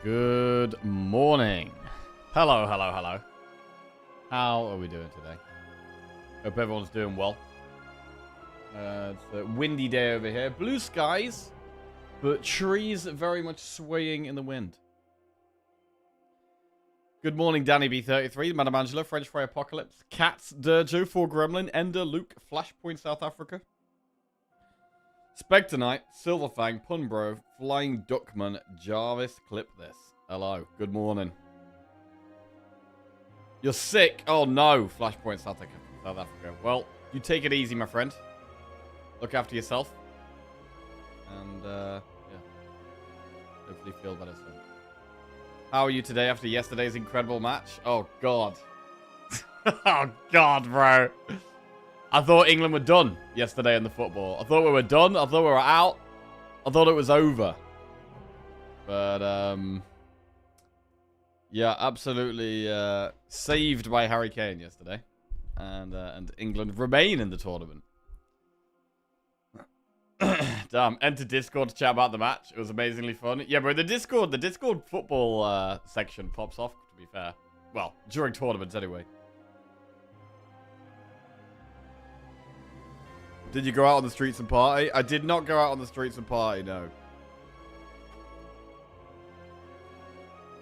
Good morning. Hello, hello, hello. How are we doing today? Hope everyone's doing well. It's a windy day over here. Blue skies, but trees very much swaying in the wind. Good morning, Danny B33, Madame Angela, French Fry Apocalypse, Cats, Durjo, 4 Gremlin, Ender, Luke, Flashpoint South Africa, Spectre Knight, Silverfang, Punbro, Flying Duckman, Jarvis, Clip This. Hello, good morning. You're sick? Oh no, Flashpoint South Africa. Well, you take it easy, my friend. Look after yourself. And, yeah. Hopefully feel better soon. How are you today after yesterday's incredible match? Oh, God. Oh, God, bro. I thought England were done yesterday in the football. I thought we were done. I thought we were out. I thought it was over. But, yeah, absolutely saved by Harry Kane yesterday. And England remain in the tournament. Damn, enter Discord to chat about the match. It was amazingly fun. Yeah, but the Discord football section pops off, to be fair. Well, during tournaments anyway. Did you go out on the streets and party? I did not go out on the streets and party, no.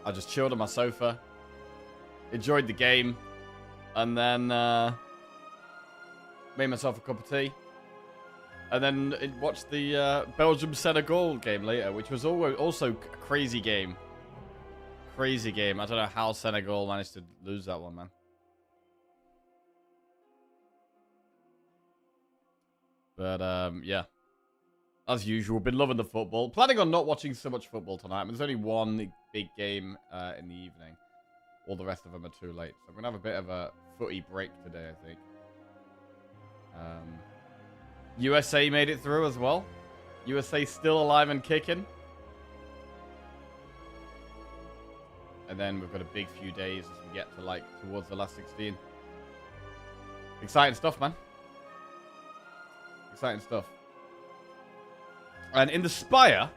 I just chilled on my sofa, enjoyed the game, and then made myself a cup of tea. And then watched the Belgium-Senegal game later, which was also a crazy game. Crazy game. I don't know how Senegal managed to lose that one, man. But, yeah. As usual, been loving the football. Planning on not watching so much football tonight. There's only one big game in the evening. All the rest of them are too late. So I'm going to have a bit of a footy break today, I think. USA made it through as well. USA still alive and kicking. And then we've got a big few days as we get to, like, towards the last 16. Exciting stuff, man. Exciting stuff. And in the Spire,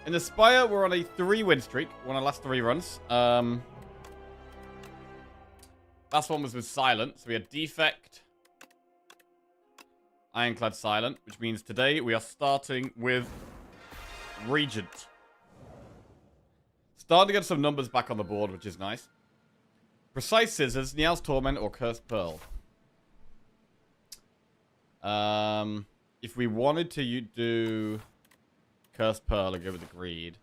we're on a 3-win streak. One of the last 3 runs. Last one was with Silent. So we had Defect, Ironclad, Silent, which means today we are starting with Regent. Starting to get some numbers back on the board, which is nice. Precise Scissors, Nial's Torment, or Cursed Pearl. If we wanted to do Cursed Pearl and go with the Greed,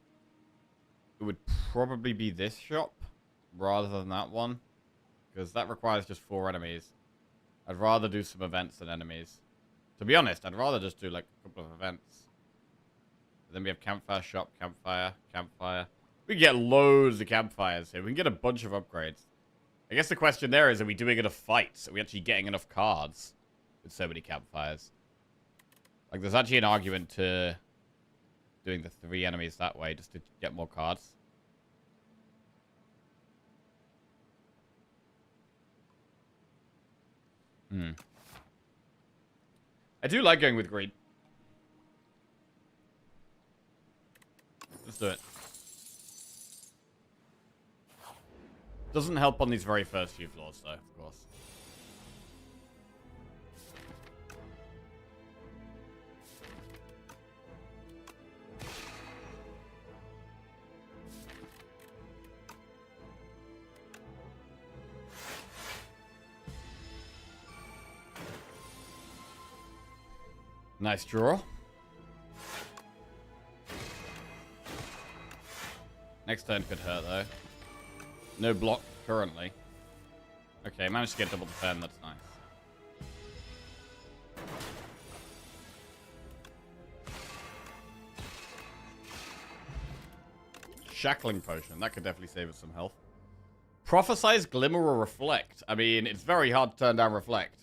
it would probably be this shop rather than that one, because that requires just 4 enemies. I'd rather do some events than enemies. To be honest, I'd rather just do like a couple of events. But then we have Campfire Shop, Campfire, Campfire. We can get loads of campfires here. We can get a bunch of upgrades. I guess the question there is, are we doing enough fights? Are we actually getting enough cards with so many campfires? Like, there's actually an argument to doing the 3 enemies that way just to get more cards. I do like going with Greed. Let's do it. Doesn't help on these very first few floors, though, of course. Nice draw. Next turn could hurt, though. No block currently. Okay, managed to get double defend. That's nice. Shackling Potion. That could definitely save us some health. Prophesize, Glimmer, or Reflect. I mean, it's very hard to turn down Reflect.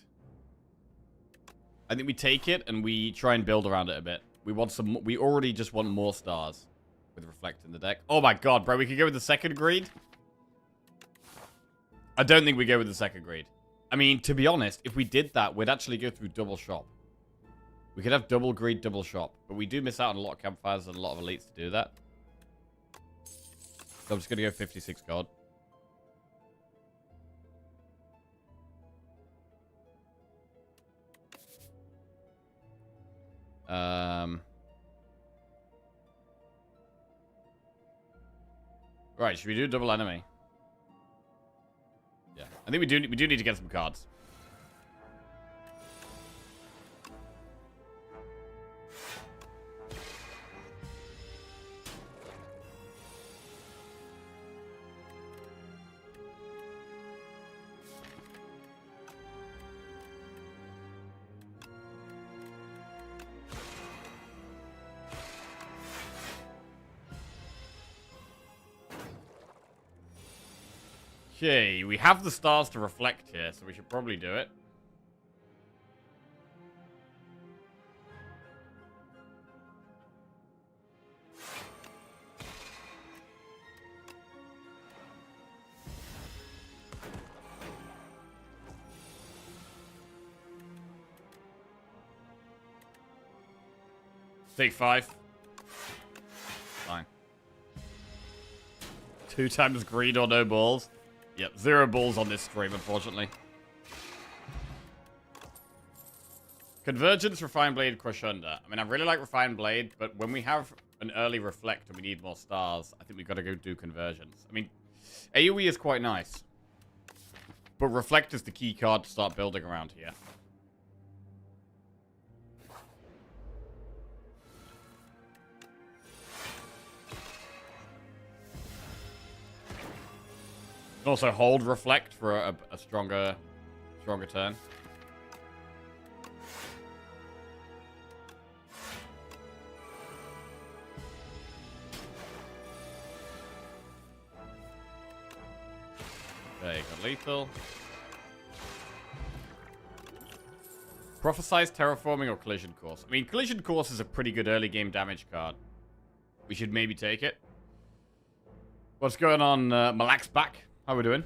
I think we take it and we try and build around it a bit. We want some. We already just want more stars with Reflect in the deck. Oh my god, bro. We could go with the second Greed. I don't think we go with the second Greed. I mean, to be honest, if we did that, we'd actually go through double shop. We could have double Greed, double shop. But we do miss out on a lot of campfires and a lot of elites to do that. So I'm just going to go 56 gold. Right, should we do double enemy? Yeah, I think we do need to get some cards. Okay, we have the stars to reflect here, so we should probably do it. Take 5. Fine. 2 times greed or no balls. Yep, 0 balls on this stream, unfortunately. Convergence, Refined Blade, Crush Under. I mean, I really like Refined Blade, but when we have an early Reflect and we need more stars, I think we've got to go do Convergence. I mean, AoE is quite nice. But Reflect is the key card to start building around here. Also hold Reflect for a stronger turn. Okay, got lethal. Prophesize Terraforming or Collision Course. I mean, Collision Course is a pretty good early game damage card. We should maybe take it. What's going on, Malax back? How we doing?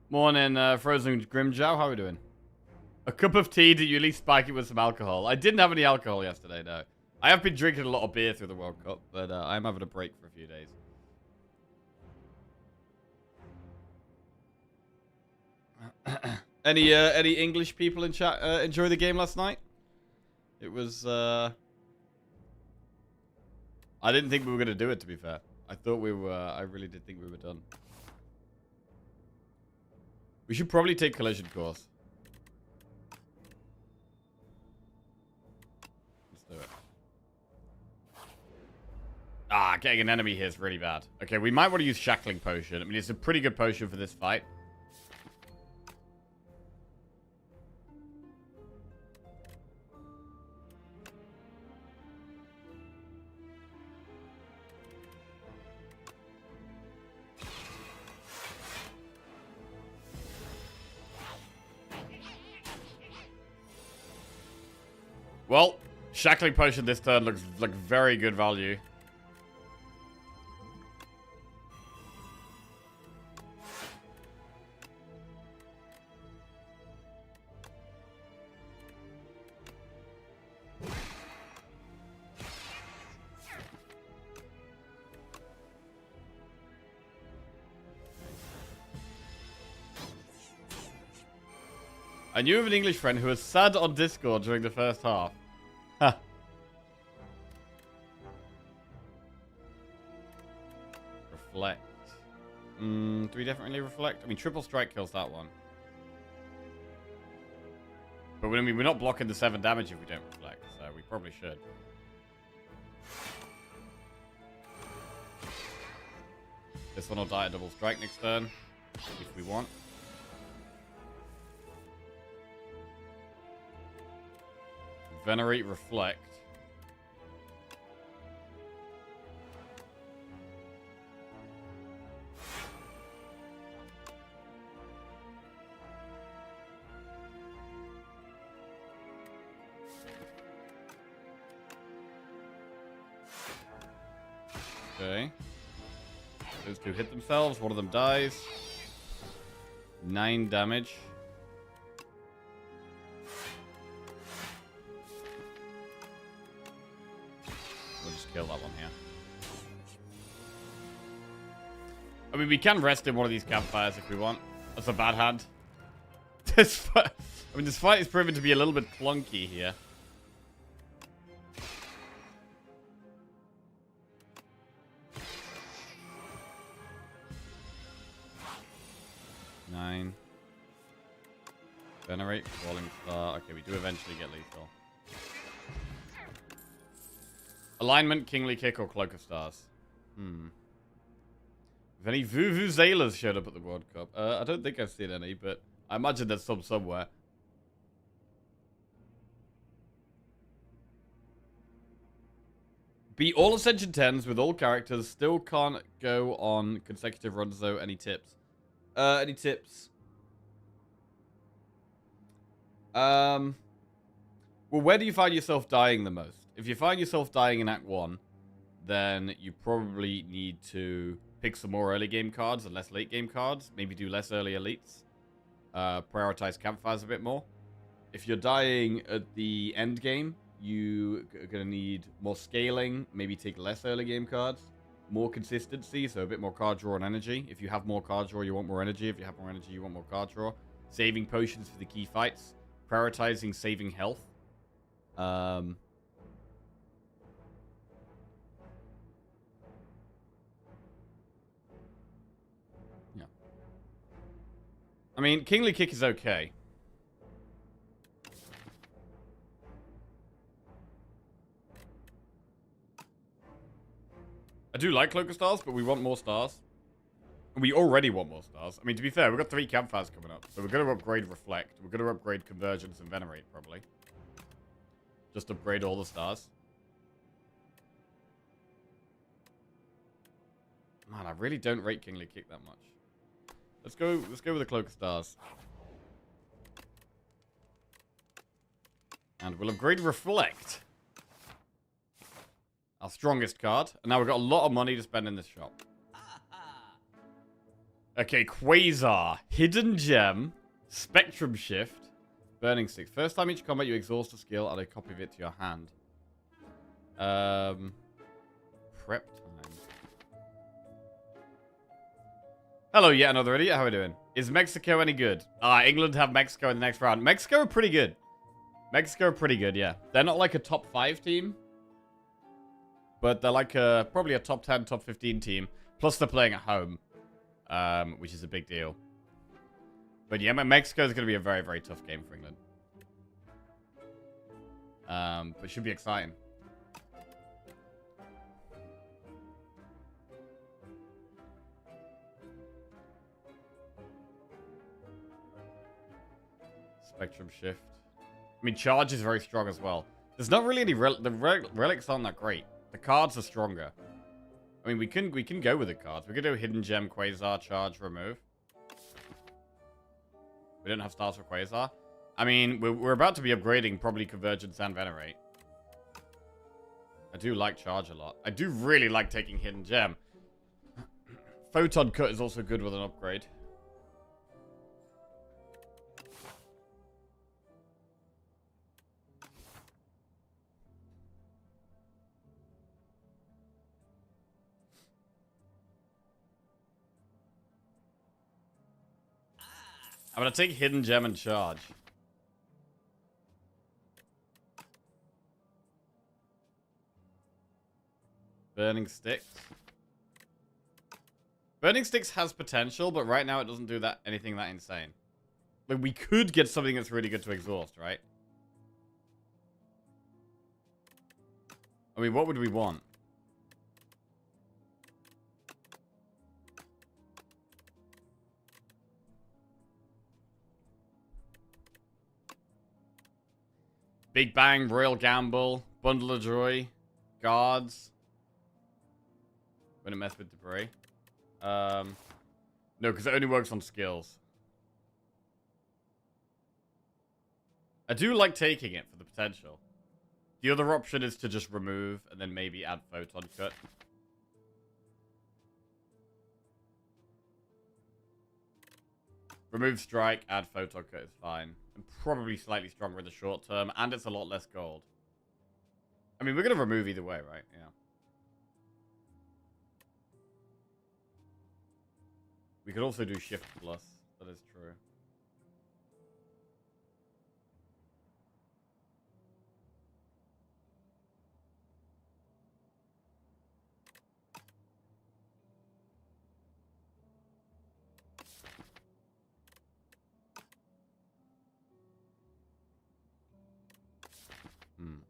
Morning, Frozen Grimjow. How we doing? A cup of tea, do you at least spike it with some alcohol? I didn't have any alcohol yesterday, no. I have been drinking a lot of beer through the World Cup, but I'm having a break for a few days. Any English people in chat enjoy the game last night? It was, I didn't think we were going to do it, to be fair. I thought we were, I really did think we were done. We should probably take Collision Course. Let's do it. Ah, getting an enemy here is really bad. Okay, we might want to use Shackling Potion. I mean, it's a pretty good potion for this fight. Well, Shackling Potion this turn looks like very good value. I knew of an English friend who was sad on Discord during the first half. Huh. Reflect. Do we definitely reflect? I mean, triple strike kills that one. But I mean, we're not blocking the 7 damage if we don't reflect, so we probably should. This one will die at double strike next turn, if we want. Venerate, reflect. Okay. Those 2 hit themselves. One of them dies. 9 damage. We'll just kill that one here. I mean, we can rest in one of these campfires if we want. That's a bad hand. This fight, I mean, this fight is proven to be a little bit clunky here. Nine. Venerate, Falling Star. Okay, we do eventually get lethal. Alignment, Kingly Kick, or Cloak of Stars. If any Vuvuzelas showed up at the World Cup. I don't think I've seen any, but I imagine there's some somewhere. Beat all Ascension 10s with all characters. Still can't go on consecutive runs, though. Any tips? Any tips? Well, where do you find yourself dying the most? If you find yourself dying in Act 1, then you probably need to pick some more early game cards and less late game cards. Maybe do less early elites. Prioritize campfires a bit more. If you're dying at the end game, you are going to need more scaling. Maybe take less early game cards. More consistency, so a bit more card draw and energy. If you have more card draw, you want more energy. If you have more energy, you want more card draw. Saving potions for the key fights. Prioritizing saving health. Yeah. I mean, Kingly Kick is okay. I do like Cloak of Stars, but we want more stars. We already want more stars. I mean, to be fair, we've got 3 campfires coming up. So we're going to upgrade Reflect. We're going to upgrade Convergence and Venerate, probably. Just upgrade all the stars. Man, I really don't rate Kingly Kick that much. Let's go with the Cloak of Stars. And we'll upgrade Reflect. Our strongest card. And now we've got a lot of money to spend in this shop. Okay, Quasar. Hidden Gem. Spectrum Shift. Burning Stick. First time each combat you exhaust a skill, add a copy of it to your hand. Prep time. Hello, yet another idiot. How are we doing? Is Mexico any good? England have Mexico in the next round. Mexico are pretty good. Mexico are pretty good, yeah. They're not like a top 5 team. But they're like probably a top 10, top 15 team. Plus they're playing at home. Which is a big deal. But yeah, Mexico is going to be a very, very tough game for England. But it should be exciting. Spectrum Shift. I mean, Charge is very strong as well. There's not really any... relics aren't that great. The cards are stronger. I mean, we can go with the cards. We could do Hidden Gem, Quasar, Charge, Remove. We don't have stars for Quasar. I mean, we're about to be upgrading probably Convergence and Venerate. I do like Charge a lot. I do really like taking Hidden Gem. Photon Cut is also good with an upgrade. I'm going to take Hidden Gem and Charge. Burning Sticks. Burning Sticks has potential, but right now it doesn't do anything that insane. Like, we could get something that's really good to exhaust, right? I mean, what would we want? Big Bang, Royal Gamble, Bundle of Joy, Guards. Wouldn't mess with Debris. No, because it only works on skills. I do like taking it for the potential. The other option is to just remove and then maybe add Photon Cut. Remove Strike, add Photon Cut is fine. And probably slightly stronger in the short term, and it's a lot less gold. I mean, we're going to remove either way, right? Yeah. We could also do shift plus. That is true.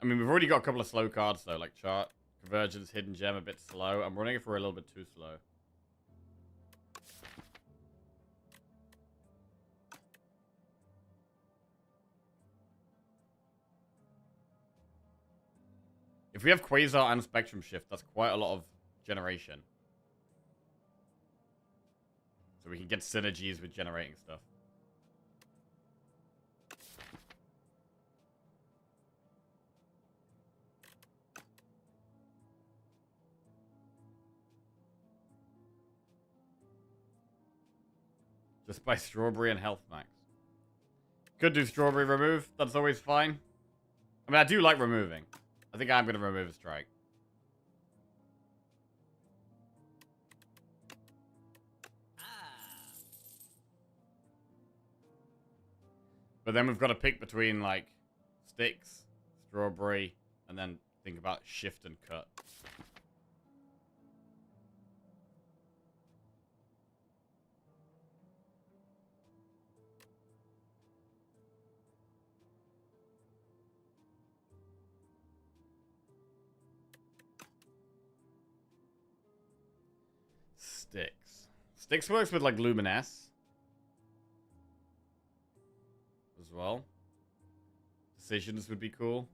I mean, we've already got a couple of slow cards, though, like Chart, Convergence, Hidden Gem, a bit slow. I'm running it for a little bit too slow. If we have Quasar and Spectrum Shift, that's quite a lot of generation. So we can get synergies with generating stuff. Just by Strawberry and Health Max. Could do Strawberry remove. That's always fine. I mean, I do like removing. I think I'm going to remove a strike. But then we've got to pick between, like, Sticks, Strawberry, and then think about Shift and Cut. Sticks. Sticks works with, like, Luminesce. As well. Decisions would be cool.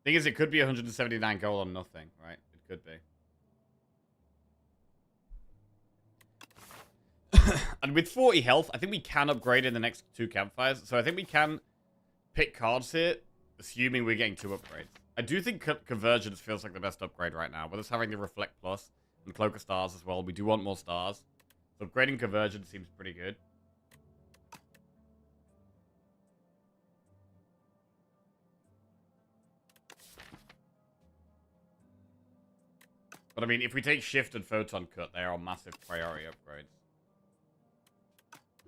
Thing is, it could be 179 gold on nothing, right? It could be. And with 40 health, I think we can upgrade in the next 2 campfires. So I think we can pick cards here, assuming we're getting 2 upgrades. I do think Convergence feels like the best upgrade right now. With us having the Reflect Plus and Cloak of Stars as well, we do want more stars. So upgrading Convergence seems pretty good. But I mean, if we take Shift and Photon Cut, they are massive priority upgrades.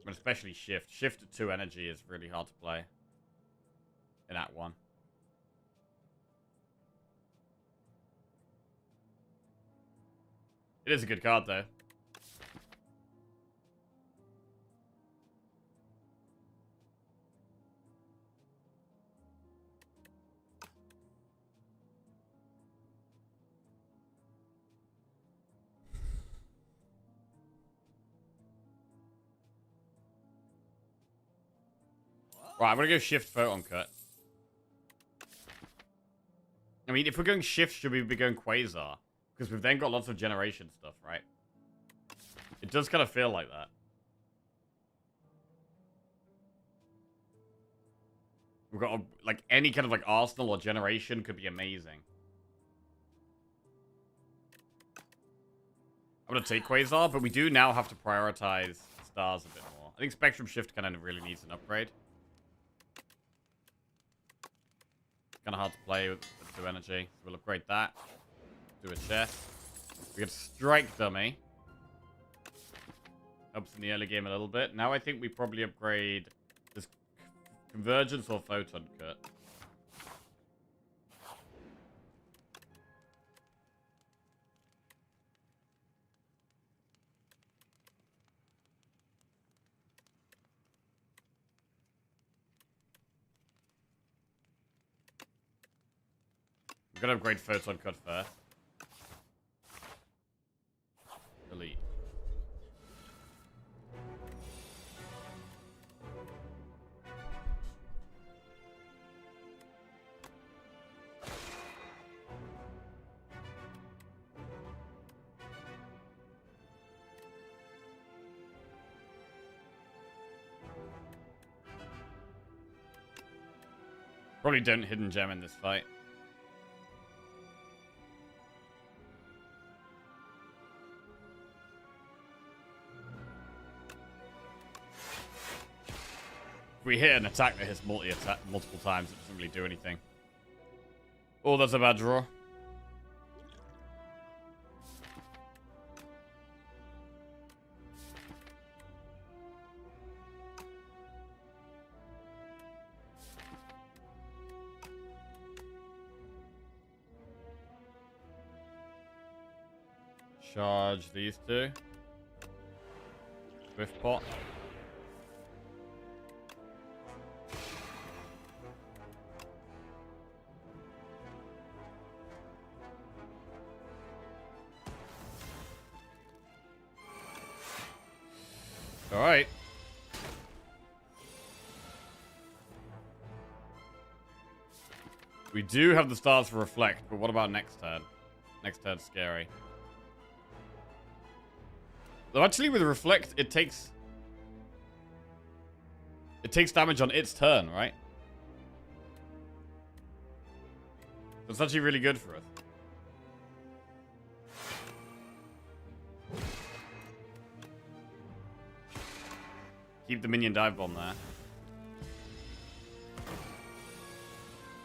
But especially Shift. Shift at 2 energy is really hard to play. In Act 1. It is a good card, though. Right, I'm going to go Shift Photon Cut. I mean, if we're going Shift, should we be going Quasar? Because we've then got lots of generation stuff, right? It does kind of feel like that. We've got, like, any kind of, like, arsenal or generation could be amazing. I'm going to take Quasar, but we do now have to prioritize stars a bit more. I think Spectrum Shift kind of really needs an upgrade. Kind of hard to play with 2 energy. So we'll upgrade that. Do a chest. We get Strike Dummy. Helps in the early game a little bit. Now I think we probably upgrade this Convergence or Photon Cut. We're gonna upgrade Photon Cut first. Elite. Probably don't Hidden Gem in this fight. If we hit an attack that hits multiple times, it doesn't really do anything. Oh, that's a bad draw. Charge these two. Swift pot. All right. We do have the stars for reflect, but what about next turn? Next turn's scary. Though actually with reflect, it takes damage on its turn, right? That's actually really good for us. Keep the minion dive bomb there.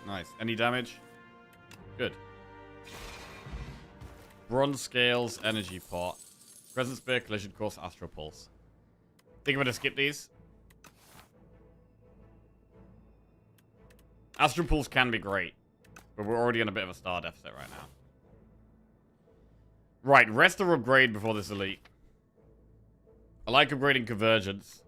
Nice. Any damage? Good. Bronze Scales, Energy Pot. Present Spear, Collision Course, Astral Pulse. Think I'm going to skip these. Astral Pulse can be great, but we're already on a bit of a star deficit right now. Right, rest or upgrade before this elite. I like upgrading Convergence.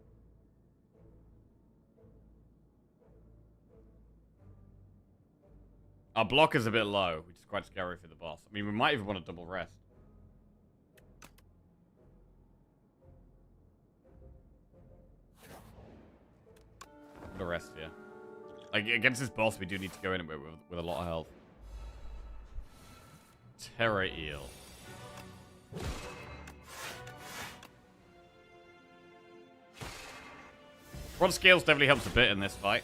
Our block is a bit low, which is quite scary for the boss. I mean, we might even want to double rest. The rest here. Like, against this boss, we do need to go in with a lot of health. Terra Eel. Bronze Scales definitely helps a bit in this fight.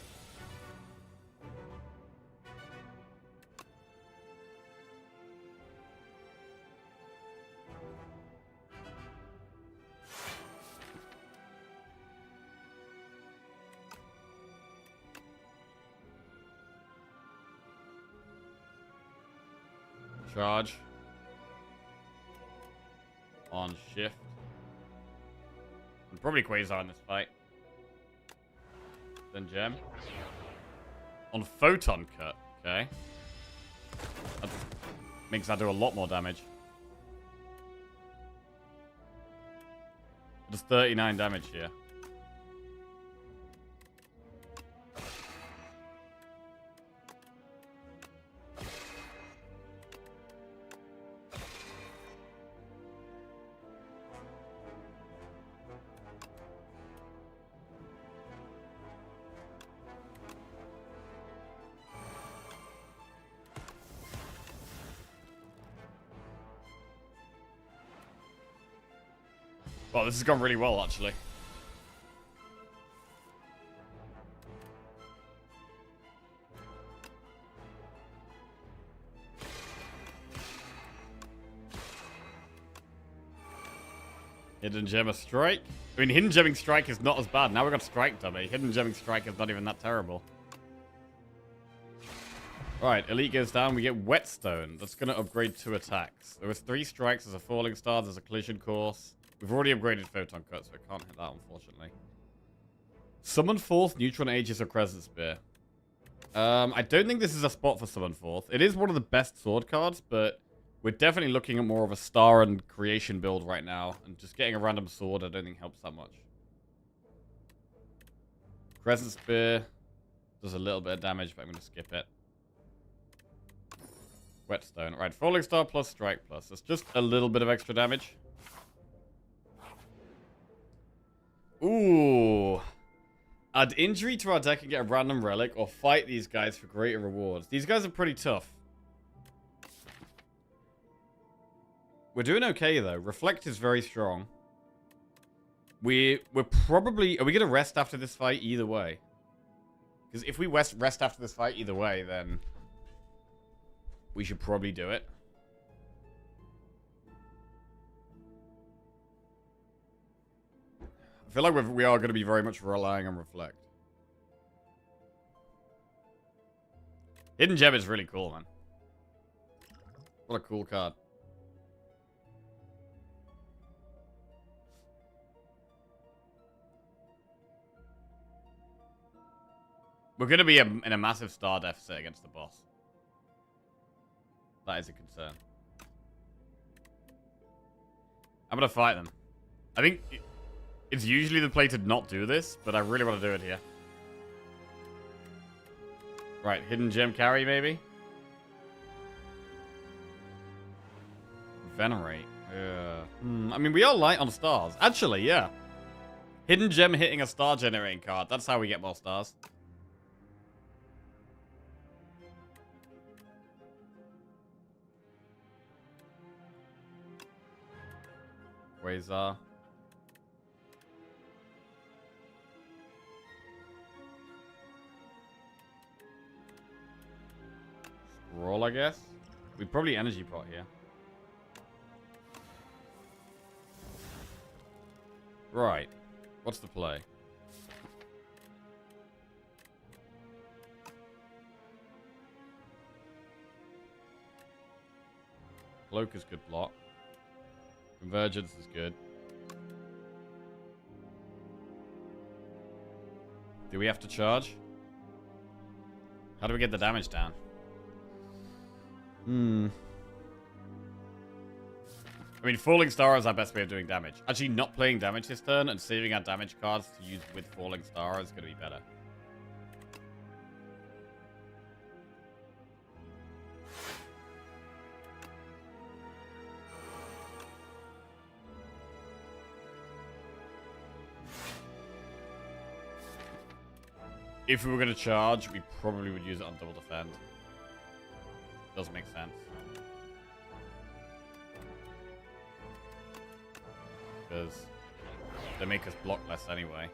Charge. On shift. And probably Quasar in this fight. Then Gem. On Photon Cut. Okay. That makes that do a lot more damage. Just 39 damage here. Well, this has gone really well, actually. Hidden Gemmer Strike. I mean, Hidden Gemming Strike is not as bad. Now we've got Strike Dummy. Hidden Gemming Strike is not even that terrible. Right, Elite goes down. We get Whetstone. That's going to upgrade 2 attacks. There was 3 strikes. There's a Falling Star. There's a Collision Course. We've already upgraded Photon Cut, so I can't hit that, unfortunately. Summon Forth, Neutron Aegis, or Crescent Spear. I don't think this is a spot for Summon Forth. It is one of the best sword cards, but we're definitely looking at more of a Star and Creation build right now. And just getting a random sword I don't think helps that much. Crescent Spear does a little bit of damage, but I'm going to skip it. Whetstone. Right, Falling Star plus Strike plus. That's just a little bit of extra damage. Ooh. Add injury to our deck and get a random relic, or fight these guys for greater rewards. These guys are pretty tough. We're doing okay, though. Reflect is very strong. We're probably... Are we going to rest after this fight either way? Because if we rest after this fight either way, then... we should probably do it. I feel like we are going to be very much relying on Reflect. Hidden Gem is really cool, man. What a cool card. We're going to be in a massive star deficit against the boss. That is a concern. I'm gonna fight them. I think it's usually the play to not do this, but I really want to do it here. Right, hidden gem carry, maybe? Venerate. I mean, we are light on stars. Actually, yeah. Hidden gem hitting a star generating card. That's how we get more stars. Quasar. Scroll, I guess. We probably energy pot here. Right. What's the play? Cloak is good block. Convergence is good. Do we have to charge? How do we get the damage down? I mean, Falling Star is our best way of doing damage. Actually, not playing damage this turn and saving our damage cards to use with Falling Star is going to be better. If we were going to charge, we probably would use it on double defend. Does make sense. Because they make us block less anyway.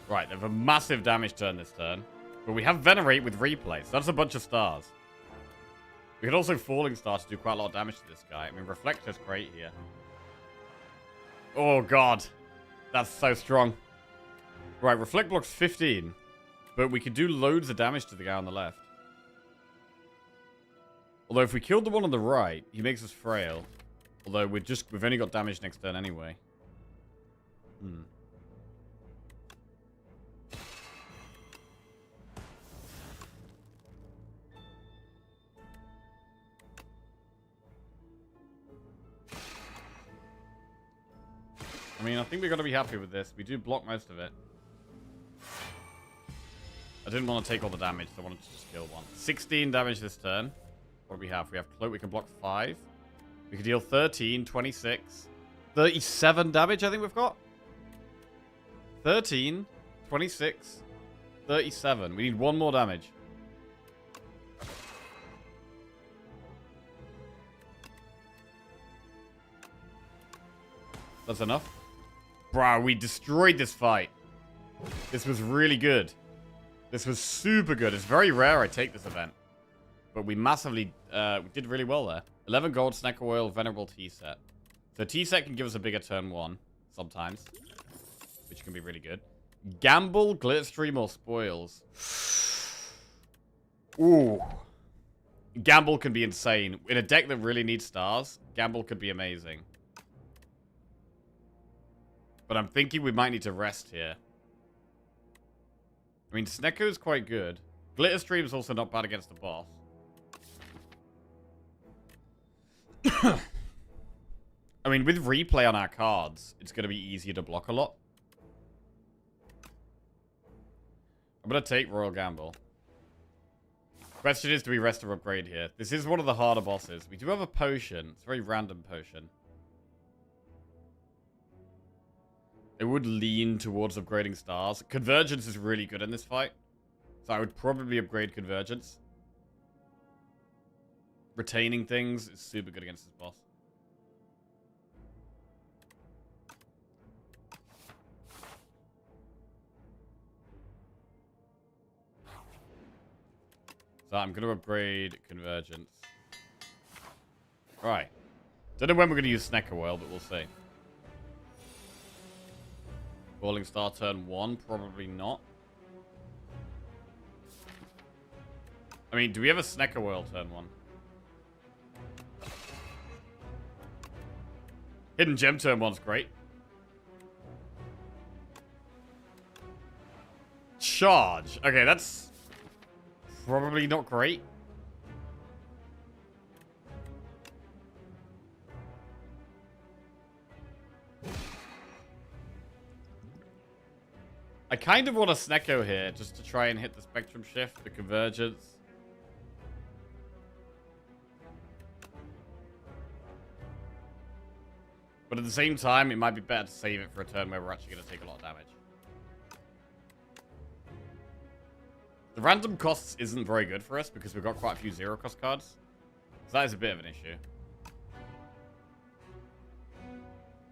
Right, they have a massive damage turn this turn. But we have Venerate with Replay, so that's a bunch of stars. We could also Falling Star to do quite a lot of damage to this guy. I mean, Reflector's great here. Oh, God. That's so strong. Right, Reflect blocks 15. But we could do loads of damage to the guy on the left. Although if we killed the one on the right, he makes us frail. Although we've only got damage next turn anyway. I mean, I think we've got to be happy with this. We do block most of it. I didn't want to take all the damage, so I wanted to just kill one. 16 damage this turn. What do we have? We have Cloak, we can block 5. We can deal 13, 26. 37 damage, I think we've got. 13, 26, 37. We need one more damage. That's enough. Bro, we destroyed this fight. This was really good. This was super good. It's very rare I take this event. But we massively we did really well there. 11 gold, Snack Oil, Venerable Tea Set. So Tea Set can give us a bigger turn 1 sometimes. Which can be really good. Gamble, Glitterstream, or Spoils. Ooh. Gamble can be insane. In a deck that really needs stars, Gamble could be amazing. But I'm thinking we might need to rest here. I mean, Snecko is quite good. Glitterstream is also not bad against the boss. I mean, with Replay on our cards, it's going to be easier to block a lot. I'm going to take Royal Gamble. Question is, do we rest or upgrade here? This is one of the harder bosses. We do have a potion. It's a very random potion. It would lean towards upgrading stars. Convergence is really good in this fight. So I would probably upgrade Convergence. Retaining things is super good against this boss. So I'm going to upgrade Convergence. Alright. Don't know when we're going to use Snecker Oil, but we'll see. Falling Star turn 1? Probably not. I mean, do we have a Snecker Oil turn 1? Hidden Gem turn 1's great. Charge. Okay, that's probably not great. I kind of want a Snecko here, just to try and hit the spectrum shift, the convergence. But at the same time, it might be better to save it for a turn where we're actually going to take a lot of damage. The random costs isn't very good for us because we've got quite a few zero cost cards. So that is a bit of an issue.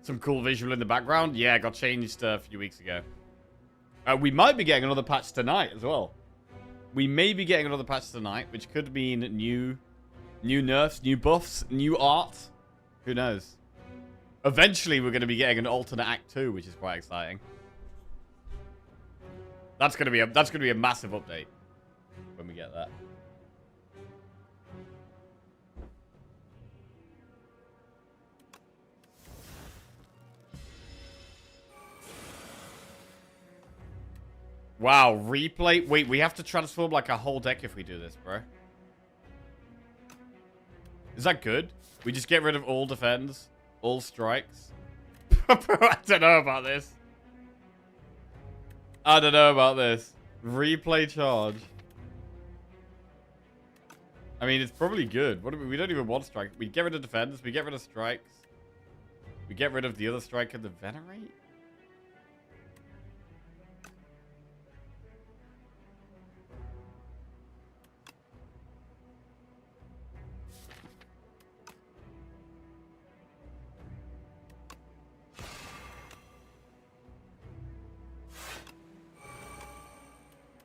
Some cool visual in the background. Yeah, it got changed a few weeks ago. We might be getting another patch tonight as well. We may be getting another patch tonight, which could mean new nerfs, new buffs, new art. Who knows? Eventually, we're going to be getting an alternate Act 2, which is quite exciting. That's going to be a massive update when we get that. Wow, replay? Wait, we have to transform like a whole deck if we do this, bro. Is that good? We just get rid of all defends, all strikes. I don't know about this. I don't know about this. Replay charge. I mean, it's probably good. What do we don't even want strike. We get rid of defends, we get rid of strikes. We get rid of the other strike and the venerate?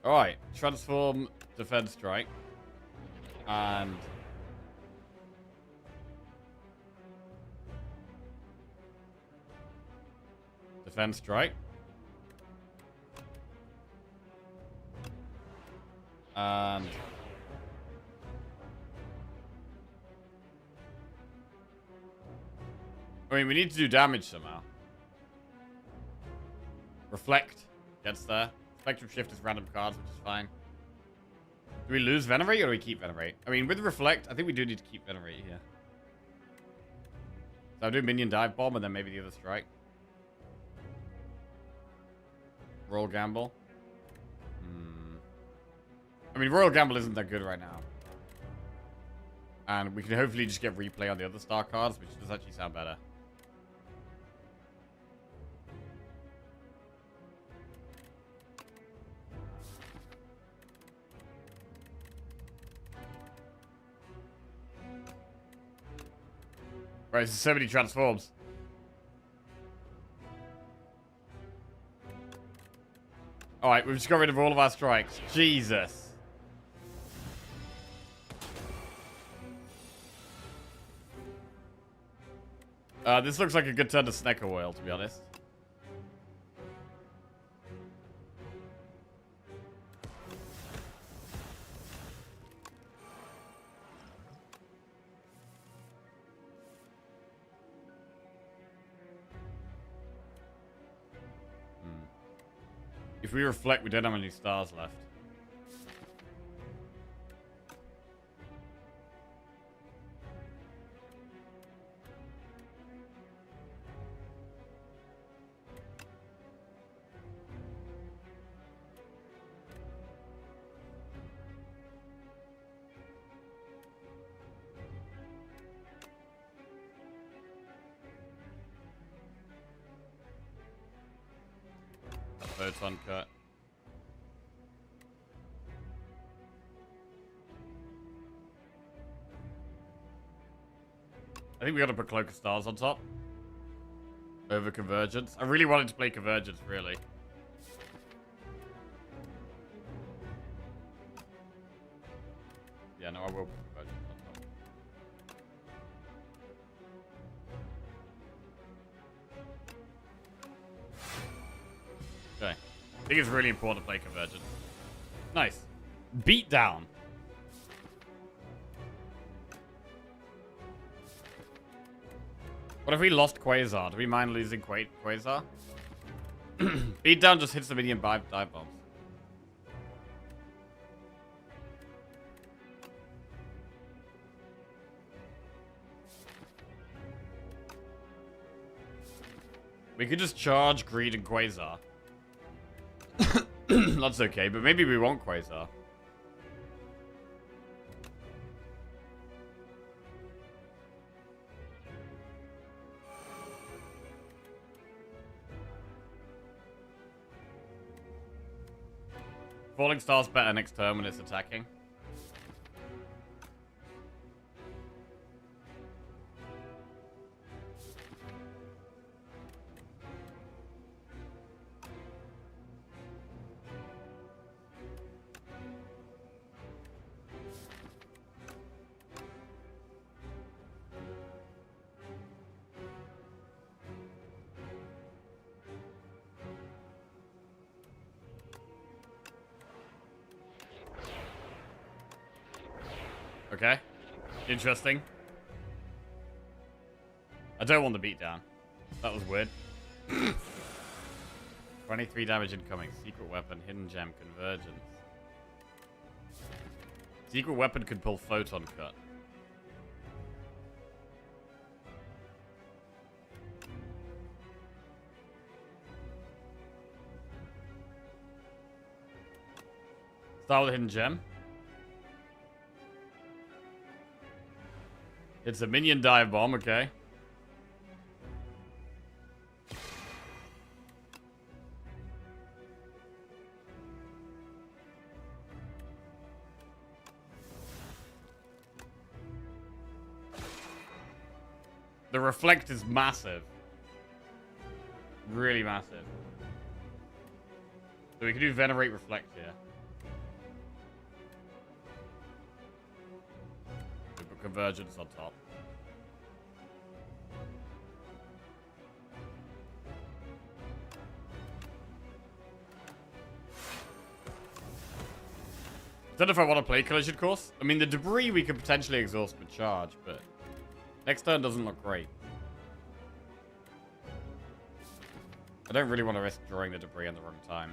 Alright, transform, defense strike, and defense strike, and I mean, we need to do damage somehow. Reflect gets there. Spectrum shift is random cards, which is fine. Do we lose Venerate or do we keep Venerate? I mean, with Reflect, I think we do need to keep Venerate here. So I'll do Minion Dive Bomb and then maybe the other strike. Royal Gamble. I mean, Royal Gamble isn't that good right now. And we can hopefully just get replay on the other star cards, which does actually sound better. Right, so many transforms. Alright, we've just got rid of all of our strikes. Jesus. This looks like a good turn to Snecker Oil, to be honest. If we reflect, we don't have any stars left. Photon cut. I think we gotta put Cloak of Stars on top. Over Convergence. I really wanted to play Convergence, really. Yeah, no, I will put Convergence on top. Okay. I think it's really important to play Convergence. Nice. Beatdown. What if we lost Quasar? Do we mind losing Quasar? Beatdown just hits the minion dive bombs. We could just charge Greed and Quasar. That's okay, but maybe we want Quasar. Falling Star's better next turn when it's attacking. Okay. Interesting. I don't want the beatdown. That was weird. 23 damage incoming. Secret weapon, hidden gem, convergence. Secret weapon could pull photon cut. Start with hidden gem. It's a minion dive bomb, okay. The reflect is massive. Really massive. So we can do venerate reflect here. We put convergence on top. Don't know if I want to play collision course. I mean, the debris we could potentially exhaust with charge, but next turn doesn't look great. I don't really want to risk drawing the debris at the wrong time.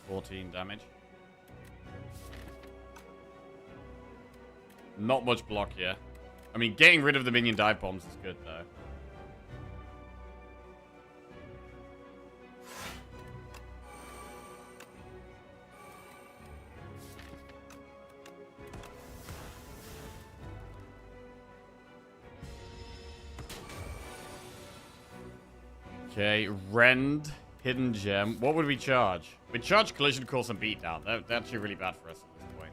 14 damage. Not much block here. I mean, getting rid of the minion dive bombs is good, though. Okay, Rend, Hidden Gem. What would we charge? We'd charge Collision Course and Beatdown. That's actually really bad for us at this point.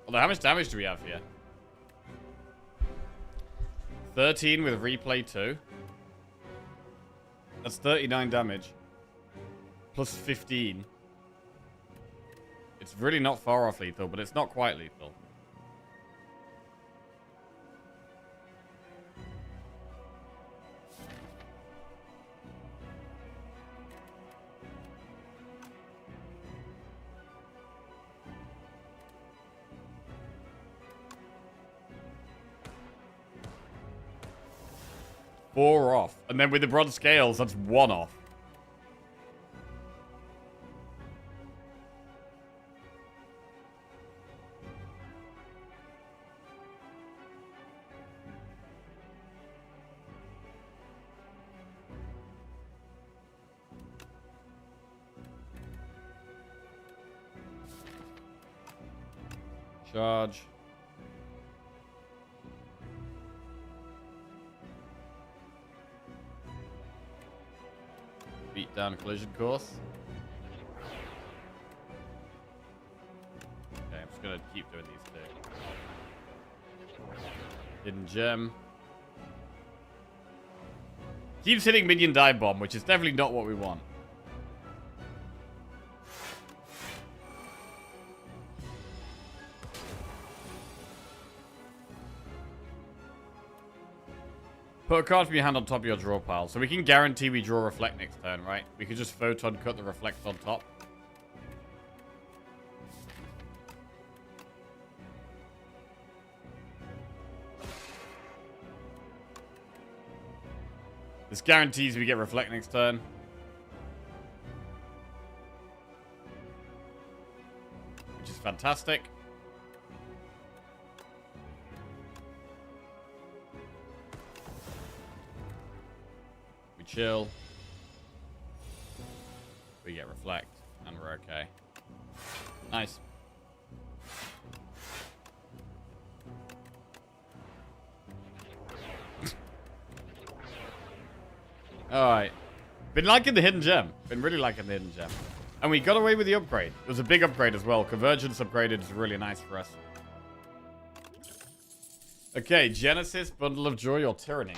Although, how much damage do we have here? 13 with Replay 2. That's 39 damage. Plus 15. It's really not far off lethal, but it's not quite lethal. Four off. And then with the bronze scales, that's one off. Charge. Beat down collision course. Okay, I'm just gonna keep doing these two. Hidden gem. Keeps hitting minion dive bomb, which is definitely not what we want. Put a card from your hand on top of your draw pile. So we can guarantee we draw Reflect next turn, right? We could just Photon cut the Reflect on top. This guarantees we get Reflect next turn. Which is fantastic. chill. We get reflect, and we're okay. Nice. Alright. Been liking the hidden gem. Been really liking the hidden gem. And we got away with the upgrade. It was a big upgrade as well. Convergence upgraded is really nice for us. Okay, Genesis, Bundle of Joy, or Tyranny?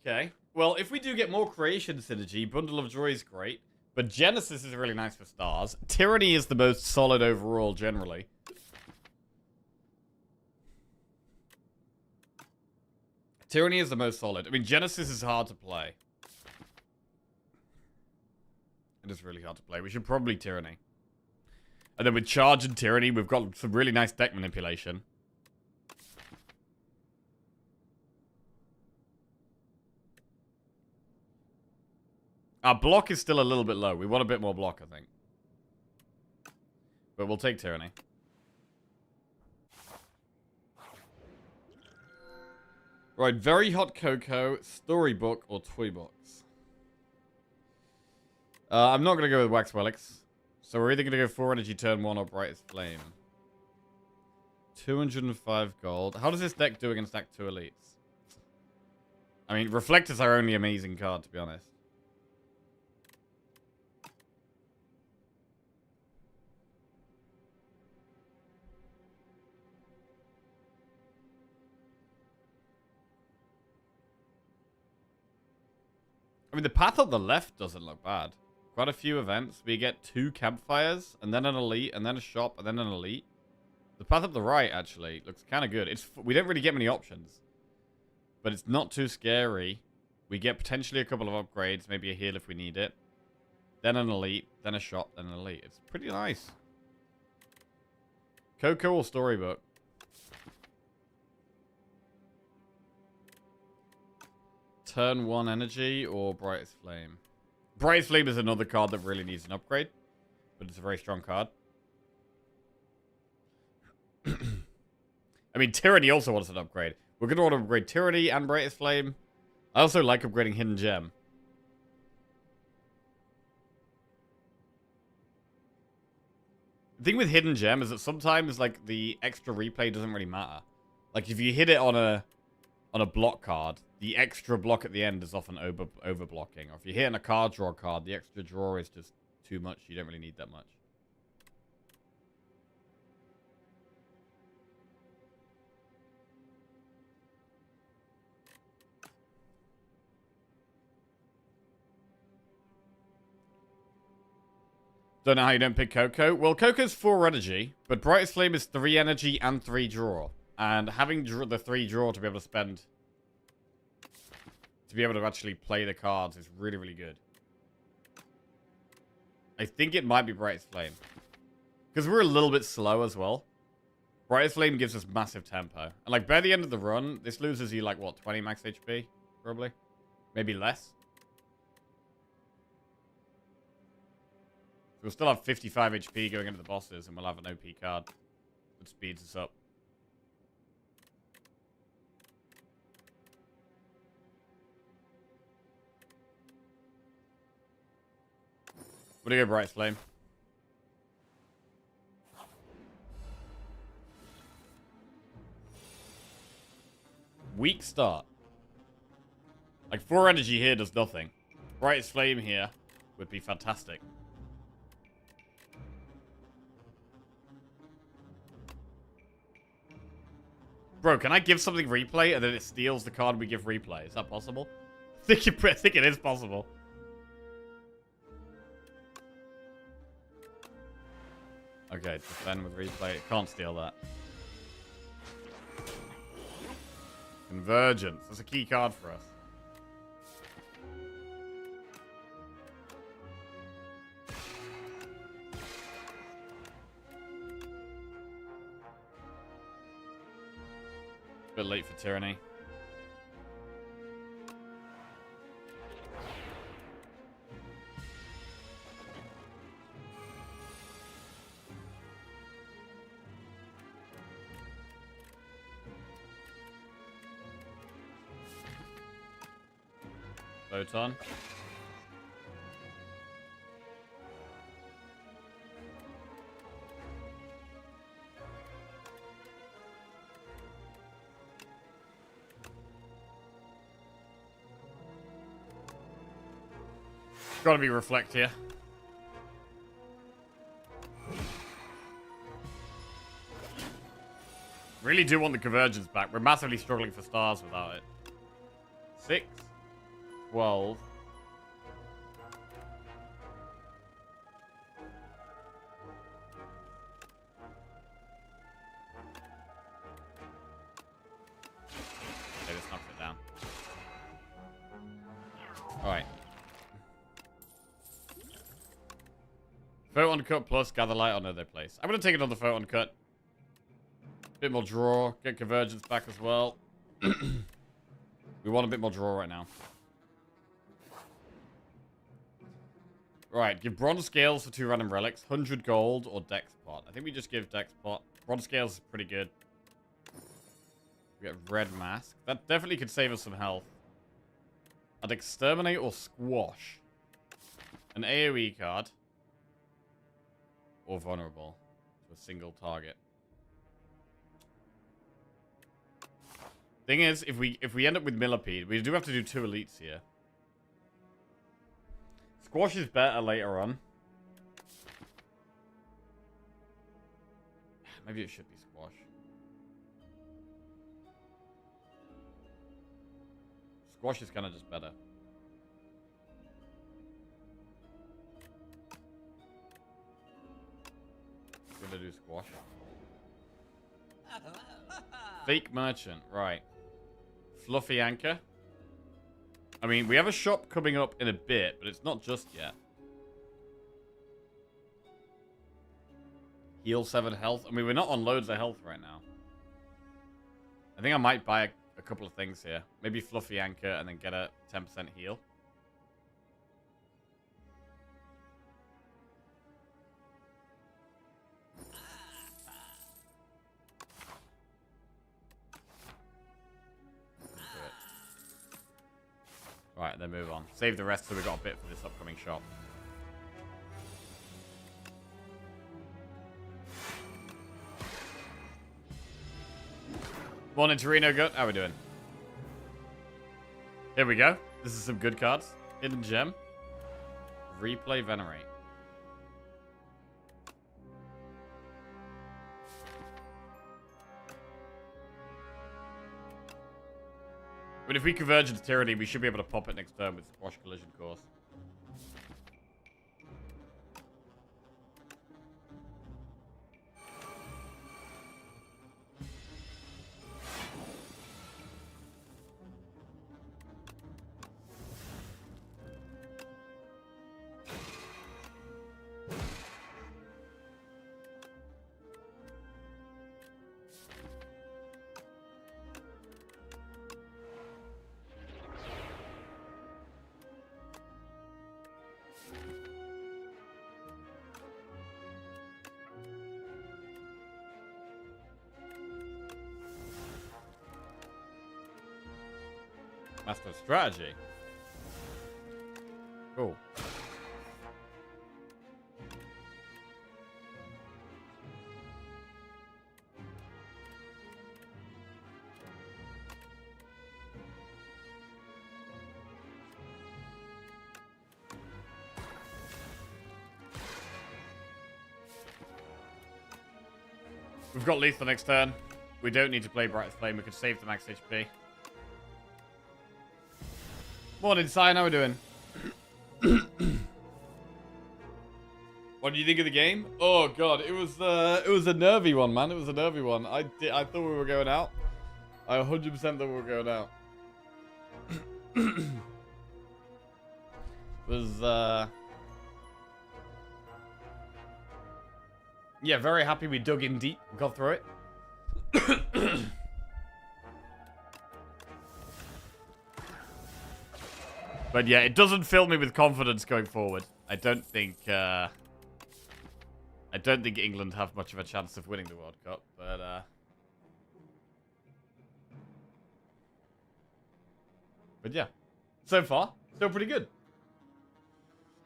Okay. Well, if we do get more creation synergy, Bundle of Joy is great. But Genesis is really nice for stars. Tyranny is the most solid overall, generally. Tyranny is the most solid. I mean, Genesis is hard to play. It is really hard to play. We should probably Tyranny. And then with Charge and Tyranny, we've got some really nice deck manipulation. Our block is still a little bit low. We want a bit more block, I think. But we'll take Tyranny. Right, Very Hot Cocoa, Storybook, or Toy Box? I'm not going to go with Wax Relics. So we're either going to go 4 energy turn 1 or Brightest Flame. 205 gold. How does this deck do against Act 2 Elites? I mean, Reflect is our only amazing card, to be honest. I mean, the path up the left doesn't look bad. Quite a few events. We get 2 campfires, and then an elite, and then a shop, and then an elite. The path up the right, actually, looks kind of good. We don't really get many options. But it's not too scary. We get potentially a couple of upgrades, maybe a heal if we need it. Then an elite, then a shop, then an elite. It's pretty nice. Coco or Storybook? Turn 1 energy or Brightest Flame? Brightest Flame is another card that really needs an upgrade. But it's a very strong card. I mean, Tyranny also wants an upgrade. We're going to want to upgrade Tyranny and Brightest Flame. I also like upgrading Hidden Gem. The thing with Hidden Gem is that sometimes, like, the extra replay doesn't really matter. Like, if you hit it on a block card, the extra block at the end is often over-blocking. Or if you hit on a card draw card, the extra draw is just too much. You don't really need that much. Don't know how you don't pick Coco. Well, Coco's 4 energy, but Brightest Flame is 3 energy and 3 draw. And having the 3 draw to be able to spend... to be able to actually play the cards is really, really good. I think it might be Brightest Flame. Because we're a little bit slow as well. Brightest Flame gives us massive tempo. And like, by the end of the run, this loses you like, what, 20 max HP? Probably. Maybe less. We'll still have 55 HP going into the bosses, and we'll have an OP card that speeds us up. What do you go, Bright Flame? Weak start. Like, 4 energy here does nothing. Brightest Flame here would be fantastic. Bro, can I give something replay and then it steals the card we give replay? Is that possible? I think it is possible. Okay, defend with replay. It can't steal that. Convergence. That's a key card for us. Bit late for Tyranny. Photon. Gotta be reflect here. Really do want the convergence back. We're massively struggling for stars without it. 6, 12. Okay, this knocks it down. Alright. Photon cut plus gather light on another place. I'm gonna take another photon cut. Bit more draw. Get convergence back as well. We want a bit more draw right now. Right, give bronze scales for 2 random relics. 100 gold or dex pot. I think we just give dex pot. Bronze scales is pretty good. We get red mask. That definitely could save us some health. I'd exterminate or squash. An AoE card. Or vulnerable to a single target. Thing is, if we end up with Millipede, we do have to do 2 elites here. Squash is better later on. Maybe it should be squash. Squash is kind of just better. I'm gonna do squash. Fake merchant, right. Fluffy anchor. I mean, we have a shop coming up in a bit, but it's not just yet. Heal 7 health. I mean, we're not on loads of health right now. I think I might buy a couple of things here. Maybe Fluffy anchor and then get a 10% heal. Right, then move on. Save the rest so we got a bit for this upcoming shop. Morning, Torino Gut. How we doing? Here we go. This is some good cards. Hidden Gem. Replay Venerate. But if we converge into Tyranny, we should be able to pop it next turn with Squash Collision Course. Master of Strategy. Cool. We've got lethal next turn. We don't need to play Brightest Flame. We could save the max HP. Morning, Cyan. How we doing? What do you think of the game? Oh god, it was a nervy one, man. It was a nervy one. I thought we were going out. I 100% thought we were going out. Was yeah, very happy we dug in deep, got through it. But yeah, it doesn't fill me with confidence going forward. I don't think England have much of a chance of winning the World Cup, but yeah, so far Still pretty good.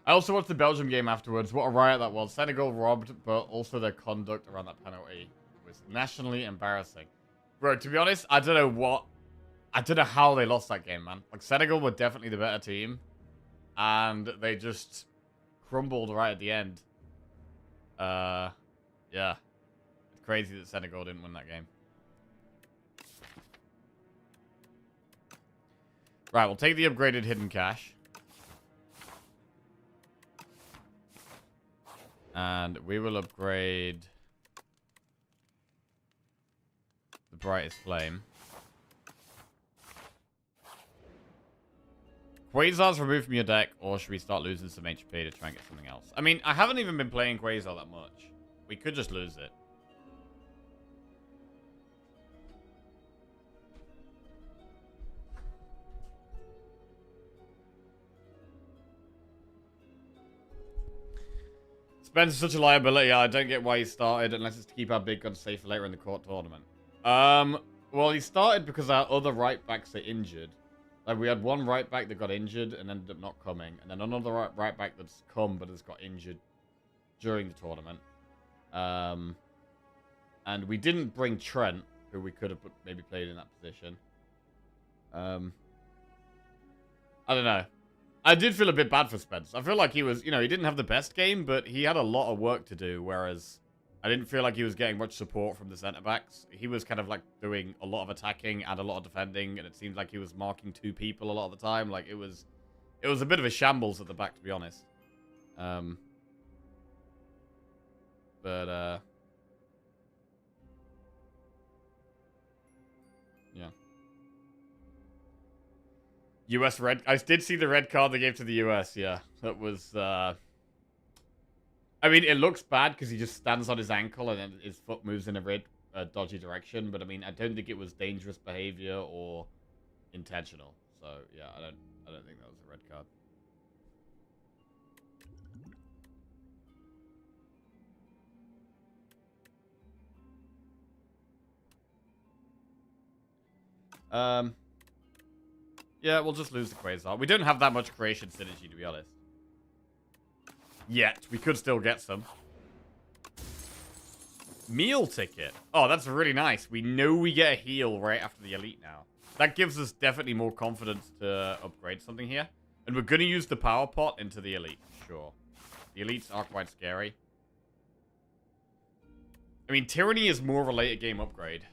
I also watched the Belgium game afterwards. What a riot that was. Senegal robbed, but also their conduct around that penalty was nationally embarrassing. Bro, to be honest, I don't know how they lost that game, man. Like, Senegal were definitely the better team, and they just crumbled right at the end. Yeah. It's crazy that Senegal didn't win that game. Right, we'll take the upgraded hidden cache. And we will upgrade the brightest flame. Quasar's removed from your deck, or should we start losing some HP to try and get something else? I mean, I haven't even been playing Quasar that much. We could just lose it. Spence is such a liability. I don't get why he started unless it's to keep our big guns safe for later in the court tournament. Well, he started because our other right backs are injured. Like, we had one right back that got injured and ended up not coming, and then another right back that's come but has got injured during the tournament. And we didn't bring Trent, who we could have maybe played in that position. I don't know. I did feel a bit bad for Spence. I feel like he was, he didn't have the best game, but he had a lot of work to do, whereas I didn't feel like he was getting much support from the centre-backs. He was kind of like doing a lot of attacking and a lot of defending, and it seemed like he was marking two people a lot of the time. Like, it was a bit of a shambles at the back, to be honest. Yeah. US red. I did see the red card they gave to the US, yeah. That was, I mean, it looks bad because he just stands on his ankle and then his foot moves in a dodgy direction. But I mean, I don't think it was dangerous behavior or intentional. So yeah, I don't think that was a red card. Yeah, we'll just lose the Quasar. We don't have that much creation synergy, to be honest. Yet. We could still get some. Meal ticket. Oh, that's really nice. We know we get a heal right after the elite now. That gives us definitely more confidence to upgrade something here. And we're going to use the power pot into the elite, sure. The elites are quite scary. I mean, Tyranny is more of a later game upgrade.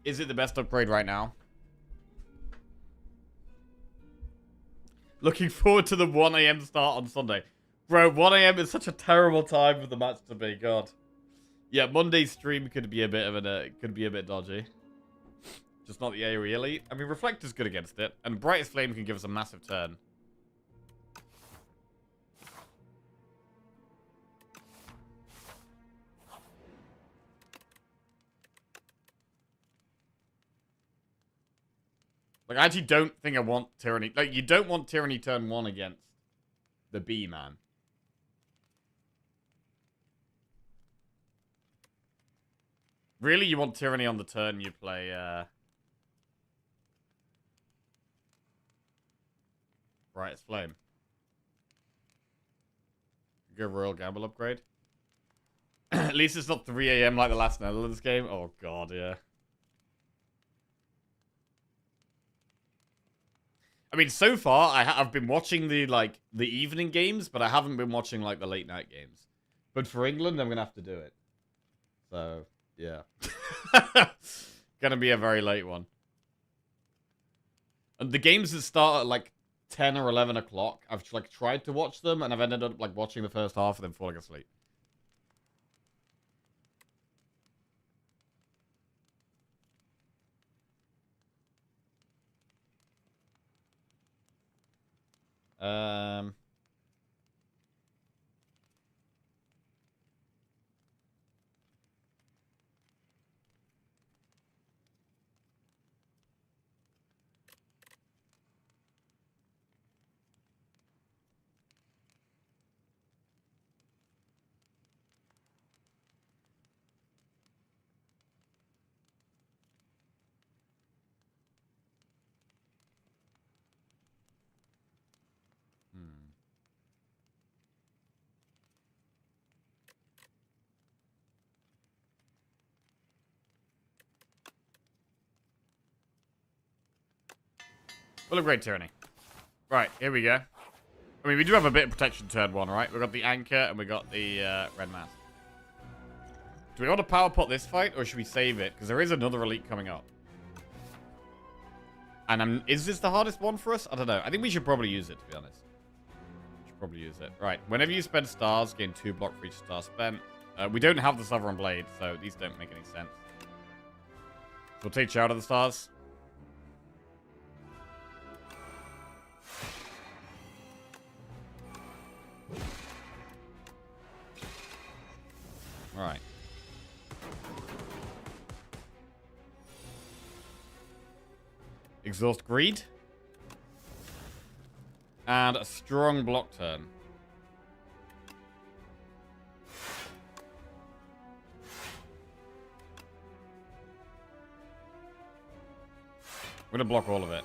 Is it the best upgrade right now? Looking forward to the 1 a.m. start on Sunday. Bro, 1 a.m. is such a terrible time for the match to be. God. Yeah, Monday's stream could be a bit dodgy. Just not the AoE elite. I mean, Reflector's good against it. And Brightest Flame can give us a massive turn. Like, I actually don't think I want Tyranny. Like, you don't want Tyranny turn 1 against the B-Man. Really, you want Tyranny on the turn you play, Brightest Flame. Go Royal Gamble upgrade. At least it's not 3 a.m. like the last Netherlands game. Oh, God, yeah. I mean, so far, I've been watching the evening games, but I haven't been watching, like, the late night games. But for England, I'm going to have to do it. So, yeah. Gonna be a very late one. And the games that start at, like, 10 or 11 o'clock, I've, like, tried to watch them, and I've ended up, like, watching the first half and then falling asleep. Full of Great Tyranny. Right, here we go. I mean, we do have a bit of protection turn 1, right? We got the Anchor and we got the Red Mask. Do we want to power pot this fight or should we save it? Because there is another elite coming up. And is this the hardest one for us? I don't know. I think we should probably use it, to be honest. Should probably use it. Right. Whenever you spend stars, gain 2 block for each star spent. We don't have the Sovereign Blade, so these don't make any sense. So we'll take Shout of the Stars. Right. Exhaust Greed. And a strong block turn. I'm gonna block all of it.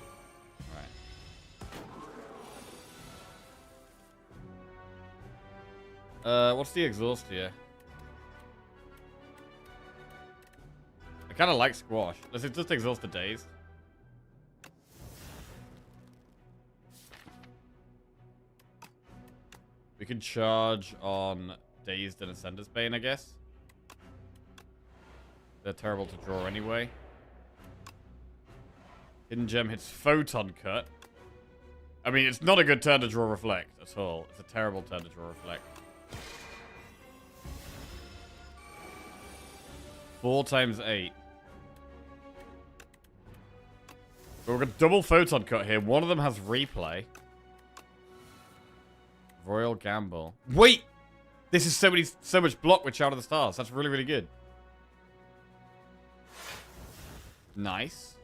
Alright. What's the exhaust here? I kinda like Squash. Let's just exhaust the Daze. We can charge on Dazed and Ascender's Bane, I guess. They're terrible to draw anyway. Hidden Gem hits Photon Cut. I mean, it's not a good turn to draw Reflect at all. It's a terrible turn to draw Reflect. 4 times 8. But we've got double Photon Cut here. One of them has Replay. Royal Gamble. Wait! This is so much block with Shout of the Stars. That's really, really good. Nice.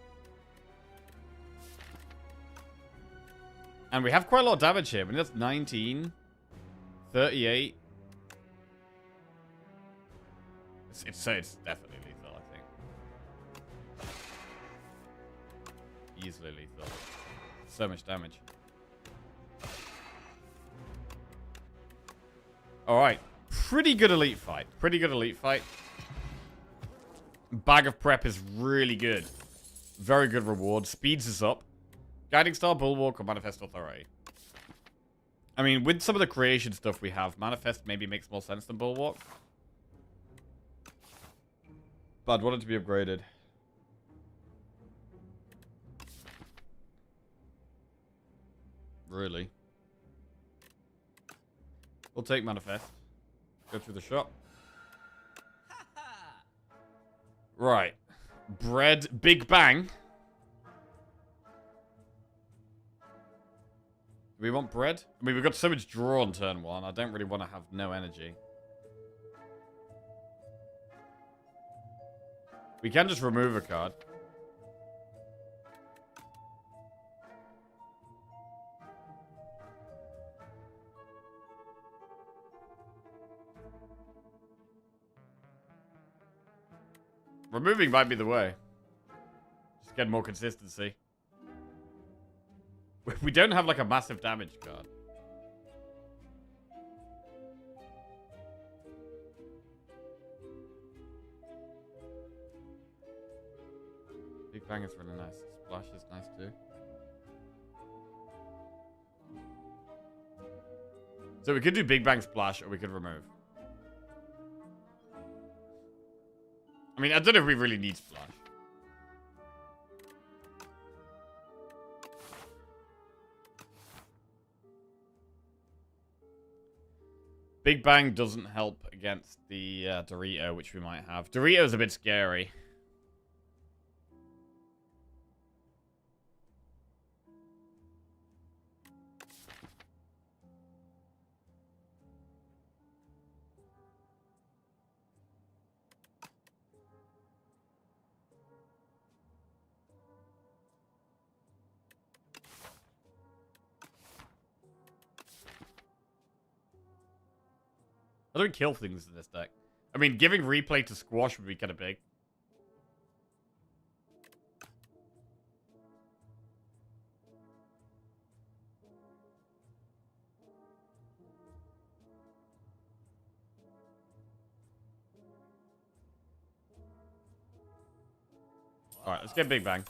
And we have quite a lot of damage here. I mean, that's 19. 38. It's definitely lethal, I think. Easily lethal. So much damage. Alright. Pretty good elite fight. Pretty good elite fight. Bag of Prep is really good. Very good reward. Speeds us up. Guiding Star, Bulwark, or Manifest Authority. I mean, with some of the creation stuff we have, Manifest maybe makes more sense than Bulwark. But I'd want it to be upgraded. Really? We'll take Manifest. Go through the shop. Right. Bread. Big Bang. Do we want bread? I mean, we've got so much draw on turn 1. I don't really want to have no energy. We can just remove a card. Removing might be the way. Just get more consistency. We don't have like a massive damage card. Big Bang is really nice. Splash is nice too. So we could do Big Bang Splash or we could remove. I mean, I don't know if we really need Splash. Big Bang doesn't help against the Dorito, which we might have. Dorito's a bit scary. How do we kill things in this deck? I mean, giving Replay to Squash would be kind of big. Alright, let's get Big Bang.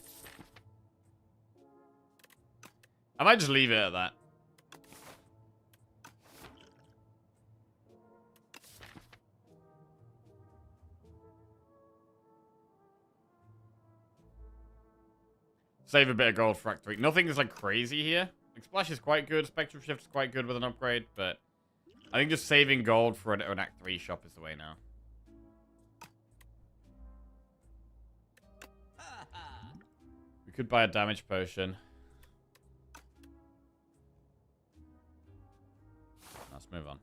I might just leave it at that. Save a bit of gold for Act 3. Nothing is like crazy here. Like, Splash is quite good. Spectrum Shift is quite good with an upgrade, but I think just saving gold for an Act 3 shop is the way now. We could buy a damage potion. Let's move on.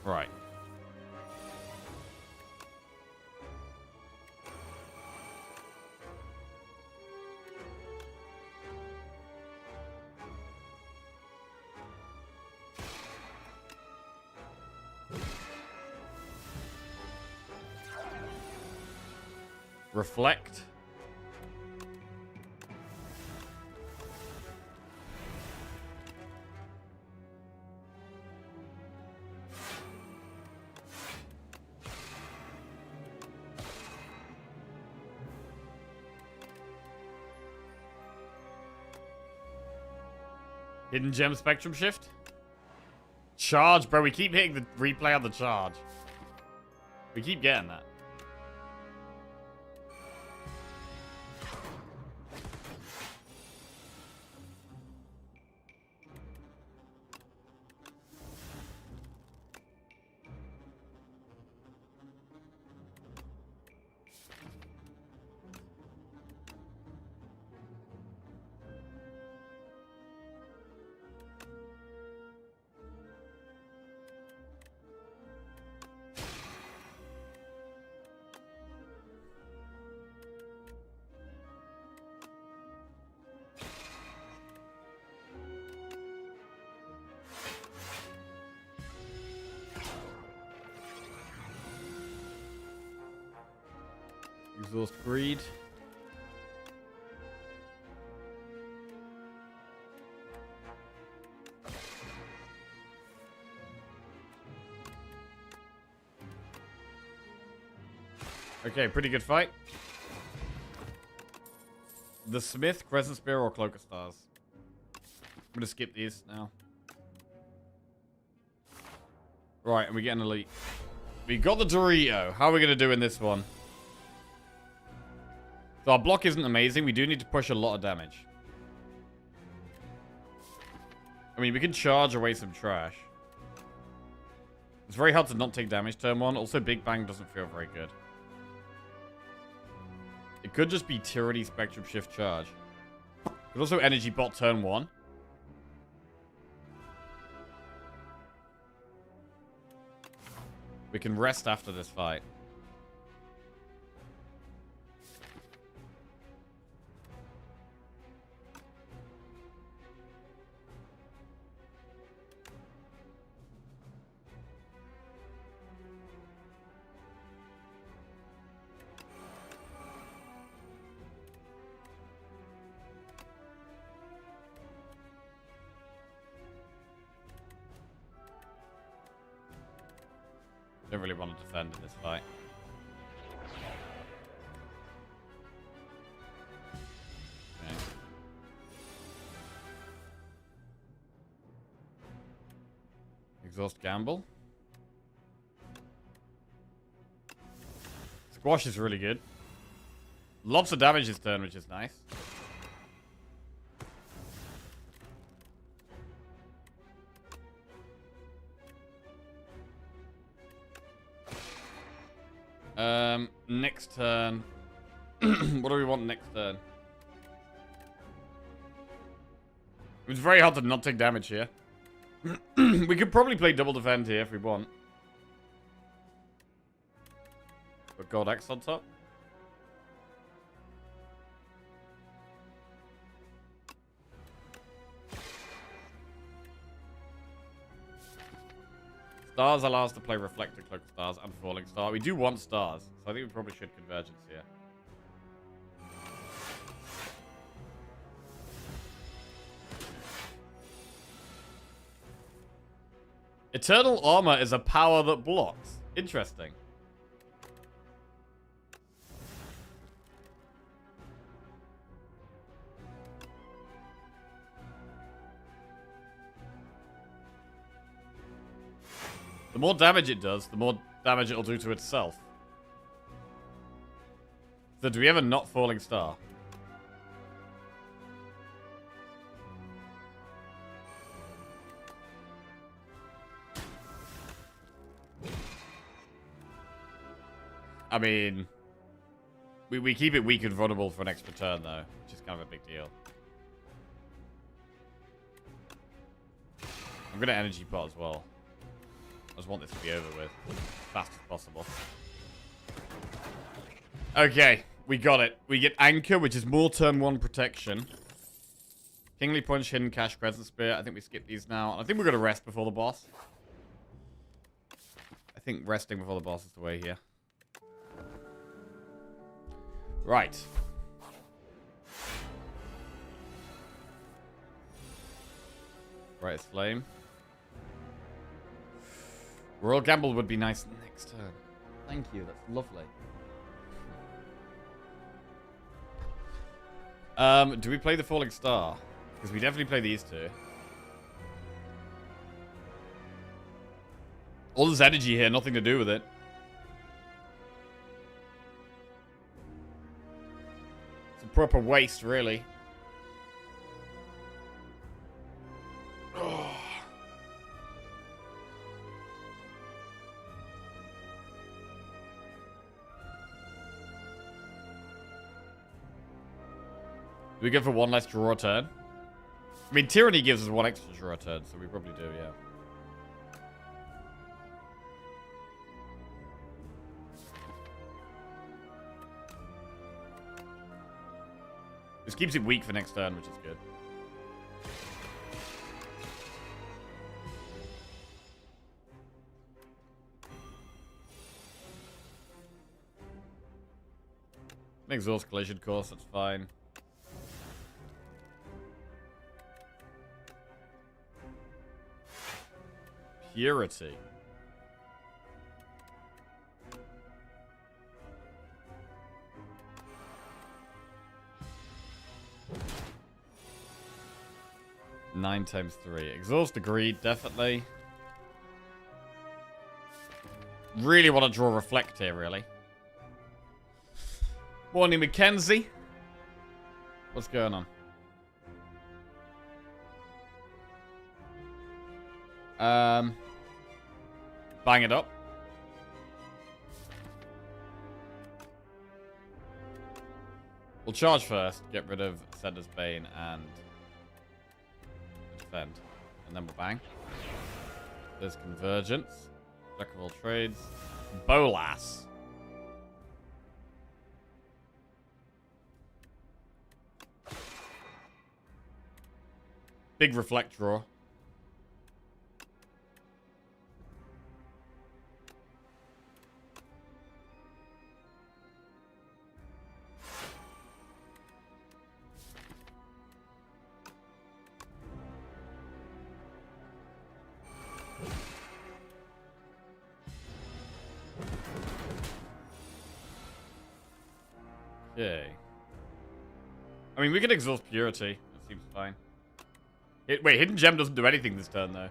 Right. Reflect. Hidden Gem Spectrum Shift. Charge, bro. We keep hitting the replay on the charge. We keep getting that. Exhaust Greed. Okay, pretty good fight. The Smith, Crescent Spear, or Cloak of Stars. I'm gonna skip these now. Right, and we get an elite. We got the Dorito. How are we gonna do in this one? So our block isn't amazing. We do need to push a lot of damage. I mean, we can charge away some trash. It's very hard to not take damage turn 1. Also, Big Bang doesn't feel very good. It could just be Tyranny Spectrum Shift charge. There's also Energy Bot turn 1. We can rest after this fight. Don't really want to defend in this fight. Okay. Exhaust Gamble. Squash is really good. Lots of damage this turn, which is nice. Next turn. What do we want next turn? It's very hard to not take damage here. We could probably play double defend here if we want. But Gold Axe on top. Stars allow us to play Reflector, Cloak of Stars, and Falling Star. We do want stars, so I think we probably should Convergence here. Eternal Armor is a power that blocks. Interesting. The more damage it does, the more damage it'll do to itself. So do we have a not falling star? I mean, we keep it weak and vulnerable for an extra turn, though, which is kind of a big deal. I'm going to energy pot as well. I just want this to be over with as fast as possible. Okay, we got it. We get Anchor, which is more turn 1 protection. Kingly Punch, Hidden Cash, Crescent Spear. I think we skip these now. I think we're going to rest before the boss. I think resting before the boss is the way here. Right. Right, it's flame. Royal Gamble would be nice next turn. Thank you, that's lovely. Do we play the Falling Star? Because we definitely play these two. All this energy here, nothing to do with it. It's a proper waste, really. Do we go for one less draw turn? I mean, Tyranny gives us one extra draw turn, so we probably do, yeah. This keeps it weak for next turn, which is good. An exhaust collision course, that's fine. Purity. Nine times 3. Exhaust agreed, definitely. Really want to draw Reflect here, really. Morning, Mackenzie. What's going on? Bang it up. We'll charge first, get rid of Sender's Bane and defend. And then we'll bang. There's Convergence. Jack of all trades. Bolas. Big Reflect draw. Okay. I mean, we can exhaust Purity. That seems fine. Wait, Hidden Gem doesn't do anything this turn, though.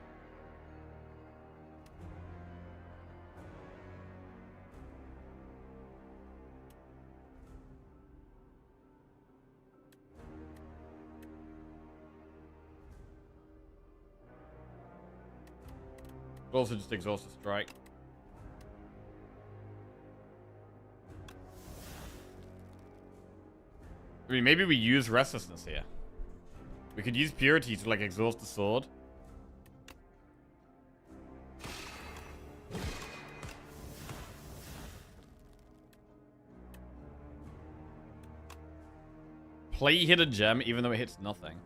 We'll also just exhaust a strike. I mean, maybe we use Restlessness here. We could use Purity to, like, exhaust the sword. Play Hidden Gem, even though it hits nothing.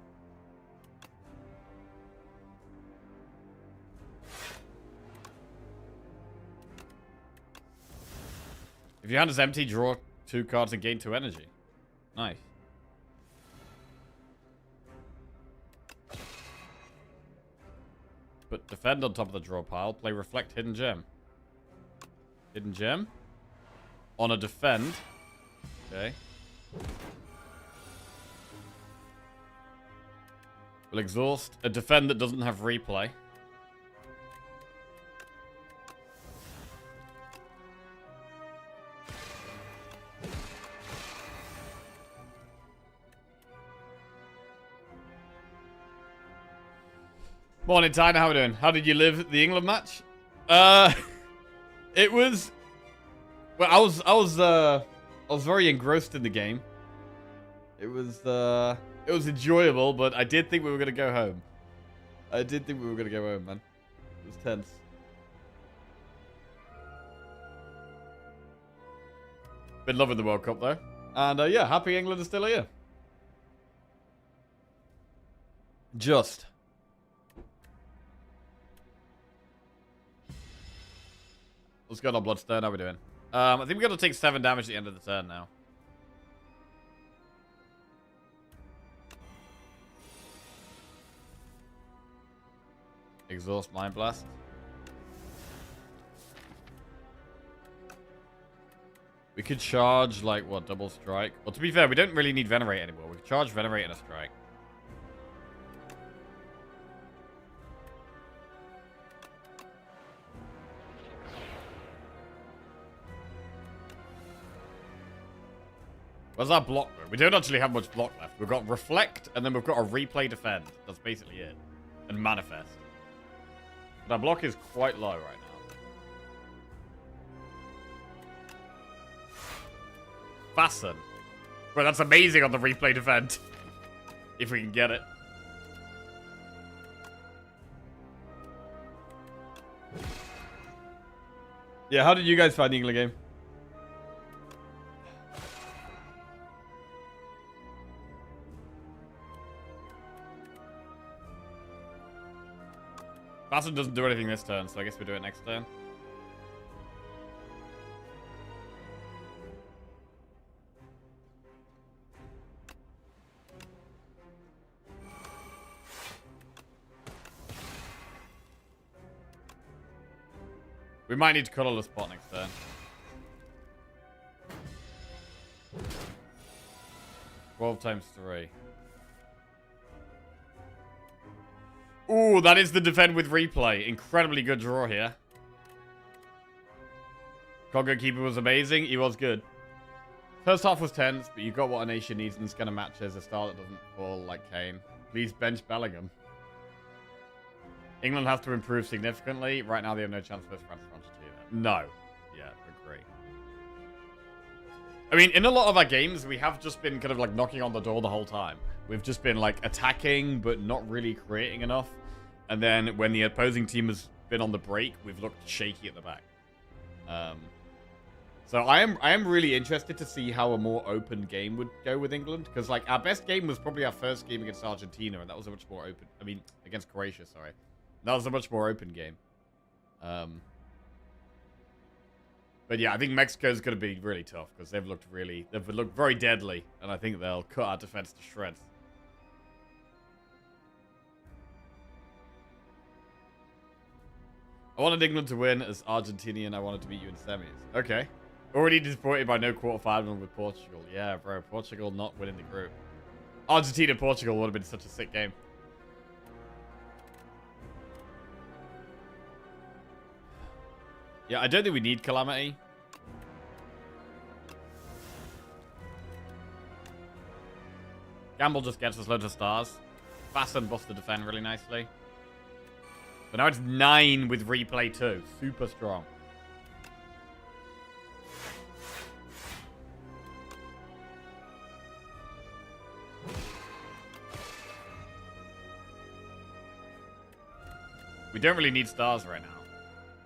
If your hand is empty, draw 2 cards and gain 2 energy. Nice. Put defend on top of the draw pile. Play Reflect Hidden Gem. Hidden Gem. On a defend. Okay. We'll exhaust a defend that doesn't have replay. Morning, Tyner. How we doing? How did you live the England match? It was. Well, I was very engrossed in the game. It was enjoyable, but I did think we were gonna go home. I did think we were gonna go home, man. It was tense. Been loving the World Cup though, and yeah, happy England is still here. Just. Let's go on Bloodstone. How we doing? I think we got to take 7 damage at the end of the turn now. Exhaust Mind Blast. We could charge, like, what, double strike? Well, to be fair, we don't really need Venerate anymore. We could charge Venerate and a strike. Where's our block? We don't actually have much block left. We've got Reflect, and then we've got a Replay Defend. That's basically it. And Manifest. But our block is quite low right now. Fasten. Well, that's amazing on the Replay Defend. If we can get it. Yeah, how did you guys find the England game? Fasten doesn't do anything this turn, so I guess we do it next turn. We might need to colorless pot next turn. Twelve times 3. Ooh, that is the defend with replay. Incredibly good draw here. Congo Keeper was amazing. He was good. First half was tense, but you got what a nation needs in this kind of matches. A star that doesn't fall like Kane. Please bench Bellingham. England has to improve significantly. Right now, they have no chance versus France Argentina. No. Yeah, agree. I mean, in a lot of our games, we have just been kind of like knocking on the door the whole time. We've just been like attacking, but not really creating enough. And then when the opposing team has been on the break, we've looked shaky at the back. So I am really interested to see how a more open game would go with England. Because like our best game was probably our first game against Argentina, and that was a much more open. I mean, against Croatia, sorry. That was a much more open game. But yeah, I think Mexico's going to be really tough because they've looked very deadly, and I think they'll cut our defense to shreds. I wanted England to win as Argentinian. I wanted to beat you in semis. Okay. Already disappointed by no quarterfinal with Portugal. Yeah, bro. Portugal not winning the group. Argentina-Portugal would have been such a sick game. Yeah, I don't think we need Calamity. Gamble just gets us loads of stars. Fasten busts the defend really nicely. But now it's 9 with replay too. Super strong. We don't really need stars right now.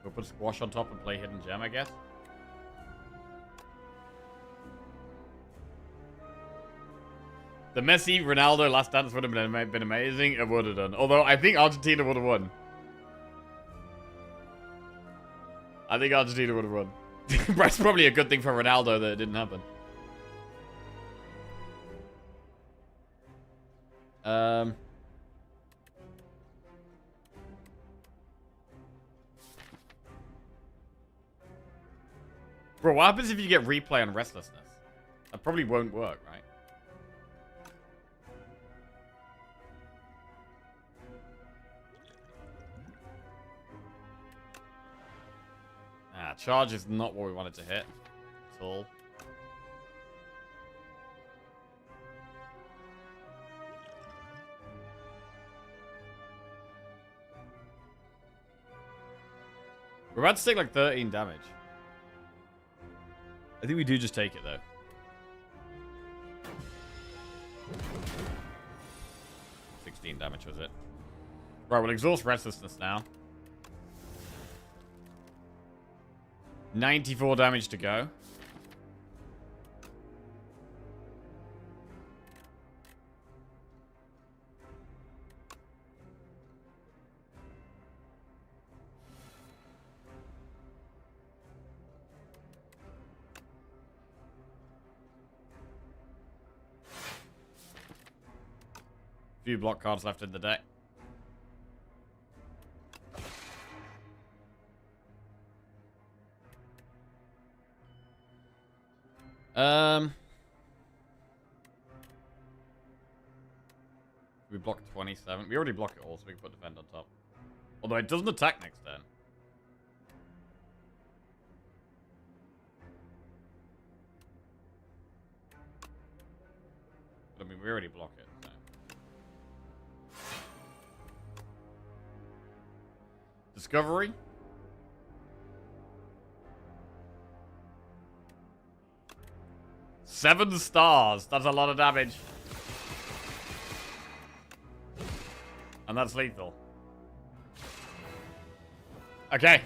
We'll put Squash on top and play Hidden Gem, I guess. The Messi Ronaldo last dance would have been amazing. It would have done. Although I think Argentina would have won. I think Argentina would have won. That's probably a good thing for Ronaldo that it didn't happen. Bro, what happens if you get replay on Restlessness? That probably won't work, right? Ah, charge is not what we wanted to hit at all. We're about to take like 13 damage. I think we do just take it though. 16 damage was it. Right, we'll exhaust restlessness now. 94 damage to go. Few block cards left in the deck. We block 27. We already block it all, so we can put defend on top. Although it doesn't attack next turn. But I mean, we already block it. So. Discovery. Seven stars. That's a lot of damage. And that's lethal. Okay.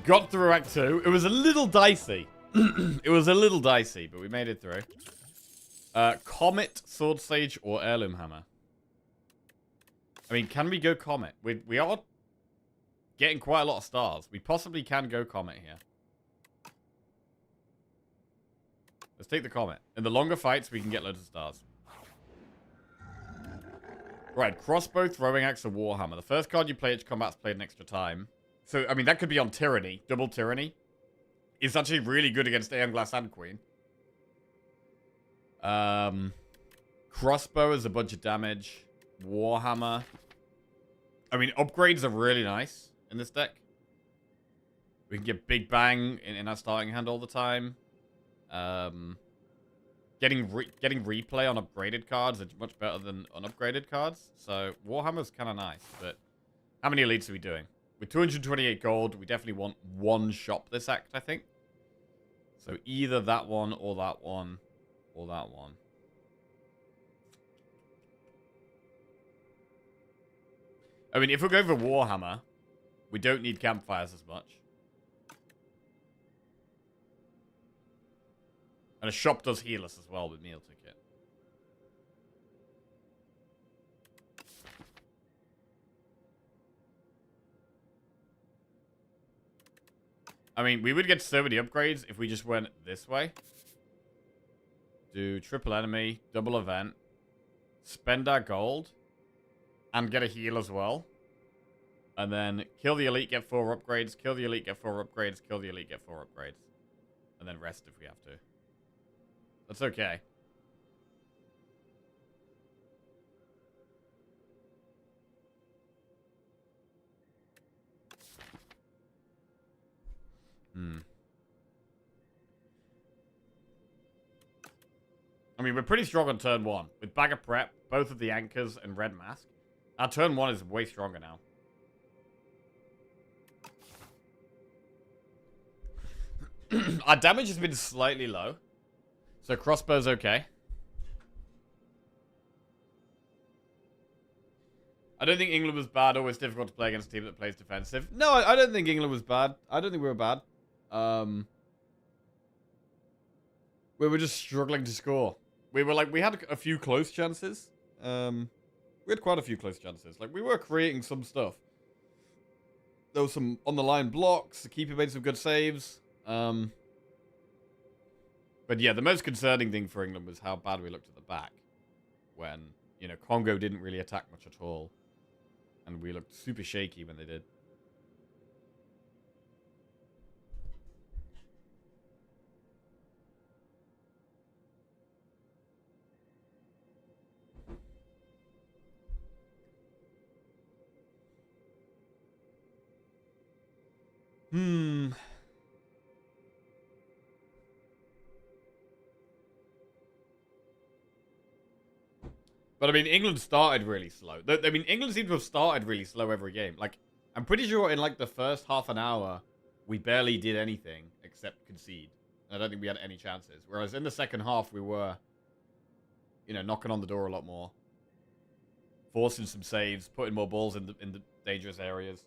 Got through Act 2. It was a little dicey. It was a little dicey, but we made it through. Comet, Sword Sage, or Heirloom Hammer? I mean, can we go Comet? We are getting quite a lot of stars. We possibly can go Comet here. Let's take the Comet. In the longer fights, we can get loads of stars. Right, Crossbow, Throwing Axe, or Warhammer. The first card you play each combat's played an extra time. So, I mean, that could be on Tyranny. Double Tyranny. It's actually really good against Aeon Glass and Queen. Crossbow is a bunch of damage. Warhammer. I mean, upgrades are really nice in this deck. We can get Big Bang in our starting hand all the time. Getting replay on upgraded cards is much better than unupgraded cards. So Warhammer's kind of nice, but how many elites are we doing? With 228 gold, we definitely want one shop this act, I think. So either that one, or that one, or that one. I mean, if we go for Warhammer, we don't need campfires as much. And a shop does heal us as well with meal ticket. I mean, we would get so many upgrades if we just went this way. Do triple enemy, double event, spend our gold, and get a heal as well. And then kill the elite, get 4 upgrades, kill the elite, get 4 upgrades, kill the elite, get 4 upgrades. And then rest if we have to. That's okay. I mean, we're pretty strong on turn 1. With Bag of Prep, both of the Anchors, and Red Mask. Our turn 1 is way stronger now. Our damage has been slightly low. So Crossbow's okay. I don't think England was bad. Always difficult to play against a team that plays defensive. No, I don't think England was bad. I don't think we were bad. We were just struggling to score. We had a few close chances. We had quite a few close chances. Like, we were creating some stuff. There was some on-the-line blocks. The keeper made some good saves. But yeah, the most concerning thing for England was how bad we looked at the back. When, you know, Congo didn't really attack much at all. And we looked super shaky when they did. But, I mean, England started really slow. I mean, England seemed to have started really slow every game. Like, I'm pretty sure in, like, the first half an hour, we barely did anything except concede. I don't think we had any chances. Whereas in the second half, we were, you know, knocking on the door a lot more. Forcing some saves, putting more balls in the dangerous areas.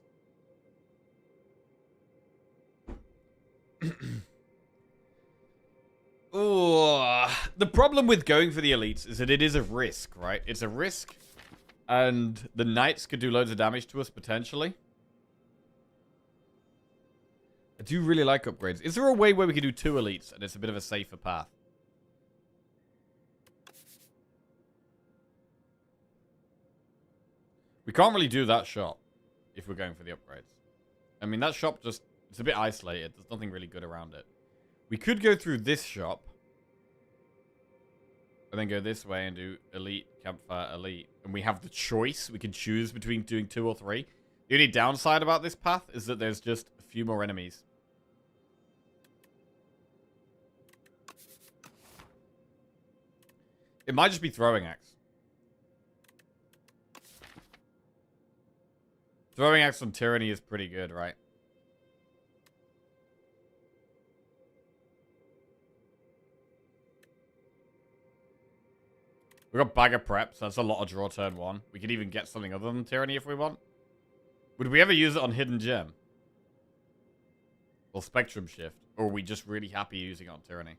Ooh, the problem with going for the elites is that it is a risk, right? It's a risk, and the knights could do loads of damage to us, potentially. I do really like upgrades. Is there a way where we could do 2 elites, and it's a bit of a safer path? We can't really do that shop if we're going for the upgrades. I mean, that shop just... It's a bit isolated. There's nothing really good around it. We could go through this shop. And then go this way and do elite, campfire, elite. And we have the choice. We can choose between doing 2 or 3. The only downside about this path is that there's just a few more enemies. It might just be throwing axe. Throwing axe on tyranny is pretty good, right? We got bag of prep, so that's a lot of draw turn 1. We could even get something other than tyranny if we want. Would we ever use it on hidden gem? Or spectrum shift? Or are we just really happy using it on tyranny?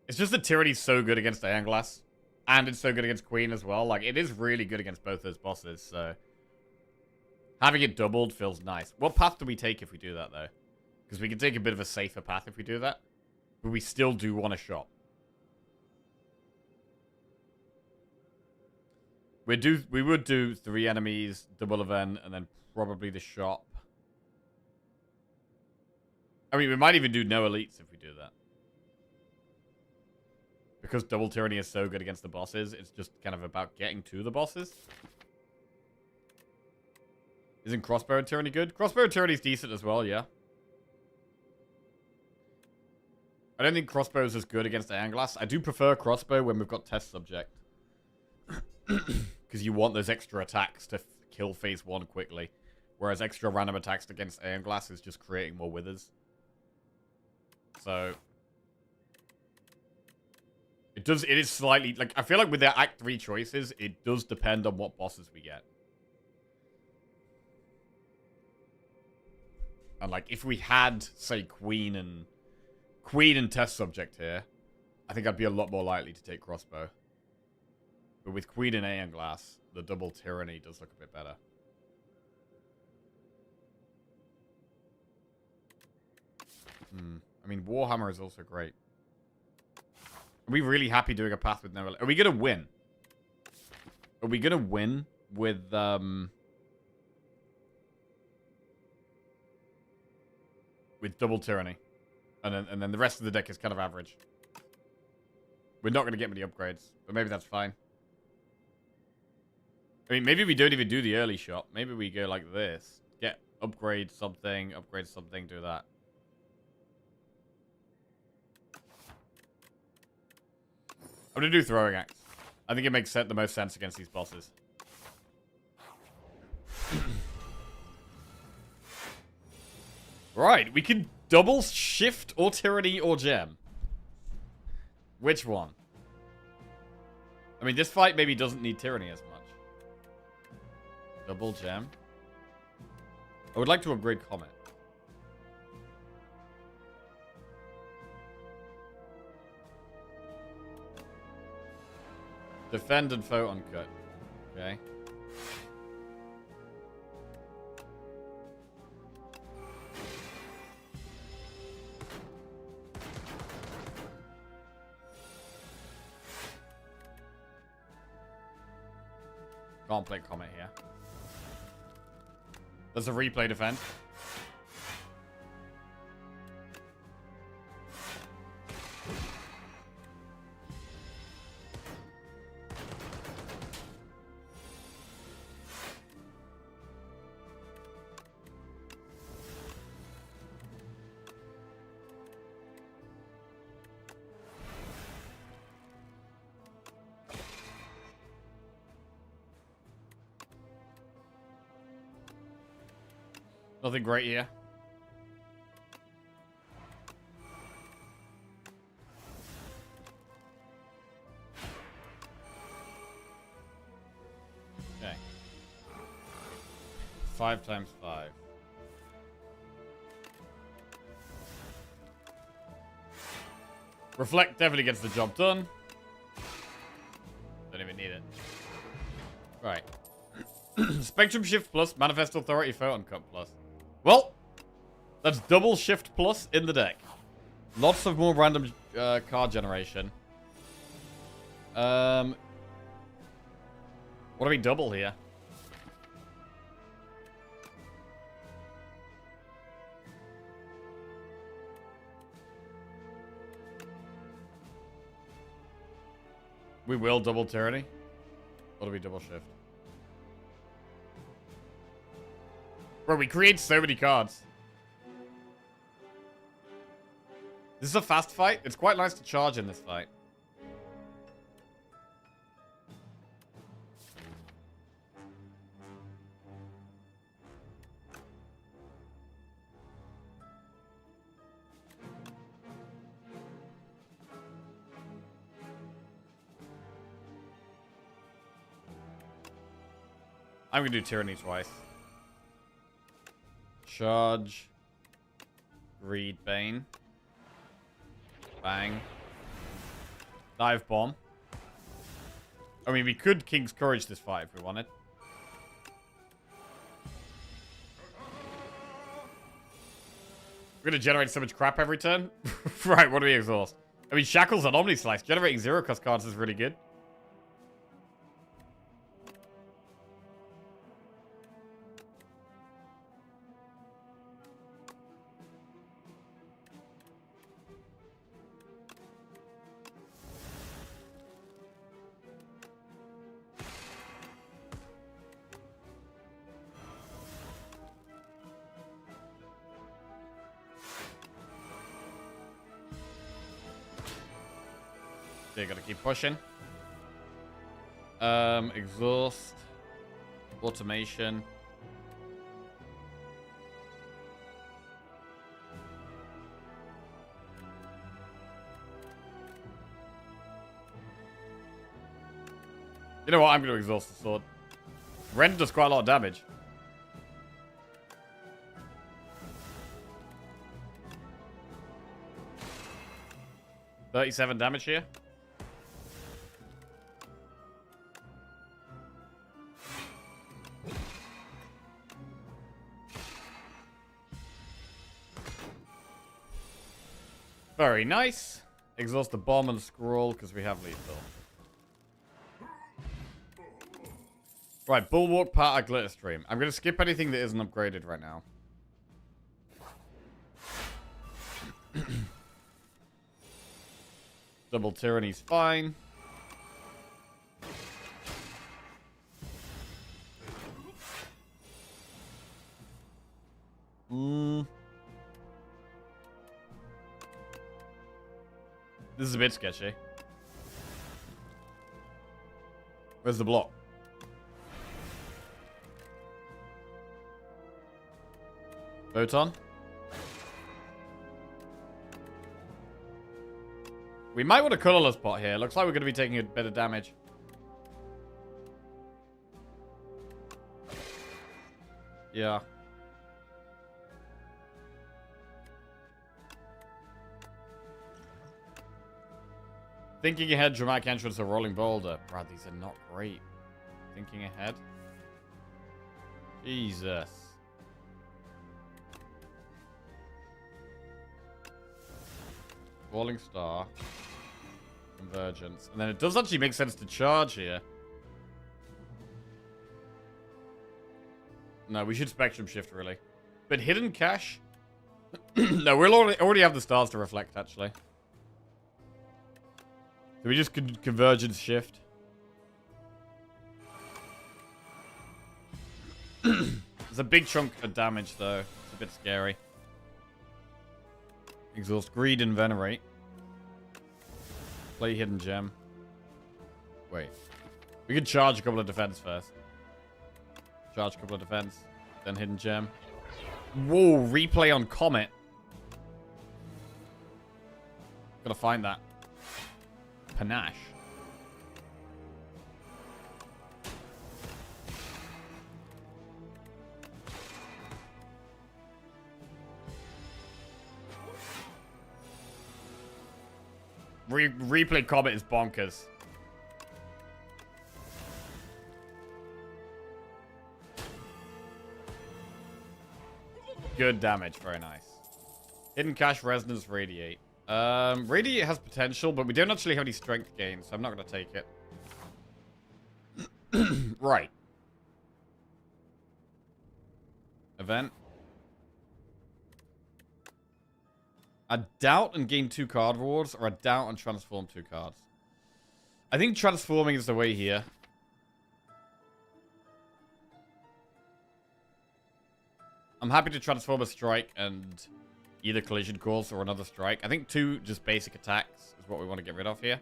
It's just that tyranny's so good against Iron Glass. And it's so good against Queen as well. Like, it is really good against both those bosses, so... Having it doubled feels nice. What path do we take if we do that, though? Because we can take a bit of a safer path if we do that. But we still do want a shop. We would do 3 enemies, double event, and then probably the shop. I mean, we might even do no elites if we do that. Because double tyranny is so good against the bosses, it's just kind of about getting to the bosses. Isn't crossbow and tyranny good? Crossbow and tyranny is decent as well, yeah. I don't think crossbow is as good against Iron Glass. I do prefer crossbow when we've got test subject. Because you want those extra attacks to kill phase 1 quickly. Whereas extra random attacks against Iron Glass is just creating more withers. So... It is slightly, like, I feel like with their Act 3 choices, it does depend on what bosses we get. And, like, if we had, say, Queen and Test Subject here, I think I'd be a lot more likely to take Crossbow. But with Queen and Iron Glass, the double Tyranny does look a bit better. I mean, Warhammer is also great. Are we really happy doing a path with no... Are we going to win? Are we going to win with... with double Tyranny? And then the rest of the deck is kind of average. We're not going to get many upgrades. But maybe that's fine. I mean, maybe we don't even do the early shot. Maybe we go like this. Get upgrade something, do that. I'm going to do throwing axe. I think it makes the most sense against these bosses. Right, we can double shift or tyranny or gem. Which one? I mean, this fight maybe doesn't need tyranny as much. Double gem. I would like to upgrade Comet. Defend and foe uncut. Okay. Can't play Comet here. There's a replay defend. Nothing great here. Okay. 5 times 5. Reflect definitely gets the job done. Don't even need it. Right. Spectrum Shift Plus, Manifest Authority, Photon Cut Plus. Well, that's double Shift Plus in the deck. Lots of more random card generation. What do we double here? We will double Tyranny. What do we double shift? Bro, we create so many cards. This is a fast fight. It's quite nice to charge in this fight. I'm gonna do Tyranny twice. Charge. Greed Bane. Bang. Dive Bomb. I mean, we could King's Courage this fight if we wanted. We're gonna generate so much crap every turn. Right, what do we exhaust? I mean, Shackles and Omni Slice. Generating 0-cost cards is really good. Okay, gotta keep pushing. Exhaust. Automation. You know what? I'm gonna exhaust the sword. Rend does quite a lot of damage. $37 damage here. Very nice. Exhaust the bomb and scroll because we have lethal. Right, Bulwark, Part, Glitter Stream. I'm going to skip anything that isn't upgraded right now. Double Tyranny's fine. This is a bit sketchy. Where's the block? Photon? We might want a colorless pot here. Looks like we're going to be taking a bit of damage. Yeah. Thinking ahead, dramatic entrance, a rolling boulder. Brad, these are not great. Thinking ahead. Jesus. Falling Star. Convergence. And then it does actually make sense to charge here. No, we should Spectrum Shift, really. But Hidden Cache? No, we'll already have the stars to reflect, actually. So we just Convergence Shift. It's a big chunk of damage, though. It's a bit scary. Exhaust Greed and Venerate. Play Hidden Gem. Wait. We could charge a couple of defense first. Charge a couple of defense. Then Hidden Gem. Whoa, replay on Comet. Gotta find that. Panache. Replay Comet is bonkers. Good damage, very nice. Hidden Cache, Resonance, Radiate. Radiate has potential, but we don't actually have any strength gains, so I'm not going to take it. Right. Event. A doubt and gain 2 card rewards, or a doubt and transform 2 cards. I think transforming is the way here. I'm happy to transform a strike and either collision course or another strike. I think 2 just basic attacks is what we want to get rid of here.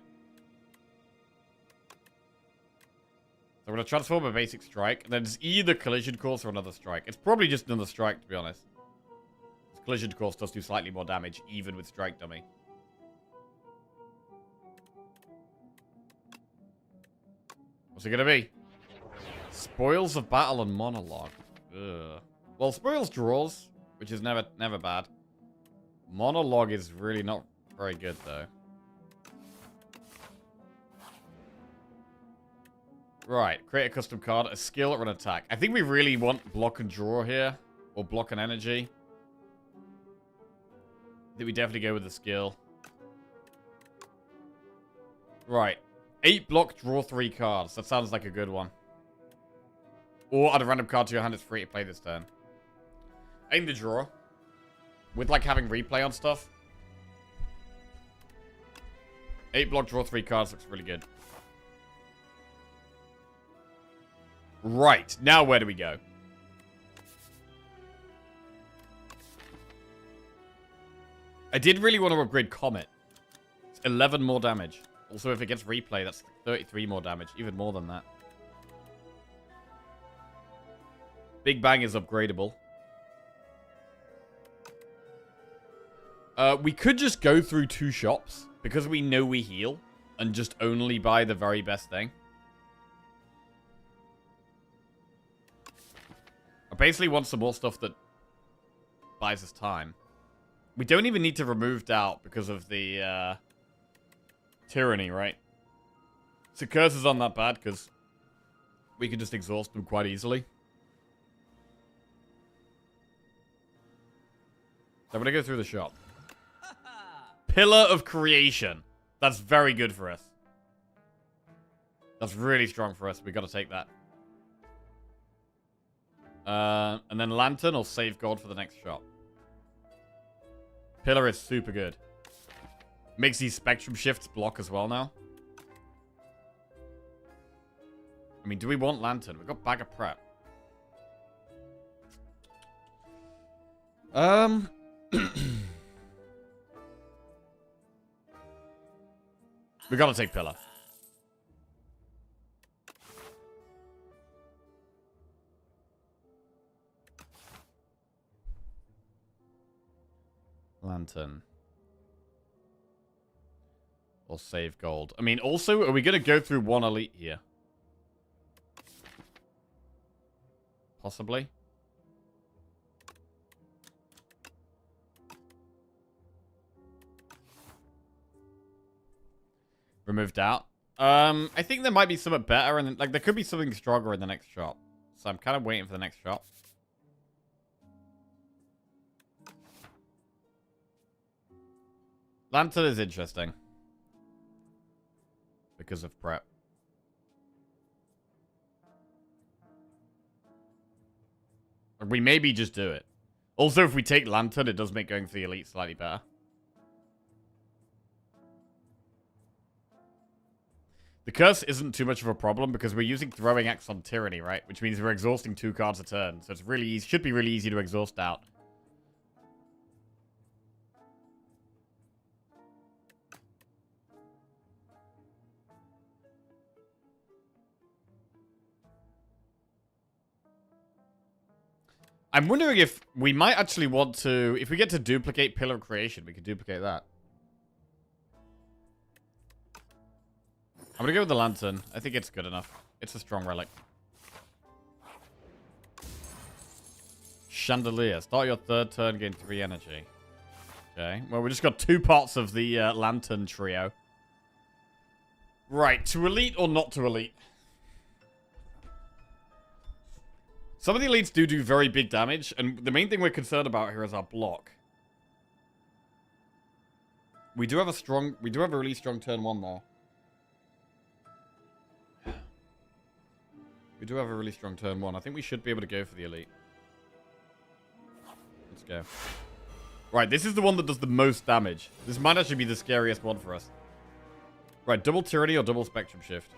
So I'm going to transform a basic strike, and then it's either collision course or another strike. It's probably just another strike, to be honest. This collision course does do slightly more damage, even with strike dummy. What's it going to be? Spoils of Battle and Monologue. Ugh. Well, Spoils draws, which is never bad. Monologue is really not very good, though. Right, create a custom card, a skill, or an attack. I think we really want block and draw here, or block and energy. I think we definitely go with the skill. Right, 8 block, draw 3 cards. That sounds like a good one. Or add a random card to your hand, it's free to play this turn. Aim the draw. With, like, having replay on stuff. 8 block, draw 3 cards looks really good. Right. Now where do we go? I did really want to upgrade Comet. It's 11 more damage. Also, if it gets replay, that's 33 more damage. Even more than that. Big Bang is upgradable. We could just go through 2 shops, because we know we heal, and just only buy the very best thing. I basically want some more stuff that buys us time. We don't even need to remove doubt because of the tyranny, right? So curses aren't that bad, because we can just exhaust them quite easily. So I'm going to go through the shop. Pillar of Creation. That's very good for us. That's really strong for us. We got to take that. And then Lantern or save gold for the next shop. Pillar is super good. Makes these spectrum shifts block as well now. I mean, do we want Lantern? We've got Bag of Prep. We gotta take Pillar. Lantern. Or save gold. I mean, also, are we gonna go through 1 elite here? Possibly. Removed out. I think there might be something better, and like there could be something stronger in the next shop. So I'm kind of waiting for the next shop. Lantern is interesting because of prep. Or we maybe just do it. Also, if we take Lantern, it does make going for the elite slightly better. The curse isn't too much of a problem because we're using Throwing Axe on Tyranny, right? Which means we're exhausting 2 cards a turn. So it's really easy, should be really easy to exhaust out. I'm wondering if we might actually want to... If we get to duplicate Pillar of Creation, we could duplicate that. I'm going to go with the Lantern. I think it's good enough. It's a strong relic. Chandelier. Start your third turn, gain 3 energy. Okay. Well, we just got 2 parts of the Lantern trio. Right. To elite or not to elite? Some of the elites do very big damage, and the main thing we're concerned about here is our block. We do have a really strong turn 1 there. We do have a really strong turn 1. I think we should be able to go for the elite. Let's go. Right, this is the one that does the most damage. This might actually be the scariest one for us. Right, double Tyranny or double Spectrum Shift?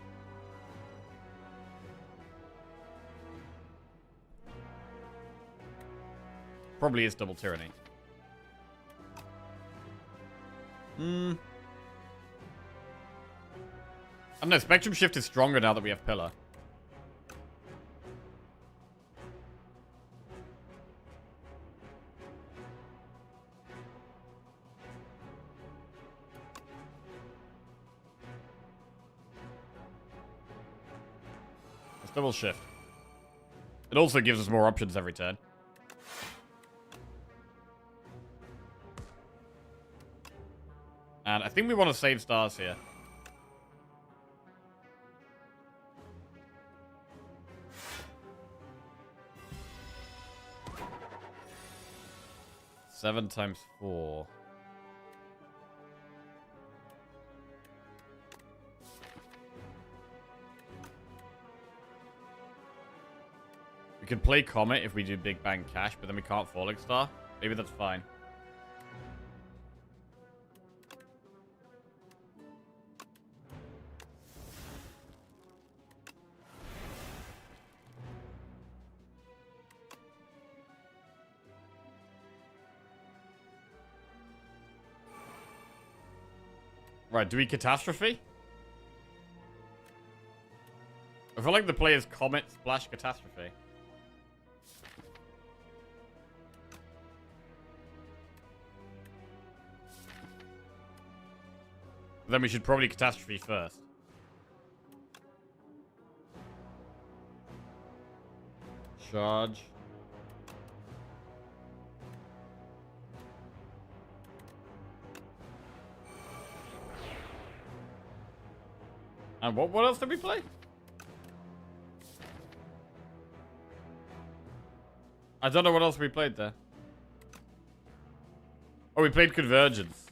Probably is double Tyranny. I don't know, Spectrum Shift is stronger now that we have Pillar. Let's double Shift. It also gives us more options every turn. And I think we want to save stars here. Seven times 4. We could play Comet if we do Big Bang Cash, but then we can't Falling Star. Maybe that's fine. Right, do we Catastrophe? I feel like the play is Comet, Splash, Catastrophe. Then we should probably Catastrophe first. Charge. And what else did we play? I don't know what else we played there. Oh, we played Convergence.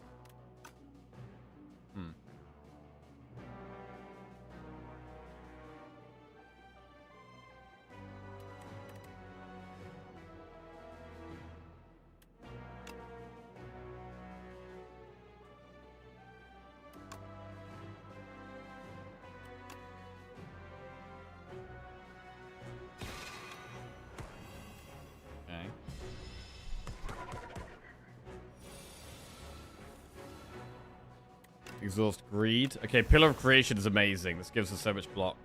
Exhaust Greed. Okay, Pillar of Creation is amazing. This gives us so much block.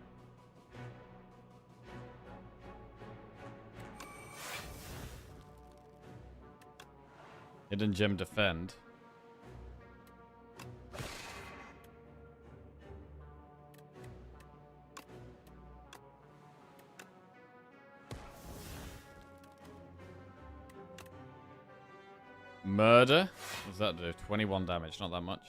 Hidden Gem Defend. Murder. What does that do? 21 damage. Not that much.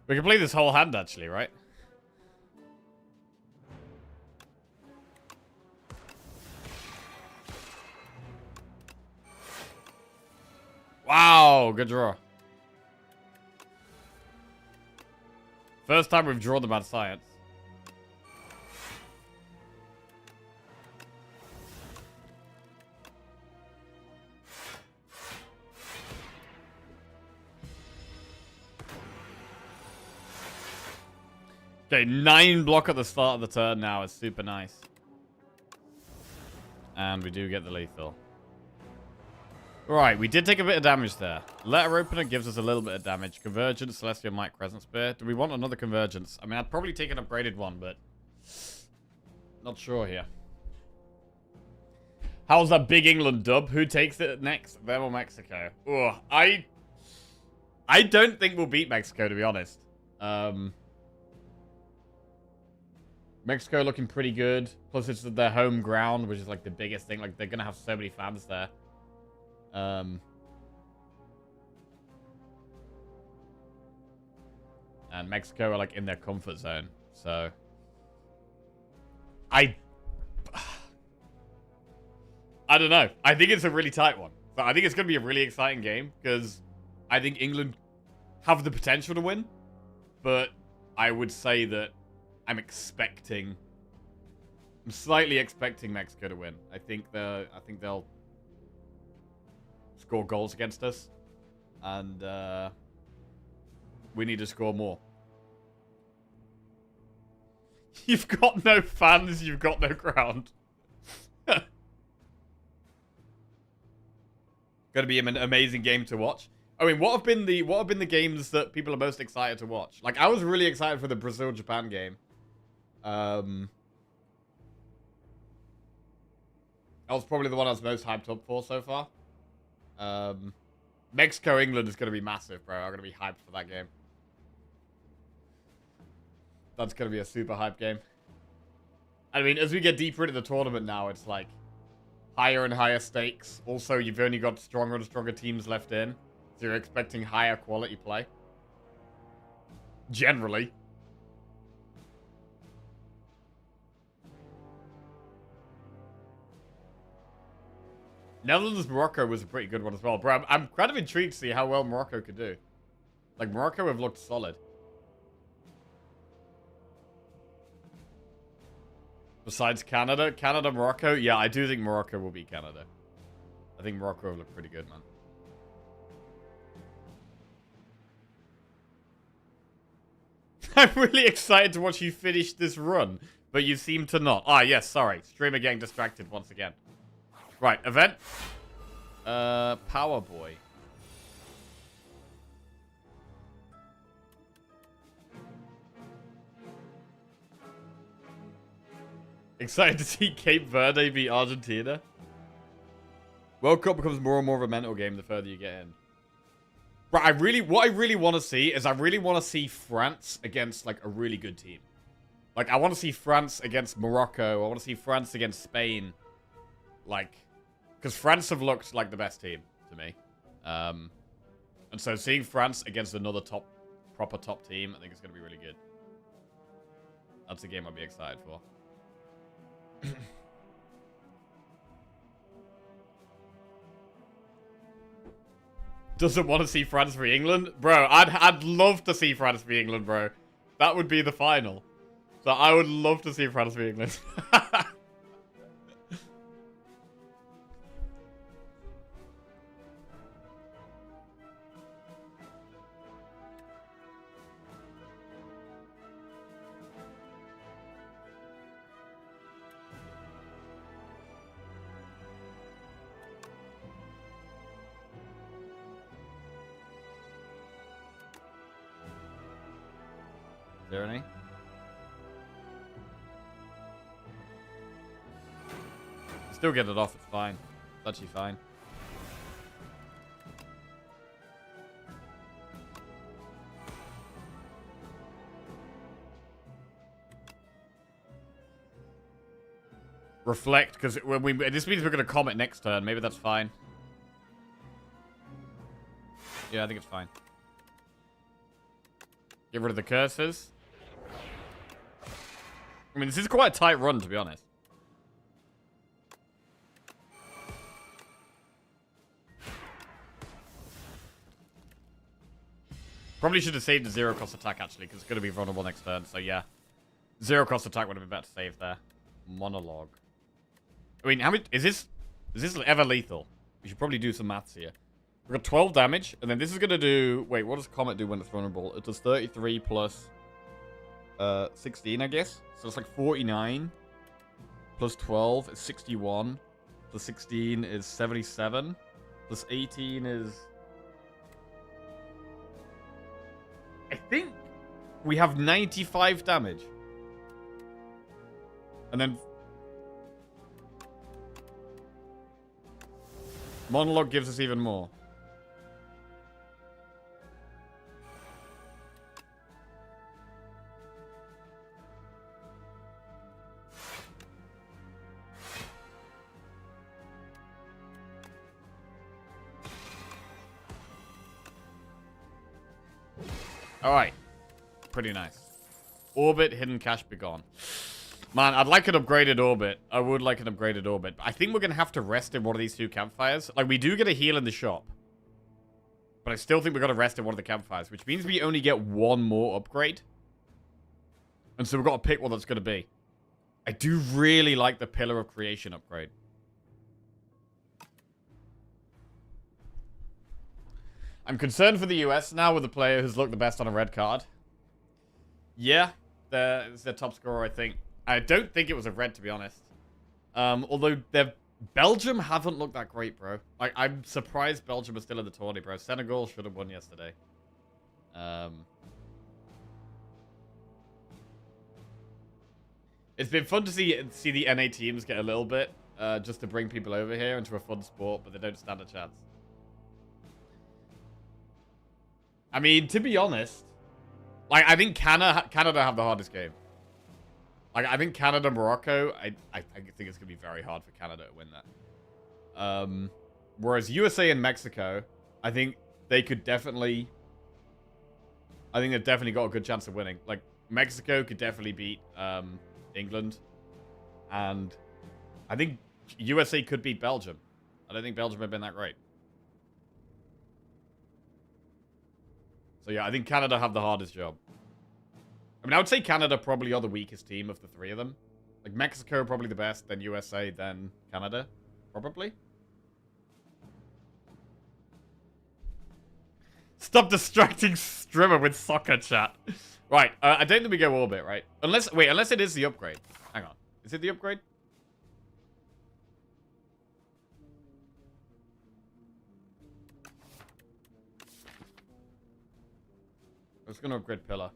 We can play this whole hand, actually, right? Wow, good draw. First time we've drawn the Mad Science. Okay, 9 block at the start of the turn now is super nice. And we do get the lethal. Right, we did take a bit of damage there. Letter Opener gives us a little bit of damage. Convergence, Celestial Might, Crescent Spear. Do we want another Convergence? I mean, I'd probably take an upgraded one, but... not sure here. How's that Big England dub? Who takes it next? Them or Mexico? Ugh, I don't think we'll beat Mexico, to be honest. Mexico looking pretty good. Plus, it's their home ground, which is, like, the biggest thing. Like, they're going to have so many fans there. And Mexico are, like, in their comfort zone. So, I don't know. I think it's a really tight one. So I think it's going to be a really exciting game because I think England have the potential to win. But I would say that I'm slightly expecting Mexico to win. I think they'll score goals against us. And we need to score more. You've got no fans, you've got no ground. Going to be an amazing game to watch. I mean, what have been the games that people are most excited to watch? Like, I was really excited for the Brazil-Japan game. That was probably the one I was most hyped up for so far. Mexico-England is going to be massive, bro. I'm going to be hyped for that game. That's going to be a super hype game. I mean, as we get deeper into the tournament now, it's like higher and higher stakes. Also, you've only got stronger and stronger teams left in. So you're expecting higher quality play. Generally. Netherlands-Morocco was a pretty good one as well. Bro, I'm kind of intrigued to see how well Morocco could do. Like, Morocco have looked solid. Besides Canada? Canada, Morocco? Yeah, I do think Morocco will beat Canada. I think Morocco will look pretty good, man. I'm really excited to watch you finish this run, but you seem to not. Ah, yes, sorry. Streamer getting distracted once again. Right, event. Power Boy. Excited to see Cape Verde beat Argentina. World Cup becomes more and more of a mental game the further you get in. But what I really want to see is I really want to see France against, like, a really good team. Like, I want to see France against Morocco. I want to see France against Spain. Like, because France have looked like the best team to me. And so seeing France against another proper top team, I think it's going to be really good. That's a game I'll be excited for. Doesn't want to see France v England? Bro, I'd love to see France v England, bro. That would be the final. So I would love to see France v England. Is there any? Still get it off, it's fine. It's actually fine. Reflect, because this means we're going to comet next turn. Maybe that's fine. Yeah, I think it's fine. Get rid of the curses. I mean, this is quite a tight run, to be honest. Probably should have saved a zero cost attack, actually, because it's going to be vulnerable next turn. So, yeah. Zero cost attack would have been better to save there. Monologue. I mean, how many... Is this ever lethal? We should probably do some maths here. We've got 12 damage, and then this is going to do... Wait, what does Comet do when it's vulnerable? It does 33 plus 16, I guess. So it's like 49 plus 12 is 61. plus 16 is 77. Plus 18 is... I think we have 95 damage. And then... Monologue gives us even more. Alright. Pretty nice. Orbit, hidden cache, be gone. Man, I'd like an upgraded orbit. I would like an upgraded orbit. I think we're going to have to rest in one of these two campfires. Like, we do get a heal in the shop. But I still think we've got to rest in one of the campfires. Which means we only get one more upgrade. And so we've got to pick what that's going to be. I do really like the Pillar of Creation upgrade. I'm concerned for the US now with the player who's looked the best on a red card. Yeah, it's their top scorer, I think. I don't think it was a red, to be honest. Although Belgium haven't looked that great, bro. Like, I'm surprised Belgium is still in the tourney, bro. Senegal should have won yesterday. It's been fun to see the NA teams get a little bit, just to bring people over here into a fun sport, but they don't stand a chance. I mean, to be honest, like, I think Canada have the hardest game. Like, I think Canada, Morocco, I think it's going to be very hard for Canada to win that. Whereas USA and Mexico, I think they could definitely... I think they've definitely got a good chance of winning. Like, Mexico could definitely beat England. And I think USA could beat Belgium. I don't think Belgium have been that great. So yeah, I think Canada have the hardest job. I mean, I would say Canada probably are the weakest team of the three of them. Like, Mexico probably the best, then USA, then Canada. Probably. Stop distracting Strimmer with soccer chat. Right, I don't think we go orbit, right? Unless it is the upgrade. Hang on. Is it the upgrade? I was going to upgrade Pillar.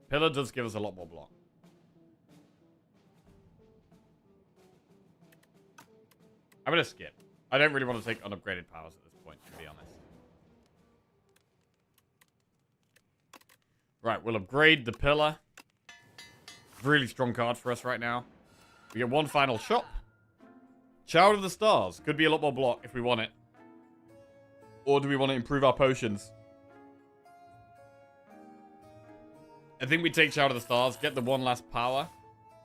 Pillar does give us a lot more block. I'm going to skip. I don't really want to take unupgraded powers at this point, to be honest. Right, we'll upgrade the Pillar. Really strong card for us right now. We get one final shop. Shower of the Stars. Could be a lot more block if we want it. Or do we want to improve our potions? I think we take Shower of the Stars, get the one last power,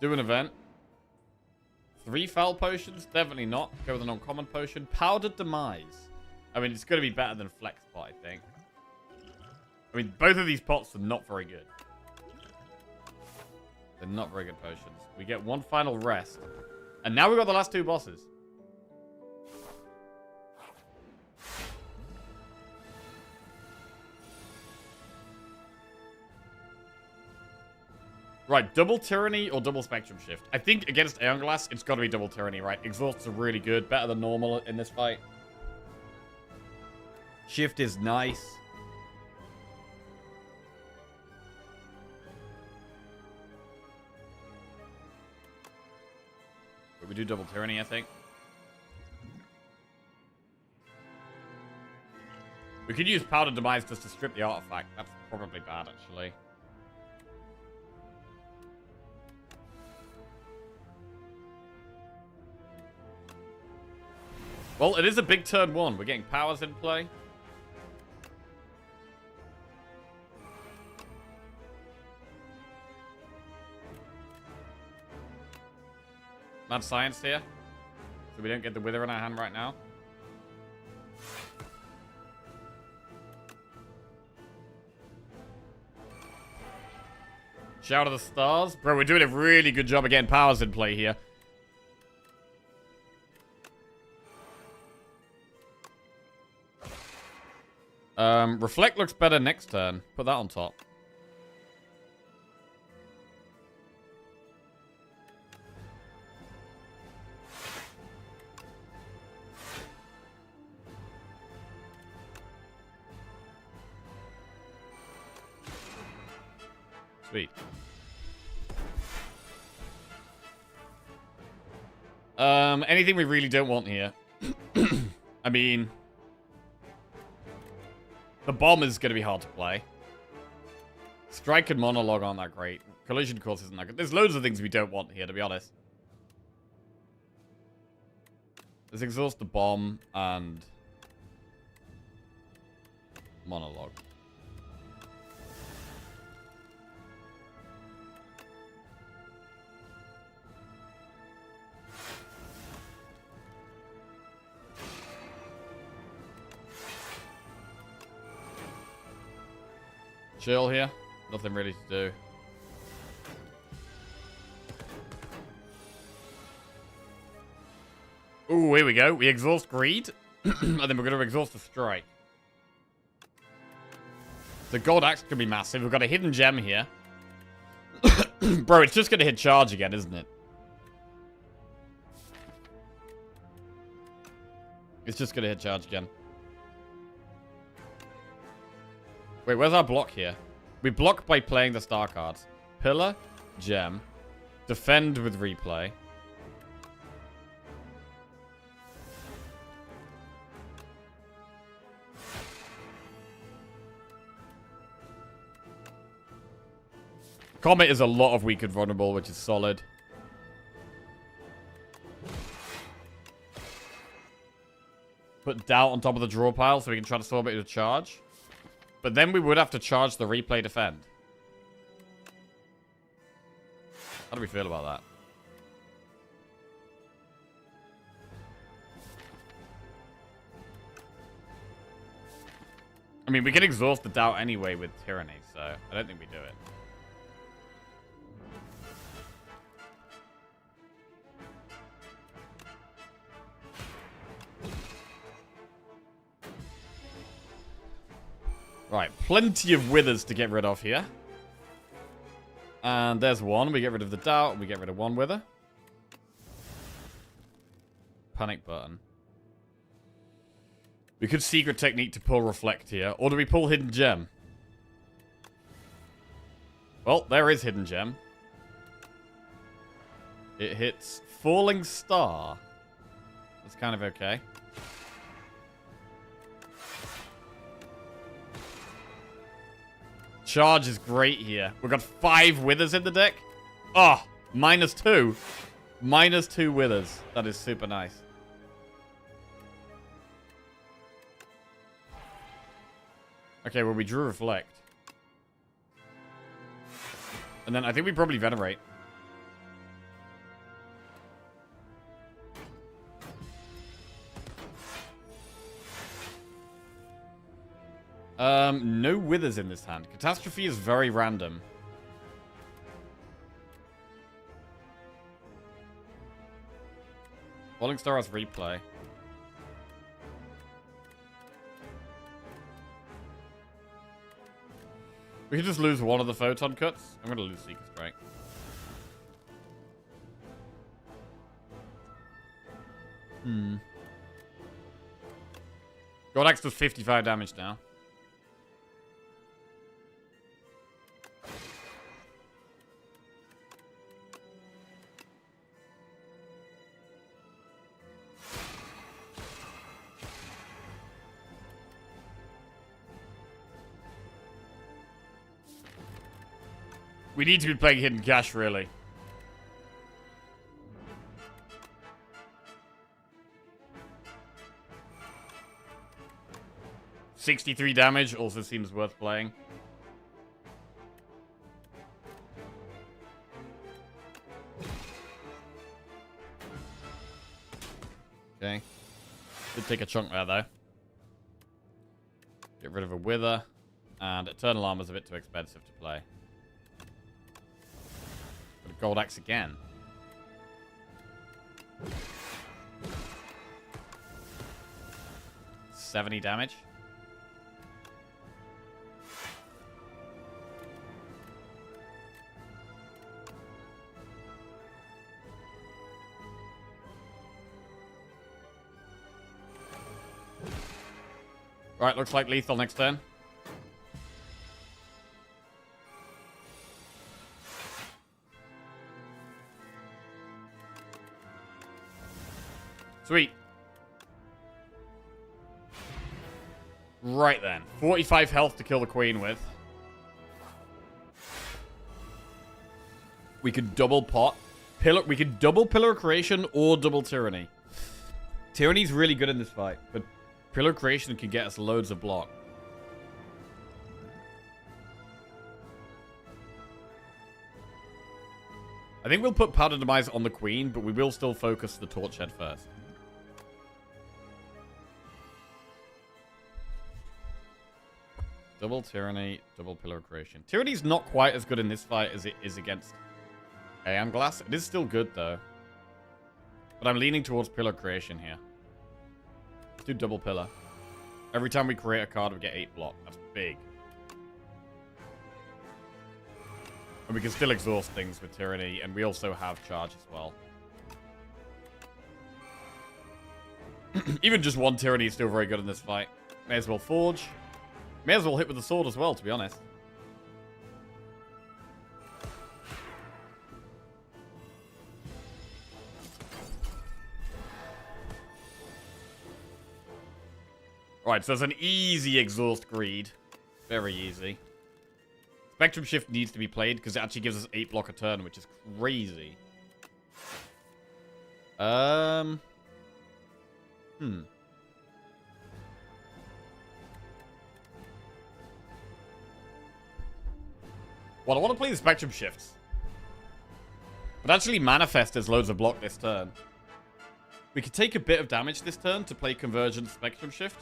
do an event. 3 foul potions? Definitely not. Go with an uncommon potion. Powdered Demise. I mean, it's going to be better than Flex Pot, I think. I mean, both of these pots are not very good. They're not very good potions. We get one final rest. And now we've got the last 2 bosses. Right, double Tyranny or double Spectrum Shift? I think against Aeon Glass, it's got to be double Tyranny, right? Exhausts are really good. Better than normal in this fight. Shift is nice. But we do double Tyranny, I think. We could use Powder Demise just to strip the artifact. That's probably bad, actually. Well, it is a big turn 1. We're getting powers in play. Mad science here. So we don't get the Wither in our hand right now. Shout of the stars. Bro, we're doing a really good job of getting powers in play here. Reflect looks better next turn. Put that on top. Sweet. Anything we really don't want here. I mean, the bomb is going to be hard to play. Strike and monologue aren't that great. Collision course isn't that good. There's loads of things we don't want here, to be honest. Let's exhaust the bomb and monologue. Chill here. Nothing really to do. Ooh, here we go. We exhaust greed. And then we're going to exhaust the strike. The gold axe can be massive. We've got a hidden gem here. Bro, it's just going to hit charge again, isn't it? It's just going to hit charge again. Wait, where's our block here? We block by playing the star cards. Pillar, gem, defend with replay. Comet is a lot of weak and vulnerable, which is solid. Put doubt on top of the draw pile so we can transform it into charge. But then we would have to charge the replay defend. How do we feel about that? I mean, we can exhaust the doubt anyway with tyranny, so I don't think we do it. Right, plenty of withers to get rid of here. And there's one. We get rid of the doubt. We get rid of one wither. Panic button. We could secret technique to pull reflect here. Or do we pull hidden gem? Well, there is hidden gem. It hits falling star. That's kind of okay. Charge is great here. We've got 5 withers in the deck. Oh, -2. -2 withers. That is super nice. Okay, well, we drew reflect. And then I think we probably venerate. No withers in this hand. Catastrophe is very random. Falling Star has replay. We could just lose one of the photon cuts. I'm gonna lose Seeker Strike. God Axe does 55 damage now. We need to be playing Hidden Cash, really. $63 damage also seems worth playing. Okay. Did take a chunk there, though. Get rid of a Wither. And Eternal Armor's a bit too expensive to play. Gold Axe again. $70 damage. Right, looks like lethal next turn. Sweet. Right then. 45 health to kill the queen with. We could double pot. We could double Pillar of Creation or double Tyranny. Tyranny's really good in this fight, but Pillar of Creation can get us loads of block. I think we'll put Powder Demise on the queen, but we will still focus the Torch Head first. Double Tyranny, double Pillar of Creation. Tyranny's not quite as good in this fight as it is against Aeon Glass. It is still good, though. But I'm leaning towards Pillar of Creation here. Let's do double Pillar. Every time we create a card, we get 8 block. That's big. And we can still exhaust things with Tyranny, and we also have Charge as well. Even just one Tyranny is still very good in this fight. May as well Forge. May as well hit with the sword as well, to be honest. Right, so there's an easy exhaust greed. Very easy. Spectrum Shift needs to be played because it actually gives us 8 block a turn, which is crazy. Well, I want to play the Spectrum Shifts. But actually Manifest has loads of block this turn. We could take a bit of damage this turn to play Convergence Spectrum Shift.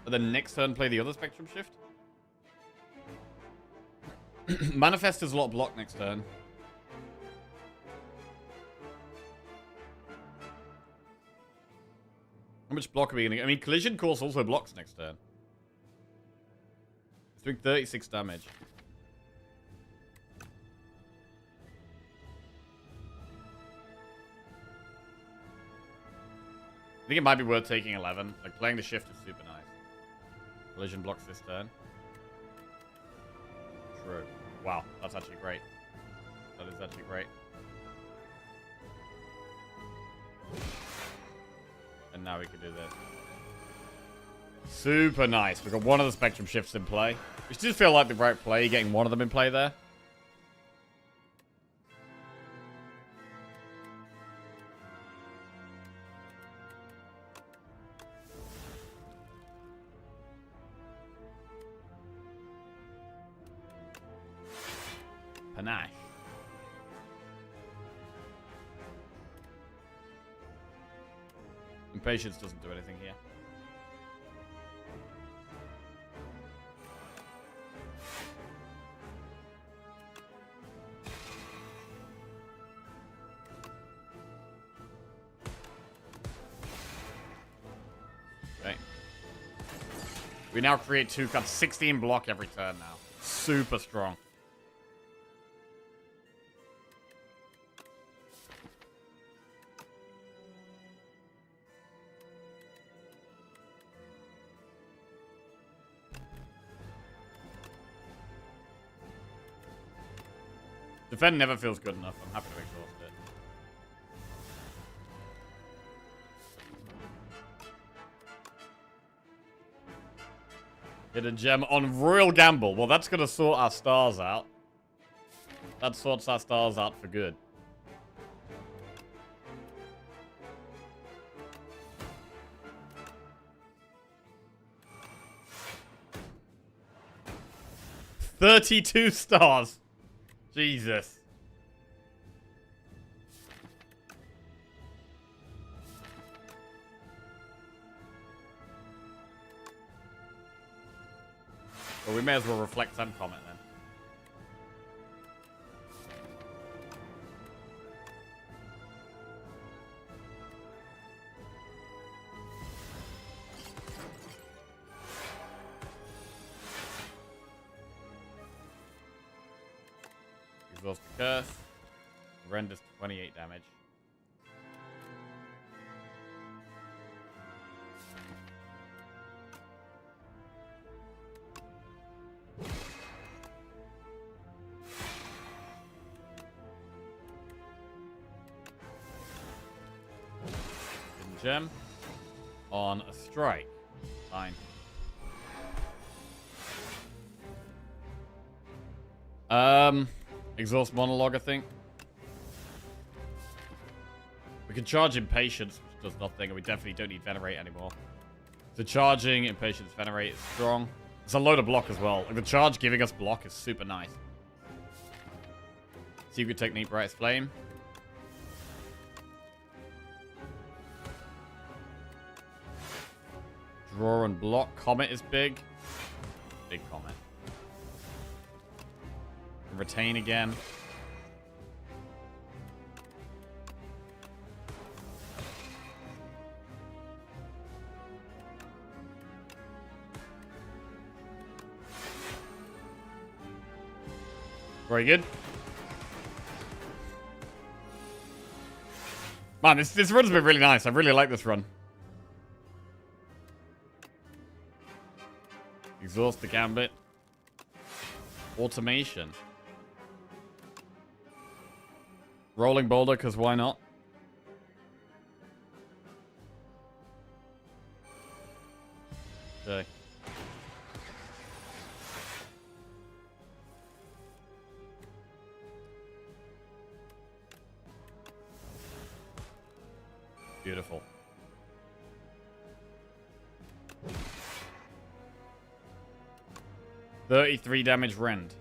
And then next turn play the other Spectrum Shift. Manifest has a lot of block next turn. How much block are we going to get? I mean, Collision Course also blocks next turn. It's doing 36 damage. I think it might be worth taking 11. Like, playing the shift is super nice. Collision blocks this turn. True. Wow, that's actually great. That is actually great. And now we can do this. Super nice. We've got one of the Spectrum Shifts in play. Which does feel like the right play, getting one of them in play there. Panache. Impatience doesn't do anything here. Okay. We now create 2 cards. 16 block every turn now. Super strong. Defend never feels good enough. I'm happy to exhaust it. Hit a gem on Royal Gamble. Well, that's going to sort our stars out. That sorts our stars out for good. $32 stars. Jesus. Well, we may as well reflect and comment then. Exhaust the curse. Renders 28 damage. Gem on a strike. Fine. Exhaust monologue, I think. We can charge Impatience, which does nothing, and we definitely don't need Venerate anymore. So charging Impatience, Venerate is strong. It's a load of block as well. Like the charge giving us block is super nice. Secret Technique, Brightest Flame. Draw and block. Comet is big. Big Comet. Retain again. Very good. Man, this run's been really nice. I really like this run. Exhaust the Gambit. Automation. Rolling Boulder, because why not? Okay. Beautiful. $33 damage rend.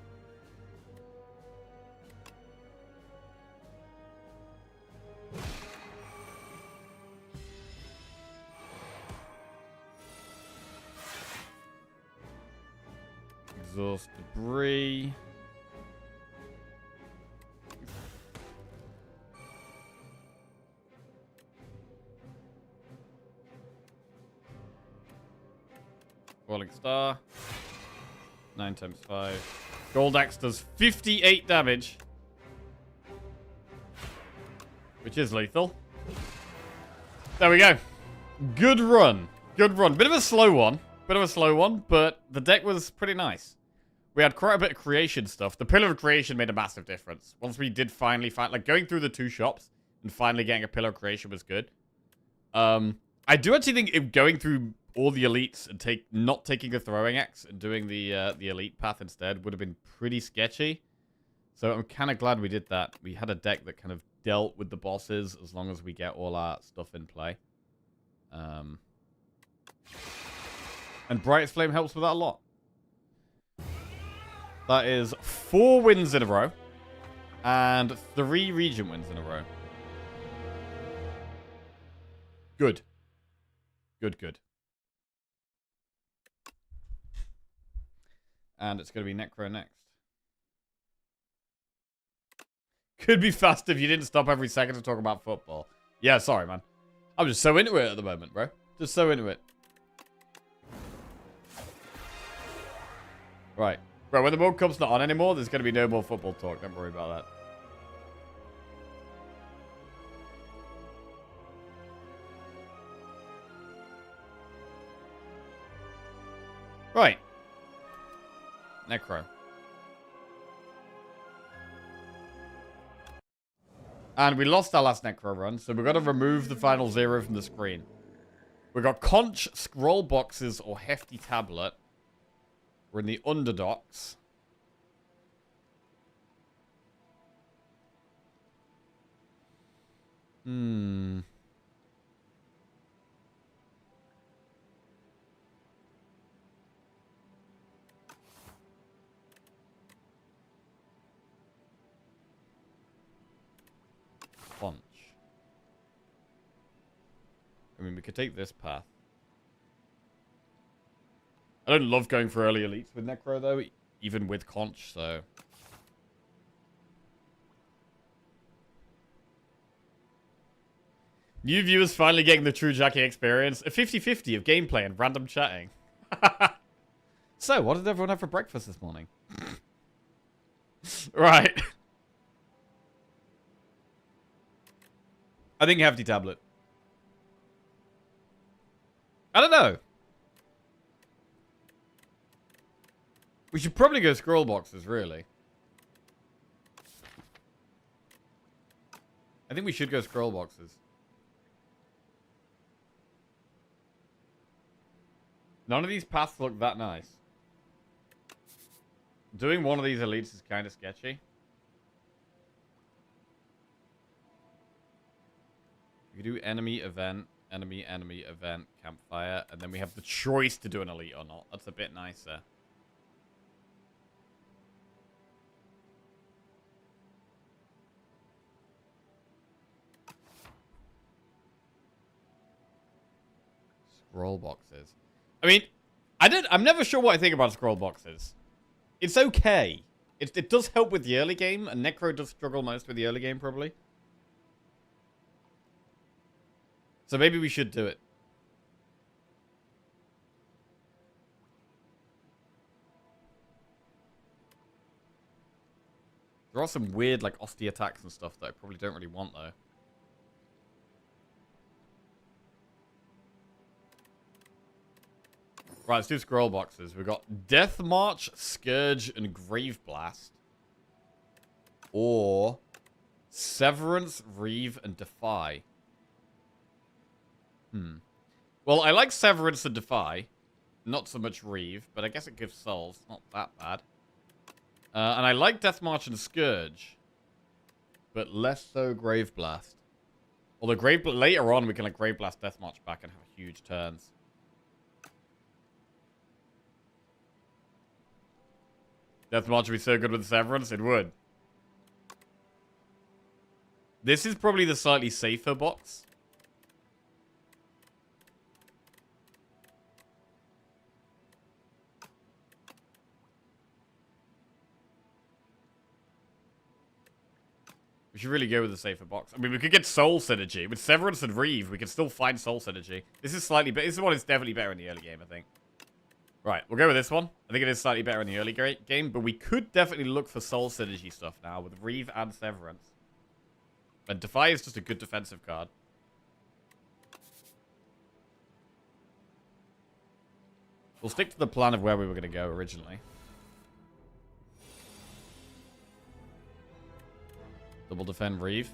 Exhaust debris. Rolling Star. 9 times 5. Gold Axe does 58 damage. Which is lethal. There we go. Good run. Good run. Bit of a slow one. But the deck was pretty nice. We had quite a bit of creation stuff. The Pillar of Creation made a massive difference. Once we did finally find, like, going through the 2 shops and finally getting a Pillar of Creation was good. I do actually think if going through all the elites and not taking the throwing axe and doing the elite path instead would have been pretty sketchy. So I'm kind of glad we did that. We had a deck that kind of dealt with the bosses as long as we get all our stuff in play. And Brightest Flame helps with that a lot. That is 4 wins in a row. And 3 Regent wins in a row. Good. Good. And it's going to be Necro next. Could be fast if you didn't stop every second to talk about football. Yeah, sorry, man. I'm just so into it at the moment, bro. Just so into it. Right. Bro, when the World Cup's not on anymore, there's going to be no more football talk. Don't worry about that. Right. Necro. And we lost our last Necro run, so we've got to remove the final 0 from the screen. We've got Conch, Scroll Boxes, or Hefty Tablet. We're in the Underdocs. Conch. I mean, we could take this path. I don't love going for early elites with Necro, though, even with Conch, so... New viewers finally getting the true Jackie experience. A 50-50 of gameplay and random chatting. So, what did everyone have for breakfast this morning? Right. I think hefty tablet. I don't know. We should probably go scroll boxes, really. I think we should go scroll boxes. None of these paths look that nice. Doing one of these elites is kind of sketchy. We do enemy, event, campfire, and then we have the choice to do an elite or not. That's a bit nicer. Scroll boxes. I mean, I'm never sure what I think about scroll boxes. It's okay. It does help with the early game, and Necro does struggle most with the early game, probably. So maybe we should do it. There are some weird, like, Osty attacks and stuff that I probably don't really want, though. Right, let's do scroll boxes. We've got Death March, Scourge, and Grave Blast. Or Severance, Reeve, and Defy. Well, I like Severance and Defy. Not so much Reeve, but I guess it gives souls. Not that bad. And I like Death March and Scourge. But less so Grave Blast. Although later on we can like Grave Blast Death March back and have huge turns. Death March would be so good with Severance, it would. This is probably the slightly safer box. We should really go with the safer box. I mean, we could get Soul Synergy. With Severance and Reeve, we can still find Soul Synergy. This is slightly better. This one is definitely better in the early game, I think. Right, we'll go with this one. I think it is slightly better in the early game, but we could definitely look for Soul Synergy stuff now with Reeve and Severance. And Defy is just a good defensive card. We'll stick to the plan of where we were going to go originally. Double defend Reeve.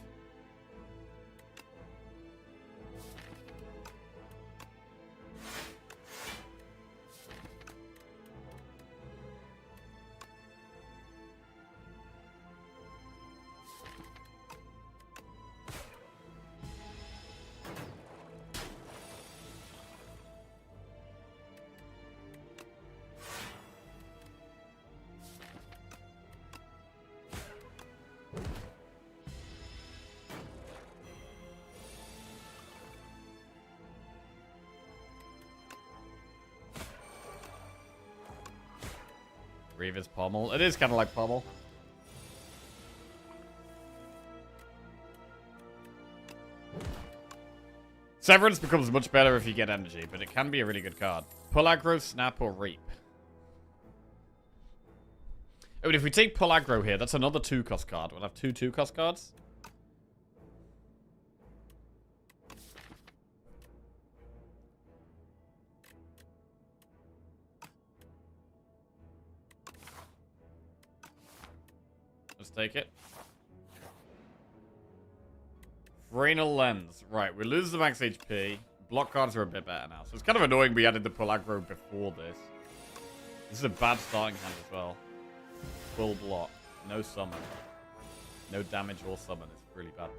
Reeve is Pommel. It is kind of like Pommel. Severance becomes much better if you get energy, but it can be a really good card. Pull aggro, snap, or reap. Oh, but if we take pull aggro here, that's another 2-cost card. We'll have 2 2-cost cards. Let's take it. Vrenal Lens. Right, we lose the max HP. Block cards are a bit better now. So it's kind of annoying we added the pull aggro before this. This is a bad starting hand as well. Full block. No summon. No damage or summon. It's really bad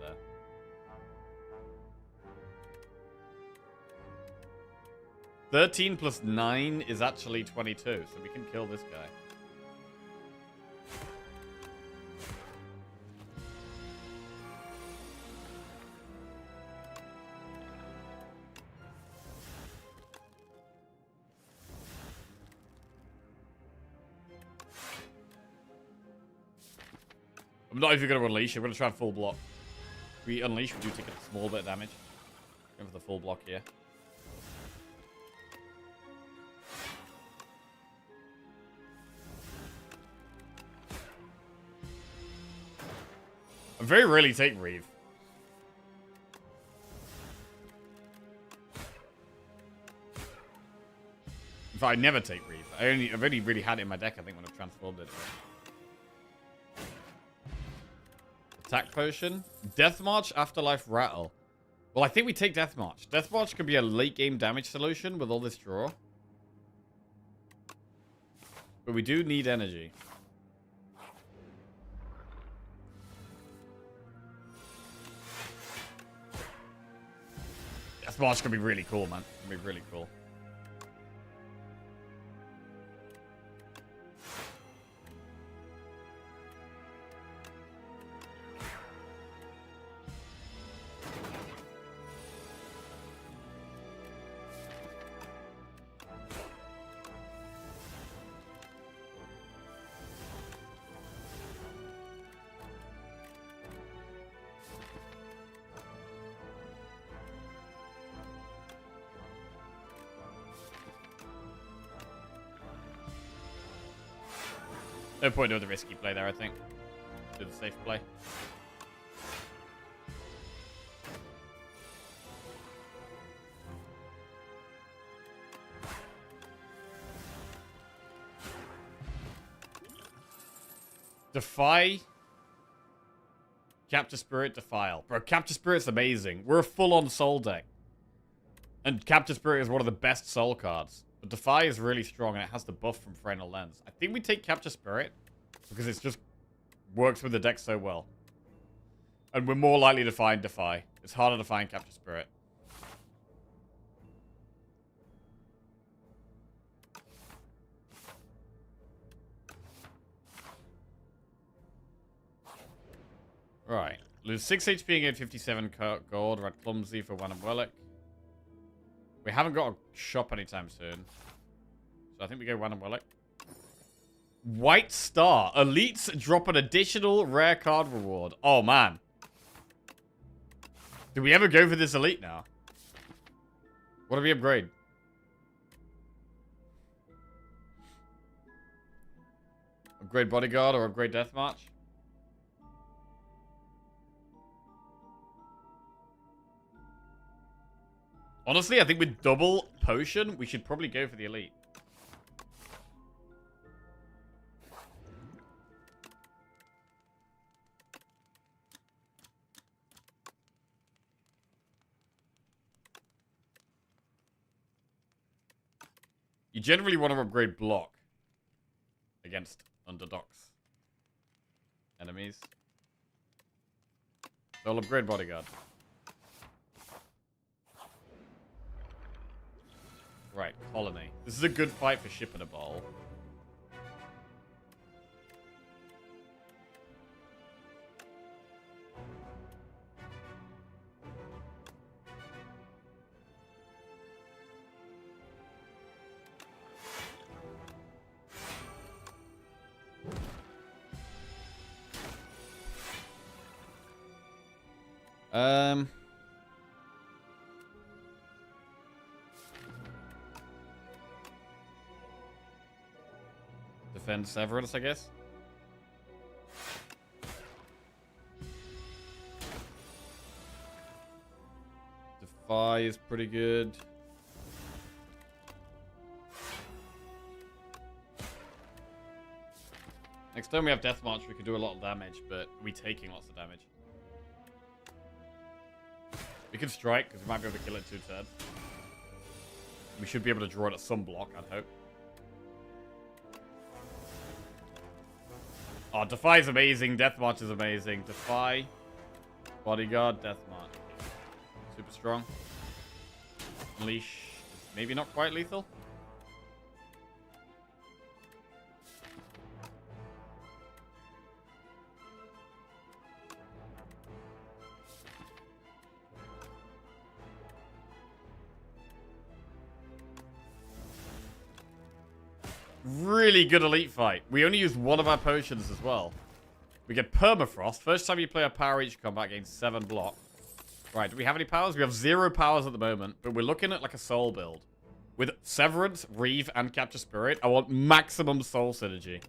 there. $13 plus 9 is actually 22, so we can kill this guy. I'm not even going to unleash. I'm going to try and full block. If we unleash, we do take a small bit of damage. Going for the full block here. I very rarely take Reeve. If I never take Reef. I've only really had it in my deck, I think, when I've transformed it. Attack Potion. Death March, Afterlife, Rattle. Well, I think we take Death March. Death March could be a late game damage solution with all this draw. But we do need energy. Death March could be really cool, man. It could be really cool. No point doing the risky play there, I think. Do the safe play. Defy. Capture Spirit, Defile. Bro, Capture Spirit's amazing. We're a full-on soul deck. And Capture Spirit is one of the best soul cards. But Defy is really strong, and it has the buff from Frenal Lens. I think we take Capture Spirit, because it just works with the deck so well. And we're more likely to find Defy. It's harder to find Capture Spirit. Right. Lose 6 HP and gain 57 gold. Red Clumsy for Wanamwellic. We haven't got a shop anytime soon. So I think we go Wanamwellic. White Star. Elites drop an additional rare card reward. Oh, man. Do we ever go for this elite now? What do we upgrade? Upgrade Bodyguard or upgrade Death March? Honestly, I think with double potion, we should probably go for the elite. You generally want to upgrade block against underdogs enemies. So I'll upgrade Bodyguard. Right, Colony. This is a good fight for shipping a bowl. Defend Severance, I guess. Defy is pretty good. Next time we have Death March, we can do a lot of damage, but we're taking lots of damage. We can strike, because we might be able to kill it 2 turns. We should be able to draw it at some block, I'd hope. Oh, Defy is amazing. Death March is amazing. Defy, Bodyguard, Death March. Super strong. Unleash. Maybe not quite lethal. Really good elite fight. We only use one of our potions as well. We get Permafrost. First time you play a power each combat gains 7 block. Right, do we have any powers? We have 0 powers at the moment, but we're looking at like a soul build. With Severance, Reeve, and Capture Spirit, I want maximum soul synergy.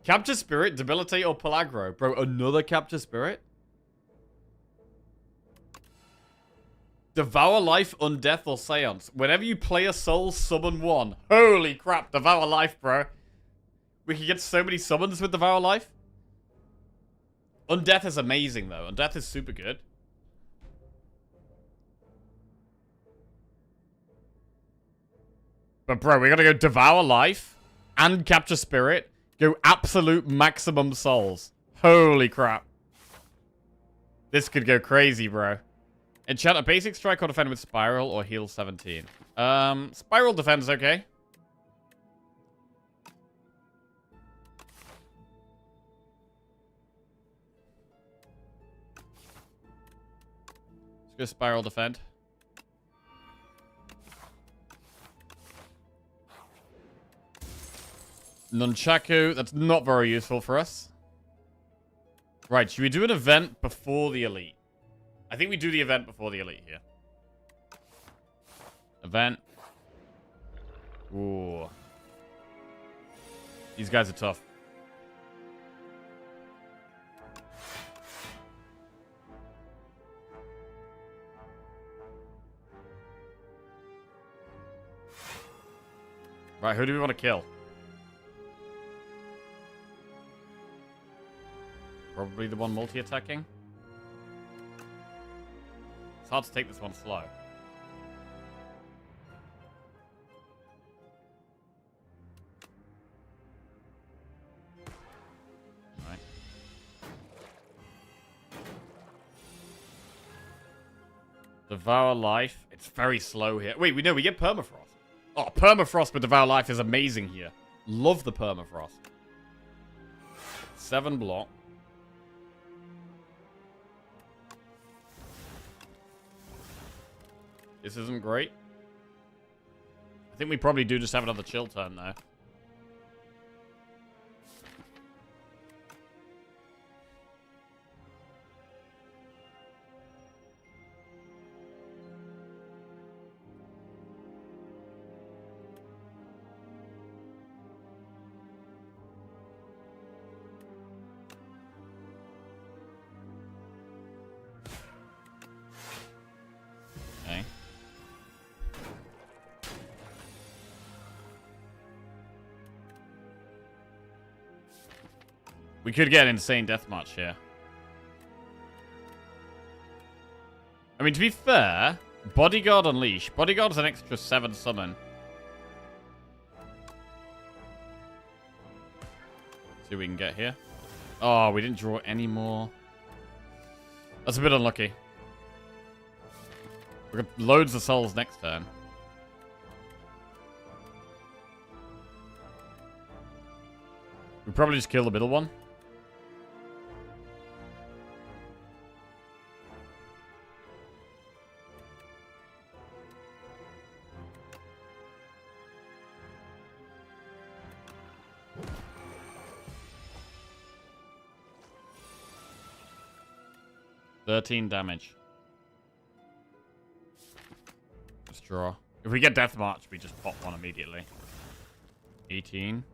Capture Spirit, Debilitate, or Pelagro. Bro, another Capture Spirit? Devour Life, Undeath, or Seance. Whenever you play a soul, summon one. Holy crap, Devour Life, bro. We can get so many summons with Devour Life. Undeath is amazing, though. Undeath is super good. But, bro, we gotta go Devour Life and Capture Spirit. Go absolute maximum souls. Holy crap. This could go crazy, bro. Enchant a basic strike or defend with Spiral or heal 17. Spiral defends okay. Let's go Spiral defend. Nunchaku, that's not very useful for us. Right, should we do an event before the elite? I think we do the event before the elite here. Event. Ooh. These guys are tough. Right, who do we want to kill? Probably the one multi-attacking. It's hard to take this one slow. Right. Devour Life. It's very slow here. Wait, we know we get Permafrost. Oh, Permafrost with Devour Life is amazing here. Love the Permafrost. 7 block. This isn't great. I think we probably do just have another chill turn, though. Okay. We could get insane deathmatch here. I mean, to be fair, Bodyguard Unleash. Bodyguard's an extra 7 summon. See what we can get here. Oh, we didn't draw any more. That's a bit unlucky. We've got loads of souls next turn. We probably just kill the middle one. $13 damage. Let's draw. If we get Death March, we just pop one immediately. 18.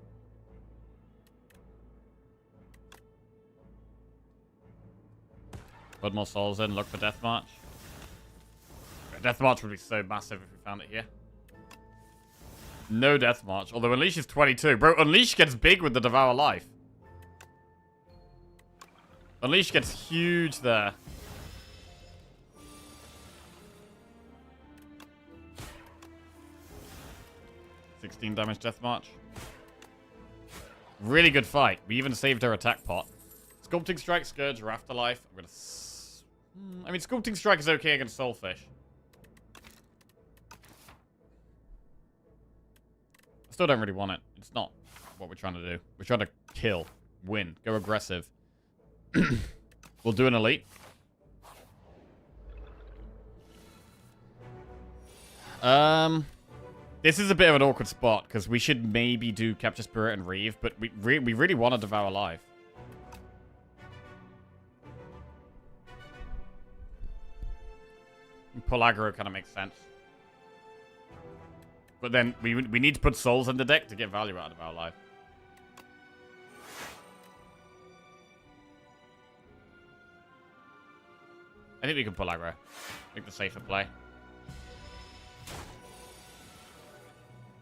Put more souls in, look for Death March. Death March would be so massive if we found it here. No Death March, although Unleash is 22. Bro, Unleash gets big with the Devour Life. Unleash gets huge there. $16 damage Death March. Really good fight. We even saved her attack pot. Sculpting Strike, Scourge, or Afterlife. I'm gonna... I mean, Sculpting Strike is okay against Soulfish. I still don't really want it. It's not what we're trying to do. We're trying to kill, win, go aggressive. We'll do an elite. This is a bit of an awkward spot because we should maybe do Capture Spirit and Reeve, but we really want to Devour Life. Pull aggro kind of makes sense. But then we need to put souls in the deck to get value out of our life. I think we can pull aggro. Make the safer play.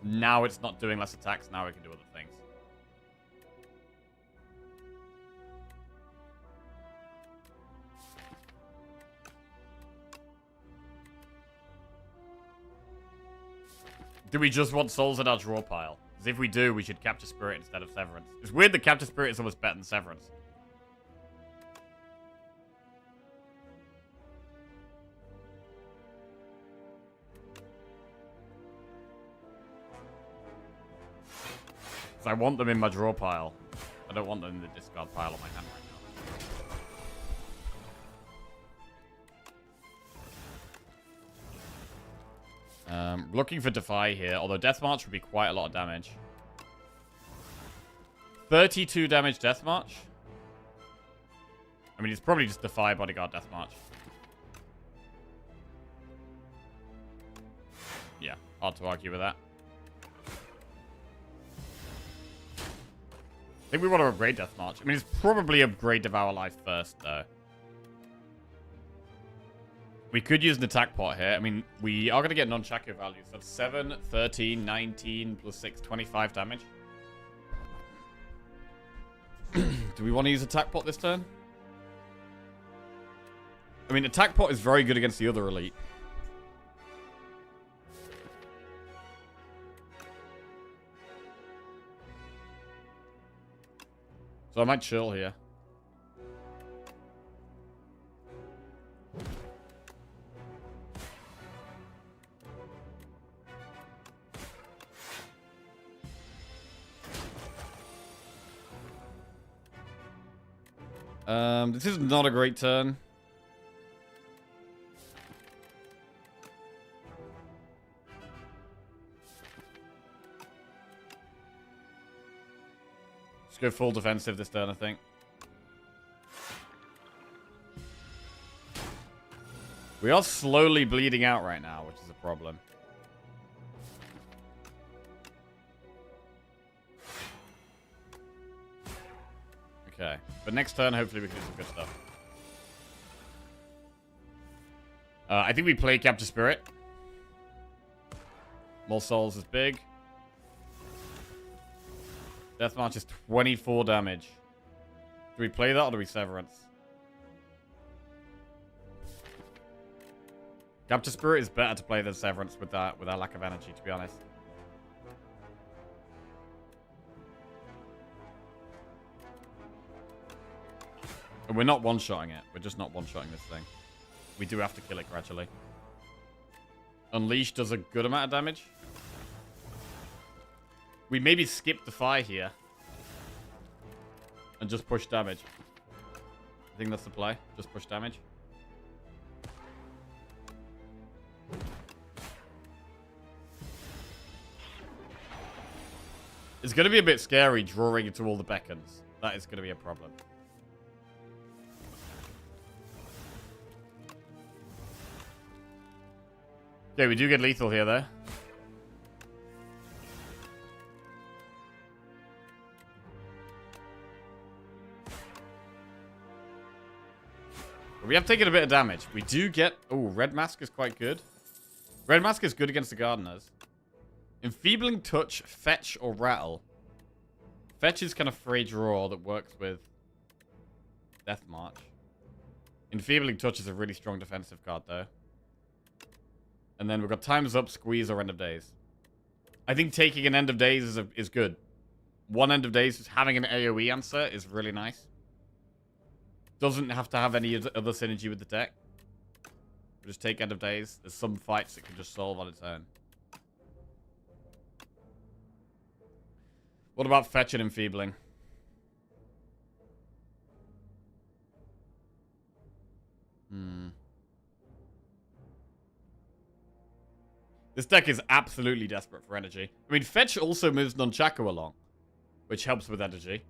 Now it's not doing less attacks. Now we can do other things. Do we just want souls in our draw pile? Because if we do, we should Capture Spirit instead of Severance. It's weird that Capture Spirit is almost better than Severance. I want them in my draw pile. I don't want them in the discard pile on my hand right now. Looking for Defy here, although Death March would be quite a lot of damage. 32 damage Death March? I mean, it's probably just Defy, Bodyguard, Death March. Yeah, hard to argue with that. I think we want to upgrade Death March. I mean, it's probably upgrade Devour Life first, though. We could use an attack pot here. I mean, we are going to get non-Chaco values. That's 7, 13, 19, plus 6, 25 damage. Do we want to use attack pot this turn? I mean, attack pot is very good against the other elite. So I might chill here. This is not a great turn. Let's go full defensive this turn, I think. We are slowly bleeding out right now, which is a problem. Okay. But next turn, hopefully we can do some good stuff. I think we play Capture Spirit. More souls is big. Death March is 24 damage. Do we play that or do we Severance? Capture Spirit is better to play than Severance with that lack of energy, to be honest. And we're not one-shotting it. We're just not one-shotting this thing. We do have to kill it gradually. Unleash does a good amount of damage. We maybe skip Defy here. And just push damage. I think that's the play. Just push damage. It's going to be a bit scary drawing into all the beacons. That is going to be a problem. Okay, we do get lethal here, though. But we have taken a bit of damage. We do get... Oh, Red Mask is quite good. Red Mask is good against the Gardeners. Enfeebling Touch, Fetch, or Rattle. Fetch is kind of free draw that works with Death March. Enfeebling Touch is a really strong defensive card, though. And then we've got Time's Up, Squeeze, or End of Days. I think taking an End of Days is good. One End of Days, just having an AoE answer is really nice. Doesn't have to have any other synergy with the deck. We'll just take End of Days. There's some fights it can just solve on its own. What about Fetch and Enfeebling? This deck is absolutely desperate for energy. I mean, Fetch also moves Nunchaku along, which helps with energy.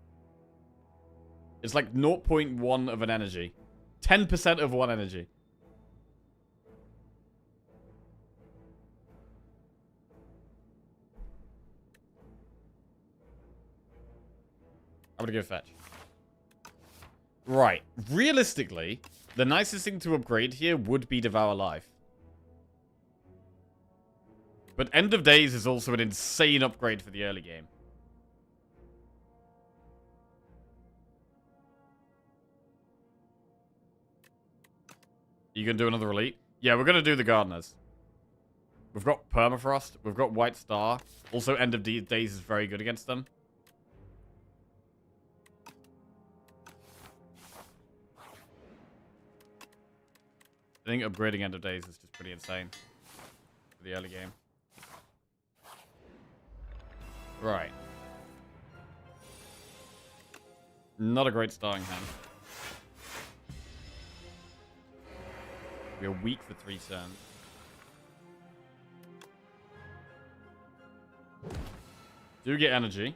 It's like 0.1 of an energy. 10% of one energy. I'm gonna go Fetch. Right. Realistically, the nicest thing to upgrade here would be Devour Life. But End of Days is also an insane upgrade for the early game. You gonna do another elite? Yeah, we're gonna do the Gardeners. We've got Permafrost. We've got White Star. Also, End of Days is very good against them. I think upgrading End of Days is just pretty insane for the early game. Right. Not a great starting hand. We're weak for 3 turns. Do get energy.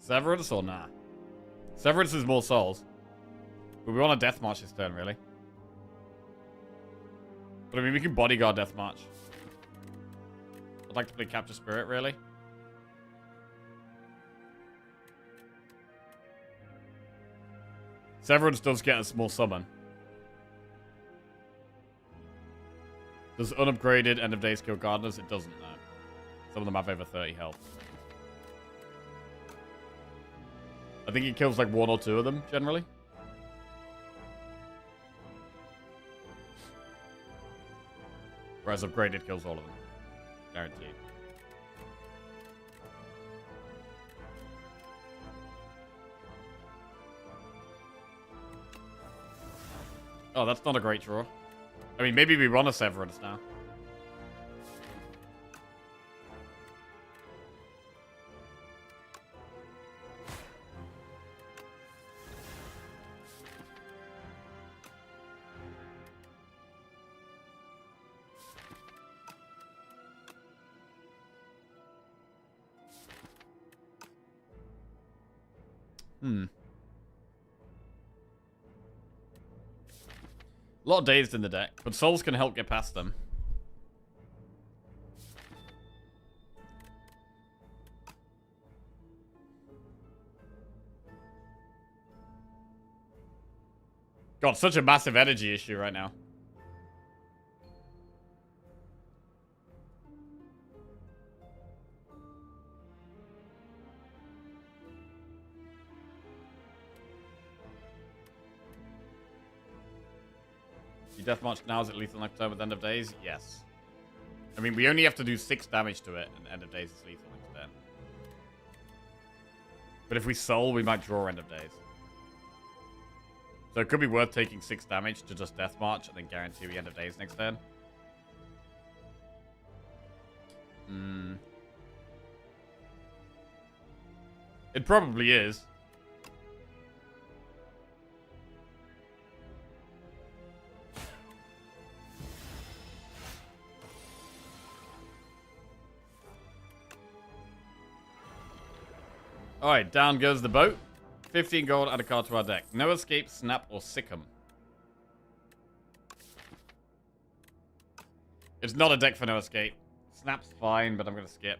Severance or nah? Severance is more souls. But we want a Death March this turn, really. But I mean, we can bodyguard Death March. I'd like to play Capture Spirit, really. Severance does get a small summon. Does unupgraded End of Days kill Gardeners? It doesn't, no. Some of them have over 30 health. I think it kills like 1 or 2 of them, generally. Whereas upgraded kills all of them. Guaranteed. Oh, that's not a great draw. I mean, maybe we run a Severance now. A lot of dazed in the deck, but souls can help get past them. God, such a massive energy issue right now. Death March now is it lethal next turn with End of Days? Yes. I mean, we only have to do 6 damage to it, and End of Days is lethal next turn. But if we soul, we might draw End of Days. So it could be worth taking 6 damage to just Death March and then guarantee we End of Days next turn. It probably is. Alright, down goes the boat. 15 gold, add a card to our deck. No Escape, Snap, or Sick'em. It's not a deck for No Escape. Snap's fine, but I'm going to skip.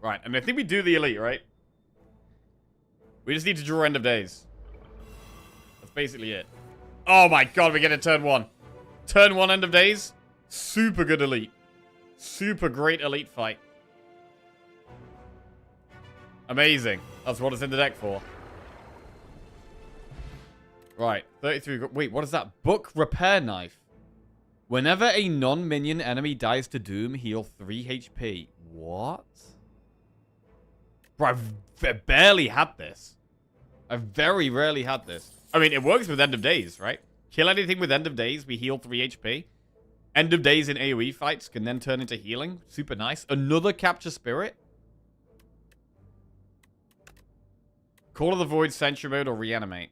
Right, and I think we do the elite, right? We just need to draw End of Days. That's basically it. Oh my god, we get a turn 1. Turn 1 End of Days. Super good elite. Super great elite fight. Amazing. That's what it's in the deck for. Right. 33. Wait, what is that? Book Repair Knife. Whenever a non-minion enemy dies to Doom, heal 3 HP. What? Bro, I've barely had this. I've very rarely had this. I mean, it works with End of Days, right? Kill anything with End of Days, we heal 3 HP. End of Days in AoE fights can then turn into healing. Super nice. Another Capture Spirit. Call of the Void, Sentry Mode, or Reanimate.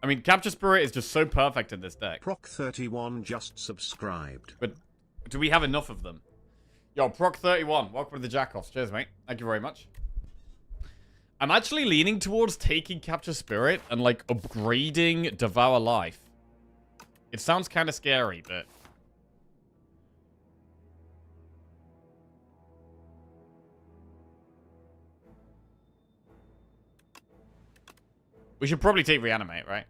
I mean, Capture Spirit is just so perfect in this deck. Proc31 just subscribed. But Do we have enough of them? Yo, Proc31, welcome to the Jackoffs. Cheers, mate. Thank you very much. I'm actually leaning towards taking Capture Spirit and, like, upgrading Devour Life. It sounds kind of scary, but... we should probably take Reanimate, right?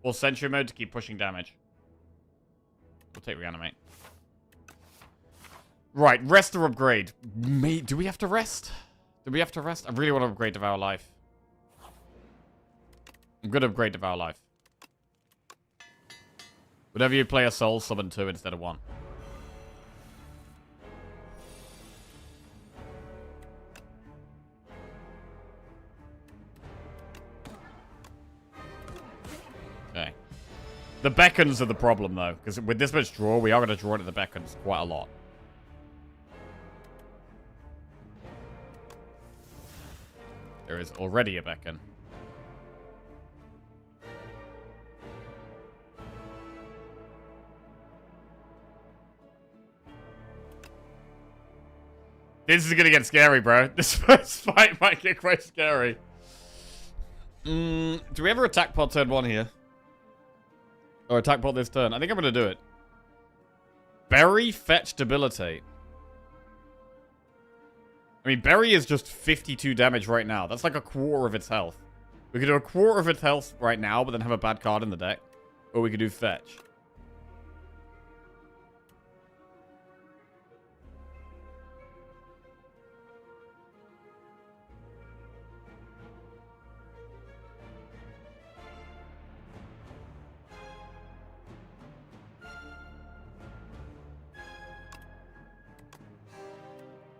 Or Sentry Mode to keep pushing damage. We'll take Reanimate. Right, rest or upgrade. Do we have to rest? Do we have to rest? I really want to upgrade Devour Life. I'm going to upgrade Devour Life. Whenever you play a soul, summon 2 instead of 1. Okay. The beckons are the problem, though. Because with this much draw, we are going to draw into the beckons quite a lot. There is already a beacon. This is gonna get scary, bro. This first fight might get quite scary. Do we ever attack pod turn 1 here? Or attack pod this turn? I think I'm gonna do it. Bury, fetch, debilitate. I mean, Bury is just 52 damage right now. That's like a quarter of its health. We could do a quarter of its health right now, but then have a bad card in the deck. Or we could do Fetch.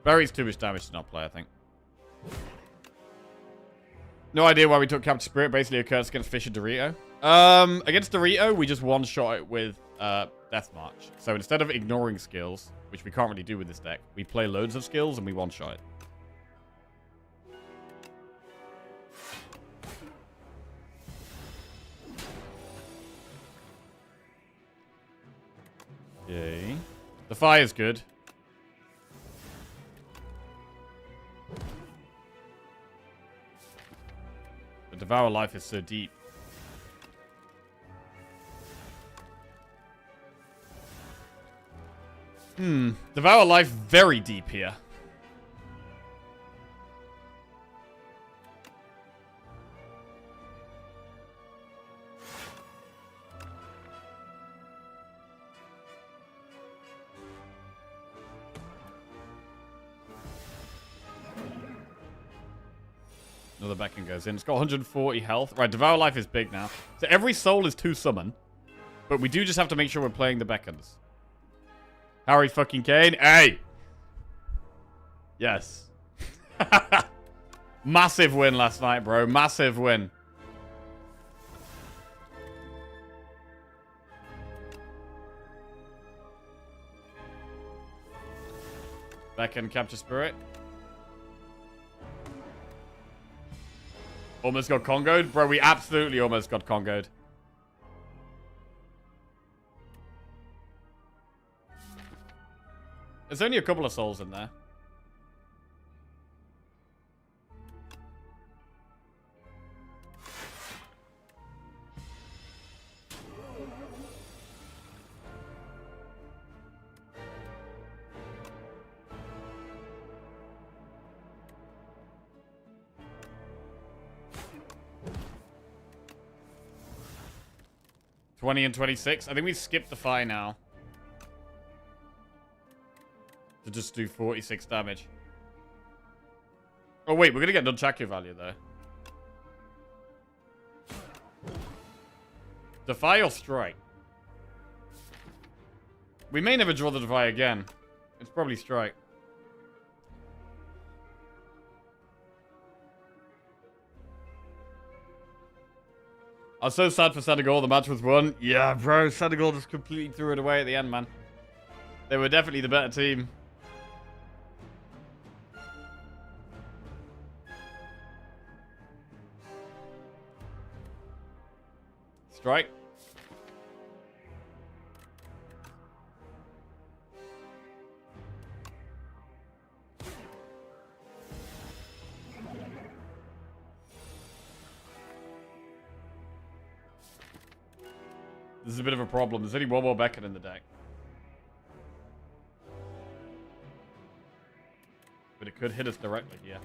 Bury's too much damage to not play, I think. No idea why we took Capture Spirit. Basically, a curse against Fish and Dorito. Against Dorito, we just one-shot it with Death March. So instead of ignoring skills, which we can't really do with this deck, we play loads of skills and we one-shot it. Okay. The fire's good. The Devour Life is so deep. Devour Life very deep here. Another beacon goes in. It's got 140 health. Right, Devour Life is big now. So every soul is 2 summon. But we do just have to make sure we're playing the beacons. Harry fucking Kane. Hey! Yes. Massive win last night, bro. Massive win. Beacon, Capture Spirit. Almost got Congoed. Bro, we absolutely almost got Congoed. There's only a couple of souls in there. $20 and $26. I think we skipped the fire now. To just do 46 damage. Oh, wait. We're going to get Nunchaku value, though. Defy or Strike? We may never draw the Defy again. It's probably Strike. I was so sad for Senegal. The match was won. Yeah, bro. Senegal just completely threw it away at the end, man. They were definitely the better team. Strike. This is a bit of a problem. There's only one more Beacon in the deck. But it could hit us directly here.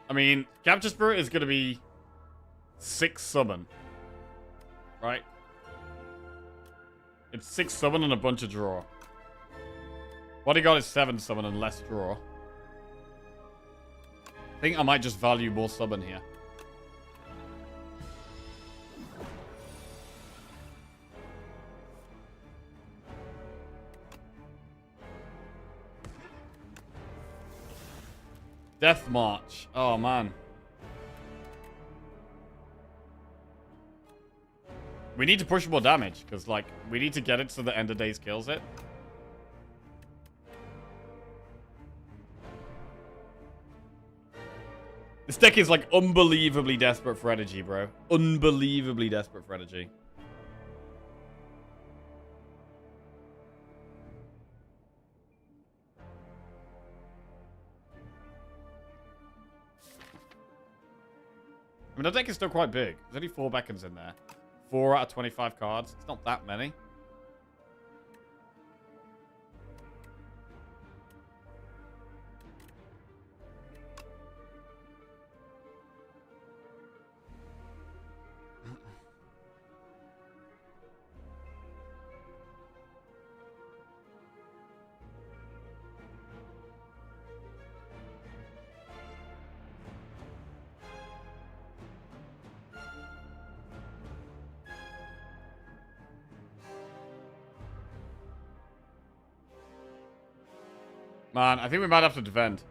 I mean, Capture Spirit is going to be 6 summon. Right? It's 6 summon and a bunch of draw. Bodyguard is 7 summon and less draw. I think I might just value more summon here. Death March. Oh, man. We need to push more damage, because, like, we need to get it so the End of Days kills it. This deck is, like, unbelievably desperate for energy, bro. Unbelievably desperate for energy. I mean, the deck is still quite big. There's only 4 Beacons in there. 4 out of 25 cards. It's not that many. Man, I think we might have to defend.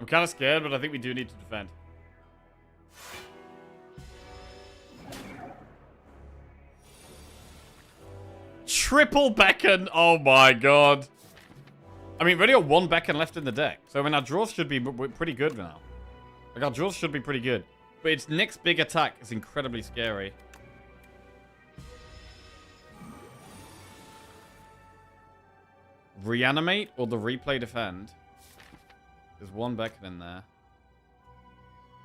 I'm kind of scared, but I think we do need to defend. Triple Beacon! Oh my god. I mean, we only got 1 Beacon left in the deck. So, I mean, our draws should be pretty good now. Like, our draws should be pretty good. But its next big attack is incredibly scary. Reanimate or the replay defend? There's 1 Beacon in there.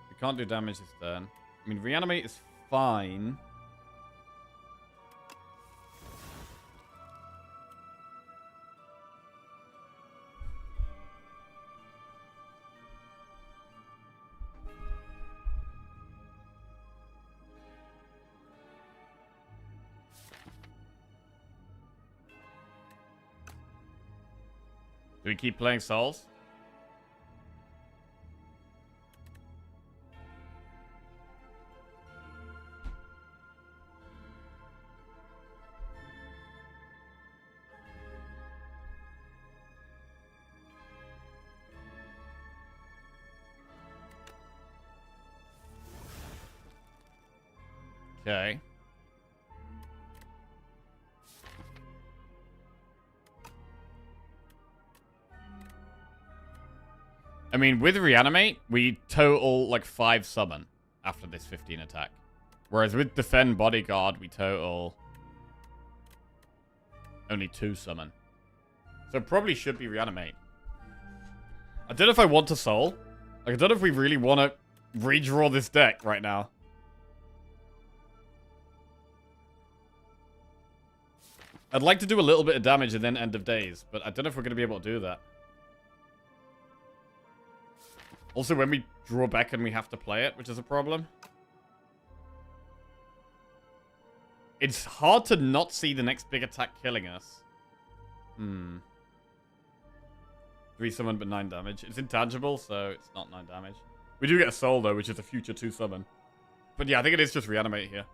We can't do damage this turn. I mean, reanimate is fine. Do we keep playing Souls? Okay. I mean, with Reanimate, we total, like, 5 summon after this 15 attack. Whereas with Defend Bodyguard, we total only 2 summon. So it probably should be Reanimate. I don't know if I want to Soul. Like, I don't know if we really want to redraw this deck right now. I'd like to do a little bit of damage and then end of days, but I don't know if we're going to be able to do that. Also, when we draw back and we have to play it, which is a problem. It's hard to not see the next big attack killing us. 3 summon, but 9 damage. It's intangible, so it's not 9 damage. We do get a soul, though, which is a future 2 summon. But yeah, I think it is just reanimate here.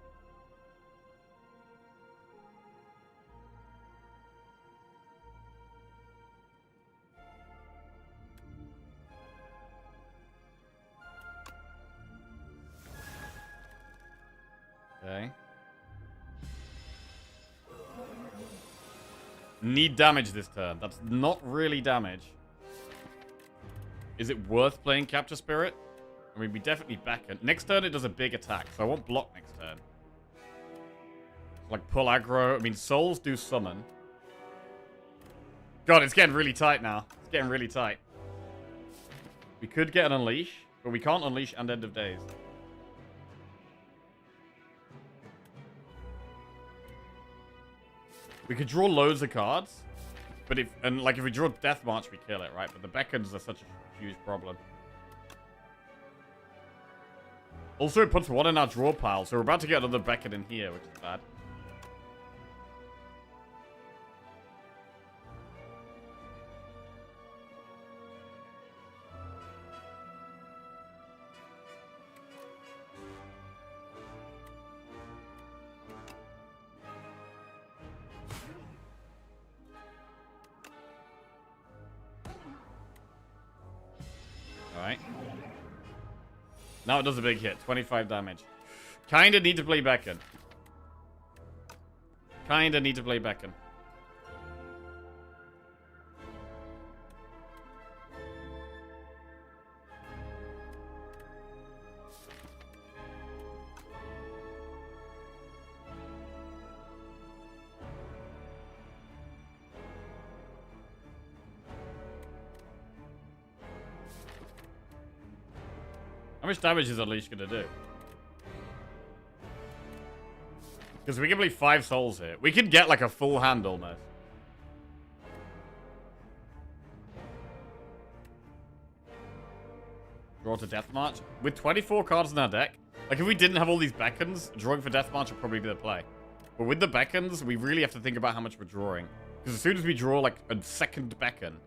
Okay. Need damage this turn. That's not really damage. Is it worth playing Capture Spirit? I mean, we definitely back it. Next turn, it does a big attack, so I won't block next turn. Like, pull aggro. I mean, souls do summon. God, it's getting really tight now. It's getting really tight. We could get an Unleash, but we can't Unleash and End of Days. We could draw loads of cards, but if we draw Death March, we kill it, right? But the beckons are such a huge problem. Also, it puts 1 in our draw pile, so we're about to get another beckon in here, which is bad. Alright. Now it does a big hit. 25 damage. Kinda need to play Beckon. Kinda need to play Beckon. How much damage is Unleash gonna do? Because we can play 5 souls here. We could get like a full hand almost. Draw to Death March. With 24 cards in our deck, like if we didn't have all these beckons, drawing for Death March would probably be the play. But with the beckons, we really have to think about how much we're drawing. Because as soon as we draw like a second beckon,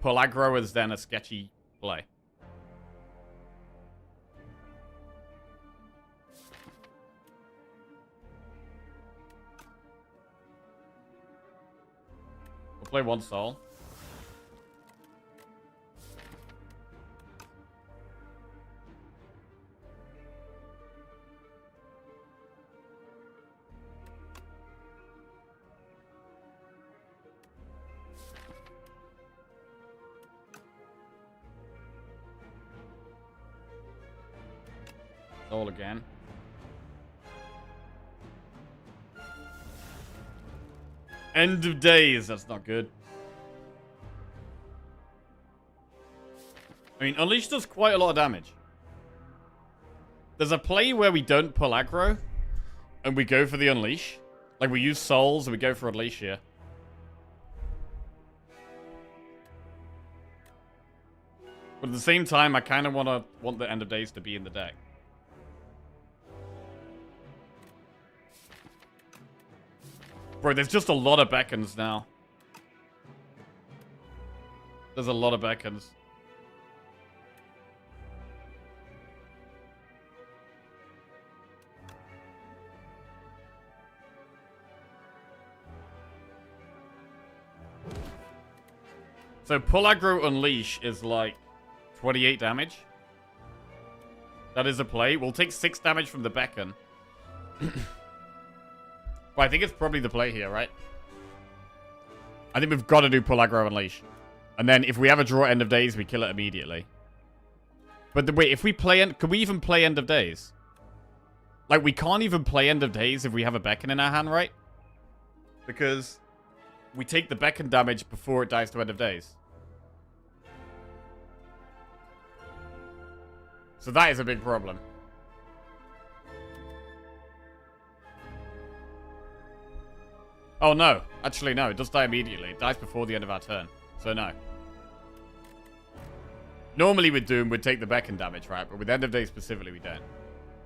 pull aggro is then a sketchy play. We'll play 1 soul. Soul again. End of days. That's not good. I mean, Unleash does quite a lot of damage. There's a play where we don't pull aggro, and we go for the Unleash. Like, we use souls, and we go for Unleash here. But at the same time, I kind of want the End of Days to be in the deck. Bro, there's just a lot of beckons now. There's a lot of beckons. So pull aggro Unleash is like 28 damage. That is a play. We'll take 6 damage from the beckon. But I think it's probably the play here, right? I think we've got to do pull aggro Unleash. And then if we have a draw End of Days, we kill it immediately. But wait, if we play... Can we even play End of Days? Like, we can't even play End of Days if we have a beckon in our hand, right? Because we take the beckon damage before it dies to End of Days. So that is a big problem. Oh no. Actually, no. It does die immediately. It dies before the end of our turn. So, no. Normally with Doom, we'd take the beacon damage, right? But with End of Day specifically, we don't.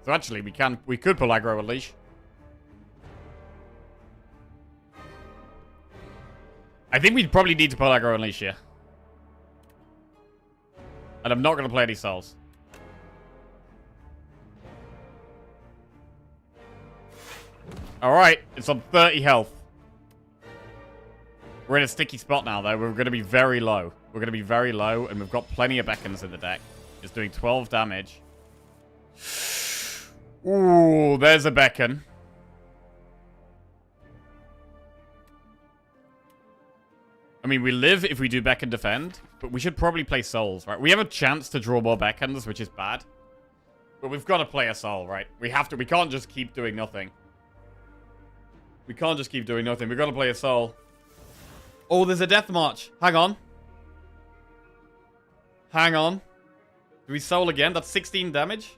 So actually, we could pull aggro Unleash. I think we'd probably need to pull aggro Unleash here. And I'm not going to play any souls. Alright, it's on 30 health. We're in a sticky spot now, though. We're going to be very low. We're going to be very low, and we've got plenty of beacons in the deck. It's doing 12 damage. Ooh, there's a beacon. I mean, we live if we do beacon defend, but we should probably play souls, right? We have a chance to draw more beacons, which is bad. But we've got to play a soul, right? We have to. We can't just keep doing nothing. We can't just keep doing nothing. We've got to play a soul. Oh, there's a death march. Hang on. Hang on. Do we soul again? That's 16 damage?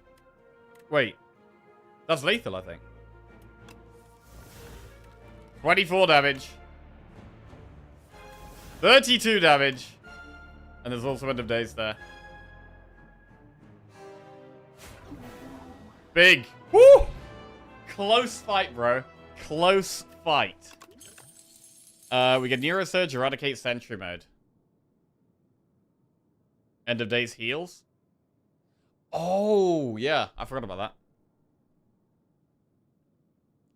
Wait. That's lethal, I think. 24 damage. 32 damage. And there's also End of Days there. Big. Woo! Close fight, bro. Close fight. We get Neurosurge, Eradicate, Sentry Mode. End of Days heals. Oh, yeah. I forgot about that.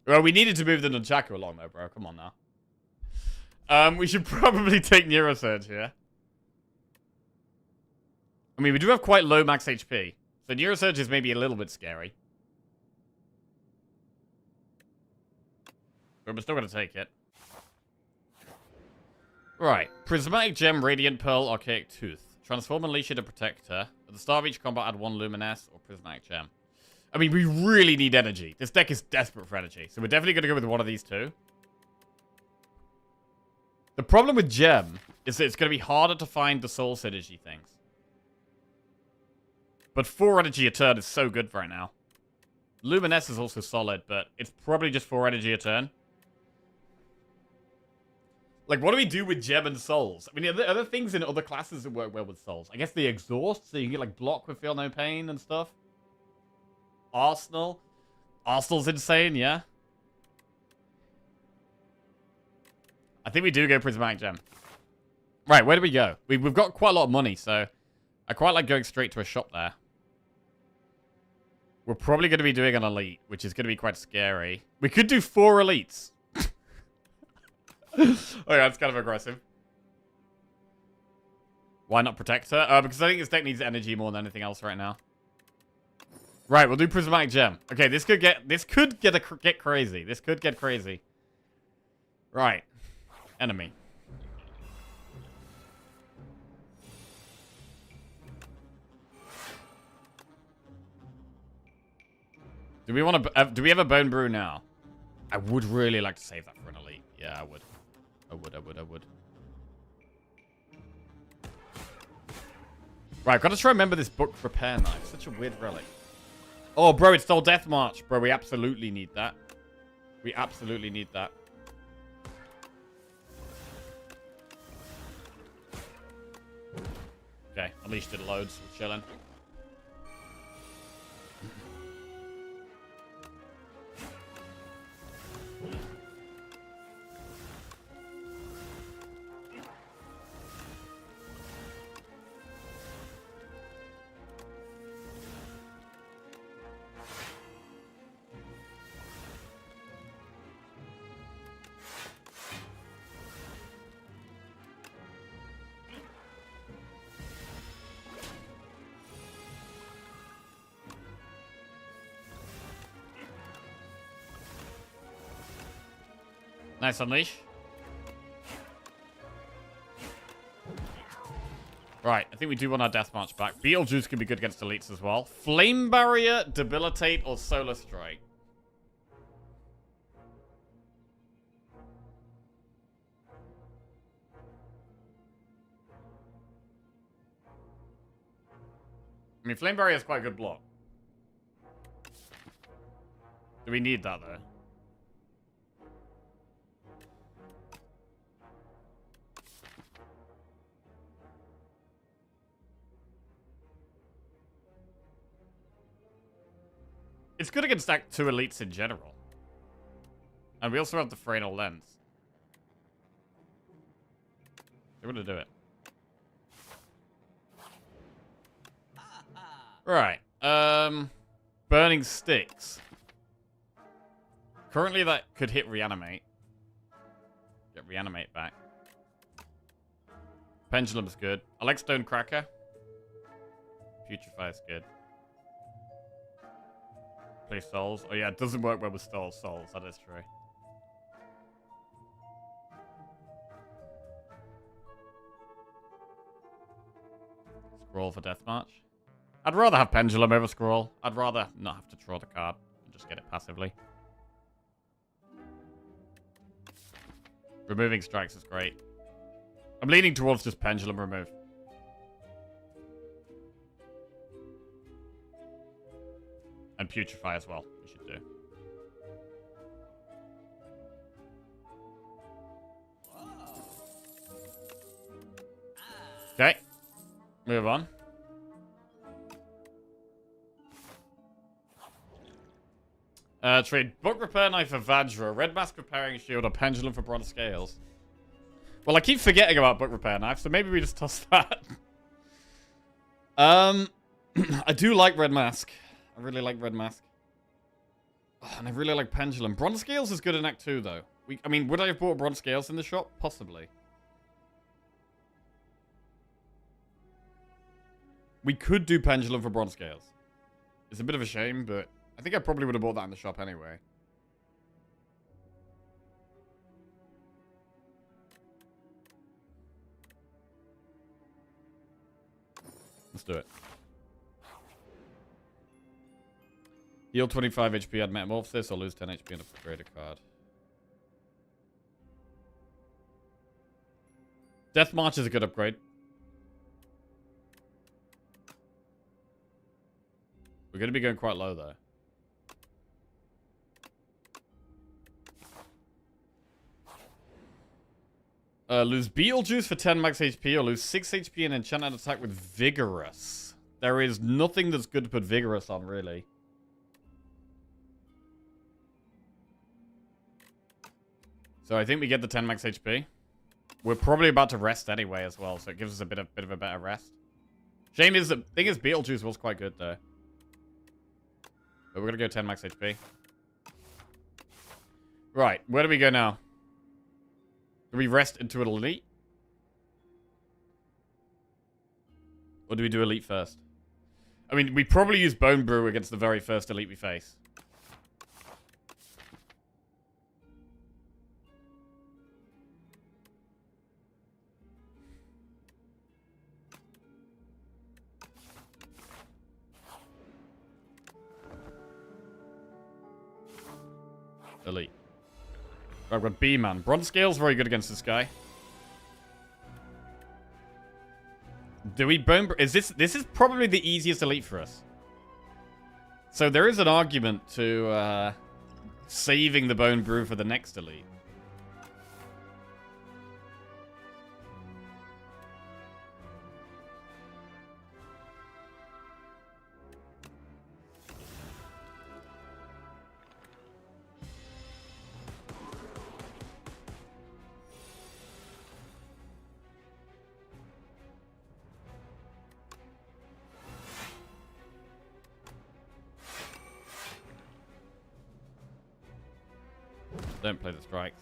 Well, we needed to move the Nunchaku along, though, bro. Come on now. We should probably take Neurosurge here. I mean, we do have quite low max HP. So Neurosurge is maybe a little bit scary. But we're still going to take it. Right. Prismatic Gem, Radiant Pearl, Archaic Tooth. Transform Unleash into Protector. At the start of each combat, add 1 Luminous or Prismatic Gem. I mean, we really need energy. This deck is desperate for energy. So we're definitely going to go with one of these two. The problem with Gem is that it's going to be harder to find the soul synergy things. But 4 energy a turn is so good right now. Luminous is also solid, but it's probably just 4 energy a turn. Like, what do we do with Gem and Souls? I mean, are there things in other classes that work well with Souls? I guess the Exhaust, so you can get, like, block with Feel No Pain and stuff. Arsenal. Arsenal's insane, yeah. I think we do go Prismatic Gem. Right, where do we go? We've got quite a lot of money, so I quite like going straight to a shop there. We're probably going to be doing an Elite, which is going to be quite scary. We could do 4 Elites. Oh yeah, that's kind of aggressive. Why not Protector? Because I think this deck needs energy more than anything else right now. Right, we'll do Prismatic Gem. Okay, this could get crazy. This could get crazy. Right. Enemy. Do we want to? Do we have a Bone Brew now? I would really like to save that for an Elite. Yeah, I would. I would. Right, gotta try and remember this book Repair Knife. Such a weird relic. Oh, bro, it stole Death March. Bro, we absolutely need that. We absolutely need that. Okay, Unleashed it loads. We're chilling. Nice Unleash. Right, I think we do want our Death March back. Beetlejuice can be good against Elites as well. Flame Barrier, Debilitate, or Solar Strike. I mean, Flame Barrier is quite a good block. Do we need that, though? It's good against Act 2 elites in general. And we also have the Freinal Lens. They're gonna do it. Right. Burning Sticks. Currently that could hit Reanimate. Get Reanimate back. Pendulum's good. I like Stone Cracker. Putrefy's good. Play Souls. Oh yeah, it doesn't work well with Souls. That is true. Scroll for Deathmarch. I'd rather have Pendulum over Scroll. I'd rather not have to draw the card and just get it passively. Removing strikes is great. I'm leaning towards just Pendulum remove. And Putrefy as well, we should do. Okay. Move on. Trade Book Repair Knife for Vajra, Red Mask Repairing Shield, or Pendulum for Bronze Scales. Well, I keep forgetting about Book Repair Knife, so maybe we just toss that. I do like Red Mask. I really like Red Mask. Oh, and I really like Pendulum. Bronze Scales is good in Act 2, though. I mean, would I have bought Bronze Scales in the shop? Possibly. We could do Pendulum for Bronze Scales. It's a bit of a shame, but I think I probably would have bought that in the shop anyway. Let's do it. Heal 25 HP, add Metamorphosis, or lose 10 HP and upgrade a card. Death March is a good upgrade. We're going to be going quite low, though. Lose Beetlejuice for 10 max HP, or lose 6 HP and enchant an attack with Vigorous. There is nothing that's good to put Vigorous on, really. So I think we get the 10 max HP. We're probably about to rest anyway as well, so it gives us a bit of a better rest. Shame is, the thing is, Beetlejuice was quite good, though. But we're going to go 10 max HP. Right, where do we go now? Do we rest into an elite? Or do we do elite first? I mean, we probably use Bone Brew against the very first elite we face. Elite. Right, I've got B-Man. Bronze Scale's very good against this guy. Do we bone... This is probably the easiest elite for us. So there is an argument to saving the Bone Brew for the next elite. Don't play the strikes.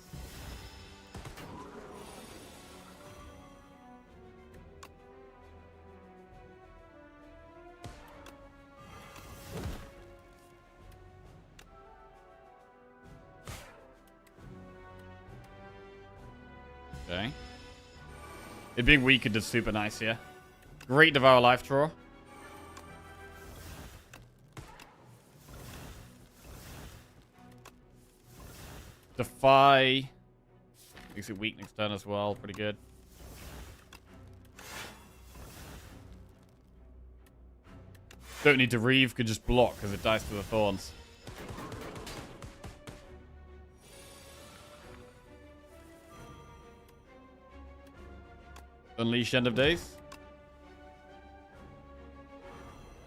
Okay. It being weakened is super nice here. Great Devour Life draw. Defy. Makes it weak next turn as well. Pretty good. Don't need to Reeve. Could just block because it dies to the Thorns. Unleash End of Days.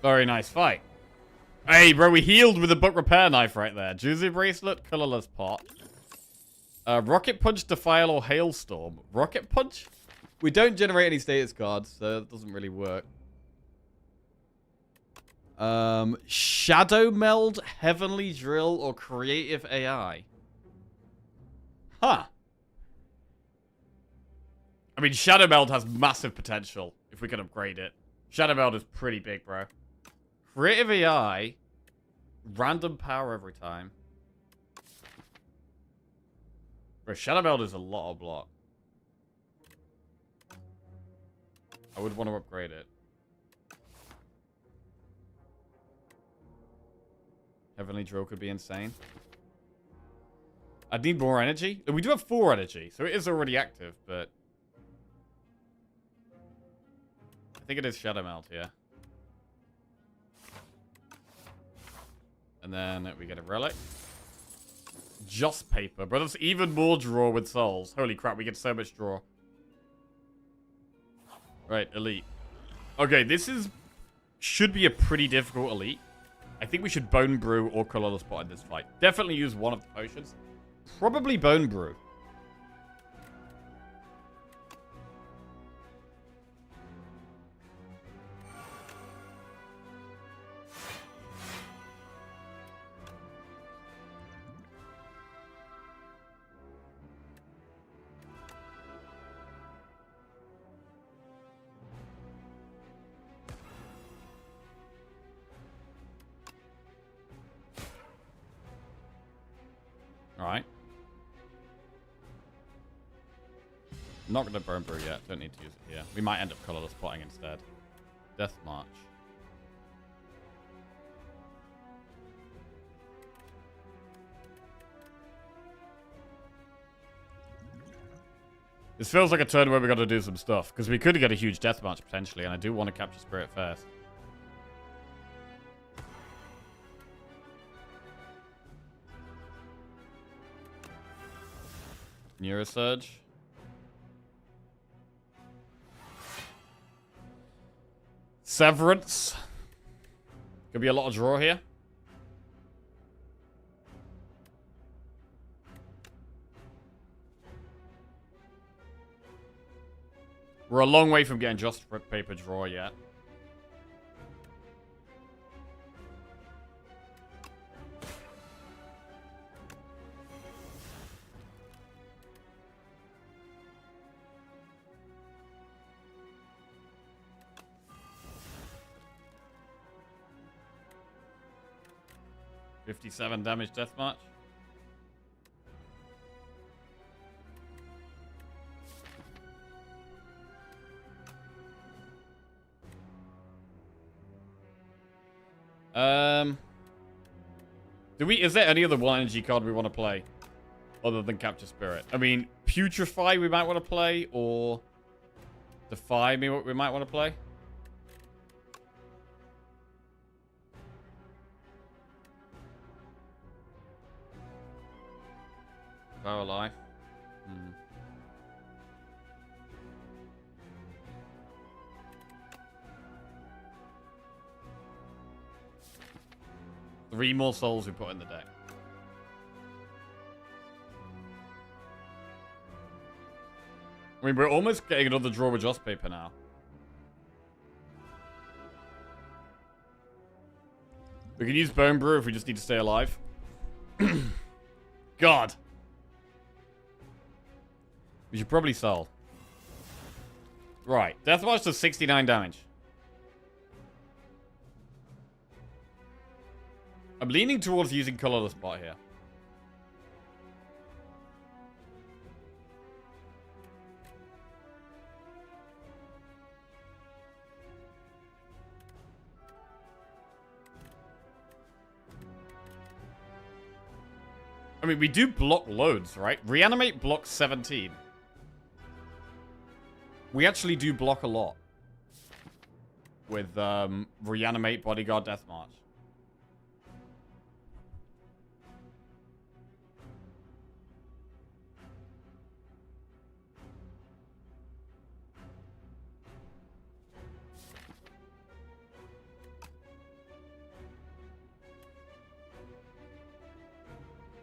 Very nice fight. Hey, bro, we healed with a book repair knife right there. Juicy bracelet, colorless pot. Rocket punch, defile, or hailstorm. Rocket punch? We don't generate any status cards, so it doesn't really work. Shadow meld, heavenly drill, or creative AI. Huh. I mean, shadow meld has massive potential if we can upgrade it. Shadow meld is pretty big, bro. Creative AI, random power every time. Bro, shadow meld is a lot of block. I would want to upgrade it. Heavenly drill could be insane. I'd need more energy. We do have 4 energy, so it is already active, but I think it is shadow meld here. And then we get a relic. Just paper. But that's even more draw with souls. Holy crap, we get so much draw. Right, elite. Okay, this should be a pretty difficult elite. I think we should Bone Brew or Colorless Pot in this fight. Definitely use one of the potions. Probably Bone Brew. Alright. Not going to Bone Brew yet. Don't need to use it here. We might end up Colorless Potting instead. Death March. This feels like a turn where we got to do some stuff. Because we could get a huge Death March potentially. And I do want to capture Spirit first. Neurosurge. Severance. Could be a lot of draw here. We're a long way from getting just paper draw yet. $57 damage death march. Is there any other one energy card we want to play? Other than Capture Spirit? I mean, Putrefy we might want to play, or Defy me what we might want to play. Power Life. Hmm. Three more souls we put in the deck. I mean, we're almost getting another draw with Just Paper now. We can use Bone Brew if we just need to stay alive. God. We should probably sell. Right. Death March does 69 damage. I'm leaning towards using Colorless Pot here. I mean, we do block loads, right? Reanimate blocks 17. We actually do block a lot. With, Reanimate, Bodyguard, Death March.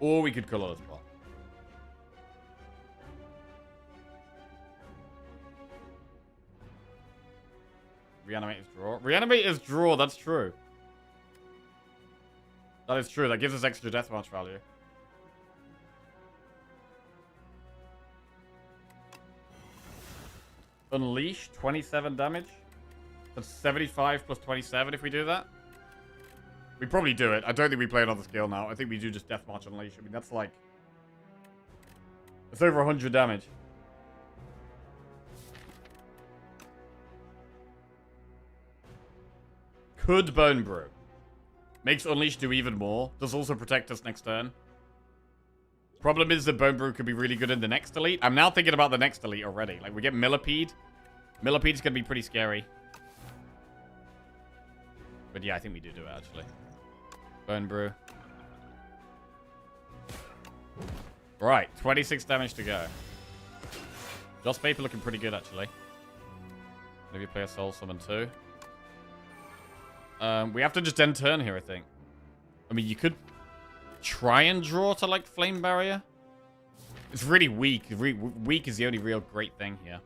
Or we could colorless pot. Reanimate is draw. Reanimate is draw, that's true. That is true. That gives us extra deathmatch value. Unleash, 27 damage. That's 75 plus 27 if we do that. We probably do it. I don't think we play another skill now. I think we do just Deathmarch Unleash. I mean, that's like... It's over 100 damage. Could Bone Brew. Makes Unleash do even more. Does also protect us next turn. Problem is that Bone Brew could be really good in the next elite. I'm now thinking about the next elite already. Like, we get Millipede. Millipede's going to be pretty scary. But yeah, I think we do it, actually. Bone Brew. Right, 26 damage to go. Joss Paper looking pretty good, actually. Maybe play a Soul Summon too. We have to just end turn here, I think. I mean, you could try and draw to, like, Flame Barrier. It's really weak. Weak is the only real great thing here.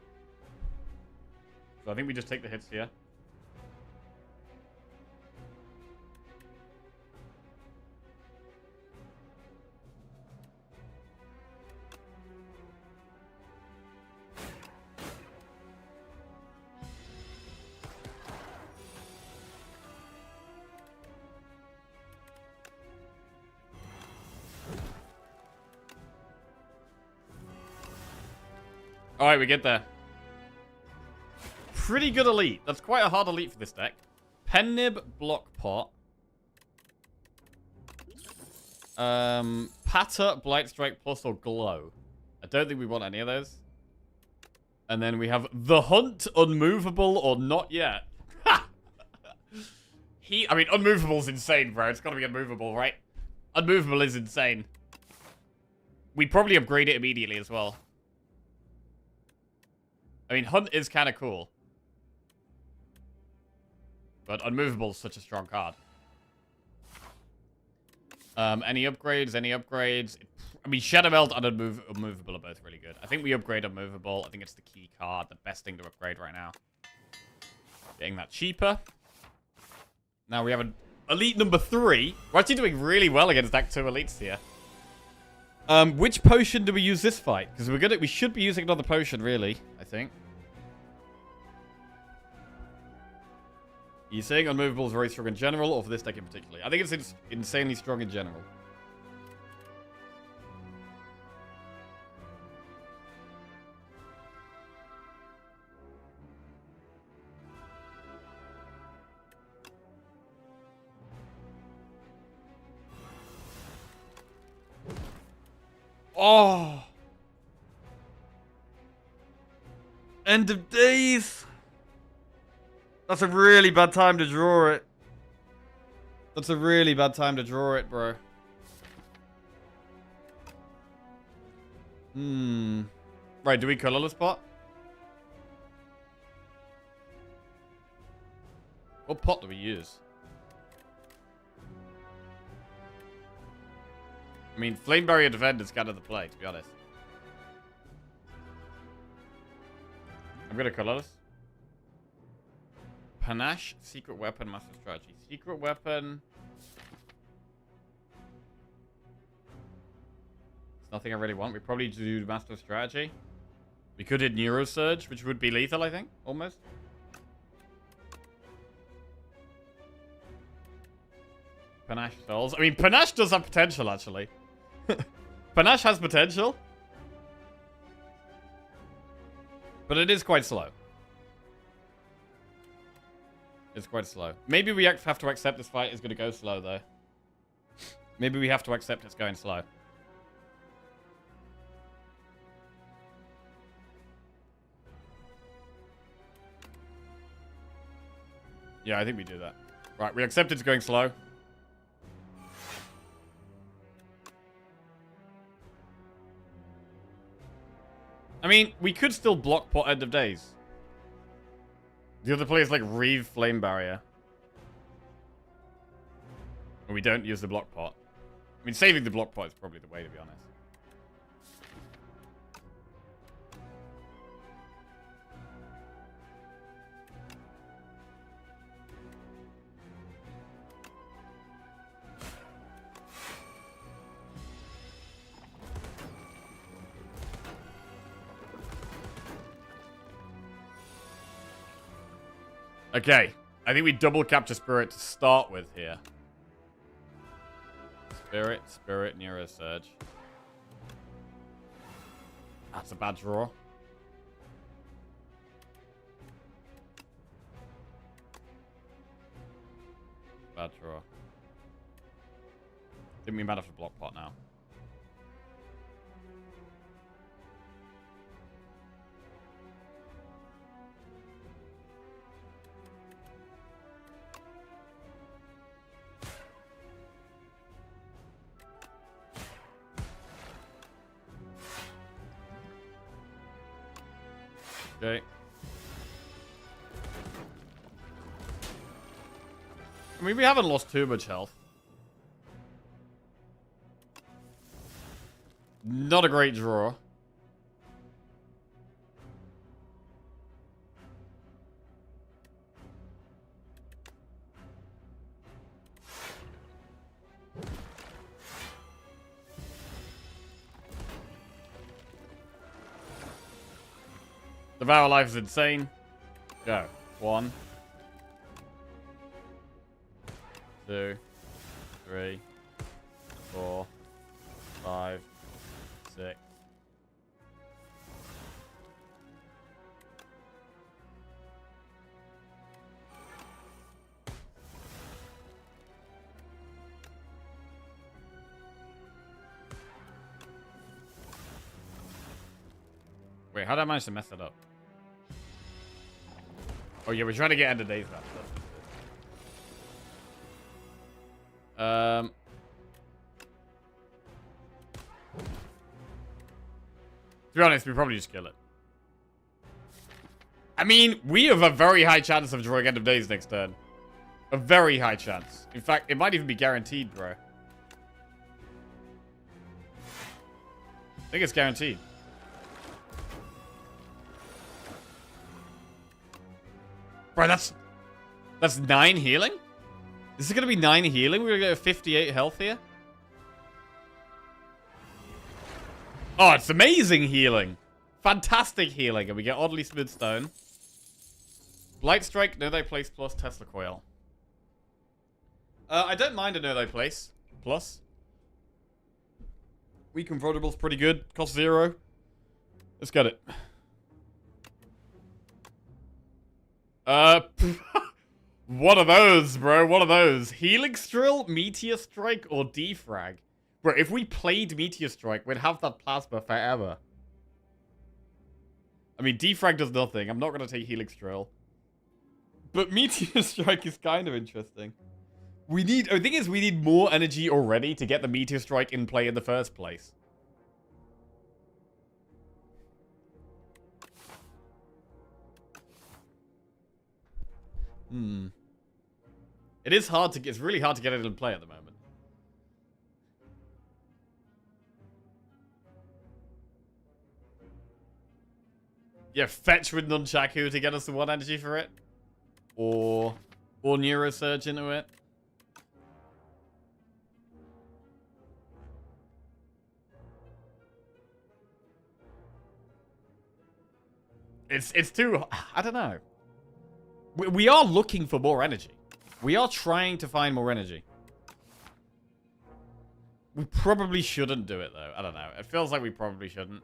So I think we just take the hits here. Alright, we get there. Pretty good elite. That's quite a hard elite for this deck. Pen Nib, Block Pot. Patter, Blight Strike Plus, or Glow. I don't think we want any of those. And then we have The Hunt, Unmovable, or Not Yet. I mean, Unmovable's insane, bro. It's gotta be Unmovable, right? Unmovable is insane. We'd probably upgrade it immediately as well. I mean, Hunt is kind of cool. But Unmovable is such a strong card. Any upgrades? Any upgrades? I mean, Shadow Melt and Unmovable are both really good. I think we upgrade Unmovable. I think it's the key card. The best thing to upgrade right now. Getting that cheaper. Now we have an Elite number 3. We're actually doing really well against Act 2 Elites here. Which potion do we use this fight? Because we should be using another potion, really, I think. Are you saying Unmovable is very strong in general, or for this deck in particular? I think it's insanely strong in general. Oh! End of days! That's a really bad time to draw it. That's a really bad time to draw it, bro. Right, do we colorless pot? What pot do we use? I mean, Flame Barrier Defend is kind of the play, to be honest. I'm gonna colorless. Panache, Secret Weapon, Master Strategy. Secret Weapon. It's nothing I really want. We probably do Master Strategy. We could hit Neurosurge, which would be lethal, I think, almost. Panache Souls. I mean, Panache does have potential, actually. Panache has potential. But it is quite slow. It's quite slow. Maybe we have to accept this fight is going to go slow, though. Maybe we have to accept it's going slow. Yeah, I think we do that. Right, we accept it's going slow. I mean, we could still block pot End of Days. The other players like Reeve Flame Barrier. And we don't use the block pot. I mean, saving the block pot is probably the way, to be honest. Okay, I think we double capture Spirit to start with here. Spirit, Neurosurge. That's a bad draw. Bad draw. Didn't mean bad after block pot now. Okay. I mean, we haven't lost too much health. Not a great draw. The Vow of Life is insane. Go. 1, 2, 3, 4, 5, 6. Wait, how did I manage to mess that up? Oh yeah, we're trying to get end of days back. To be honest, we probably just kill it. I mean, we have a very high chance of drawing end of days next turn. A very high chance. In fact, it might even be guaranteed, bro. I think it's guaranteed. Bro, that's 9 healing? This is gonna be 9 healing? We're gonna get 58 health here? Oh, it's amazing healing. Fantastic healing. And we get Oddly Smooth Stone. Blight Strike, Know Thy Place plus Tesla Coil. I don't mind a Know Thy Place plus. Weak Convertible's pretty good. Cost 0. Let's get it. One of those, bro. One of those. Healing Strill, Meteor Strike, or Defrag. Bro, if we played Meteor Strike, we'd have that plasma forever. I mean, Defrag does nothing. I'm not going to take Healing Strill. But Meteor Strike is kind of interesting. The thing is, we need more energy already to get the Meteor Strike in play in the first place. It's really hard to get it in play at the moment. Yeah, fetch with Nunchaku to get us the 1 energy for it. Or Neurosurge into it. It's too... I don't know. We are looking for more energy. We are trying to find more energy. We probably shouldn't do it, though. I don't know. It feels like we probably shouldn't.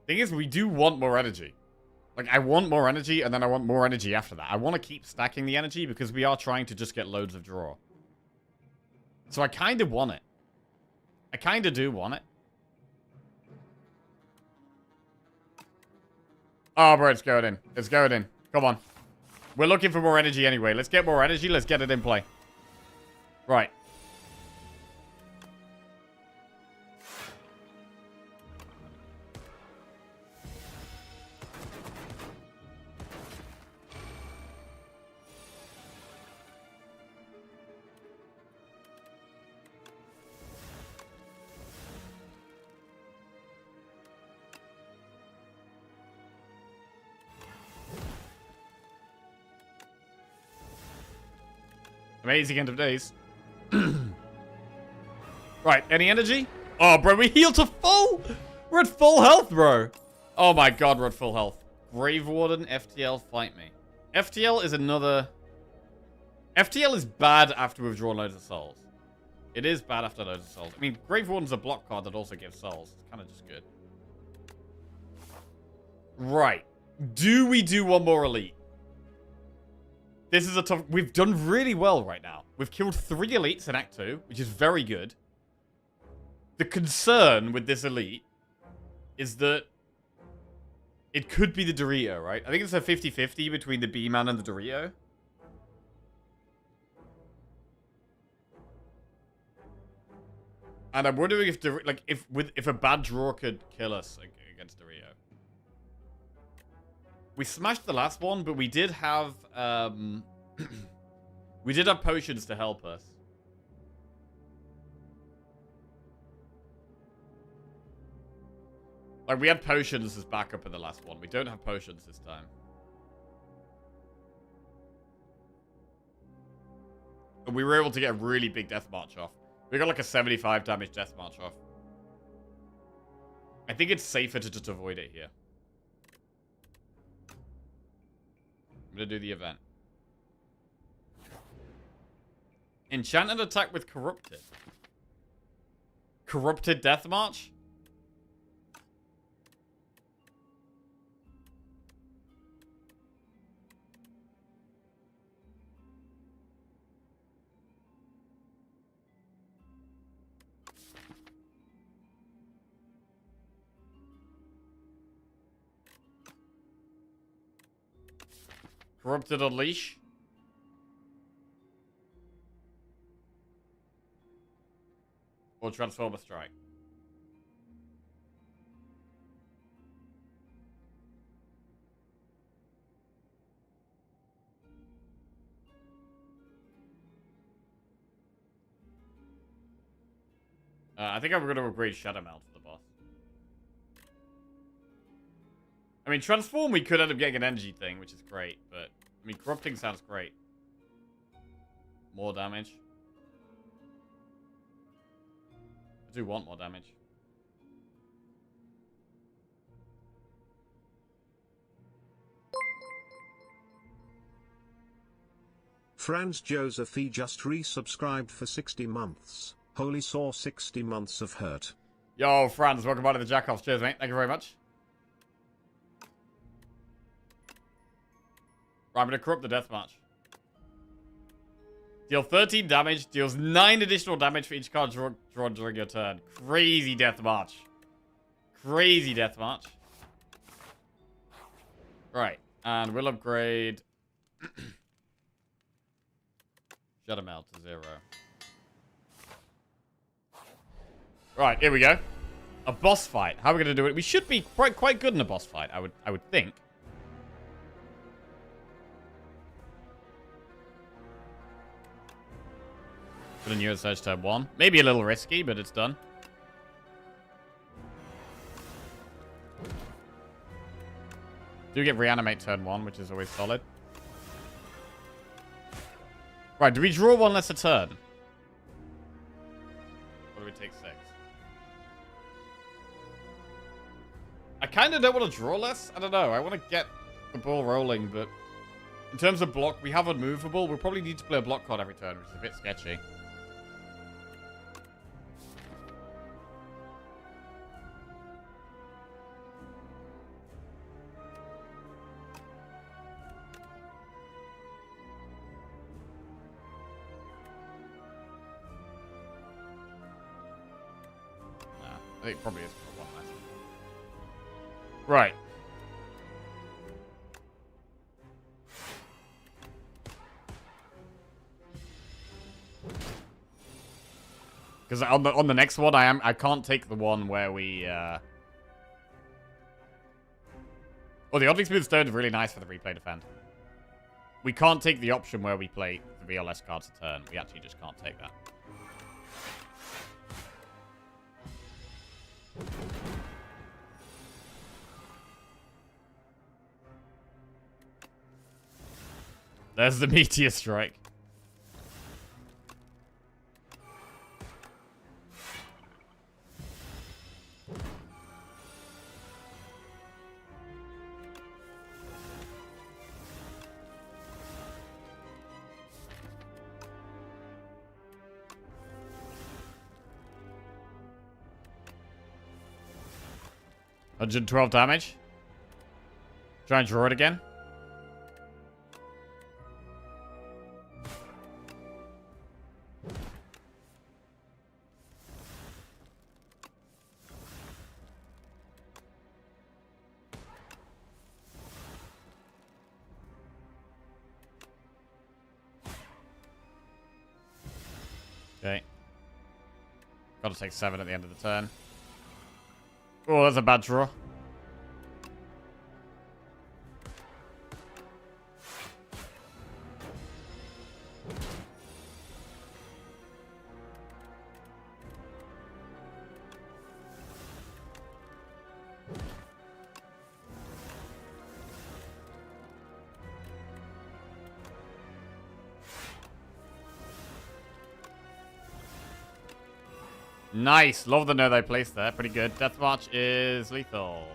Thing is, we do want more energy. Like, I want more energy, and then I want more energy after that. I want to keep stacking the energy because we are trying to just get loads of draw. So I kind of want it. I kind of do want it. Oh, bro, it's going in. It's going in. Come on. We're looking for more energy anyway. Let's get more energy. Let's get it in play. Right. Amazing end of days. Right, any energy? Oh, bro, we healed to full! We're at full health, bro. Oh my god, we're at full health. Grave Warden, FTL, fight me. FTL is another... FTL is bad after we've drawn loads of souls. It is bad after loads of souls. I mean, Grave Warden's a block card that also gives souls. It's kind of just good. Right. Do we do one more elite? This is a tough... We've done really well right now. We've killed 3 elites in Act 2, which is very good. The concern with this elite is that it could be the Dorito, right? I think it's a 50-50 between the B-Man and the Dorito. And I'm wondering if if a bad draw could kill us against Dorito. We smashed the last one, but we did have we did have potions to help us. Like, we had potions as backup in the last one. We don't have potions this time. And we were able to get a really big death march off. We got like a 75 damage death march off. I think it's safer to just avoid it here. I'm going to do the event. Enchanted attack with Corrupted. Corrupted Death March? Corrupted Unleash. Or Transformer Strike. I think I'm going to upgrade Shadow Melt for the boss. I mean, Transform, we could end up getting an energy thing, which is great, but... I mean, Corrupting sounds great. More damage. I do want more damage. Franz Joseph E just resubscribed for 60 months. Holy saw 60 months of hurt. Yo, Franz, welcome back to the Jackoffs. Cheers, mate. Thank you very much. Right, I'm going to corrupt the Death March. Deal 13 damage, deals 9 additional damage for each card drawn during your turn. Crazy Death March. Crazy Death March. Right, and we'll upgrade Shadow Melt to 0. Right, here we go. A boss fight. How are we going to do it? We should be quite good in a boss fight, I would think. For the new Surge turn 1. Maybe a little risky, but it's done. Do get Reanimate turn 1, which is always solid. Right, do we draw 1 less a turn? Or do we take 6? I kind of don't want to draw less. I don't know. I want to get the ball rolling, but... In terms of block, we have Unmovable. We'll probably need to play a block card every turn, which is a bit sketchy. I think it probably is for 1 less. Right. Because on the next one, I can't take the one where we... Well, the Oddly Smooth Stone is really nice for the replay defend. We can't take the option where we play the VLS cards a turn. We actually just can't take that. There's the Meteor Strike. $112 damage. Try and draw it again. Okay. Gotta take 7 at the end of the turn. Oh, that's a bad draw. Nice. Love the note I placed there. Pretty good. Death March is lethal.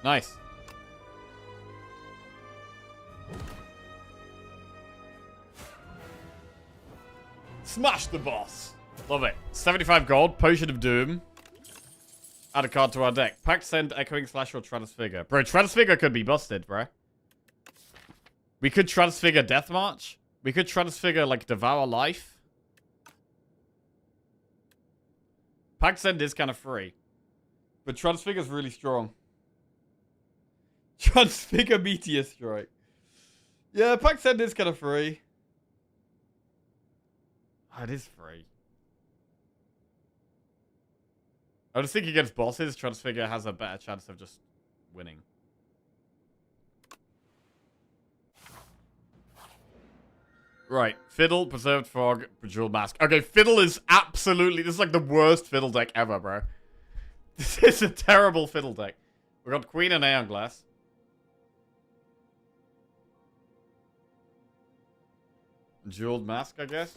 Nice. Smash the boss. Love it. 75 gold. Potion of Doom. Add a card to our deck. Pact Send, Echoing Slash, or Transfigure. Bro, Transfigure could be busted, bro. We could Transfigure Death March. We could Transfigure, like, Devour Life. Pact Send is kind of free. But Transfigure's really strong. Transfigure Meteor Strike. Yeah, Pact Send is kind of free. Oh, it is free. I was thinking against bosses, Transfigure has a better chance of just winning. Right. Fiddle, Preserved Fog, Bejeweled Mask. Okay, Fiddle is absolutely... This is like the worst Fiddle deck ever, bro. This is a terrible Fiddle deck. We got Queen and Aeon Glass. Jeweled Mask, I guess.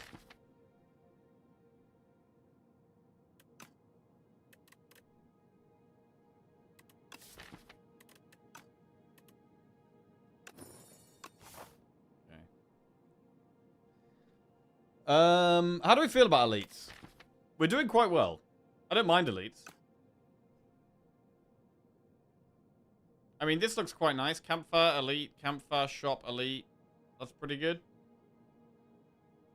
How do we feel about elites? We're doing quite well. I don't mind elites. I mean, this looks quite nice. Campfire, elite, campfire, shop, elite. That's pretty good.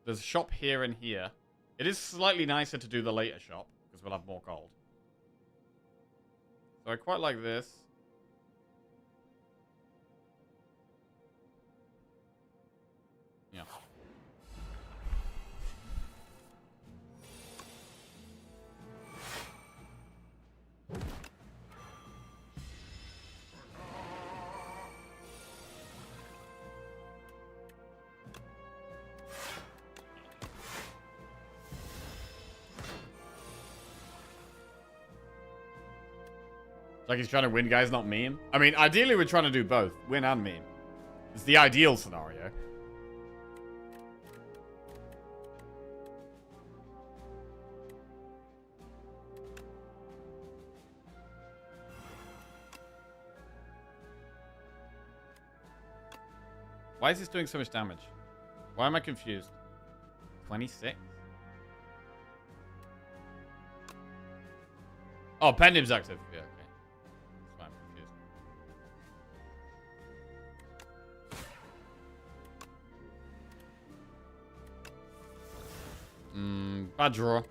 There's a shop here and here. It is slightly nicer to do the later shop, because we'll have more gold. So I quite like this. Yeah. Like he's trying to win, guys, not meme. I mean, ideally we're trying to do both. Win and meme. It's the ideal scenario. Why is this doing so much damage? Why am I confused? 26? Oh, Pendim's active. Yeah, okay. That's why I'm confused. Bad draw.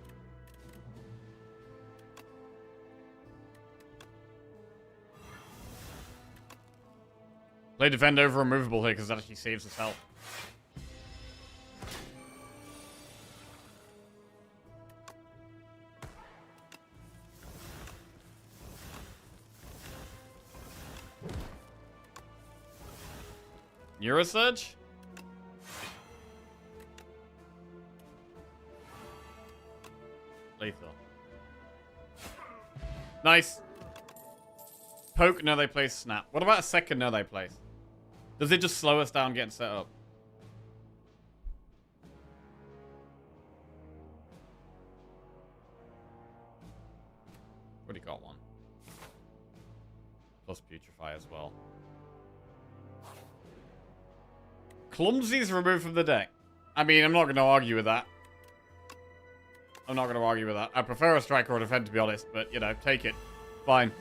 Play defend over removable here because that actually saves us health. Neurosurge? Lethal. Nice. Poke, no they place, snap. What about a second no they place? Does it just slow us down getting set up? Already got one. Plus Putrefy as well. Clumsy's removed from the deck. I mean, I'm not going to argue with that. I'm not going to argue with that. I prefer a strike or a defend, to be honest. But, you know, take it. Fine.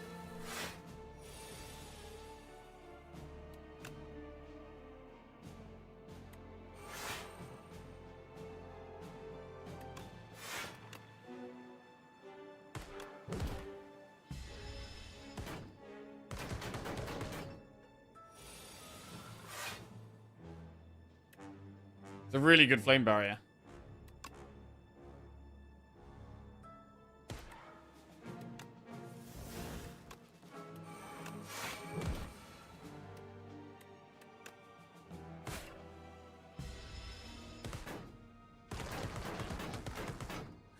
It's a really good flame barrier.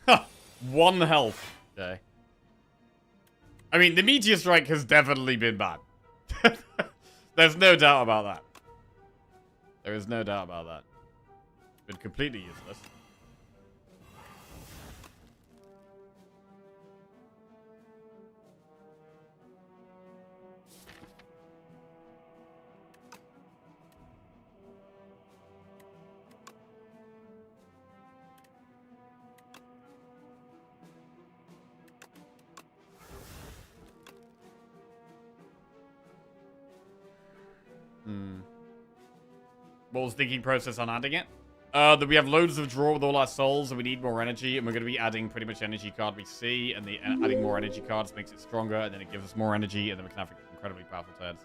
Ha! 1 health. Okay. I mean, the Meteor Strike has definitely been bad. There's no doubt about that. There is no doubt about that. Been completely useless. What was the thinking process on adding it? That we have loads of draw with all our souls, and we need more energy, and we're going to be adding pretty much energy card we see, and adding more energy cards makes it stronger, and then it gives us more energy, and then we can have incredibly powerful turns.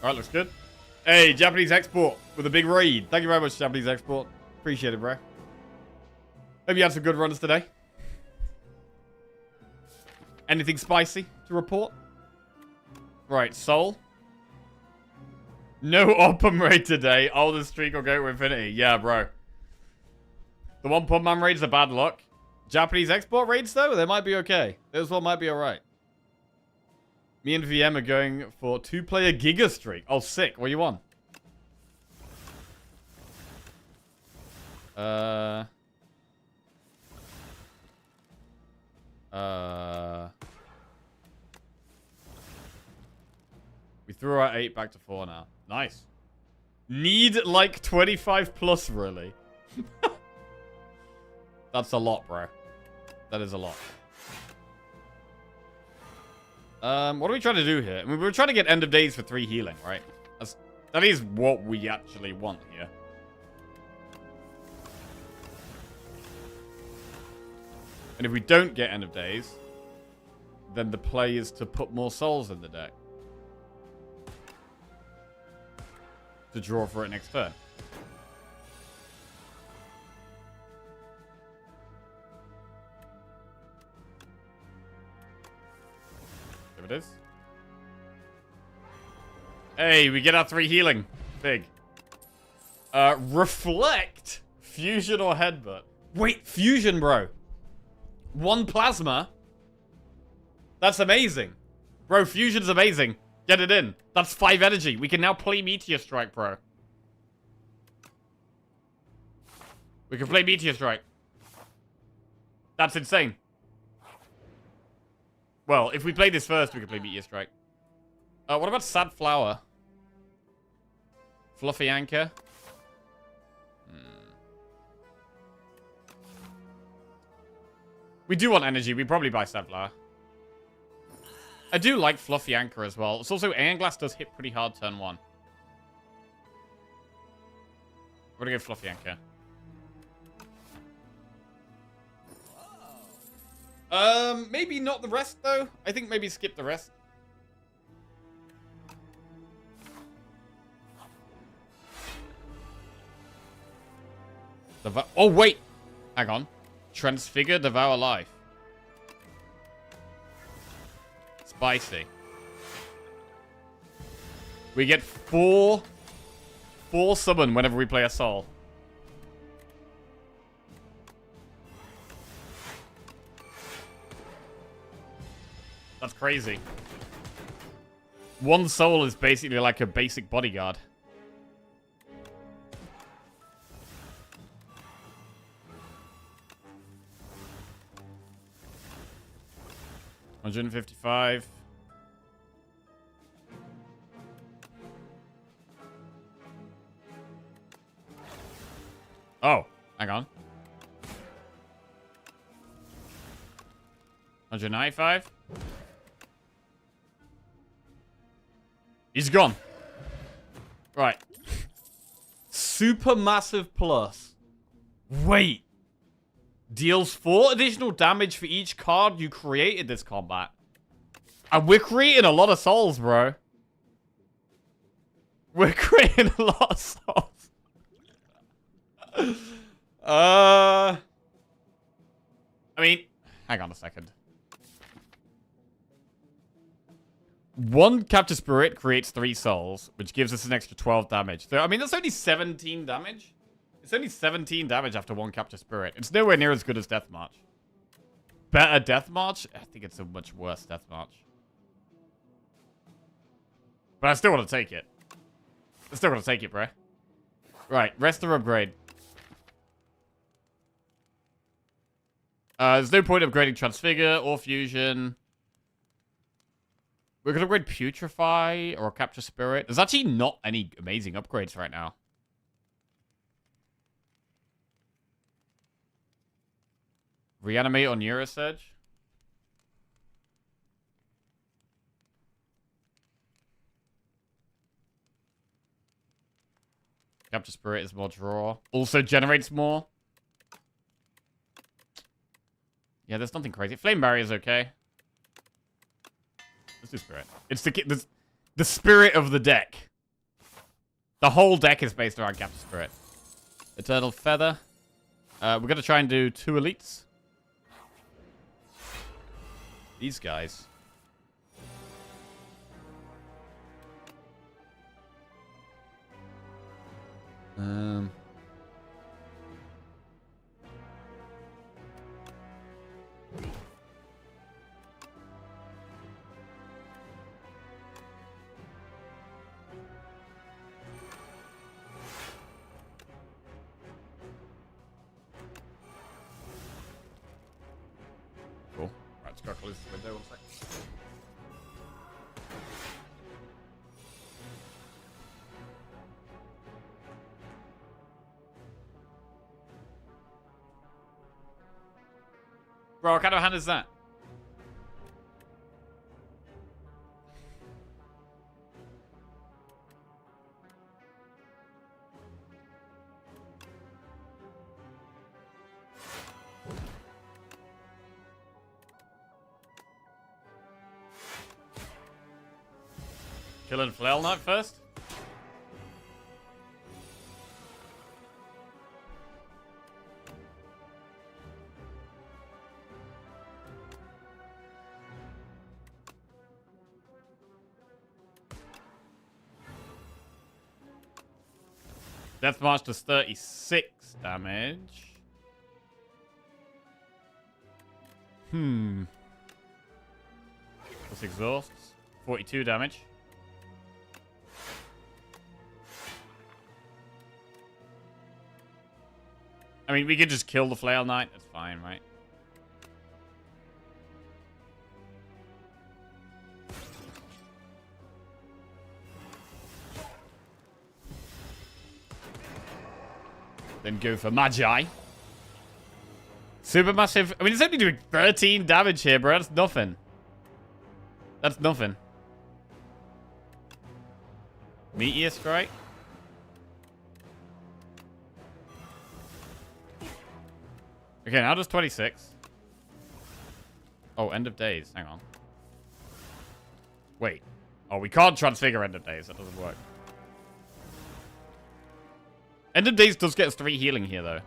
Alright, looks good. Hey, Japanese Export with a big raid. Thank you very much, Japanese Export. Appreciate it, bro. Hope you had some good runs today. Anything spicy to report? Right, Soul. No Oppum raid today. Oh, the streak will go to infinity. Yeah, bro. The one Pump Man raids are bad luck. Japanese Export raids, though, they might be okay. Those one might be alright. Me and VM are going for 2-player Giga Streak. Oh, sick. What are you on? We threw our 8 back to 4 now. Nice. Need like 25 plus, really. That's a lot, bro. That is a lot. What are we trying to do here? I mean, we're trying to get end of days for 3 healing, right? That is what we actually want here. And if we don't get end of days, then the play is to put more souls in the deck. To draw for it next turn. There it is. Hey, we get our 3 healing. Big. Reflect, fusion or headbutt. Wait, fusion, bro. 1 plasma? That's amazing. Bro, fusion's amazing. Get it in. That's 5 energy. We can now play Meteor Strike, bro. We can play Meteor Strike. That's insane. Well, if we play this first, we can play Meteor Strike. What about Sad Flower? Fluffy Anchor? We do want energy. We probably buy Sad Flower. I do like Fluffy Anchor as well. It's also, Iron Glass does hit pretty hard turn 1. We're gonna go Fluffy Anchor. Maybe not the rest, though. I think maybe skip the rest. Oh, wait. Hang on. Transfigure, devour life. Spicy. We get four summon whenever we play a soul. That's crazy. One soul is basically like a basic bodyguard. $155. Oh, hang on. 195. He's gone. Right. Supermassive plus. Wait. Deals 4 additional damage for each card you created this combat. And we're creating a lot of souls, bro. We're creating a lot of souls. I mean, hang on a second. One capture spirit creates 3 souls, which gives us an extra 12 damage. So, I mean, that's only 17 damage. It's only 17 damage after 1 capture spirit. It's nowhere near as good as Death March. Better Death March? I think it's a much worse Death March. But I still want to take it. I still want to take it, bro. Right, rest or upgrade. There's no point upgrading Transfigure or Fusion. We're going to upgrade Putrefy or Capture Spirit. There's actually not any amazing upgrades right now. Reanimate or Neurosurge. Capture Spirit is more draw. Also generates more. Yeah, there's nothing crazy. Flame Barrier is okay. Let's do Spirit. It's the spirit of the deck. The whole deck is based around Capture Spirit. Eternal Feather. We're going to try and do 2 elites. These guys. Cool. Right, let's go close this window 1 sec. Bro, what kind of hand is that? Killing Flail Knight first? Death March does 36 damage. This exhausts. 42 damage. I mean, we could just kill the Flail Knight. That's fine, right? Then go for Magi. Supermassive. I mean, it's only doing 13 damage here, bro. That's nothing. That's nothing. Meteor Strike. Okay, now does 26. Oh, end of days. Hang on. Wait. Oh, we can't transfigure end of days. That doesn't work. End of days does get us 3 healing here, though.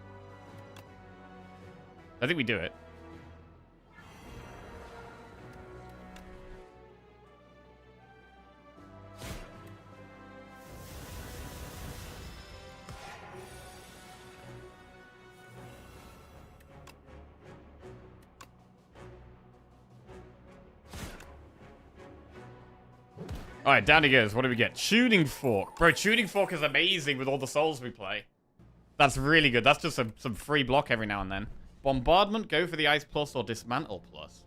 I think we do it. Alright, down he goes. What do we get? Tuning Fork. Bro, Tuning Fork is amazing with all the souls we play. That's really good. That's just some free block every now and then. Bombardment, go for the Ice Plus or Dismantle Plus.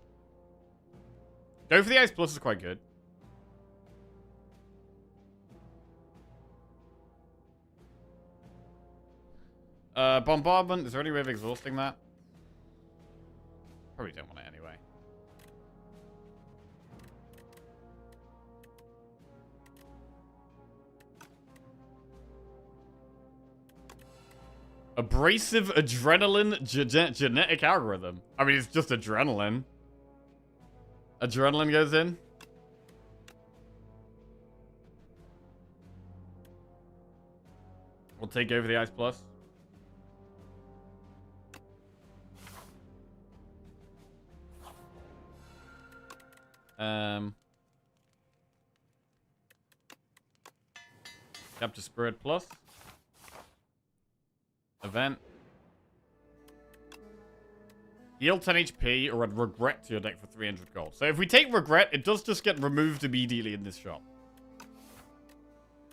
Go for the Ice Plus is quite good. Bombardment, is there any way of exhausting that? Probably don't want it anyway. Abrasive adrenaline genetic algorithm. I mean, it's just adrenaline. Adrenaline goes in. We'll take over the Ice Plus. Capture Spirit Plus. Event. Heal 10 HP or add Regret to your deck for 300 gold. So if we take Regret, it does just get removed immediately in this shop.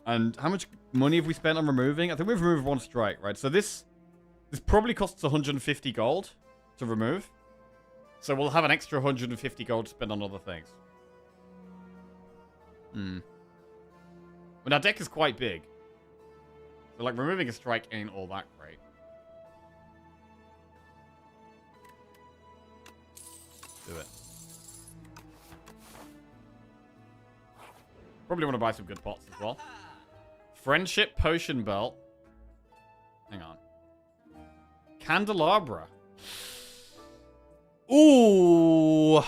And how much money have we spent on removing? I think we've removed 1 strike, right? So this probably costs 150 gold to remove. So we'll have an extra 150 gold to spend on other things. But our deck is quite big. So, like, removing a strike ain't all that great. Do it. Probably want to buy some good pots as well. Friendship Potion Belt. Hang on. Candelabra. Ooh.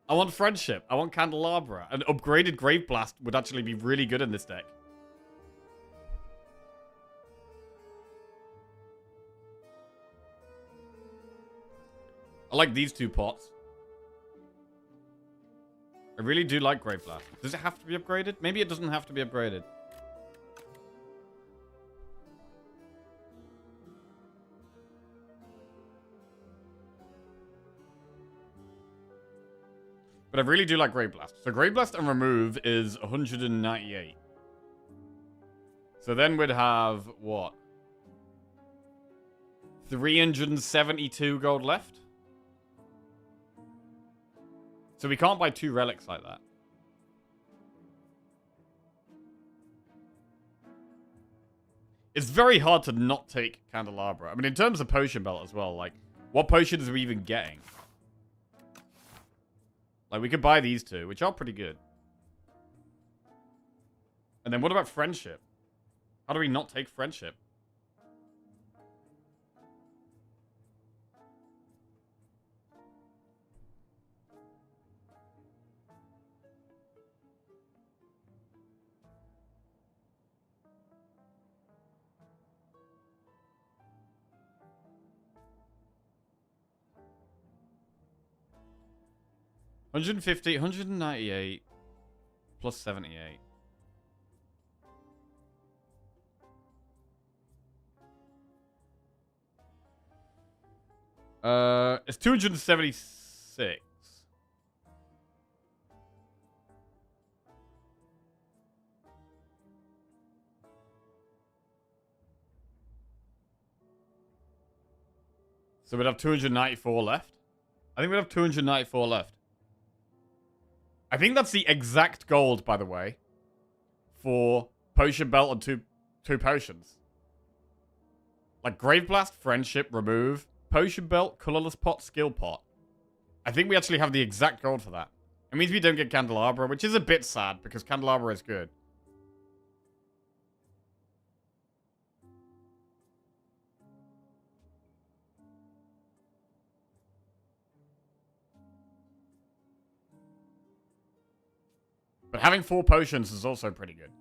I want Friendship. I want Candelabra. An upgraded Grave Blast would actually be really good in this deck. I like these 2 pots. I really do like Grave Blast. Does it have to be upgraded? Maybe it doesn't have to be upgraded. But I really do like Grave Blast. So Grave Blast and Remove is 198. So then we'd have, what? 372 gold left? So we can't buy 2 relics like that. It's very hard to not take Candelabra. I mean, in terms of Potion Belt as well, like, what potions are we even getting? Like, we could buy these 2, which are pretty good. And then what about Friendship? How do we not take Friendship? $150, 198, plus 78. It's 276. So we'd have 294 left. I think we'd have 294 left. I think that's the exact gold, by the way, for Potion Belt and two potions. Like Grave Blast, Friendship, Remove, Potion Belt, Colorless Pot, Skill Pot. I think we actually have the exact gold for that. It means we don't get Candelabra, which is a bit sad because Candelabra is good. But having 4 potions is also pretty good.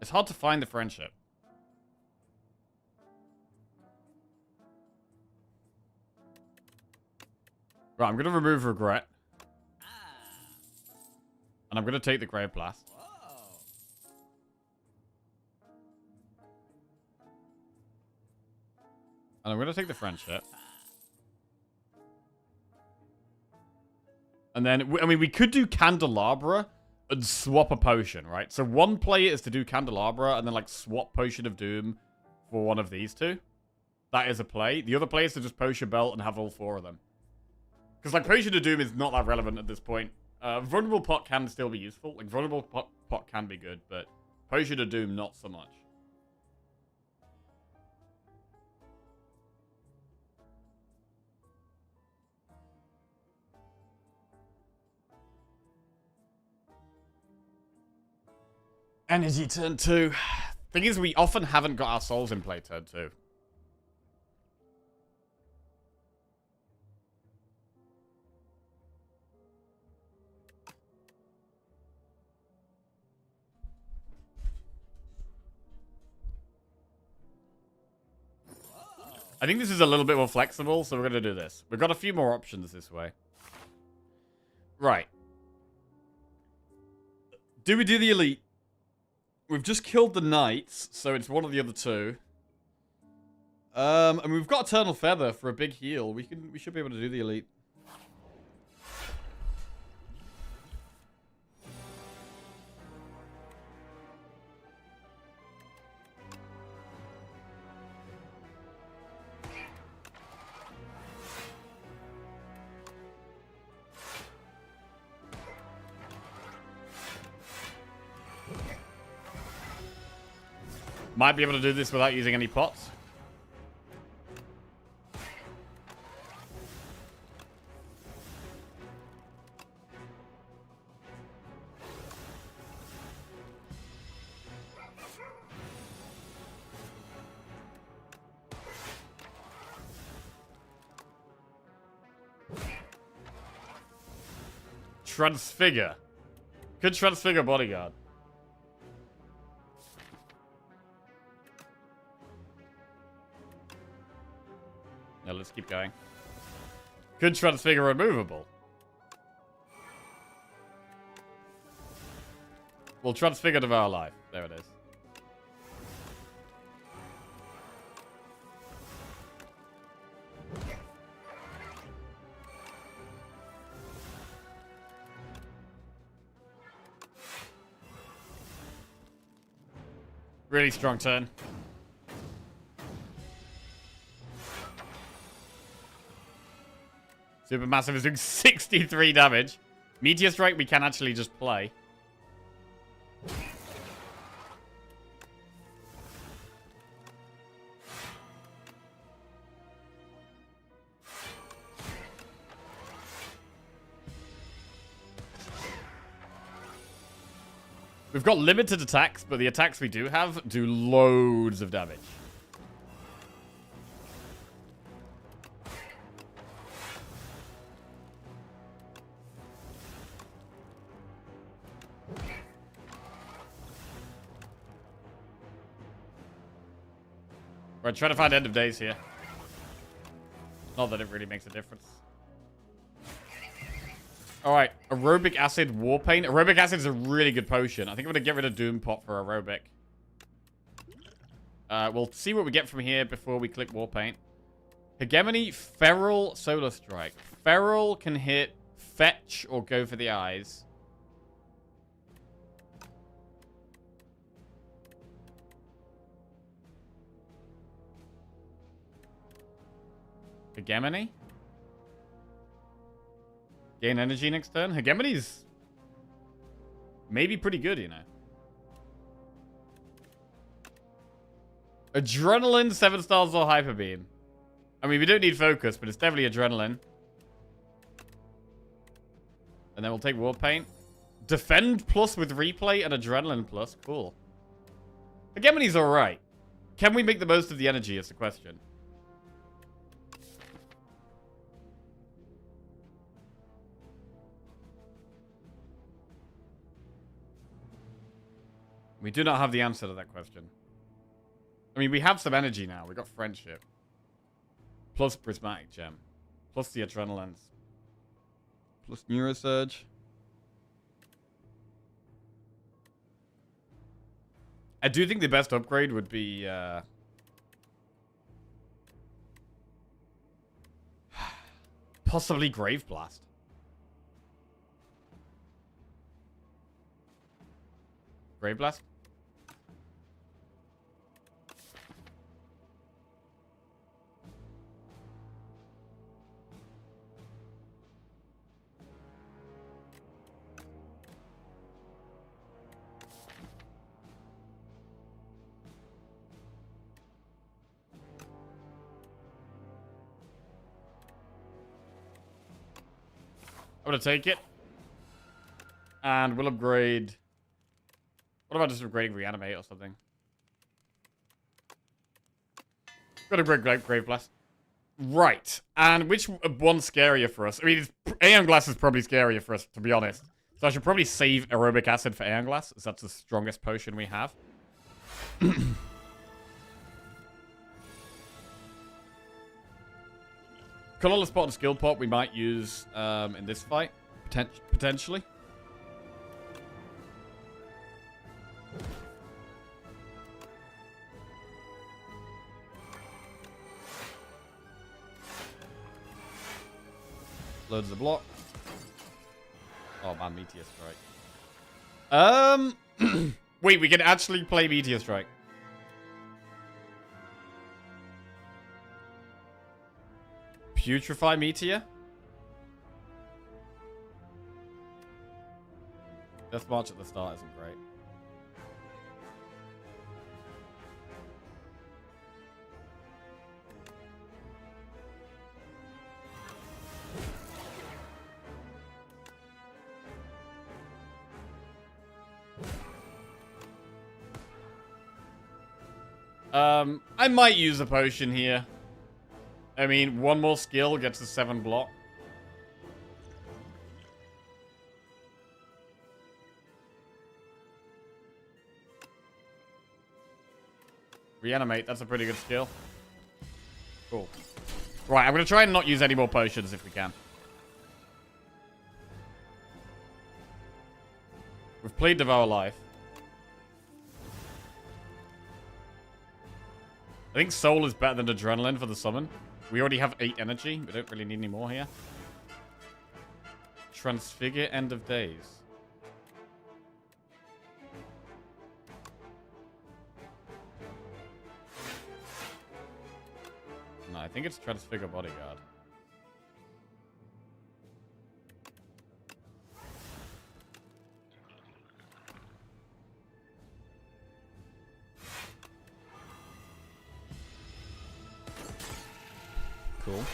It's hard to find the friendship. Right, I'm going to remove regret. And I'm going to take the Grave Blast. And I'm going to take the friendship. And then, I mean, we could do Candelabra and swap a potion, right? So one play is to do Candelabra and then, like, swap Potion of Doom for one of these two. That is a play. The other play is to just Potion Belt and have all 4 of them. Because, like, Potion of Doom is not that relevant at this point. Vulnerable Pot can still be useful. Like, Vulnerable Pot can be good, but Potion of Doom, not so much. Energy turn 2. Thing is, we often haven't got our souls in play turn 2. I think this is a little bit more flexible, so we're going to do this. We've got a few more options this way. Right. Do we do the elite? We've just killed the knights, so it's one of the other two. And we've got Eternal Feather for a big heal. We should be able to do the elite. Might be able to do this without using any pots. Transfigure. Could transfigure bodyguard. Now let's keep going. Could transfigure removable. We'll transfigure Devour Life. There it is. Really strong turn. Supermassive is doing 63 damage. Meteor Strike we can actually just play. We've got limited attacks, but the attacks we do have do loads of damage. We're trying to find End of Days here. Not that it really makes a difference. Alright, Aerobic Acid, War Paint. Aerobic Acid is a really good potion. I think I'm going to get rid of Doom Pot for Aerobic. We'll see what we get from here before we click War Paint. Hegemony, Feral, Solar Strike. Feral can hit Fetch or go for the eyes. Hegemony? Gain energy next turn? Hegemony's maybe pretty good, you know. Adrenaline, 7 stars or Hyper Beam. I mean, we don't need focus, but it's definitely Adrenaline. And then we'll take War Paint. Defend plus with Replay and Adrenaline plus. Cool. Hegemony's alright. Can we make the most of the energy is the question. We do not have the answer to that question. I mean, we have some energy now. We got friendship. Plus prismatic gem. Plus the adrenaline. Plus neurosurge. I do think the best upgrade would be possibly Grave Blast. Grave Blast? I'm gonna take it. And we'll upgrade. What about just upgrading Reanimate or something? Got to upgrade Grave Blast. Right. And which one's scarier for us? I mean, Aeon Glass is probably scarier for us, to be honest. So I should probably save Aerobic Acid for Aeon Glass, as that's the strongest potion we have. Colorless Pot and Skill Pot we might use in this fight. Potentially. Loads of block. Oh man, Meteor Strike. Wait, we can actually play Meteor Strike. Putrefy Meteor? Death March at the start isn't great. I might use a potion here. I mean, one more skill gets us 7 block. Reanimate, that's a pretty good skill. Cool. Right, I'm going to try and not use any more potions if we can. We've played Devour Life. I think Soul is better than Adrenaline for the summon. We already have 8 energy. We don't really need any more here. Transfigure End of Days. No, I think it's Transfigure Bodyguard. Cool.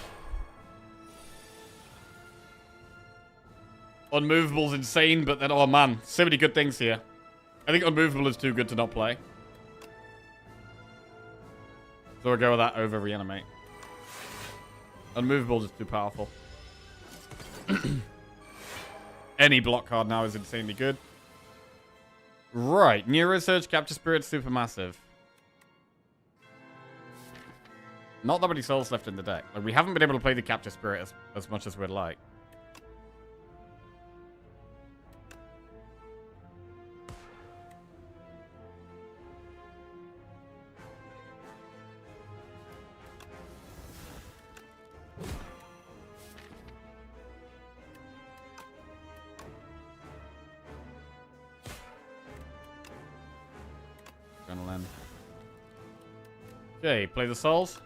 Unmovable's insane, but then, oh man, so many good things here. I think Unmovable is too good to not play. So we'll go with that over Reanimate. Unmovable is too powerful. Any block card now is insanely good. Right, Neurosurge, Capture Spirit, Supermassive. Not that many souls left in the deck. Like, we haven't been able to play the Capture Spirit as much as we'd like. Adrenaline. Okay, play the souls.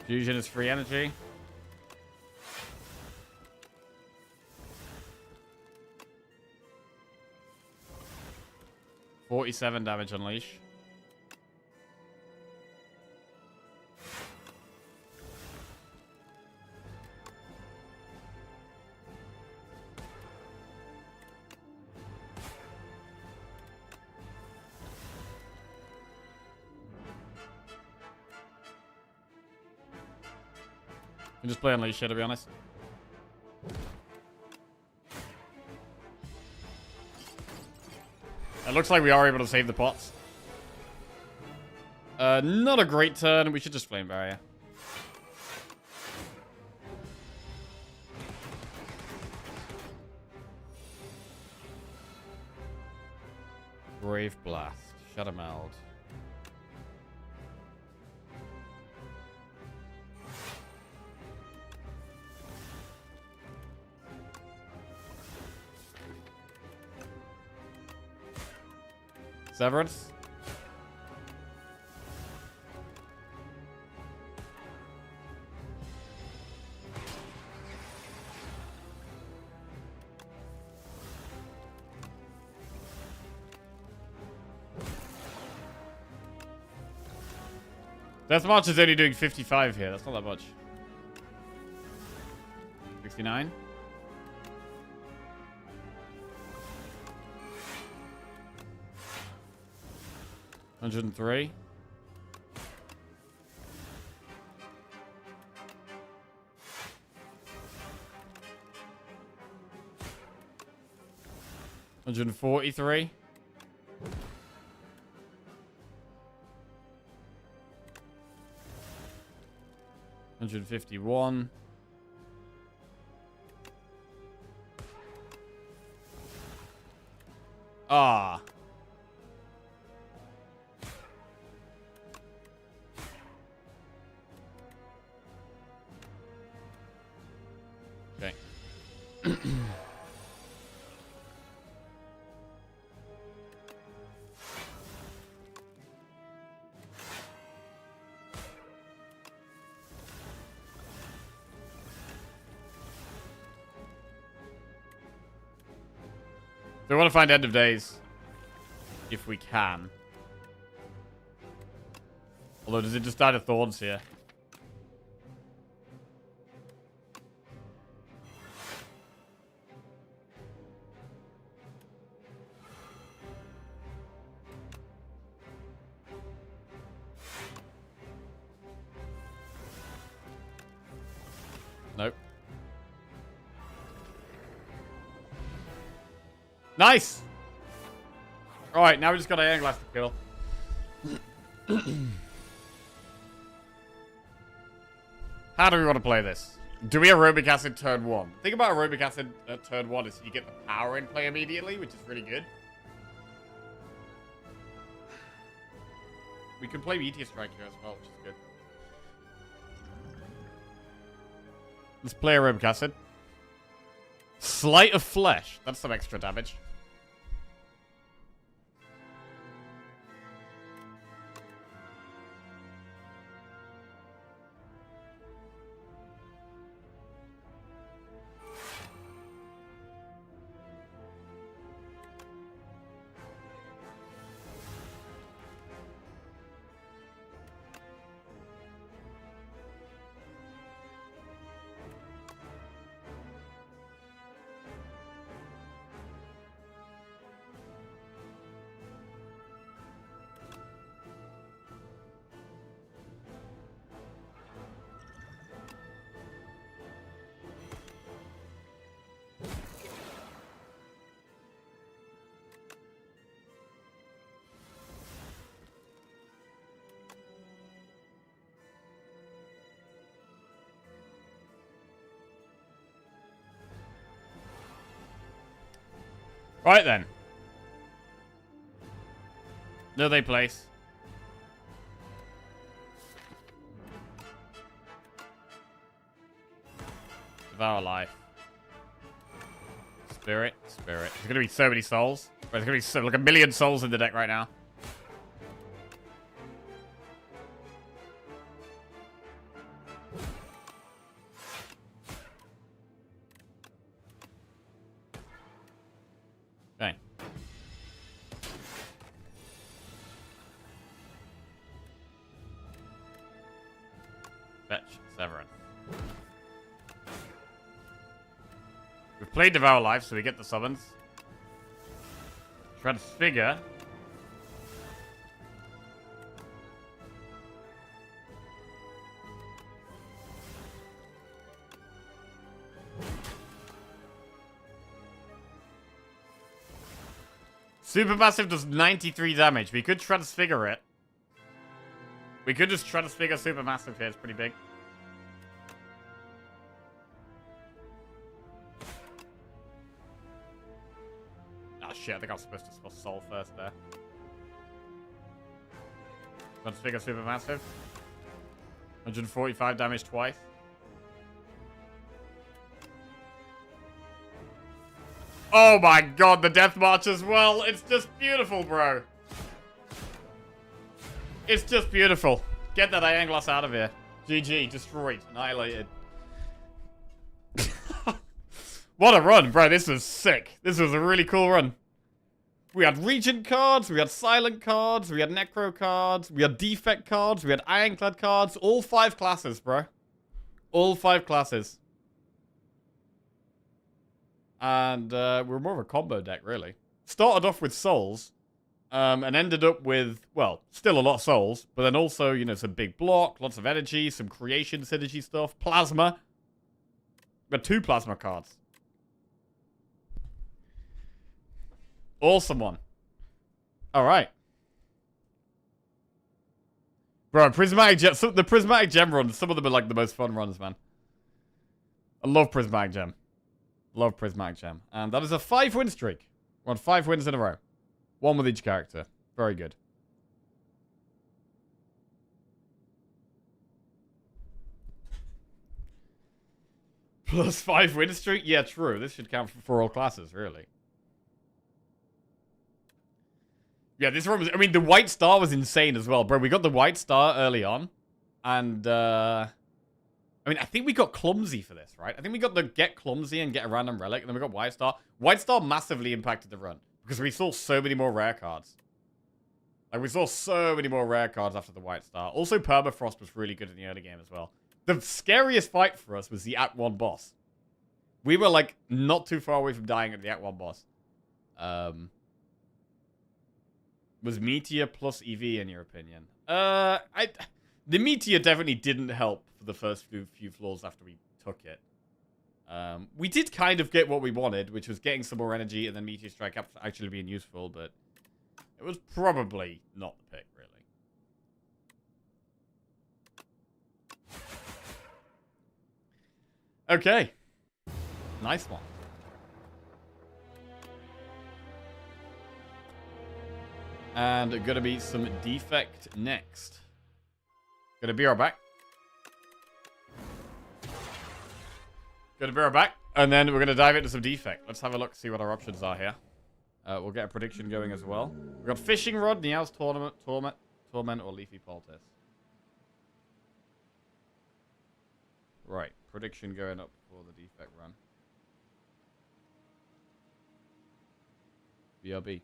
Fusion is free energy. $47 damage unleash. Just play Unleash here, to be honest. looks like we are able to save the pots. Not a great turn. We should just Flame Barrier. Brave Blast. Shadow Meld. Severance. Deathmarch is only doing 55 here. That's not that much. 69. $103. $143. $151. Ah. Okay. So we want to find End of Days. If we can. Although, does it just die to Thorns here? Nope. Nice! Alright, now we just got Iron Glass to kill. How do we want to play this? Do we aerobic acid turn 1? The thing about aerobic acid at turn 1 is you get the power in play immediately, which is really good. We can play Meteor Strike here as well, which is good. Let's play aerobic acid. Sleight of Flesh. That's some extra damage. Right then. No, they place. Devour Life. Spirit. There's gonna be so many souls. There's gonna be so, like 1,000,000 souls in the deck right now. Okay. Fetch Severance. We've played Devour Life, so we get the summons. Transfigure. Supermassive does 93 damage. We could transfigure it. We could just transfigure Supermassive here. It's pretty big. Oh shit, I think I was supposed to spell Soul first there. Transfigure Supermassive. 145 damage twice. Oh my god, the Death March as well. It's just beautiful, bro. It's just beautiful. Get that Iron Glass out of here. GG, destroyed, annihilated. What a run, bro. This was sick. This was a really cool run. We had Regent cards, we had Silent cards, we had Necro cards, we had Defect cards, we had Ironclad cards. All 5 classes, bro. All 5 classes. And we're more of a combo deck, really. Started off with Souls, and ended up with, well, still a lot of Souls, but then also, you know, some big block, lots of energy, some creation synergy stuff, Plasma. We had 2 Plasma cards. Awesome one. Alright. Bro, Prismatic Gem, the Prismatic Gem runs, some of them are like the most fun runs, man. I love Prismatic Gem. Love Prismatic Gem. And that is a 5-win streak. We're on 5 wins in a row. 1 with each character. Very good. Plus 5 win streak? Yeah, true. This should count for all classes, really. Yeah, this one was... I mean, the White Star was insane as well, bro. We got the White Star early on. And, I mean, I think we got Clumsy for this, right? I think we got the get Clumsy and get a random relic, and then we got White Star. White Star massively impacted the run, because we saw so many more rare cards. Like, we saw so many more rare cards after the White Star. Also, Permafrost was really good in the early game as well. The scariest fight for us was the Act 1 boss. We were, like, not too far away from dying at the Act 1 boss. Was Meteor plus EV, in your opinion? The Meteor definitely didn't help for the first few floors after we took it. We did kind of get what we wanted, which was getting some more energy and then Meteor Strike actually being useful, but it was probably not the pick, really. Okay. Nice one. And gonna be some Defect next. Gonna be right back. Gonna be right back. And then we're gonna dive into some Defect. Let's have a look, see what our options are here. We'll get a prediction going as well. We've got Fishing Rod, Niao's Torment, or Leafy Poultice. Right, prediction going up for the Defect run. BRB.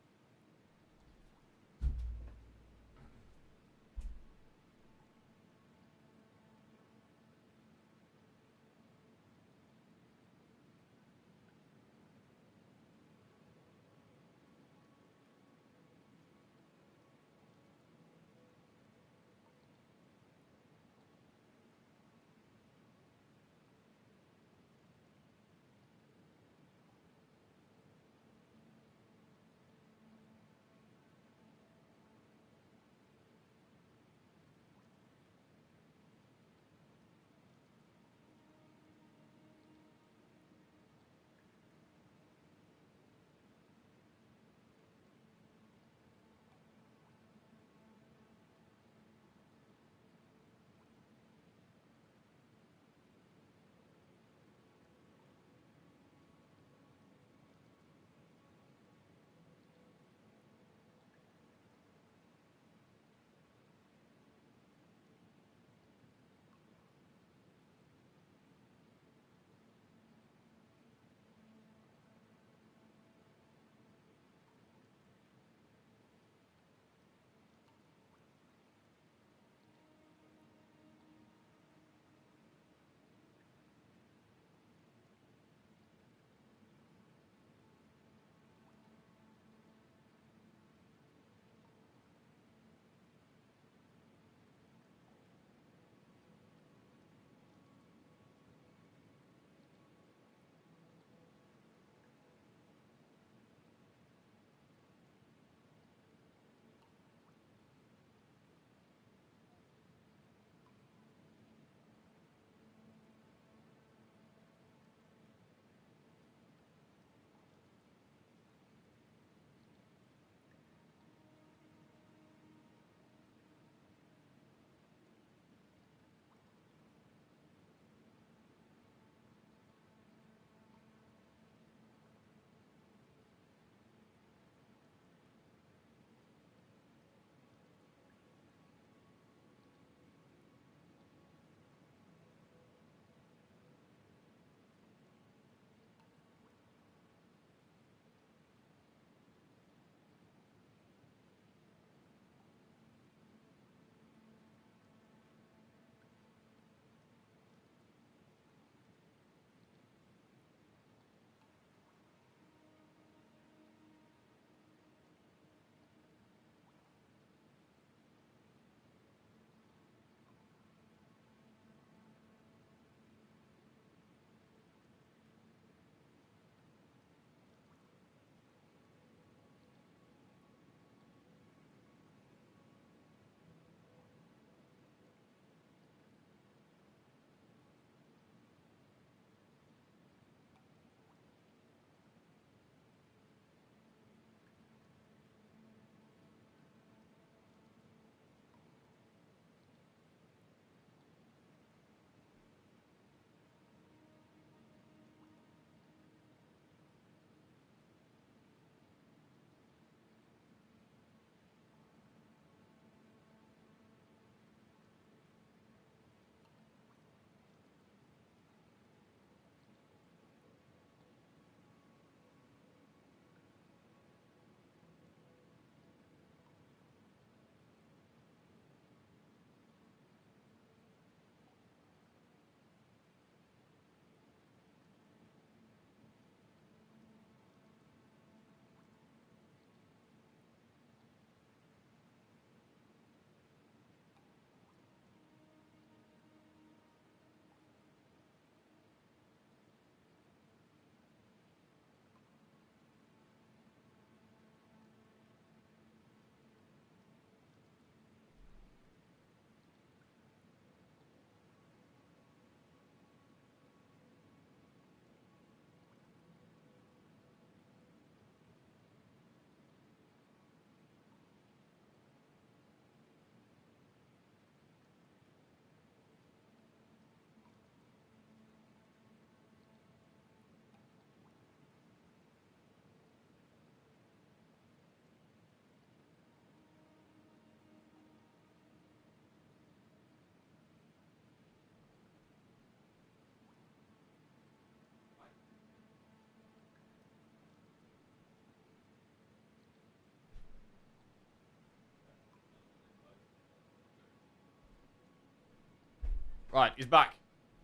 Right, he's back.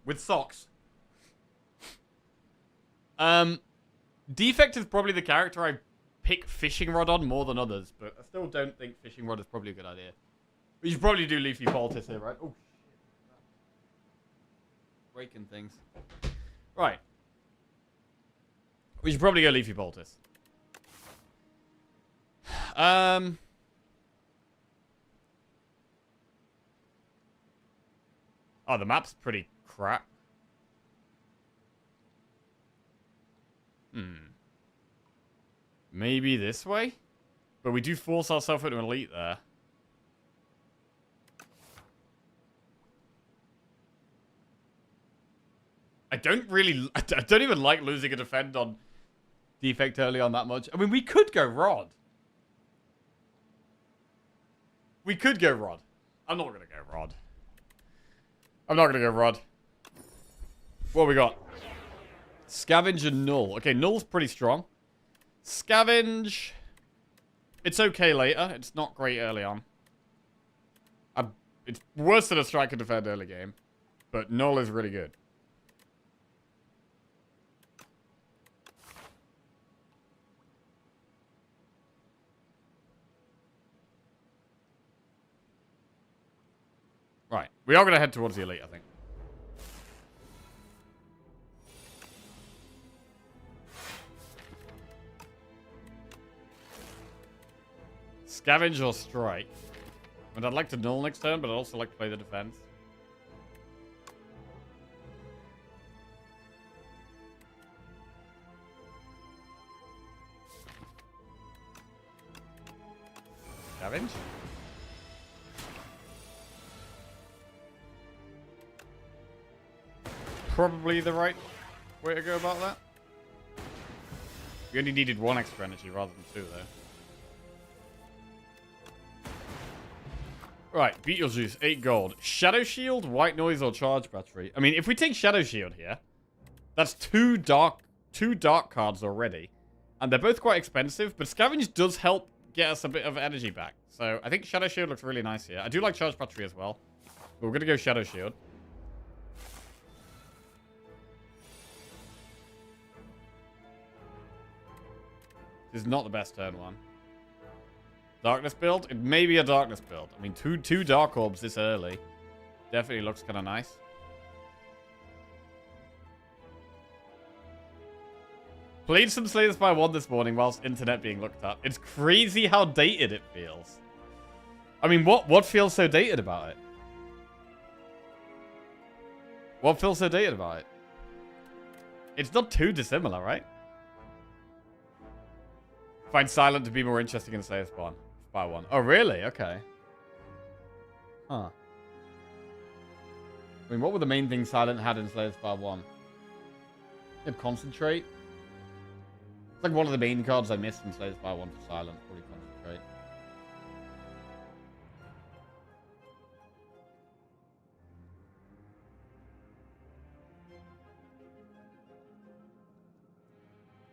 With socks. Defect is probably the character I pick Fishing Rod on more than others, but I still don't think Fishing Rod is probably a good idea. We should probably do Leafy Poultice here, right? Oh, shit. Breaking things. Right. We should probably go Leafy Poultice. Oh, the map's pretty crap. Maybe this way? But we do force ourselves into an elite there. I don't even like losing a defend on defect early on that much. I mean, we could go Rod. We could go Rod. I'm not going to go Rod. I'm not going to go Rod. What we got? Scavenge and Null. Okay, Null's pretty strong. Scavenge. It's okay later. It's not great early on. It's worse than a strike and defend early game. But Null is really good. Right. We are going to head towards the elite, I think. Scavenge or strike. And I'd like to null next turn, but I'd also like to play the defense. Scavenge? Probably the right way to go about that. We only needed 1 extra energy rather than 2, though. Right, Beetlejuice, 8 gold. Shadow Shield, White Noise, or Charge Battery. I mean, if we take Shadow Shield here, that's two dark cards already. And they're both quite expensive, but Scavenge does help get us a bit of energy back. So I think Shadow Shield looks really nice here. I do like Charge Battery as well. But we're going to go Shadow Shield. This is not the best turn one. Darkness build? It may be a darkness build. I mean, two Dark Orbs this early. Definitely looks kind of nice. Played some Slay the Spire 1 this morning whilst internet being looked up. It's crazy how dated it feels. I mean, what feels so dated about it? What feels so dated about it? It's not too dissimilar, right? Find Silent to be more interesting in Slay the Spire 1. Oh, really? Okay. Huh. I mean, what were the main things Silent had in Slay the Spire 1? He had Concentrate. It's like one of the main cards I missed in Slay the Spire 1 for Silent. Probably Concentrate.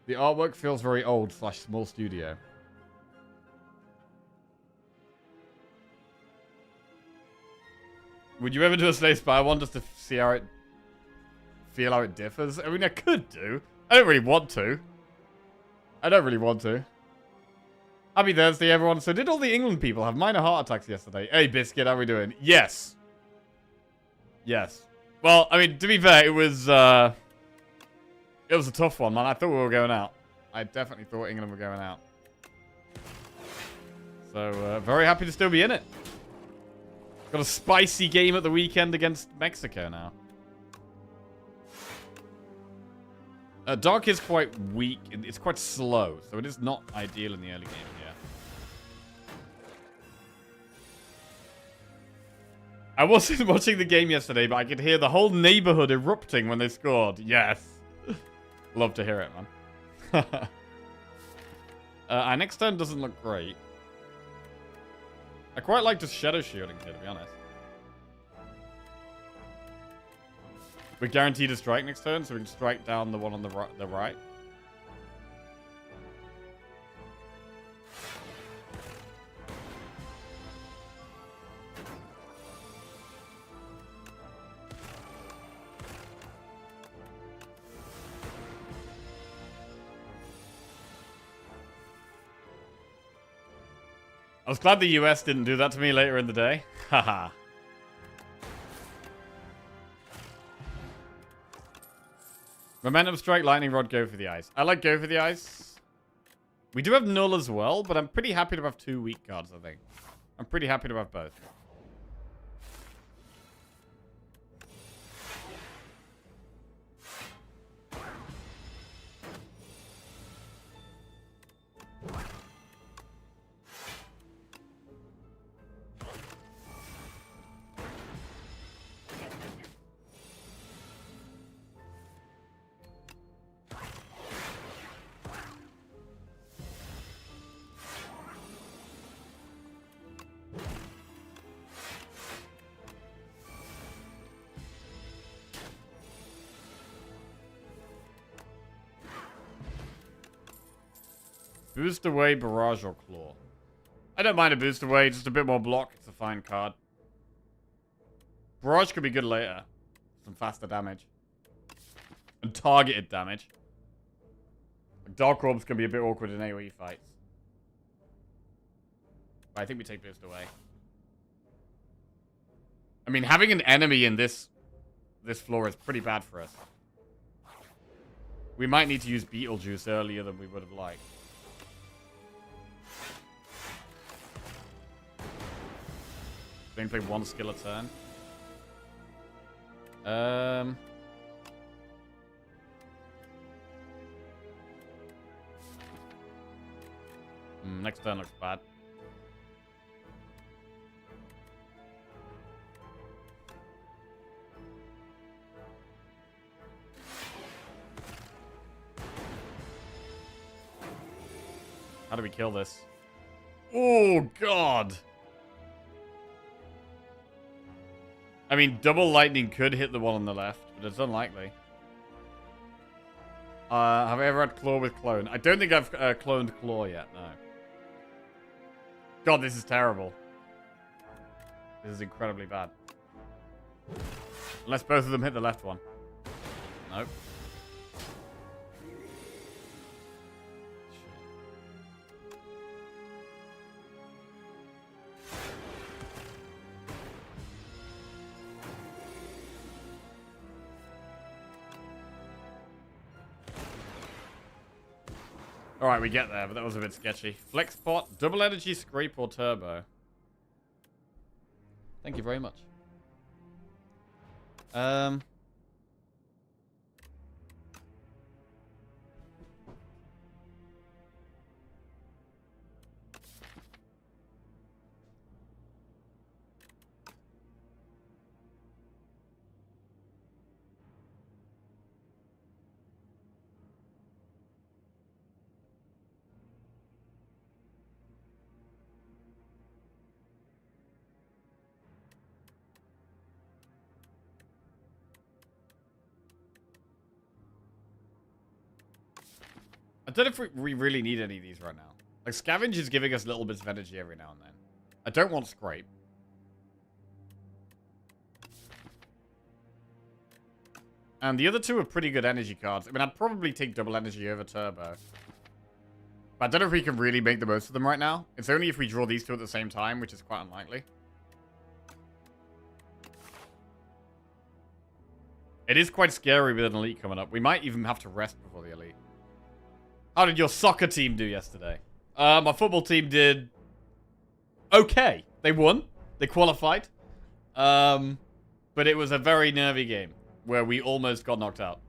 The artwork feels very old / small studio. Would you ever do a Slay Spire one just to see how it... feel how it differs? I mean, I could do. I don't really want to. Happy Thursday, everyone. So did all the England people have minor heart attacks yesterday? Hey, Biscuit, how we doing? Yes. Yes. Well, I mean, to be fair, it was a tough one, man. I thought we were going out. I definitely thought England were going out. So, very happy to still be in it. Got a spicy game at the weekend against Mexico now. Dark is quite weak. It's quite slow, so it is not ideal in the early game here. I wasn't watching the game yesterday, but I could hear the whole neighborhood erupting when they scored. Yes. Love to hear it, man. Our next turn doesn't look great. I quite like just Shadow Shielding here, to be honest. We're guaranteed to strike next turn, so we can strike down the one on the right. I was glad the US didn't do that to me later in the day. Haha. Momentum Strike, Lightning Rod, Go for the Ice. I like Go for the Ice. We do have Null as well, but I'm pretty happy to have 2 weak cards, I think. I'm pretty happy to have both. Boost away, Barrage, or Claw. I don't mind a boost away, just a bit more block. It's a fine card. Barrage could be good later. Some faster damage. And targeted damage. Like Dark Orbs can be a bit awkward in AoE fights. But I think we take boost away. I mean, having an enemy in this floor is pretty bad for us. We might need to use Beetlejuice earlier than we would have liked. Only play 1 skill a turn. Next turn looks bad. How do we kill this? Oh, God! I mean, double lightning could hit the one on the left, but it's unlikely. Have I ever had Claw with Clone? I don't think I've cloned Claw yet, no. God, this is terrible. This is incredibly bad. Unless both of them hit the left one. Nope. Alright, we get there, but that was a bit sketchy. Flex pot, double energy, scrape, or turbo. Thank you very much. I don't know if we really need any of these right now. Like, Scavenge is giving us little bits of energy every now and then. I don't want Scrape. And the other two are pretty good energy cards. I mean, I'd probably take double energy over turbo. But I don't know if we can really make the most of them right now. It's only if we draw these two at the same time, which is quite unlikely. It is quite scary with an elite coming up. We might even have to rest before the elite. How did your soccer team do yesterday? My football team did okay. They won. They qualified. But it was a very nervy game where we almost got knocked out.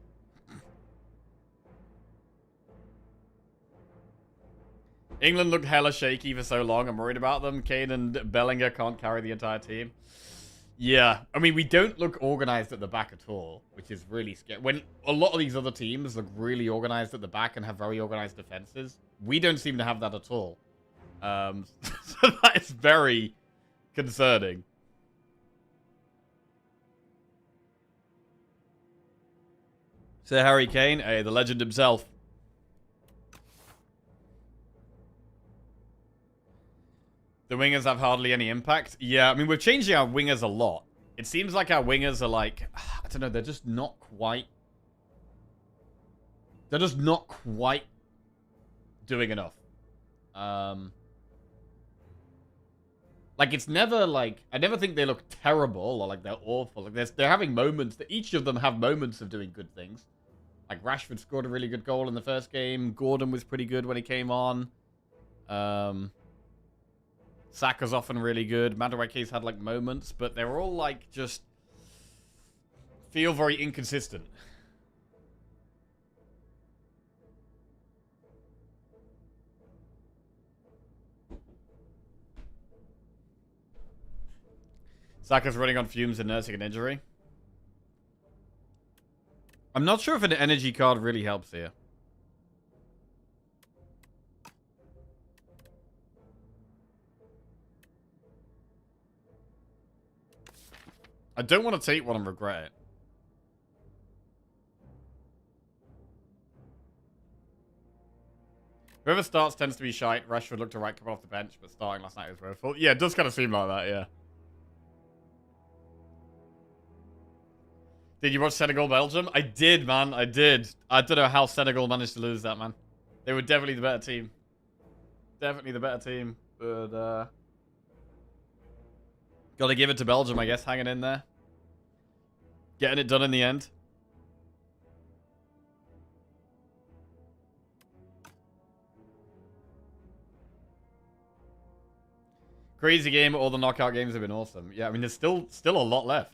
England looked hella shaky for so long. I'm worried about them. Kane and Bellinger can't carry the entire team. Yeah, I mean, we don't look organized at the back at all, which is really scary. When a lot of these other teams look really organized at the back and have very organized defenses, we don't seem to have that at all. So that is very concerning. Sir Harry Kane, hey, the legend himself. The wingers have hardly any impact. Yeah, I mean, we're changing our wingers a lot. It seems like our wingers are like, I don't know, they're just not quite... They're just not quite doing enough. Like, it's never, like... I never think they look terrible or, like, they're awful. Like, they're having moments... Each of them have moments of doing good things. Like, Rashford scored a really good goal in the first game. Gordon was pretty good when he came on. Saka's often really good. Madueke's had, like, moments. But they're all, like, just... feel very inconsistent. Saka's running on fumes and nursing an injury. I'm not sure if an energy card really helps here. I don't want to take one and regret it. Whoever starts tends to be shite. Rashford looked alright coming off the bench, but starting last night was woeful. Yeah, it does kind of seem like that, yeah. Did you watch Senegal-Belgium? I did, man. I did. I don't know how Senegal managed to lose that, man. They were definitely the better team. Definitely the better team. But, gotta give it to Belgium, I guess, hanging in there. Getting it done in the end. Crazy game. All the knockout games have been awesome. Yeah, I mean, there's still a lot left.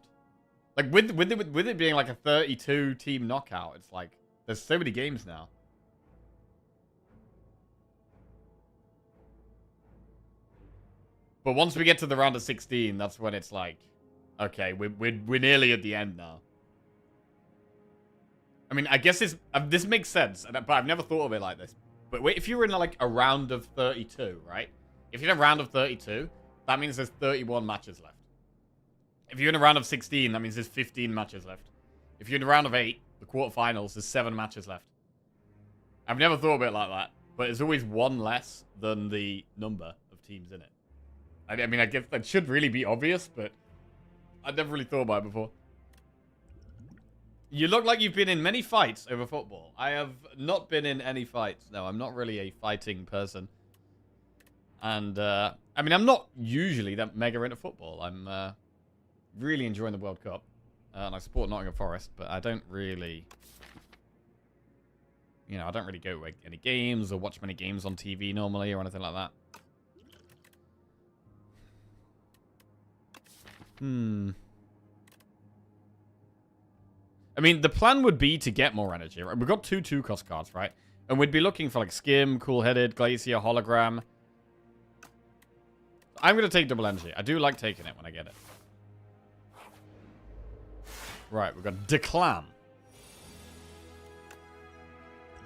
Like, with it being like a 32-team knockout, it's like, there's so many games now. But once we get to the round of 16, that's when it's like, okay, we're nearly at the end now. I mean, I guess this makes sense, but I've never thought of it like this. But wait, if you were in like a round of 32, right? If you're in a round of 32, that means there's 31 matches left. If you're in a round of 16, that means there's 15 matches left. If you're in a round of 8, the quarterfinals, there's 7 matches left. I've never thought of it like that, but it's always one less than the number of teams in it. I mean, I guess that should really be obvious, but I've never really thought about it before. You look like you've been in many fights over football. I have not been in any fights. No, I'm not really a fighting person. And, I mean, I'm not usually that mega into football. I'm, really enjoying the World Cup. And I support Nottingham Forest, but I don't really... You know, I don't really go to any games or watch many games on TV normally or anything like that. I mean, the plan would be to get more energy, right? We've got 2 2-cost cards, right? And we'd be looking for, like, Skim, Cool-Headed, Glacier, Hologram. I'm going to take double energy. I do like taking it when I get it. Right, we've got Declan.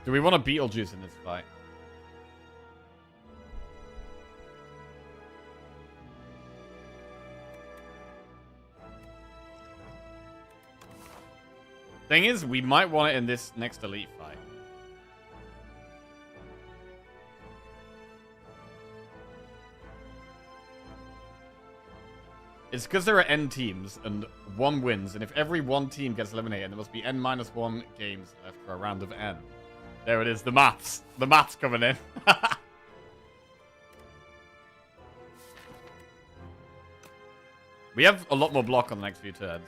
Do we want a Beetlejuice in this fight? Thing is, we might want it in this next elite fight. It's because there are N teams, and one wins, and if every one team gets eliminated, there must be N-1 games left for a round of N. There it is, the maths. The maths coming in. We have a lot more block on the next few turns.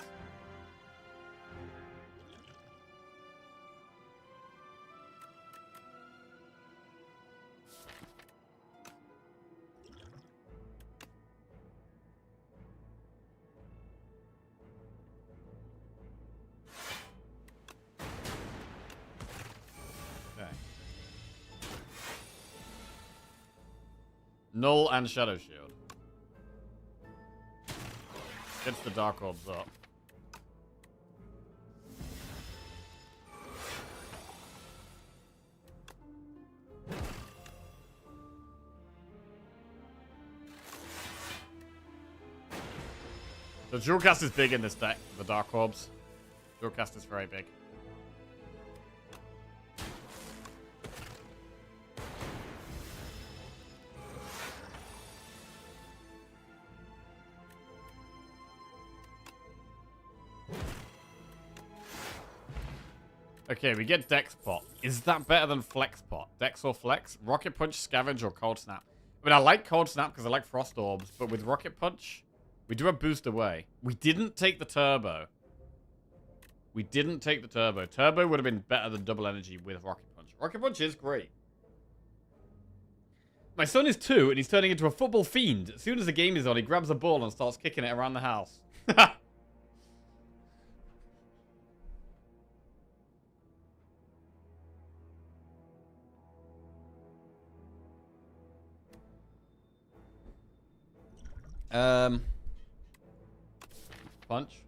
Null and Shadow Shield. Gets the Dark Orbs up. The Dual Cast is big in this deck, the Dark Orbs. Dual Cast is very big. Okay, we get Dex Pot. Is that better than Flex Pot? Dex or Flex? Rocket Punch, Scavenge, or Cold Snap? I mean, I like Cold Snap because I like Frost Orbs, but with Rocket Punch, we do have Boost Away. We didn't take the Turbo. We didn't take the Turbo. Turbo would have been better than Double Energy with Rocket Punch. Rocket Punch is great. My son is 2, and he's turning into a football fiend. As soon as the game is on, he grabs a ball and starts kicking it around the house. Punch.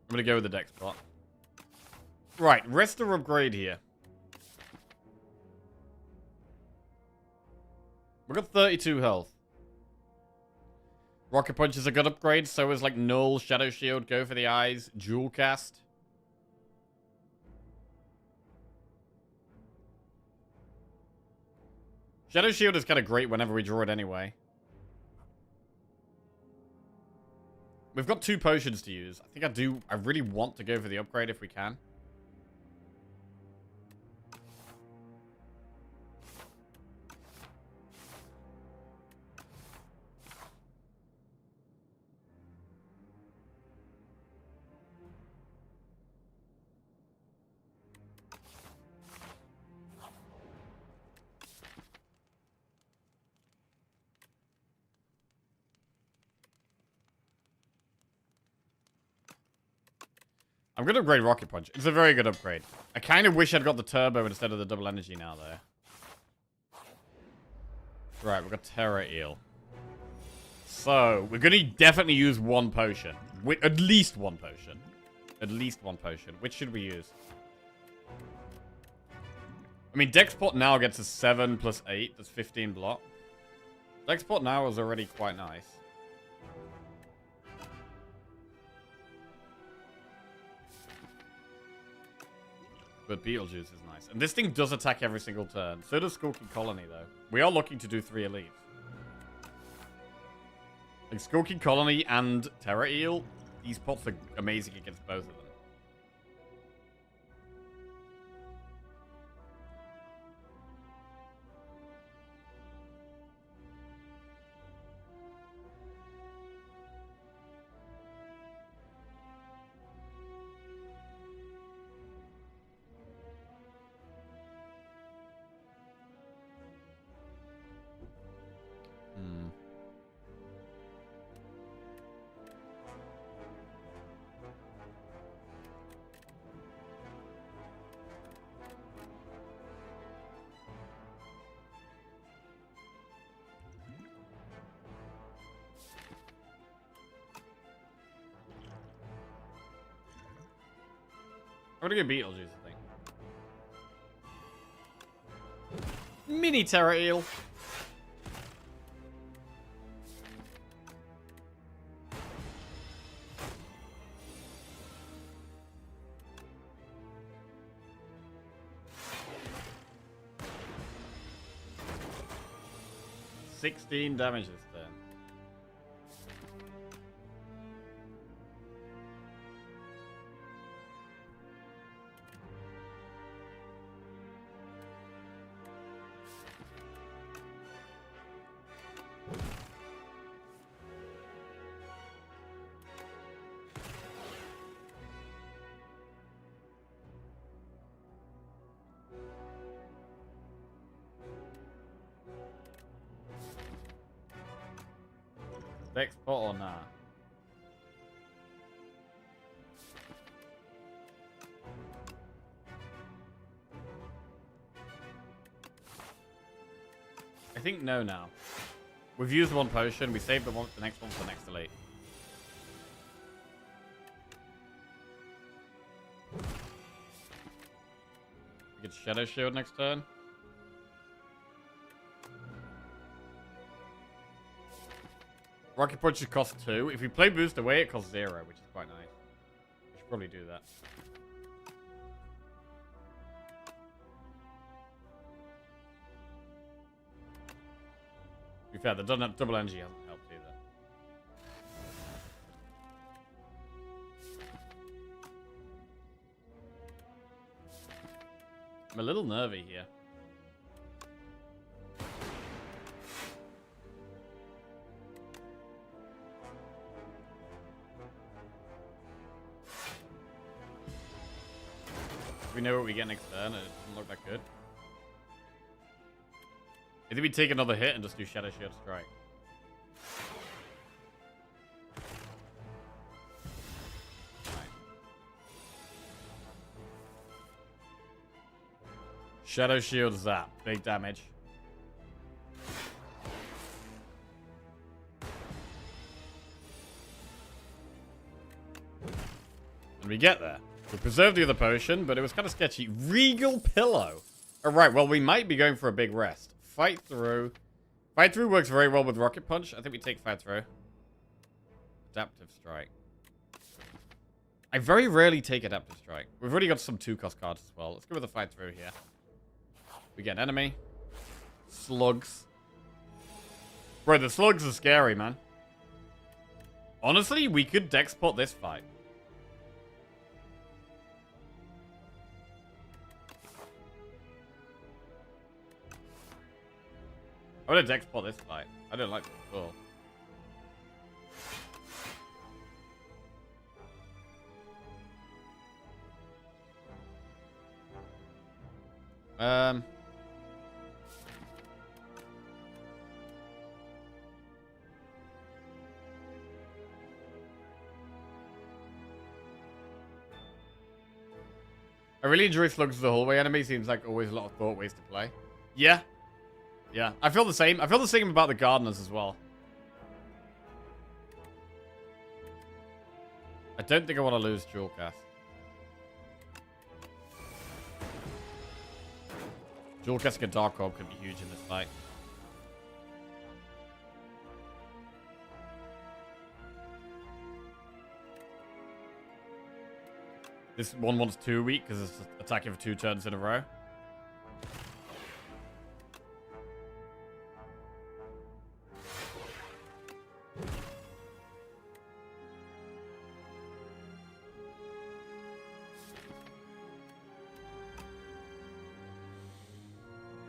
I'm gonna go with the deck spot. Right, rest or upgrade here. We've got 32 health. Rocket Punch is a good upgrade, so is like Null, Shadow Shield, Go for the Eyes, Jewel Cast. Shadow Shield is kind of great whenever we draw it anyway. We've got 2 potions to use. I really want to go for the upgrade if we can. I'm going to upgrade Rocket Punch. It's a very good upgrade. I kind of wish I'd got the Turbo instead of the Double Energy now, though. Right, we've got Terra Eel. So, we're going to definitely use 1 potion. At least 1 potion. At least 1 potion. Which should we use? I mean, Dexport now gets a 7 plus 8. That's 15 block. Dexport now is already quite nice. But Beetlejuice is nice. And this thing does attack every single turn. So does Skulking Colony, though. We are looking to do 3 elites. Like, Skulking Colony and Terra Eel, these pots are amazing against both of them. I'm gonna get Beetlejuice, I think. Mini Terra Eel. $16 damage this turn. Dex pot or nah? I think no now. We've used 1 potion. We saved the next one for the next elite. We get Shadow Shield next turn. Rocket Punch should cost 2. If we play Boost Away, it costs 0, which is quite nice. We should probably do that. To be fair, the double energy hasn't helped either. I'm a little nervy here. We know what we get next turn, and it doesn't look that good. I think we take another hit and just do Shadow Shield Strike. Right. Shadow Shield Zap. Big damage. And we get there. We preserved the other potion, but it was kind of sketchy. Regal Pillow. Alright, well, we might be going for a big rest. Fight Through. Fight Through works very well with Rocket Punch. I think we take Fight Through. Adaptive Strike. I very rarely take Adaptive Strike. We've already got some 2-cost cards as well. Let's go with the Fight Through here. We get an enemy. Slugs. Bro, the slugs are scary, man. Honestly, we could deck spot this fight. I would have deck spot this fight. I don't like this at all. I really enjoy Slugs as the hallway enemy. Seems like always a lot of thought ways to play. Yeah. Yeah. I feel the same. I feel the same about the Gardeners as well. I don't think I want to lose Dual Cast. Dual casting a Dark Orb could be huge in this fight. This one wants 2 weak because it's attacking for 2 turns in a row.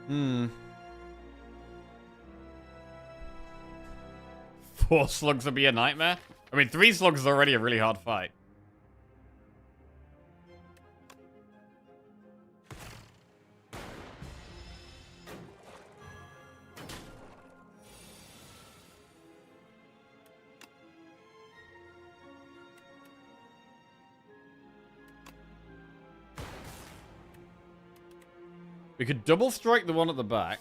Hmm. 4 slugs would be a nightmare. I mean, 3 slugs is already a really hard fight. We could double strike the one at the back.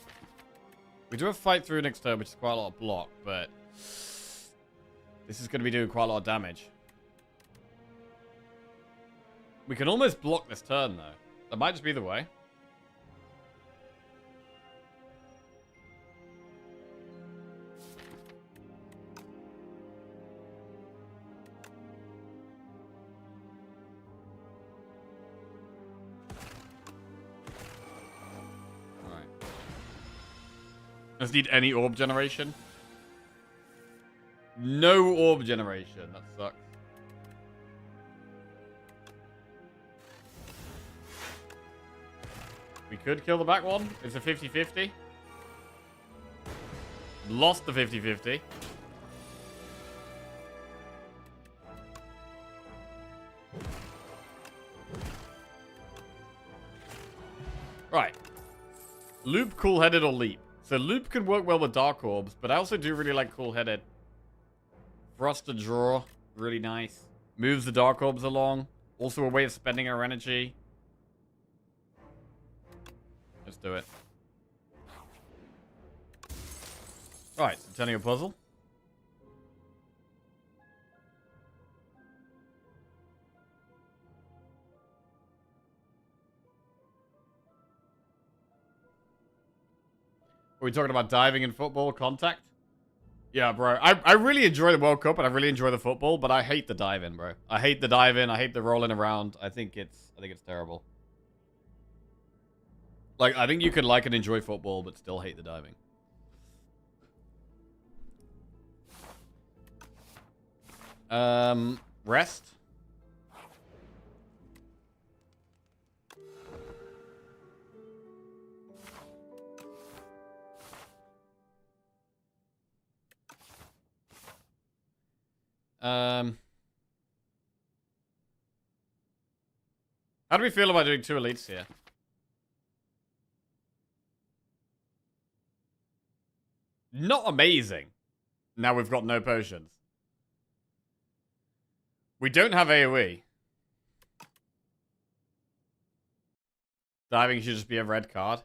We do have Fight Through next turn, which is quite a lot of block, but this is going to be doing quite a lot of damage. We can almost block this turn, though. That might just be the way. Does need any orb generation? No orb generation. That sucks. We could kill the back one. It's a 50-50. Lost the 50-50. Right. Loop, Cool-Headed, or Leap. So Loop can work well with Dark Orbs, but I also do really like Cool-Headed. Frost to draw, really nice. Moves the Dark Orbs along. Also a way of spending our energy. Let's do it. Alright, so turning a puzzle. Are we talking about diving in football, contact? Yeah, bro. I really enjoy the World Cup and I really enjoy the football, but I hate the dive in, bro. I hate the dive in. I hate the rolling around. I think it's terrible. Like, I think you can like and enjoy football, but still hate the diving. Rest. How do we feel about doing 2 elites here? Not amazing. Now we've got no potions. We don't have AoE. Diving should just be a red card.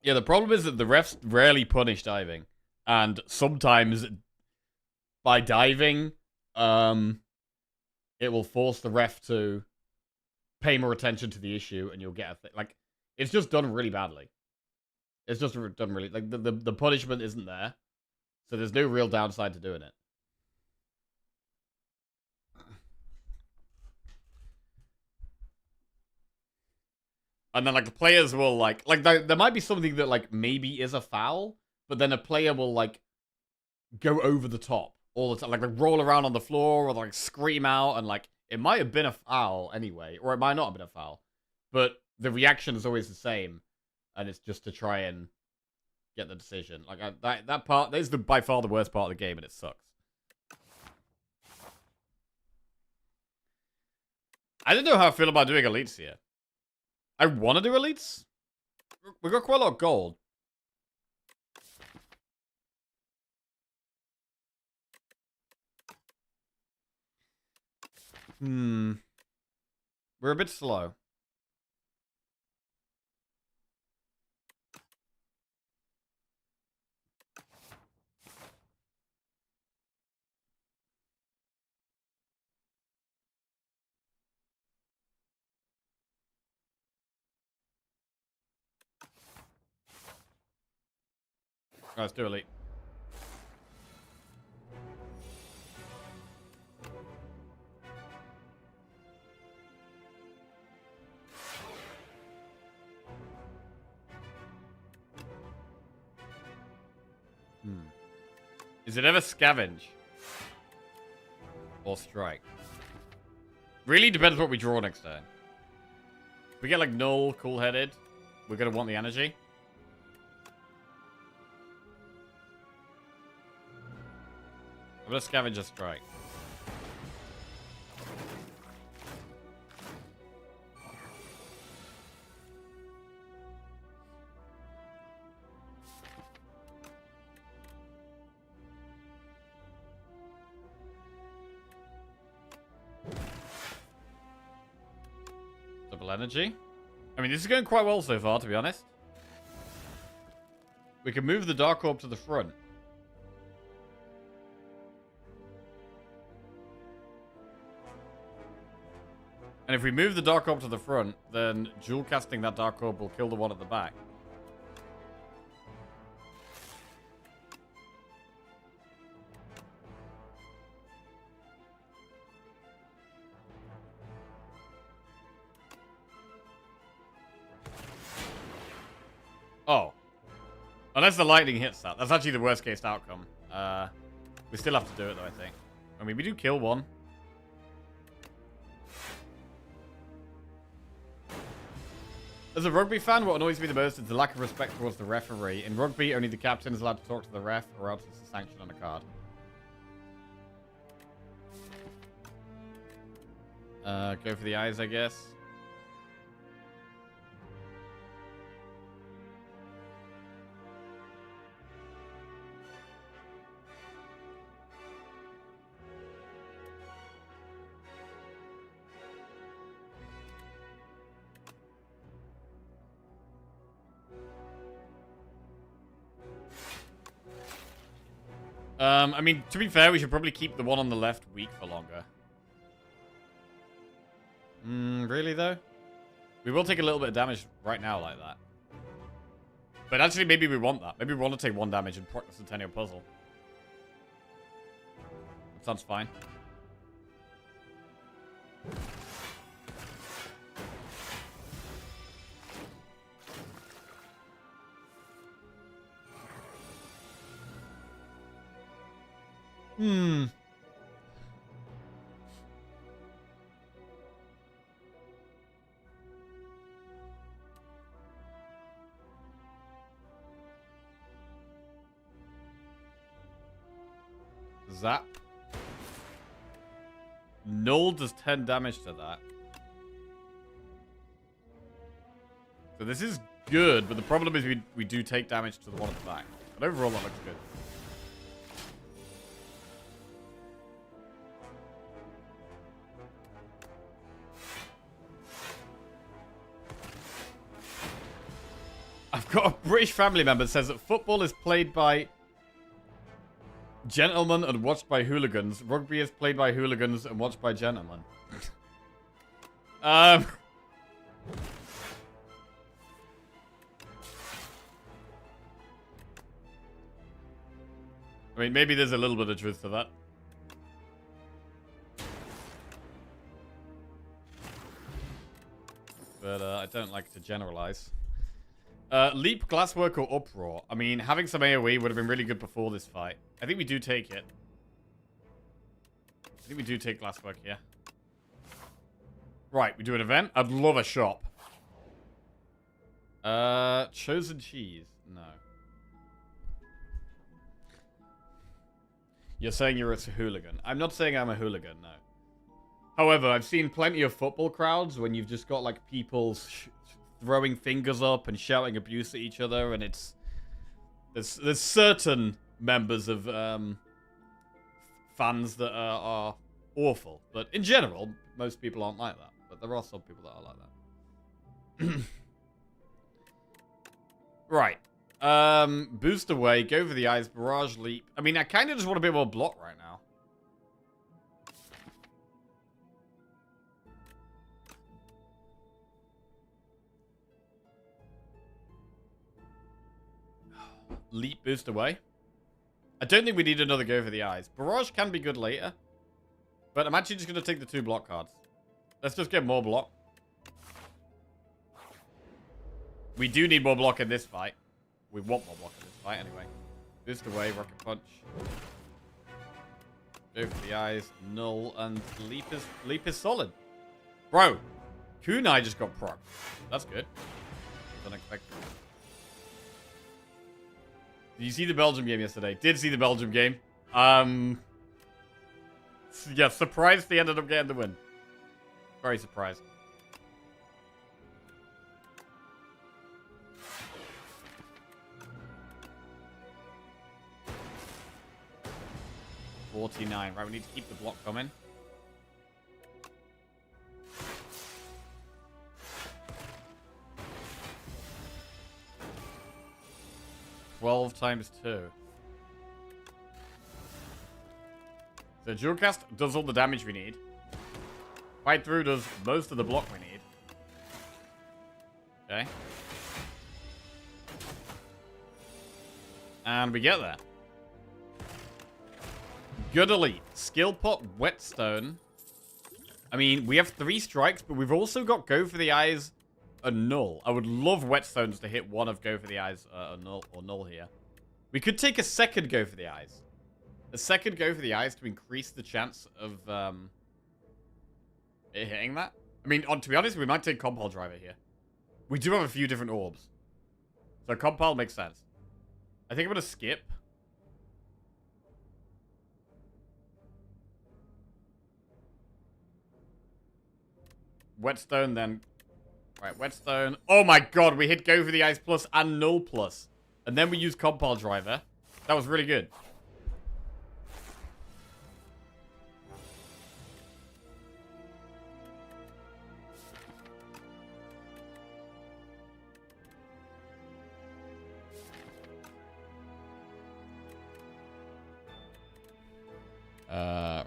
Yeah, the problem is that the refs rarely punish diving. And sometimes by diving, it will force the ref to pay more attention to the issue and you'll get a thing. Like, it's just done really badly. It's just done really... Like, the punishment isn't there. So there's no real downside to doing it. And then, like, the players will, like there might be something that, like, maybe is a foul, but then a player will, like, go over the top all the time. Like, roll around on the floor or, like, scream out, and, like, it might have been a foul anyway, or it might not have been a foul. But the reaction is always the same, and it's just to try and get the decision. Like, that part, that is by far the worst part of the game, and it sucks. I don't know how I feel about doing elites here. I want to do elites. We got quite a lot of gold. We're a bit slow. Let's do elite. Is it ever scavenge? Or strike? Really depends what we draw next turn. If we get like null, cool-headed, we're gonna want the energy. I'm gonna scavenge a strike. Double energy. I mean, this is going quite well so far, to be honest. We can move the Dark Orb to the front. And if we move the Dark Orb to the front, then dual casting that Dark Orb will kill the one at the back. Oh. Unless the lightning hits that. That's actually the worst case outcome. We still have to do it though, I think. I mean, we do kill one. As a rugby fan, what annoys me the most is the lack of respect towards the referee. In rugby, only the captain is allowed to talk to the ref, or else it's a sanction on a card. Go for the eyes, I guess. I mean, to be fair, we should probably keep the one on the left weak for longer. Really, though? We will take a little bit of damage right now like that. But actually, maybe we want that. Maybe we want to take 1 damage and proc the Centennial Puzzle. That sounds fine. Zap. Null does 10 damage to that. So this is good, but the problem is we do take damage to the one at the back. But overall, that looks good. I've got a British family member that says that football is played by gentlemen and watched by hooligans. Rugby is played by hooligans and watched by gentlemen. I mean, maybe there's a little bit of truth to that. But I don't like to generalize. Leap, Glasswork, or Uproar. I mean, having some AoE would have been really good before this fight. I think we do take it. I think we do take Glasswork here. Right, we do an event. I'd love a shop. Chosen Cheese. No. You're saying you're a hooligan. I'm not saying I'm a hooligan, no. However, I've seen plenty of football crowds when you've just got, like, people throwing fingers up and shouting abuse at each other, and it's... There's certain members of fans that are awful. But in general, most people aren't like that. But there are some people that are like that. Right. Boost away, go for the eyes, barrage leap. I mean, I kind of just want a bit more block right now. Leap, boost away. I don't think we need another go for the eyes. Barrage can be good later. But I'm actually just going to take the 2 block cards. Let's just get more block. We do need more block in this fight. We want more block in this fight anyway. Boost away, rocket punch. Go for the eyes, null, and leap is solid. Bro, Kunai just got proc. That's good. Unexpected. Did you see the Belgium game yesterday? Did see the Belgium game. Yeah, surprised they ended up getting the win. Very surprised. $49. Right, we need to keep the block coming. $12 times 2. So dual cast does all the damage we need. Fight through does most of the block we need. Okay. And we get there. Good elite. Skill pot, whetstone. I mean, we have 3 strikes, but we've also got go for the eyes and null. I would love whetstones to hit one of go for the eyes or null here. We could take a second go for the eyes. A second go for the eyes to increase the chance of it hitting that. I mean, to be honest, we might take compile driver here. We do have a few different orbs. So compile makes sense. I think I'm going to skip. Whetstone, then... Right, whetstone. Oh my god, we hit go for the eyes plus and null plus. And then we use compile driver. That was really good.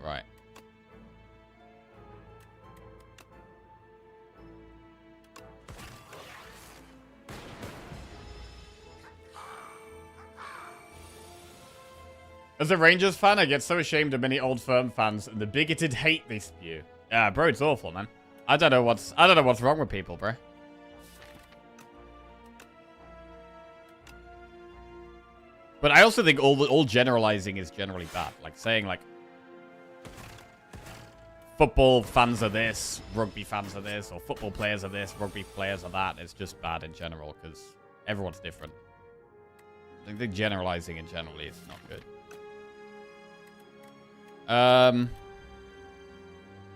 Right. As a Rangers fan, I get so ashamed of many old firm fans and the bigoted hate they spew. Yeah, bro, it's awful, man. I don't know what's wrong with people, bro. But I also think all generalizing is generally bad. Like saying like football fans are this, rugby fans are this, or football players are this, rugby players are that. It's just bad in general because everyone's different. I think generalizing in generally is not good.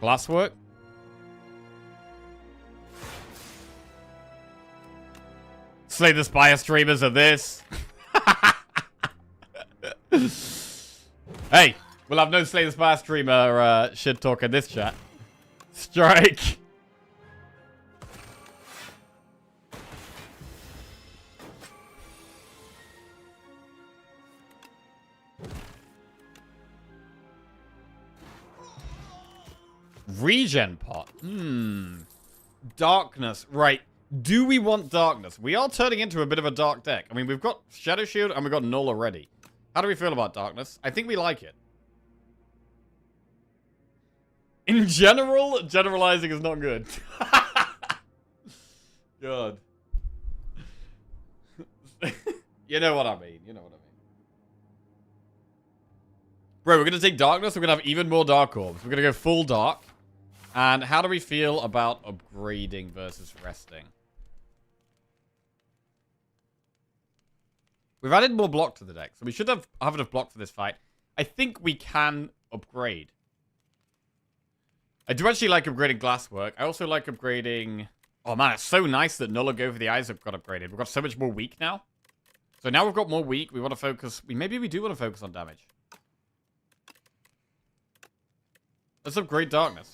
Glasswork. Slay the Spire streamers of this. Hey, we'll have no Slay the Spire streamer shit talk in this chat. Strike. Regen pot. Darkness. Right. Do we want darkness? We are turning into a bit of a dark deck. I mean, we've got Shadow Shield and we've got Null already. How do we feel about darkness? I think we like it. In general, generalizing is not good. God. You know what I mean. You know what I mean. Bro, we're going to take darkness. We're going to have even more dark orbs. We're going to go full dark. And how do we feel about upgrading versus resting? We've added more block to the deck, so we should have enough block for this fight. I think we can upgrade. I do actually like upgrading Glasswork. I also like upgrading... Oh man, it's so nice that Null and Go for the Eyes have got upgraded. We've got so much more weak now. So now we've got more weak. We want to focus... Maybe we do want to focus on damage. Let's upgrade Darkness.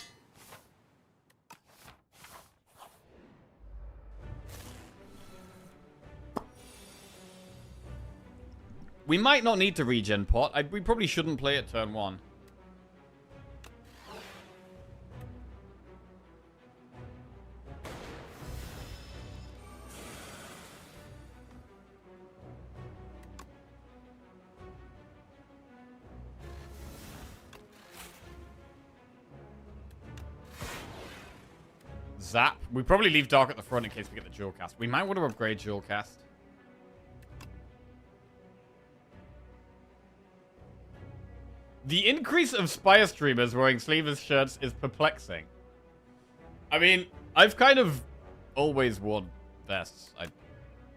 We might not need to regen pot. We probably shouldn't play it turn 1. Zap. We probably leave Dark at the front in case we get the Jewel Cast. We might want to upgrade Jewel Cast. The increase of Spire streamers wearing sleeveless shirts is perplexing. I mean, I've kind of always worn vests. I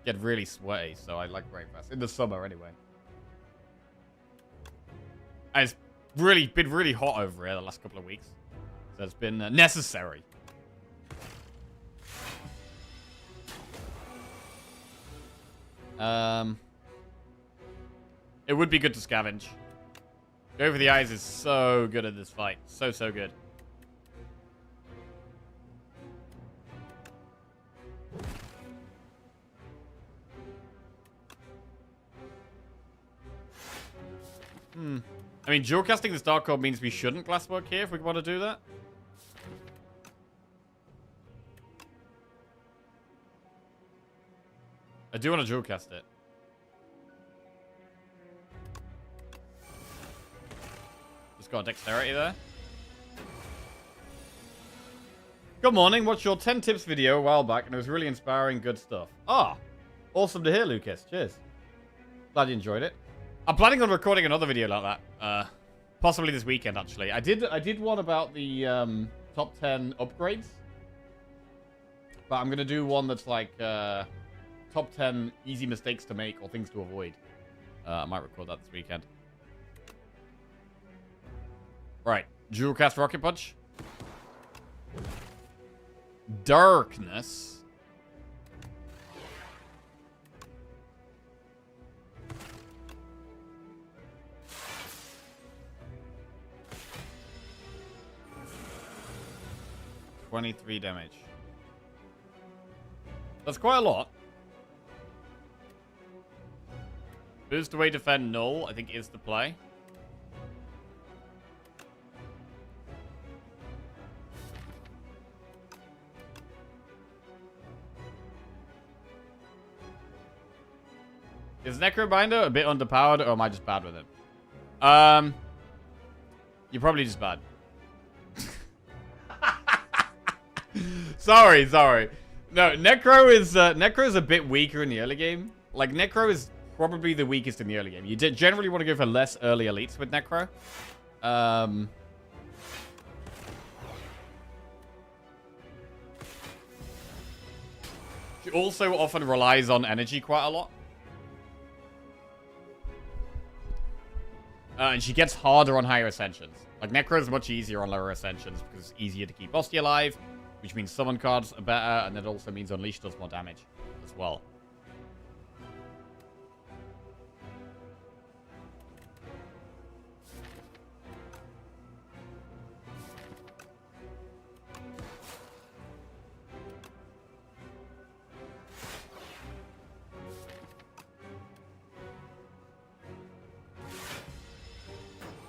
get really sweaty, so I like wearing vests. In the summer, anyway. And it's been really hot over here the last couple of weeks. So it's been necessary. It would be good to scavenge. Go for the Eyes is so good at this fight. So good. I mean, dual casting this Dark Orb means we shouldn't Glasswork here if we want to do that. I do want to dual cast it. Just got dexterity there. Good morning. Watched your 10 tips video a while back and it was really inspiring. Good stuff. Ah, awesome to hear, Lucas. Cheers. Glad you enjoyed it. I'm planning on recording another video like that. Possibly this weekend, actually. I did one about the top 10 upgrades. But I'm going to do one that's like top 10 easy mistakes to make or things to avoid. I might record that this weekend. Right. Dual cast Rocket Punch. Darkness. $23 damage. That's quite a lot. Boost away defend null, I think is the play. Is Necrobinder a bit underpowered, or am I just bad with it? You're probably just bad. Sorry. No, Necro is a bit weaker in the early game. Like, Necro is probably the weakest in the early game. You generally want to go for less early elites with Necro. She also often relies on energy quite a lot. And she gets harder on higher ascensions. Like, Necro is much easier on lower ascensions because it's easier to keep Ostia alive, which means summon cards are better, and that also means Unleash does more damage as well.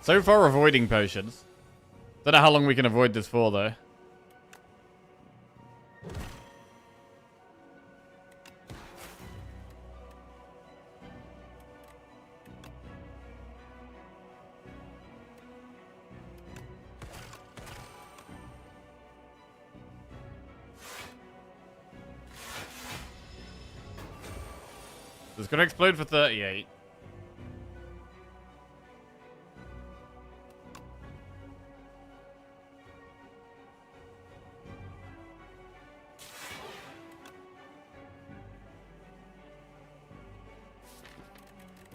So far, avoiding potions. Don't know how long we can avoid this for, though. It's gonna explode for 38.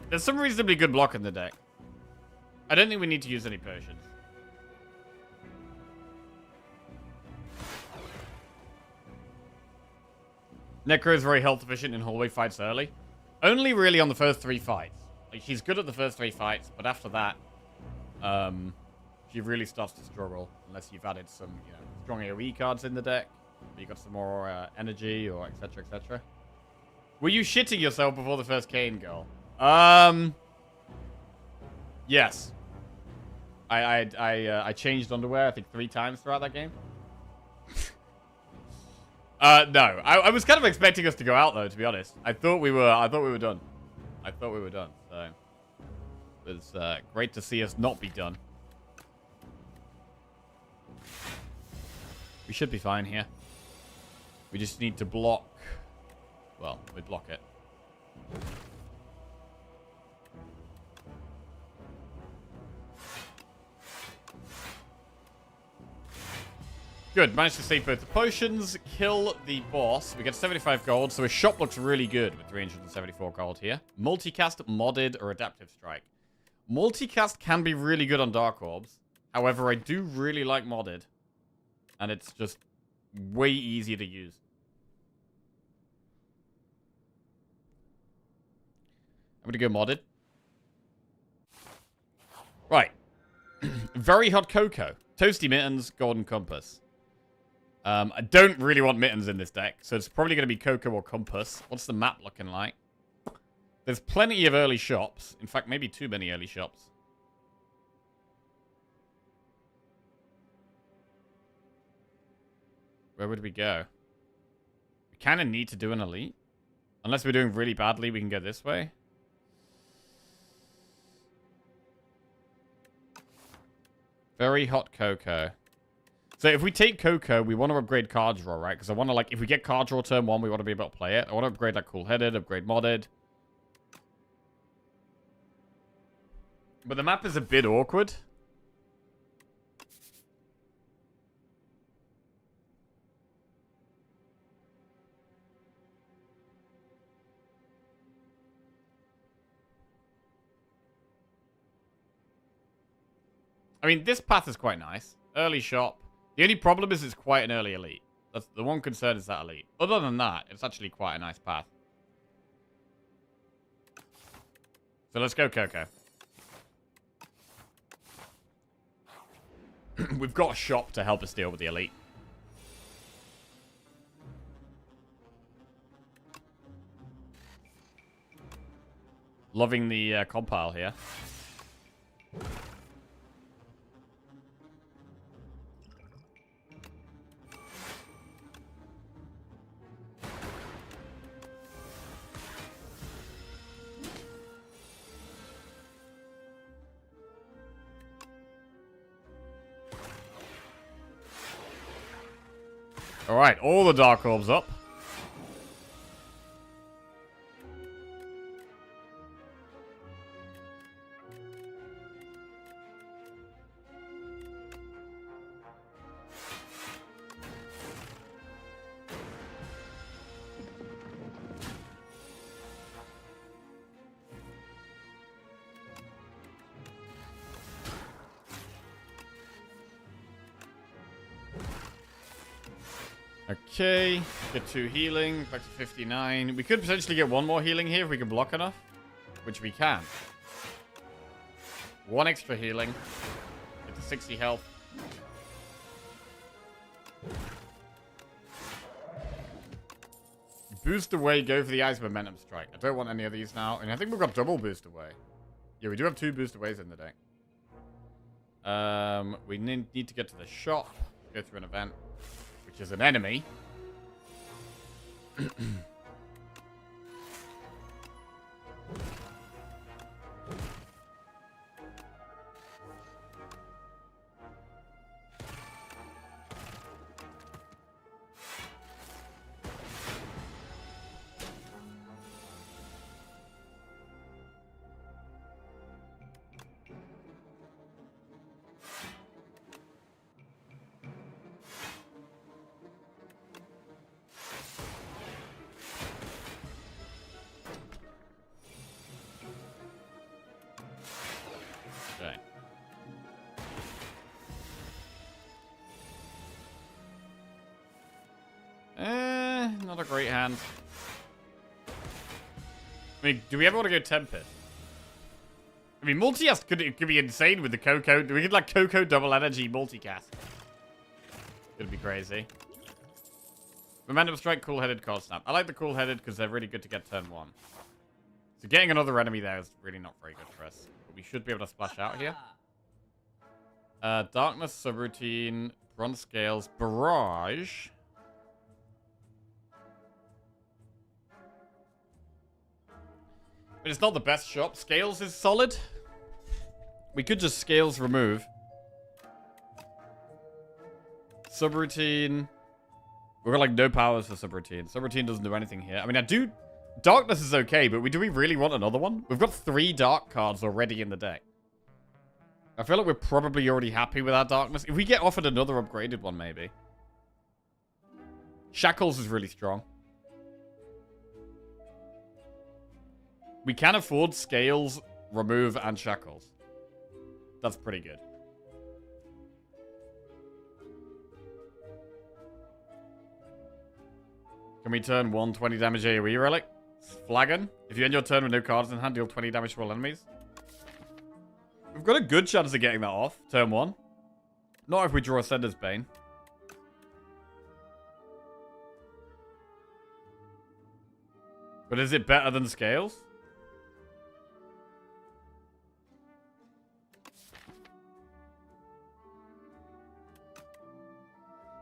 There's some reasonably good block in the deck. I don't think we need to use any potions. Necro is very health efficient in hallway fights early. Only really on the first 3 fights. Like, she's good at the first 3 fights, but after that, she really starts to struggle. Unless you've added some, you know, strong AoE cards in the deck. Or you got some more energy, or etc, etc. Were you shitting yourself before the first Kane goal? Yes. I changed underwear, I think 3 times throughout that game. No. I was kind of expecting us to go out, though, to be honest. I thought we were done. So it was great to see us not be done. We should be fine here. We just need to block. Well, we block it. Good, managed to save both the potions, kill the boss. We get 75 gold, so his shop looks really good with 374 gold here. Multicast, modded, or adaptive strike. Multicast can be really good on Dark Orbs. However, I do really like modded. And it's just way easier to use. I'm going to go modded. Right. Very hot cocoa. Toasty mittens, golden compass. I don't really want mittens in this deck, so it's probably going to be cocoa or compass. What's the map looking like? There's plenty of early shops. In fact, maybe too many early shops. Where would we go? We kind of need to do an elite. Unless we're doing really badly, we can go this way. Very hot cocoa. So if we take Cocoa, we want to upgrade card draw, right? Because I want to, like, if we get card draw turn 1, we want to be able to play it. I want to upgrade, like, cool-headed, upgrade modded. But the map is a bit awkward. I mean, this path is quite nice. Early shop. The only problem is it's quite an early elite. That's the one concern is that elite. Other than that, it's actually quite a nice path. So let's go Coco. We've got a shop to help us deal with the elite. Loving the compile here. Alright, all the Dark Orbs up. Okay, get 2 healing, back to 59. We could potentially get 1 more healing here if we can block enough, which we can. 1 extra healing, get to 60 health. Boost away, go for the Ice Momentum Strike. I don't want any of these now, and I think we've got double boost away. Yeah, we do have 2 boost aways in the deck. We need to get to the shop, go through an event, which is an enemy. Okay. Not a great hand. I mean, do we ever want to go Tempest? I mean, multi-cast could be insane with the Coco. We could like Coco double energy multicast. Could be crazy. Momentum Strike, Cool-Headed, Cold Snap. I like the Cool-Headed because they're really good to get turn 1. So getting another enemy there is really not very good for us. But we should be able to splash out here. Darkness, Subroutine, Bronze Scales, Barrage. I mean, it's not the best shop. Scales is solid. We could just Scales remove. Subroutine. We've got like no powers for Subroutine. Subroutine doesn't do anything here. I mean, I do... Darkness is okay, but do we really want another one? We've got 3 dark cards already in the deck. I feel like we're probably already happy with our Darkness. If we get offered another upgraded one, maybe. Shackles is really strong. We can afford Scales, Remove, and Shackles. That's pretty good. Can we turn 1 20 damage AoE relic? Flagon. If you end your turn with no cards in hand, deal 20 damage to all enemies. We've got a good chance of getting that off. Turn 1. Not if we draw Ascender's Bane. But is it better than Scales?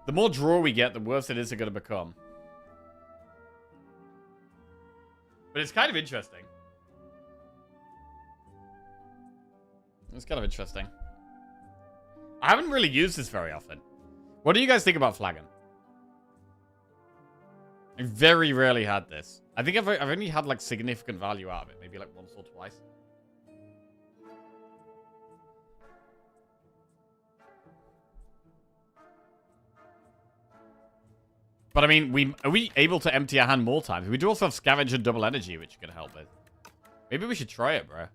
The more draw we get, the worse it is going to become. But it's kind of interesting. It's kind of interesting. I haven't really used this very often. What do you guys think about Flagon? I very rarely had this. I think I've only had like significant value out of it. Maybe like once or twice. But I mean, are we able to empty our hand more times? We do also have Scavenge and Double Energy, which could help with. Maybe we should try it, bro.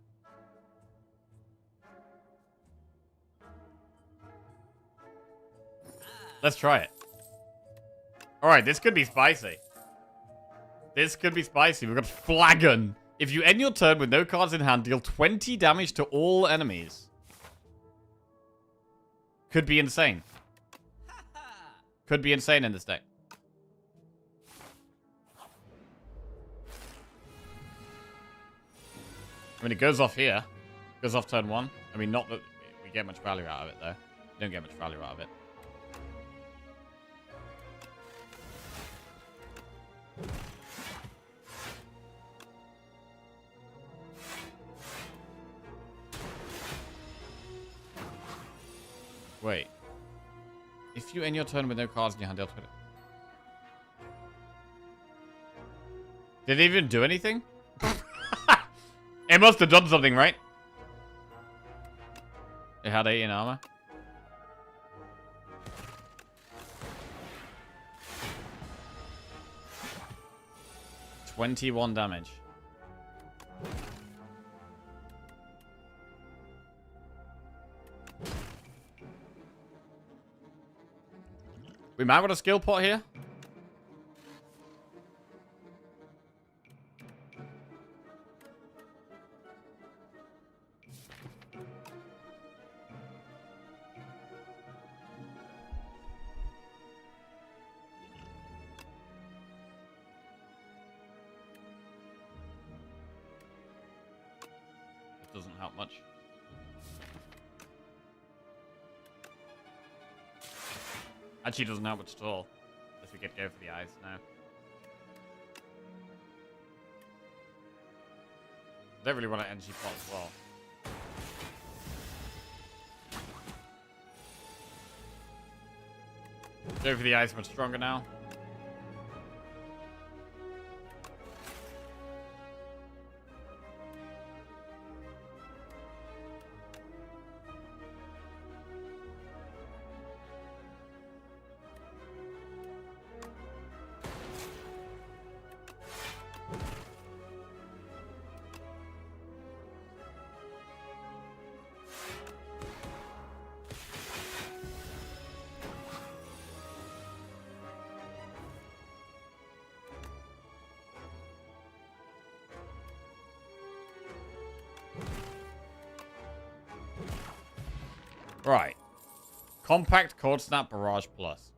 Let's try it. Alright, this could be spicy. This could be spicy. We've got Flagon. If you end your turn with no cards in hand, deal 20 damage to all enemies. Could be insane. Could be insane in this deck. I mean, it goes off here. Goes off turn 1. I mean, not that we get much value out of it, though. We don't get much value out of it. Wait. If you end your turn with no cards in your hand, deal 20. Did it even do anything? It must have done something, right? It had 8 in armor. $21 damage. We might want a skill pot here. doesn't help much. Actually, doesn't help much at all. Unless we get go for the eyes now. I don't really want an energy pot as well. Go for the eyes much stronger now. Right. Compact, Cold Snap, Barrage Plus.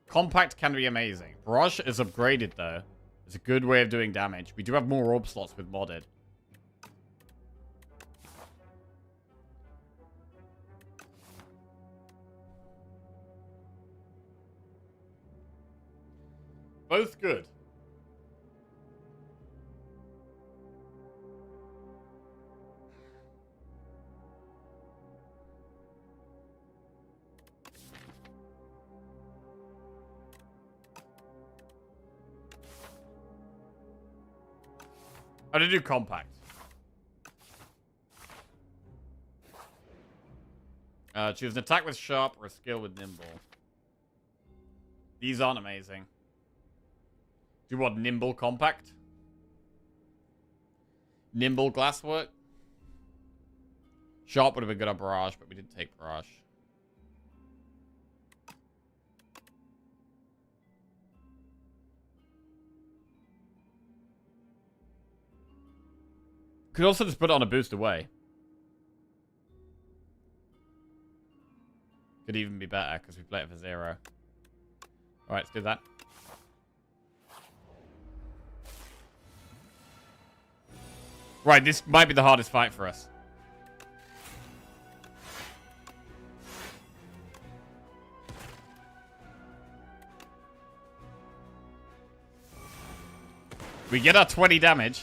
Compact can be amazing. Barrage is upgraded, though. It's a good way of doing damage. We do have more orb slots with modded. Both good. I'm gonna do compact. Choose an attack with sharp or a skill with nimble. These aren't amazing. Do you want nimble compact? Nimble glasswork? Sharp would have been good on barrage, but we didn't take barrage. Could also just put it on a boost away. Could even be better because we play it for 0. Alright, let's do that. Right, this might be the hardest fight for us. We get our 20 damage.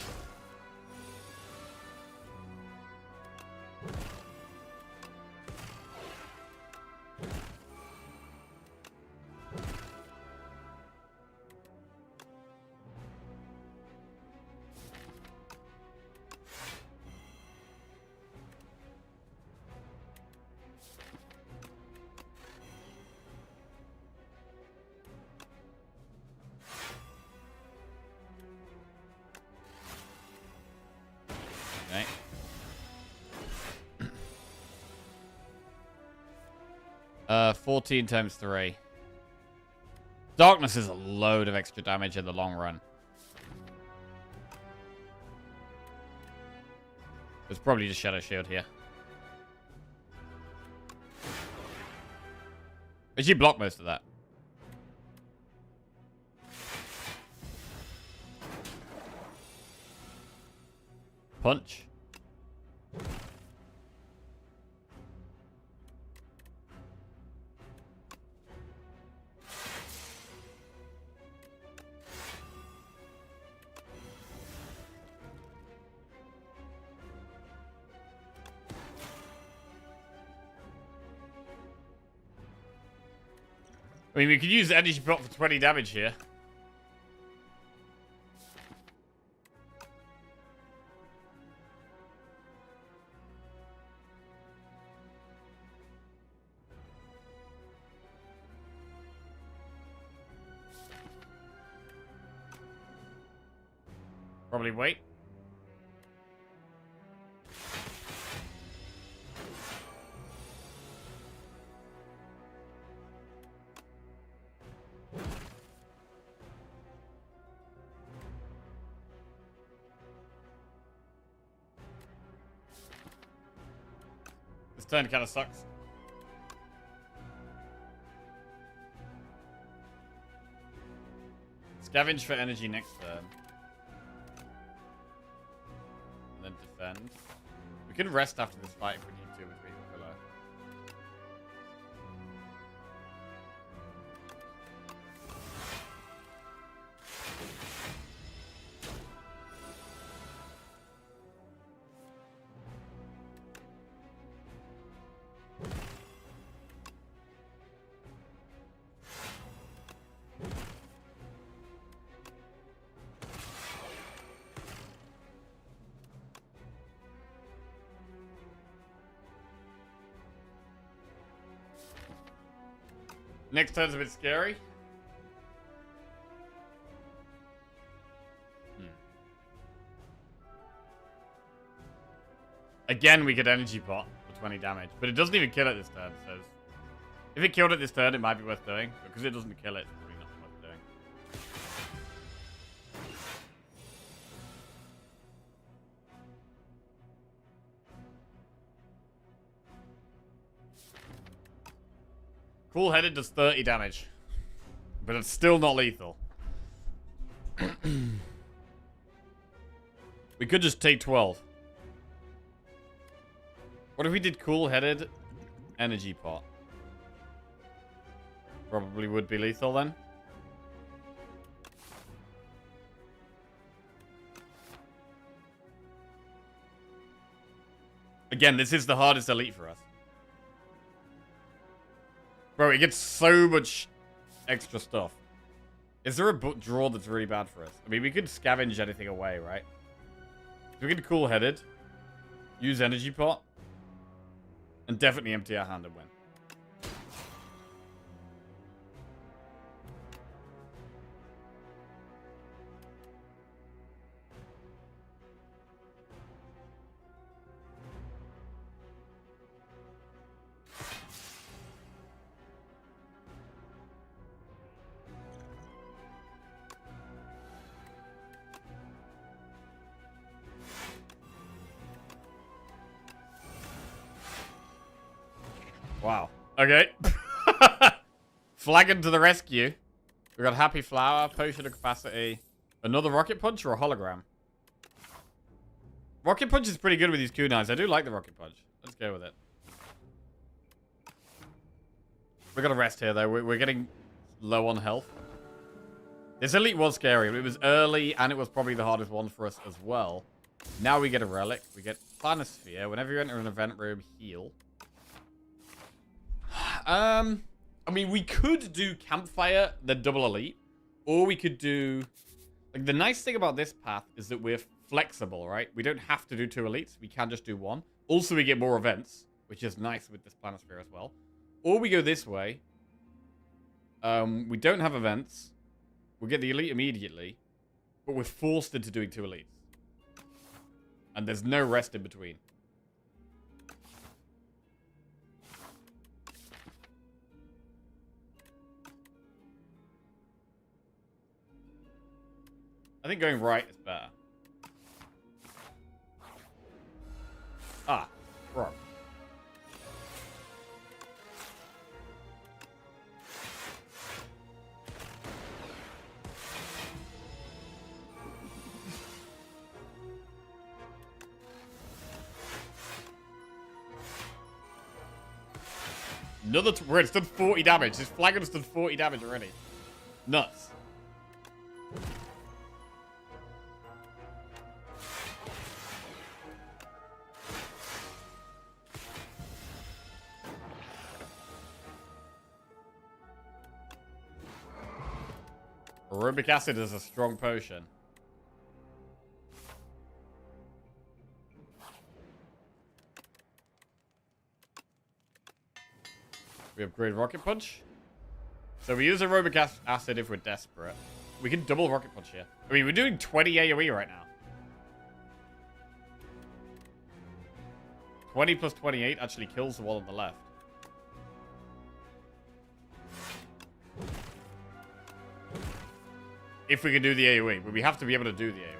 Okay. 14 times 3. Darkness is a load of extra damage in the long run. There's probably just Shadow Shield here. But you block most of that. Punch. I mean, we could use the energy pot for 20 damage here. Probably wait. This turn kind of sucks. Scavenge for energy next turn. And then defend. We can rest after this fight if we need to with Beetle Pillow. Next turn's a bit scary. Again, we get Energy Pot for 20 damage, but it doesn't even kill it this turn, so if it killed it this turn, it might be worth doing, but because it doesn't kill it, it's probably not worth doing. Cool Headed does 30 damage, but it's still not lethal. We could just take 12. What if we did Cool Headed Energy Pot? Probably would be lethal then. Again, this is the hardest elite for us. Bro, it gets so much extra stuff. Is there a draw that's really bad for us? I mean, we could scavenge anything away, right? So we could Cool Headed, use Energy Pot, and definitely empty our hand and win. Wow. Okay. Flagon to the rescue. We got Happy Flower, Potion of Capacity, another Rocket Punch, or a Hologram? Rocket Punch is pretty good with these kunais. I do like the Rocket Punch. Let's go with it. We're gonna rest here, though. We're getting low on health. This elite was scary, but it was early, and it was probably the hardest one for us as well. Now we get a Relic. We get Planisphere. Whenever you enter an event room, heal. I mean, we could do Campfire, the double elite, or we could do... Like, the nice thing about this path is that we're flexible, right? We don't have to do 2 elites. We can just do 1. Also, we get more events, which is nice with this Planisphere as well. Or we go this way. We don't have events. We'll get the elite immediately, but we're forced into doing 2 elites. And there's no rest in between. I think going right is better. Ah, wrong. Another... We're at 40 damage. This flagon has done 40 damage already. Nuts. Aromatic acid is a strong potion. We upgrade Rocket Punch. So we use aromatic acid if we're desperate. We can double Rocket Punch here. I mean, we're doing 20 AoE right now. 20 plus 28 actually kills the one on the left. If we can do the AoE, but we have to be able to do the AoE.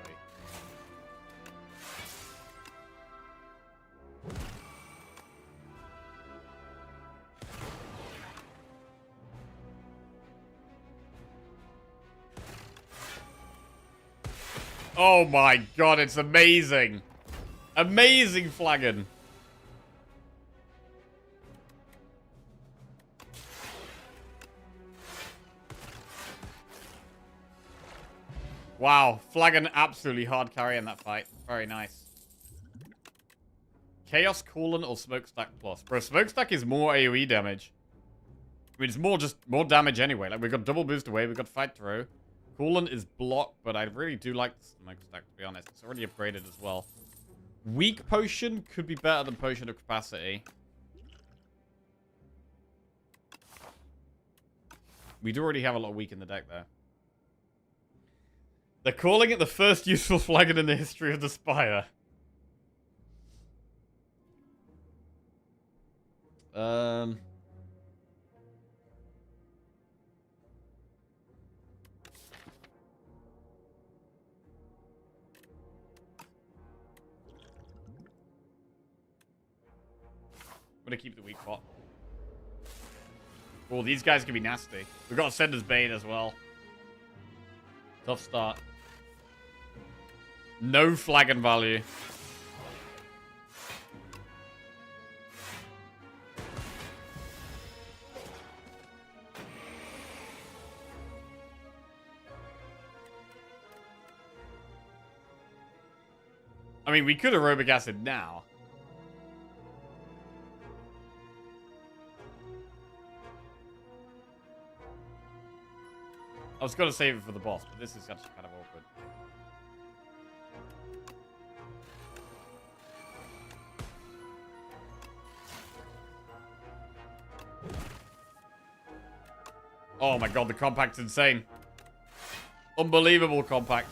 Oh my god, it's amazing. Amazing flagon. Wow, flagon absolutely hard carry in that fight. Very nice. Chaos Coolant or Smokestack Plus? Bro, Smokestack is more AoE damage. I mean, it's more damage anyway. Like, we've got double boost away, we've got fight through. Coolant is block, but I really do like the Smokestack, to be honest. It's already upgraded as well. Weak Potion could be better than Potion of Capacity. We do already have a lot of weak in the deck, though. They're calling it the first useful flagon in the history of the Spire. I'm gonna keep the weak pot. Oh, these guys can be nasty. We've got Sender's Bane as well. Tough start. No flagon value. I mean, we could aerobic acid now. I was going to save it for the boss, but this is actually kind of awkward. Oh my god, the compact's insane. Unbelievable compact.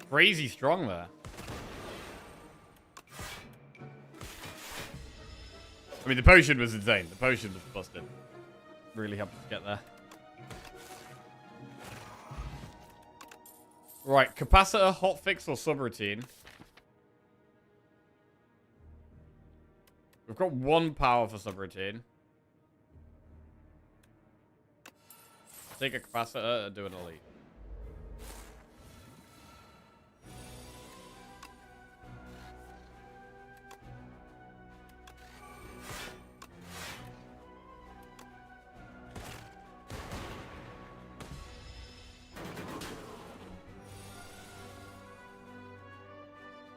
Crazy strong there. I mean, the potion was insane. The potion was busted. Really helped us get there. Right, capacitor, hotfix, or subroutine. We've got one power for subroutine. Take a capacitor and do an elite.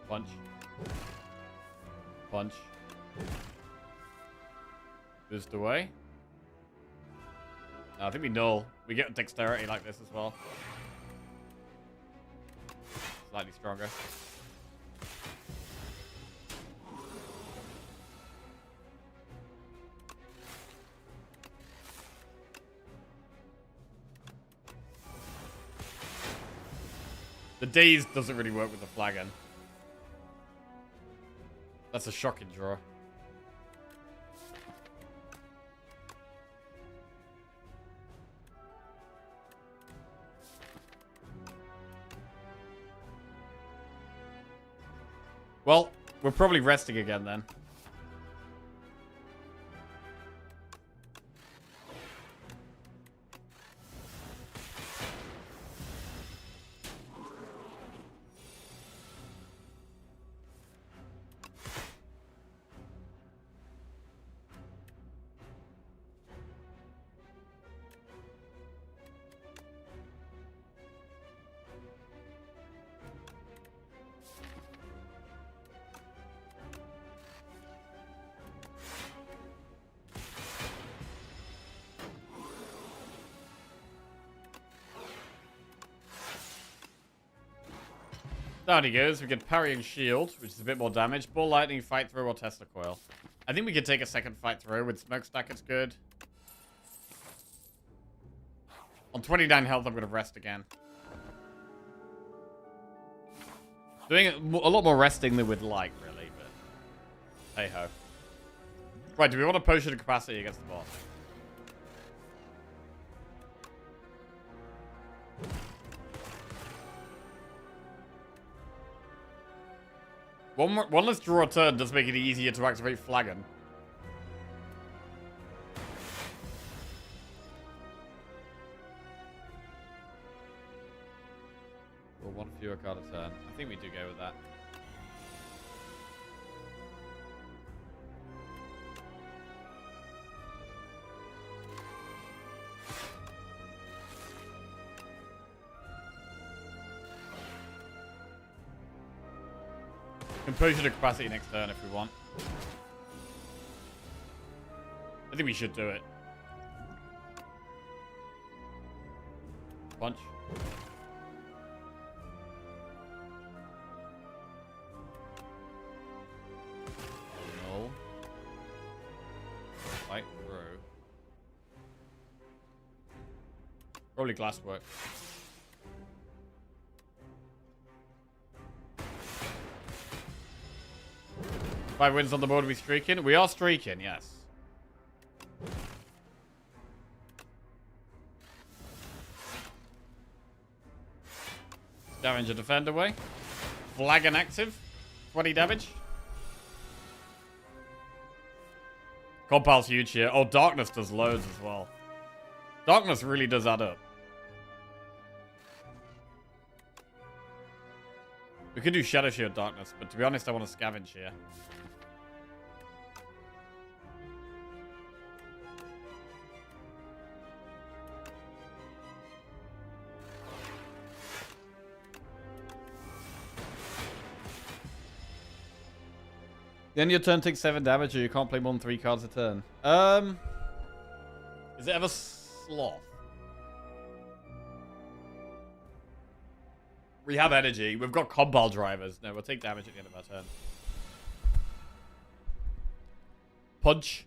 Punch. Punch. Boost away. No, I think we null. We get dexterity like this as well. Slightly stronger. The daze doesn't really work with the flagon. That's a shocking draw. Well, we're probably resting again then. Down he goes. We get parry and shield, which is a bit more damage. Ball lightning, fight through, or Tesla coil. I think we could take a second fight through with smokestack. It's good. On 29 health, I'm going to rest again. Doing a lot more resting than we'd like, really, but hey ho. Right, do we want a potion of capacity against the boss? One less draw a turn does make it easier to activate Flagon. Well, one fewer card a turn. I think we do go with that. Composure to capacity next turn if we want. I think we should do it. Punch. No. Fight through. Probably glasswork. 5 wins on the board, are we streaking? We are streaking, yes. Scavenge a defend away. Flagon active. 20 damage. Compile's huge here. Oh, Darkness does loads as well. Darkness really does add up. We could do Shadow Shield Darkness, but to be honest, I want to scavenge here. The end of your turn takes 7 damage, or you can't play more than 3 cards a turn. Is it ever Sloth? We have energy. We've got Compile drivers. No, we'll take damage at the end of our turn. Punch.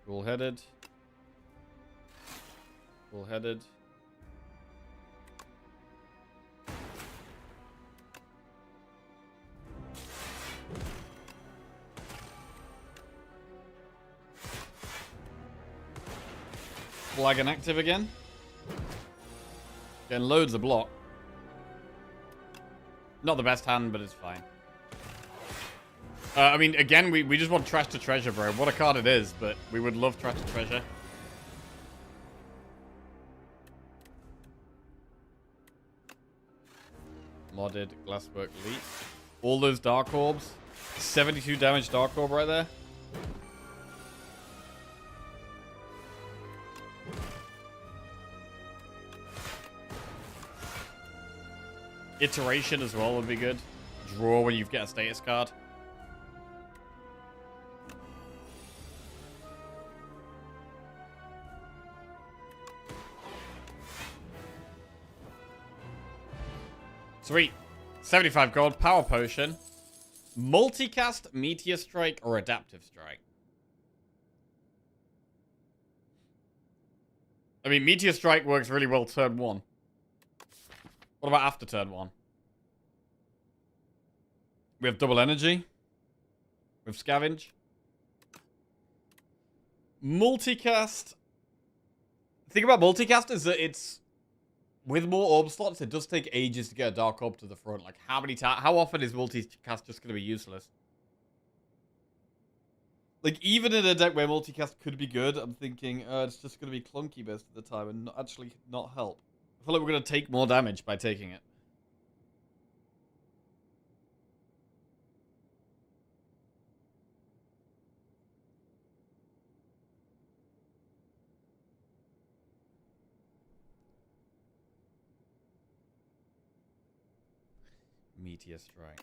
Cool-headed. Cool-headed. Flagon active again. Getting loads of block. Not the best hand, but it's fine. I mean, again, we just want Trash to Treasure, bro. What a card it is, but we would love Trash to Treasure. Modded Glasswork Elite. All those Dark Orbs. 72 damage Dark Orb right there. Iteration as well would be good. Draw when you get a status card. Sweet. 75 gold. Power Potion. Multicast, Meteor Strike, or Adaptive Strike. I mean, Meteor Strike works really well turn 1. What about after turn 1? We have double energy. We have scavenge. Multicast. The thing about multicast is that it's... With more orb slots, it does take ages to get a Dark Orb to the front. Like, how often is multicast just going to be useless? Like, even in a deck where multicast could be good, I'm thinking, it's just going to be clunky most of the time and actually not help. I feel like we're going to take more damage by taking it. Meteor Strike.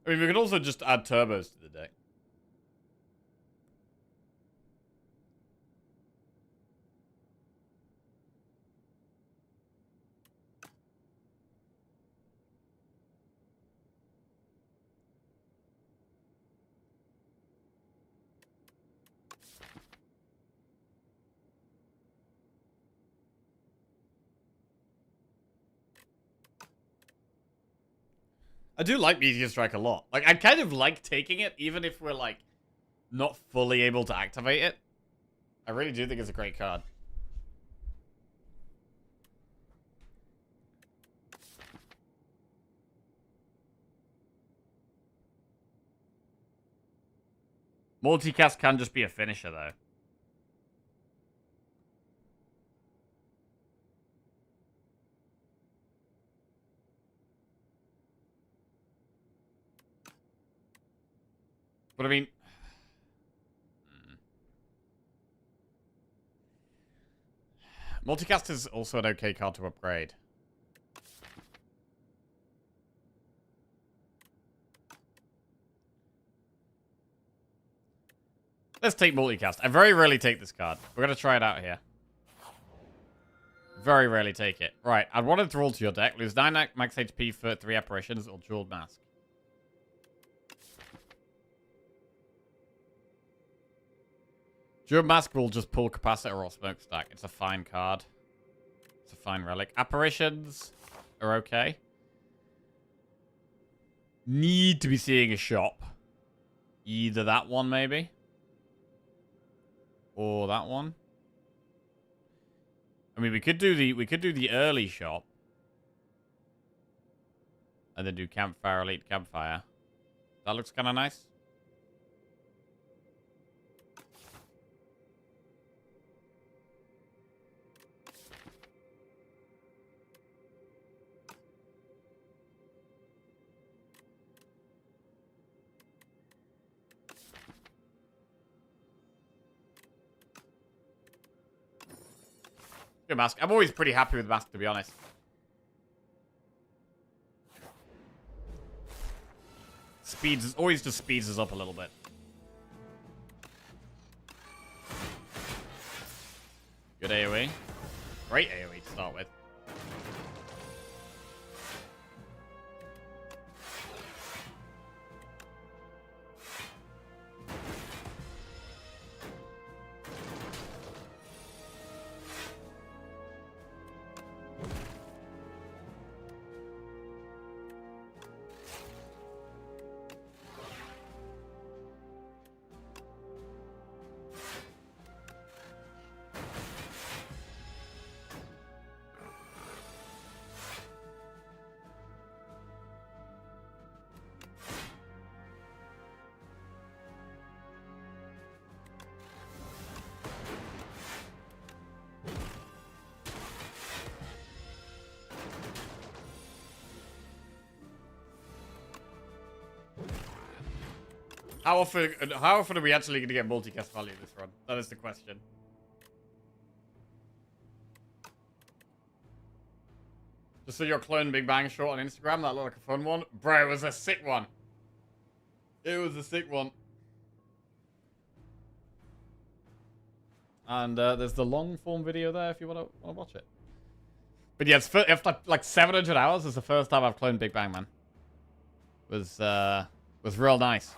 I mean, we could also just add turbos to the deck. I do like Meteor Strike a lot. Like, I kind of like taking it, even if we're, like, not fully able to activate it. I really do think it's a great card. Multicast can just be a finisher, though. But I mean... Multicast is also an okay card to upgrade. Let's take Multicast. I very rarely take this card. We're going to try it out here. Very rarely take it. Right, I'd want to roll to your deck. Lose 9 max HP for 3 apparitions or Jeweled Mask. Jeweled Mask will just pull Capacitor or Smokestack. It's a fine card. It's a fine relic. Apparitions are okay. Need to be seeing a shop. Either that one, maybe. Or that one. I mean, we could do the early shop. And then do Campfire, Elite Campfire. That looks kind of nice. Good mask. I'm always pretty happy with mask, to be honest. Always just speeds us up a little bit. Good AoE. Great AoE to start with. How often are we actually going to get multicast value this run? That is the question. Just so your clone Big Bang short on Instagram, that looked like a fun one. Bro, it was a sick one. It was a sick one. And there's the long form video there if you want to watch it. But yeah, it's after like 700 hours is the first time I've cloned Big Bang, man. Was real nice.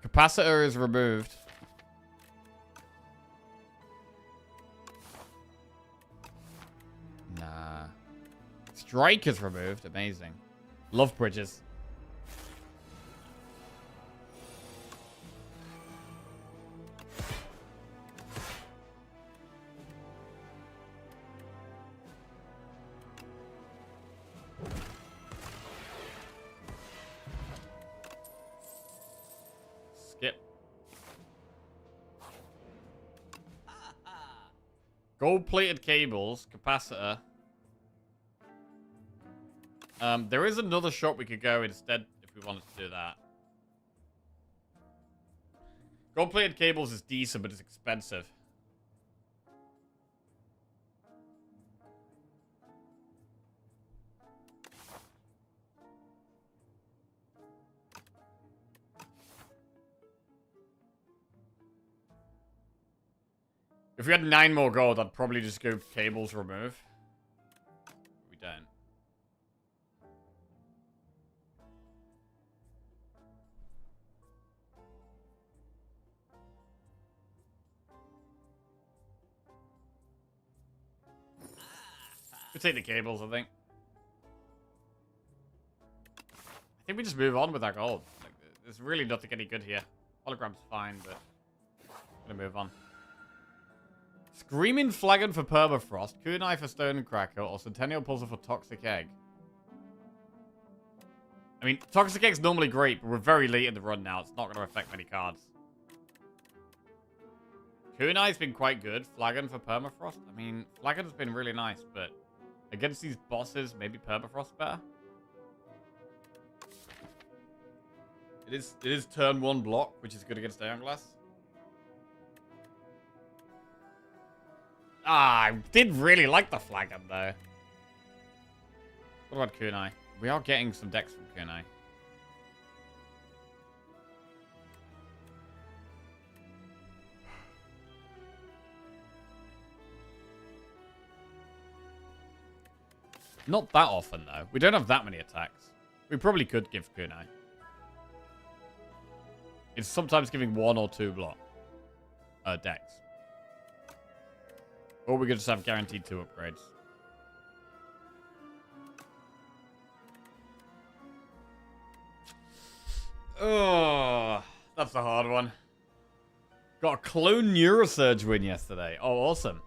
Capacitor is removed. Nah. Strike is removed. Amazing. Love bridges. Skip. Gold-plated cables, capacitor. There is another shop we could go instead if we wanted to do that. Gold-plated cables is decent, but it's expensive. If we had 9 more gold, I'd probably just go cables remove. We don't. We'll take the cables, I think. think we just move on with our gold. Like, there's really nothing any good here. Hologram's fine, but I'm gonna move on. Screaming Flagon for Permafrost, Kunai for Stone Cracker, or Centennial Puzzle for Toxic Egg. I mean, Toxic Egg's normally great, but we're very late in the run now. It's not going to affect many cards. Kunai's been quite good. Flagon for Permafrost. I mean, Flagon's been really nice, but against these bosses, maybe Permafrost's better. It is turn 1 block, which is good against Iron Glass. Ah, I did really like the Flagon, though. What about Kunai? We are getting some decks from Kunai. Not that often, though. We don't have that many attacks. We probably could give Kunai. It's sometimes giving 1 or 2 block decks. Or we could just have guaranteed 2 upgrades. Oh, that's a hard one. Got a clone Neurosurge win yesterday. Oh, awesome.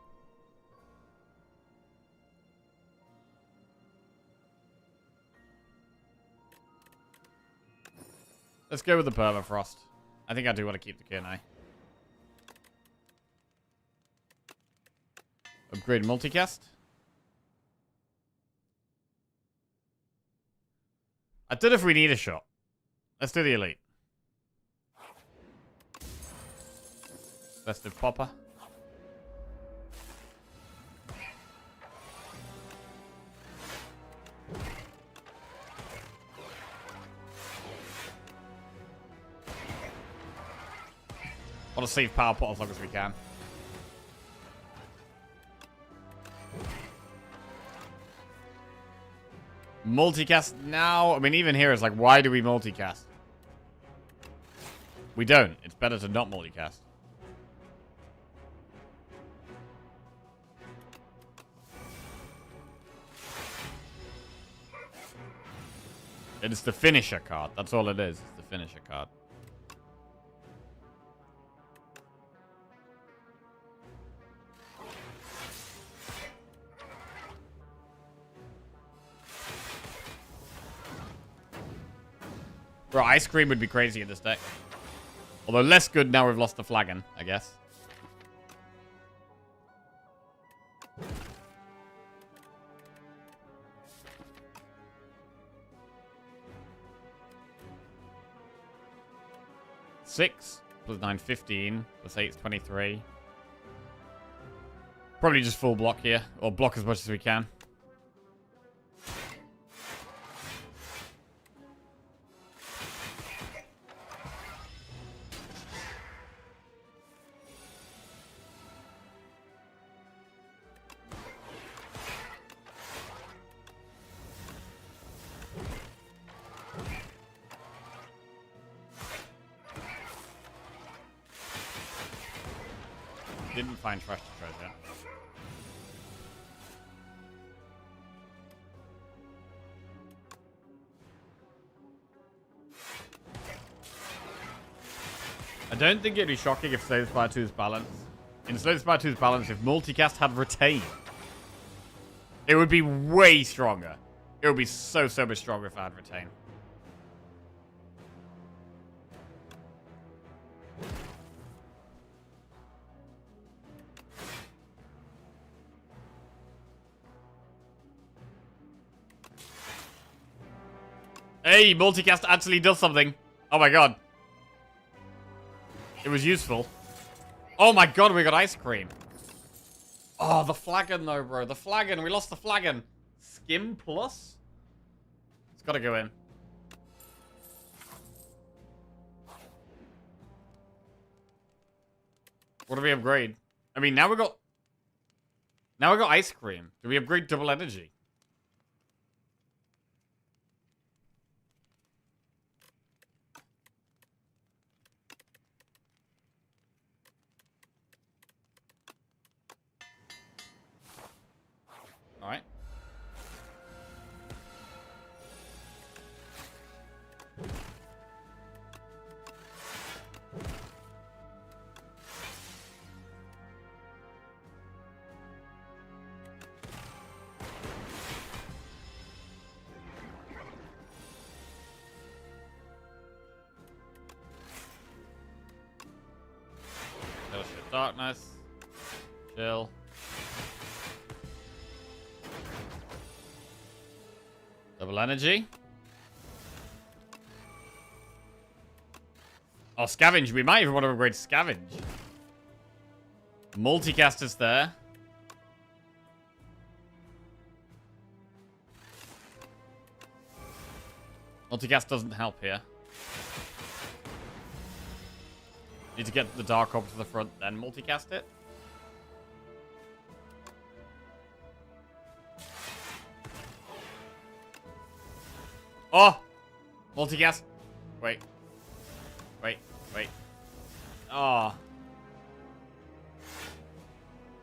Let's go with the Permafrost. I think I do want to keep the Kunai. Upgrade multicast. I don't know if we need a shot. Let's do the elite. Festive Popper. Want to save power pot as long as we can. Multicast now. I mean, even here, it's like, why do we multicast? We don't. It's better to not multicast. It's the finisher card. That's all it is. It's the finisher card. Bro, Ice Cream would be crazy in this deck. Although less good now we've lost the Flagon, I guess. Six plus 9, 15. Plus 8 is 23. Probably just full block here. Or block as much as we can. Didn't find trash to treasure. I don't think it'd be shocking if Slay the Spire 2's balance. In Slay the Spire 2's balance, if multicast had retain, it would be way stronger. It would be so much stronger if I had retain. Hey, multicast actually does something. Oh my god. It was useful. Oh my god, we got Ice Cream. Oh, the Flagon though, bro. The Flagon. We lost the Flagon. Skim plus? It's gotta go in. What do we upgrade? I mean, now we got Ice Cream. Do we upgrade double energy? Alright. darkness. Chill. Double energy. Oh, scavenge. We might even want to upgrade scavenge. Multicaster's there. Multicast doesn't help here. Need to get the Dark Orb to the front, then multicast it. Oh! Multicast. Wait. Wait. Wait. Oh.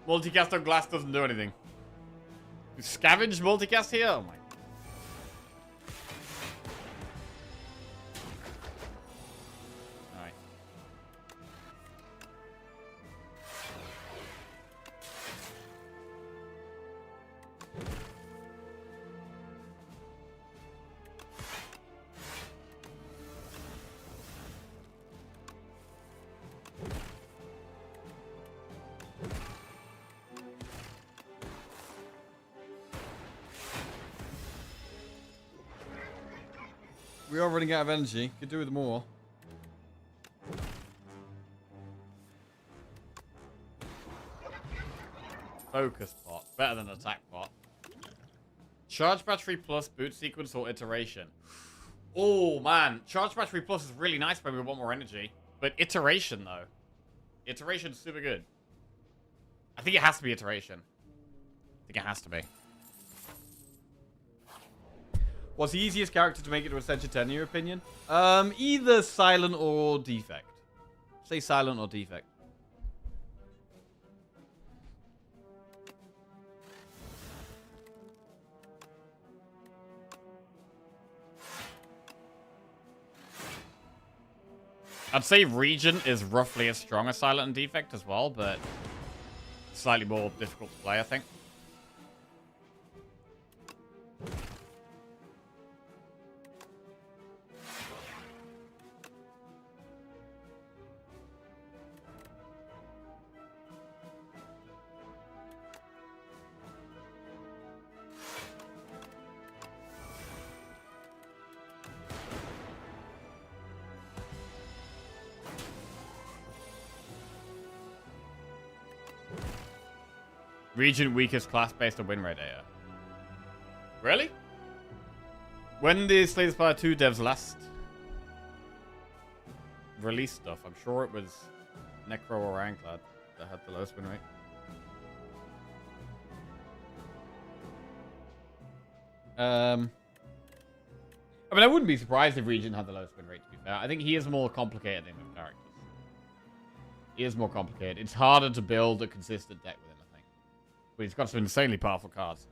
Multicast on glass doesn't do anything. Scavenge multicast here? Oh my. Alright. We are running out of energy. Could do with more. Focus pot. Better than attack pot. Charge battery plus boot sequence or iteration. Oh, man. Charge battery plus is really nice when we want more energy. But iteration, though. Iteration's super good. I think it has to be iteration. I think it has to be. What's the easiest character to make it to Ascension 10 in your opinion? Either Silent or Defect. Say Silent or Defect. I'd say Regent is roughly as strong as Silent and Defect as well, but slightly more difficult to play, I think. Regent weakest class based on win rate data. Really? When did Slay the Spire 2 devs last release stuff? I'm sure it was Necro or Ironclad that had the lowest win rate. I mean, I wouldn't be surprised if Regent had the lowest win rate, to be fair. I think he is more complicated than the characters. He is more complicated. It's harder to build a consistent deck with him, I think. But he's got some insanely powerful cards.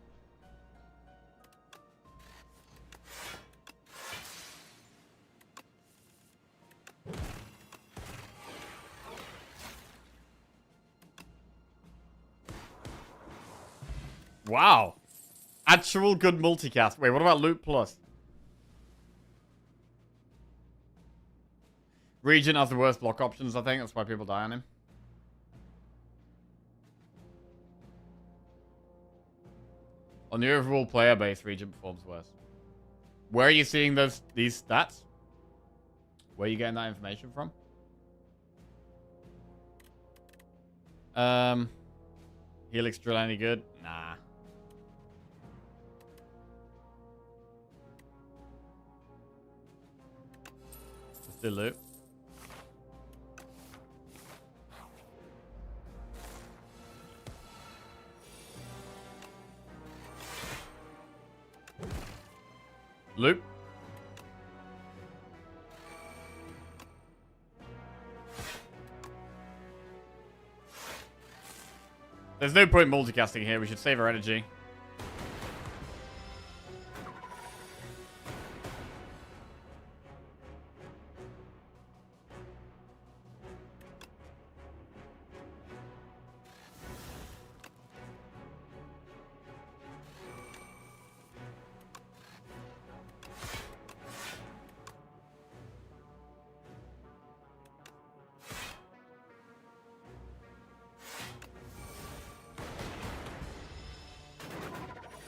Wow. Actual good multicast. Wait, what about Loot Plus? Regent has the worst block options, I think. That's why people die on him. On the overall player base, Regent performs worse. Where are you seeing these stats? Where are you getting that information from? Helix drill any good? Nah. Just do loot. Loop. There's no point multicasting here. We should save our energy.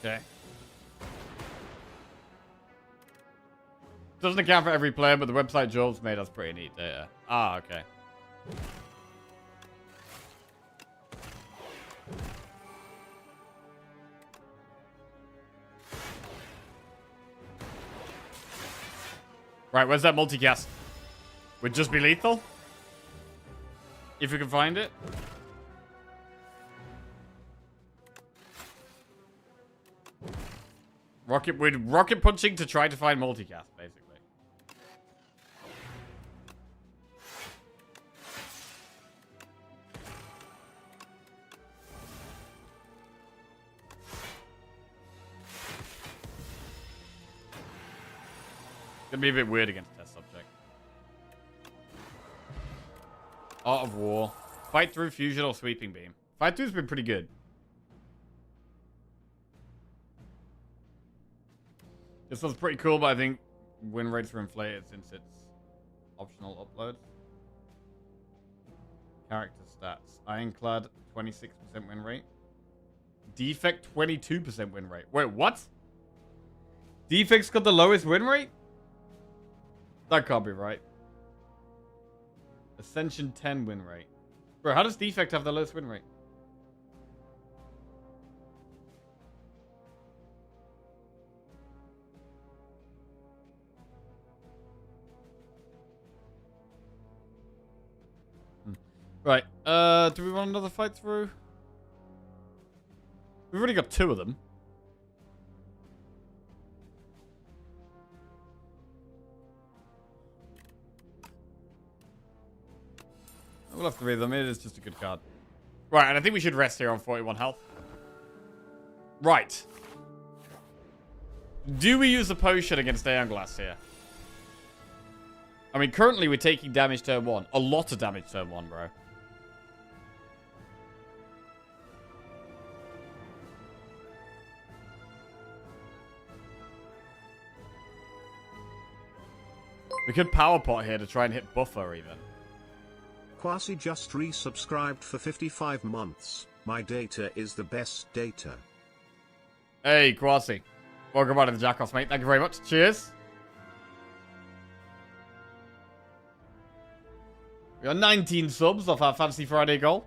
Okay. Doesn't account for every player, but the website Joel's made has pretty neat data. Ah, okay. Right, where's that multicast? Would just be lethal? If we can find it. We're rocket punching to try to find multicast, basically. Gonna be a bit weird against test subject. Art of War. Fight through, fusion, or sweeping beam. Fight through's been pretty good. This one's pretty cool, but I think win rates are inflated since it's optional upload. Character stats. Ironclad, 26% win rate. Defect, 22% win rate. Wait, what? Defect's got the lowest win rate? That can't be right. Ascension 10 win rate. Bro, how does Defect have the lowest win rate? Right. Do we want another fight through? We've already got 2 of them. We'll have to read them. It is just a good card. Right, and I think we should rest here on 41 health. Right. Do we use a potion against Aeon Glass here? I mean, currently we're taking damage turn 1. A lot of damage turn 1, bro. We could power pot here to try and hit buffer even. Quasi just resubscribed for 55 months. My data is the best data. Hey, Quasi. Welcome back to the Jackals, mate. Thank you very much. Cheers. We got 19 subs off our Fantasy Friday goal.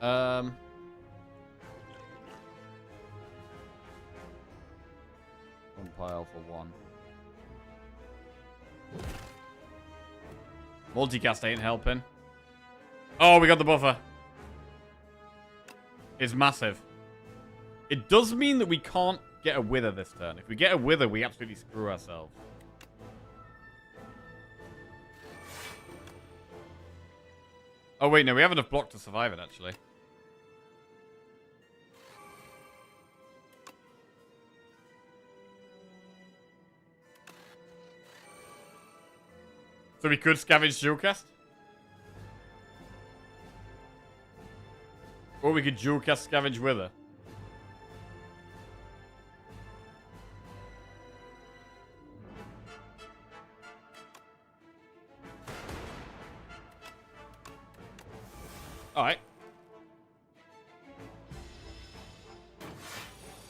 One pile for 1. Multicast ain't helping. Oh, we got the buffer. It's massive. It does mean that we can't get a wither this turn. If we get a wither, we absolutely screw ourselves. Oh, wait, no. We have enough block to survive it, actually. So we could scavenge dual cast? Or we could dual cast scavenge wither. Alright.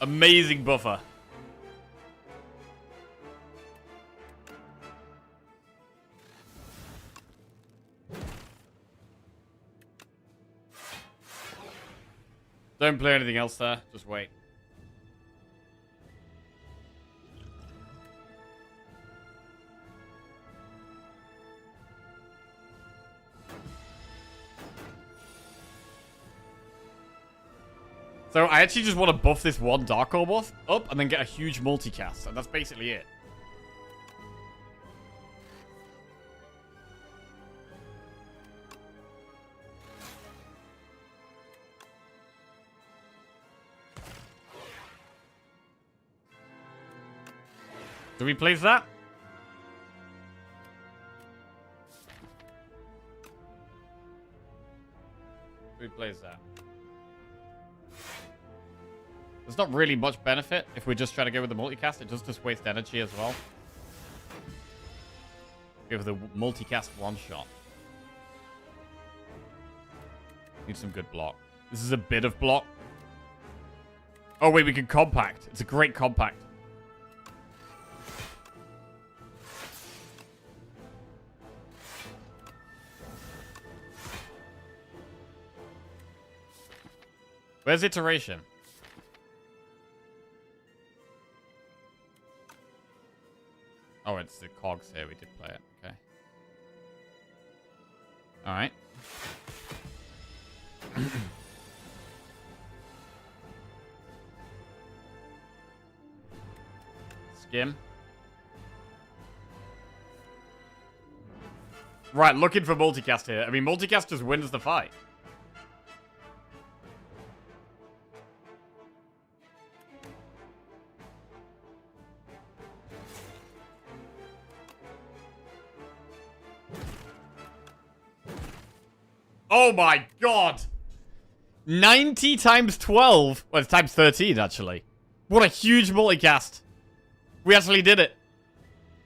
Amazing buffer. Don't play anything else there. Just wait. So I actually just want to buff this one Dark Orb off up and then get a huge multicast. And that's basically it. Do we place that? Do we place that? There's not really much benefit if we just try to go with the multicast. It does just waste energy as well. Go for the multicast one shot. Need some good block. This is a bit of block. Oh, wait, we can compact. It's a great compact. Where's iteration? Oh, it's the cogs here. We did play it. Okay. All right. Skim. Right, looking for multicast here. I mean, multicast just wins the fight. Oh my god! 90 times 12. Well, it's times 13, actually. What a huge multicast. We actually did it.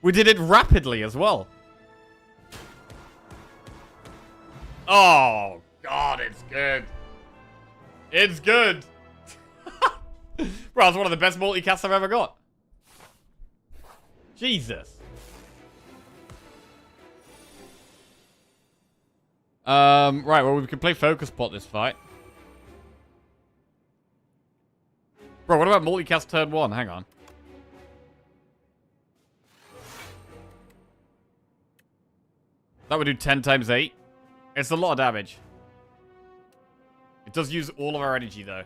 We did it rapidly as well. Oh, God, it's good. It's good. Bro, it's one of the best multicasts I've ever got. Jesus. Right, well, we can play Focus Pot this fight. Bro, what about multicast turn 1? Hang on. That would do 10 times 8. It's a lot of damage. It does use all of our energy, though.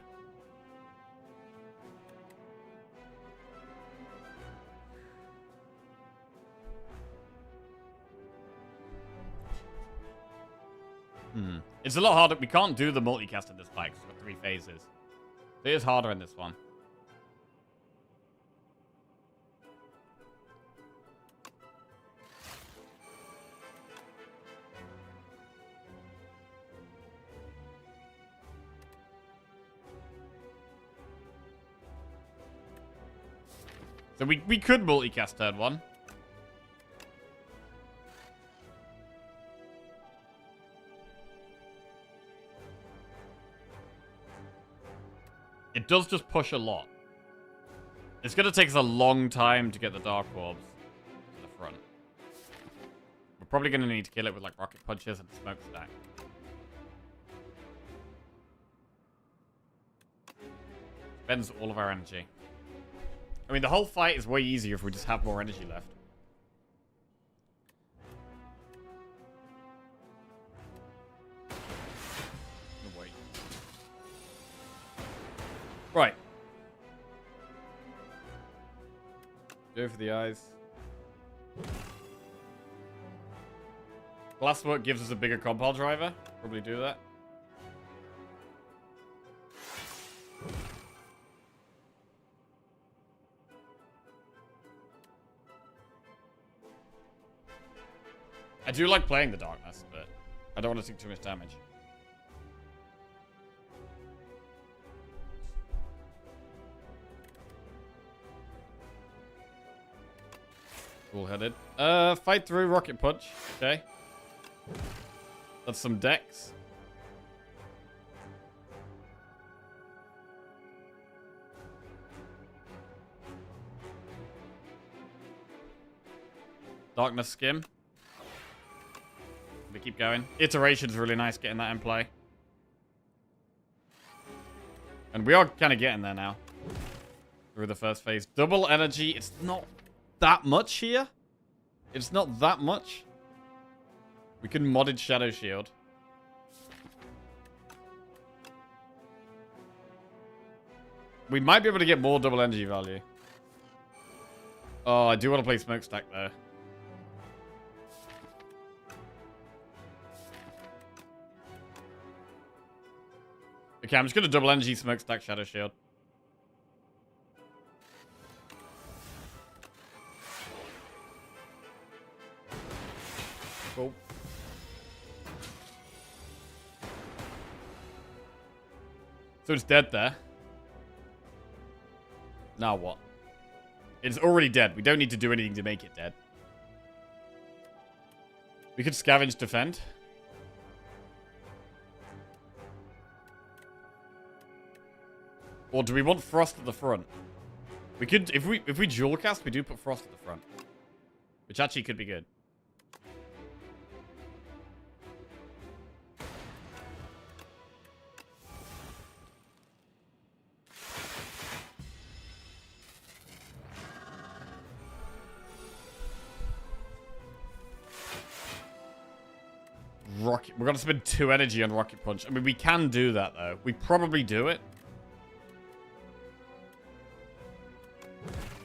It's a lot harder. We can't do the multicast in this fight because it's got 3 phases. It is harder in this one. So we could multicast turn 1. It does just push a lot. It's going to take us a long time to get the Dark Orbs to the front. We're probably going to need to kill it with like rocket punches and smokestack. Spends all of our energy. I mean, the whole fight is way easier if we just have more energy left. Oh, wait. Right. Go for the eyes. Glasswork gives us a bigger compile driver. Probably do that. I do like playing the darkness, but I don't want to take too much damage. Cool-headed. Fight through rocket punch. Okay. That's some decks. Darkness skim. We keep going. Iteration's really nice getting that in play. And we are kind of getting there now. Through the first phase. Double energy. It's not that much here. It's not that much. We can modded Shadow Shield. We might be able to get more double energy value. Oh, I do want to play Smokestack though. Okay, I'm just going to double energy Smokestack Shadow Shield. Cool. So it's dead there. Now what? It's already dead. We don't need to do anything to make it dead. We could scavenge defend. Or do we want Frost at the front? We could, if we dual cast, we do put Frost at the front. Which actually could be good. Rocket. We're going to spend 2 energy on Rocket Punch. I mean, we can do that, though. We probably do it.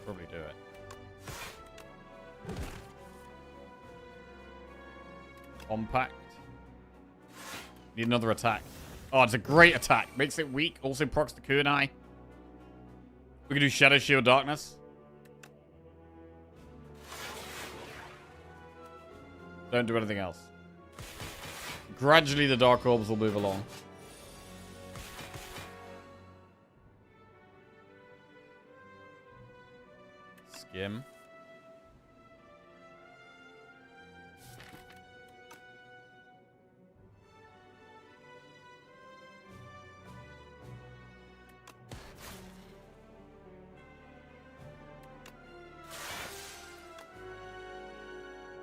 Probably do it. Compact. Need another attack. Oh, it's a great attack. Makes it weak. Also procs the kunai. We can do Shadow Shield Darkness. Don't do anything else. Gradually, the Dark Orbs will move along. Skim.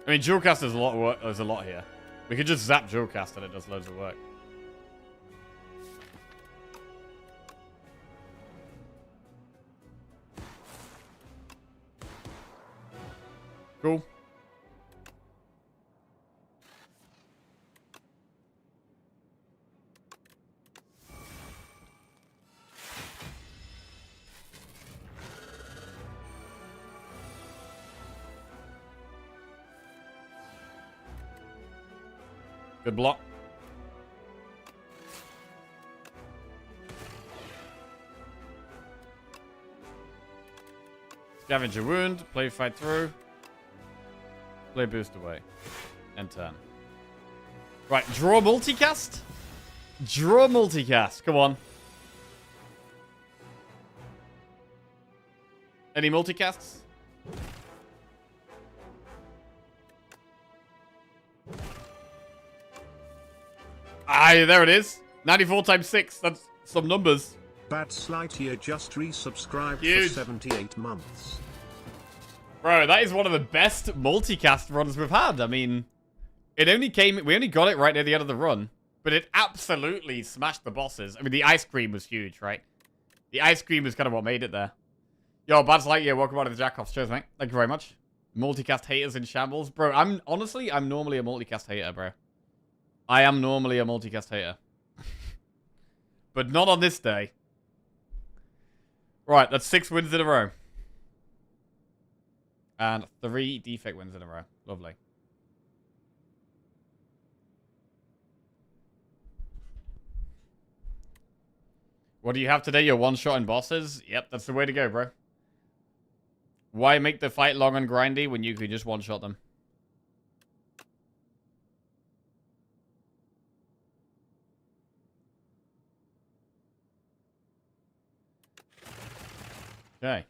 I mean, dual cast is a lot of work. There's a lot here. We could just zap dual cast and it does loads of work. Cool. Good block. Scavenge a wound. Play fight through. Play boost away. End turn. Right, draw multicast? Draw multicast. Come on. Any multicasts? Ah, there it is. 94 times 6. That's some numbers. Bad Slight here just resubscribed Huge. for 78 months. Bro, that is one of the best multicast runs we've had. I mean, it only came... We only got it right near the end of the run. But it absolutely smashed the bosses. I mean, the ice cream was huge, right? The ice cream is kind of what made it there. Yo, Bad Slight, yeah, welcome out to the Jackoffs. Cheers, mate. Thank you very much. Multicast haters in shambles. Bro, I'm normally a multicast hater, bro. I am normally a multicast hater. But not on this day. Right, that's 6 wins in a row. And 3 defect wins in a row. Lovely. What do you have today? Your one-shot bosses? Yep, that's the way to go, bro. Why make the fight long and grindy when you could just one-shot them? Okay.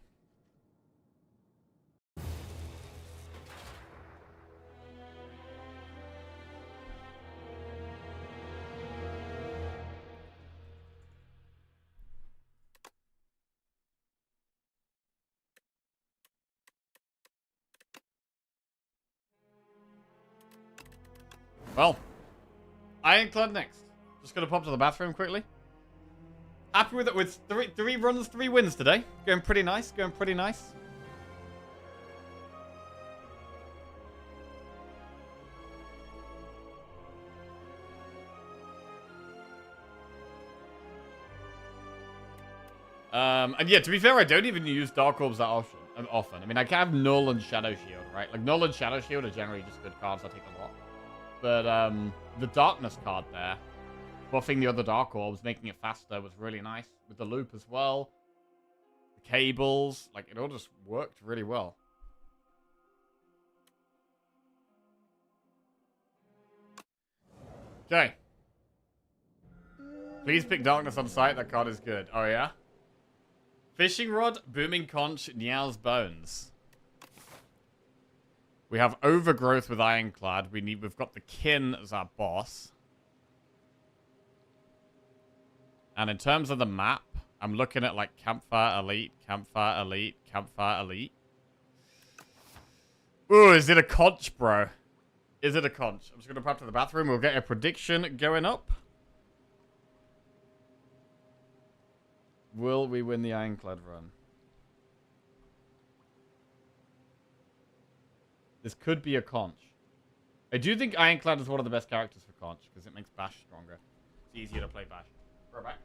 Well, Ironclad next. Just gonna pop to the bathroom quickly. Happy with it with three runs, 3 wins today. Going pretty nice, going pretty nice. And yeah, to be fair, I don't even use Dark Orbs that often. I mean, I can have Null and Shadow Shield, right? Like, Null and Shadow Shield are generally just good cards I take a lot. But, the Darkness card there, buffing the other Dark Orbs, making it faster was really nice. With the loop as well. The cables, like, it all just worked really well. Okay. Please pick Darkness on sight, that card is good. Oh, yeah? Fishing Rod, Booming Conch, Niao's Bones. We have Overgrowth with Ironclad. We've got the Kin as our boss. And in terms of the map, I'm looking at like campfire elite, campfire elite, campfire elite. Ooh, is it a conch, bro? Is it a conch? I'm just going to pop to the bathroom. We'll get a prediction going up. Will we win the Ironclad run? This could be a conch. I do think Ironclad is one of the best characters for conch because it makes Bash stronger. It's easier to play Bash. We're back.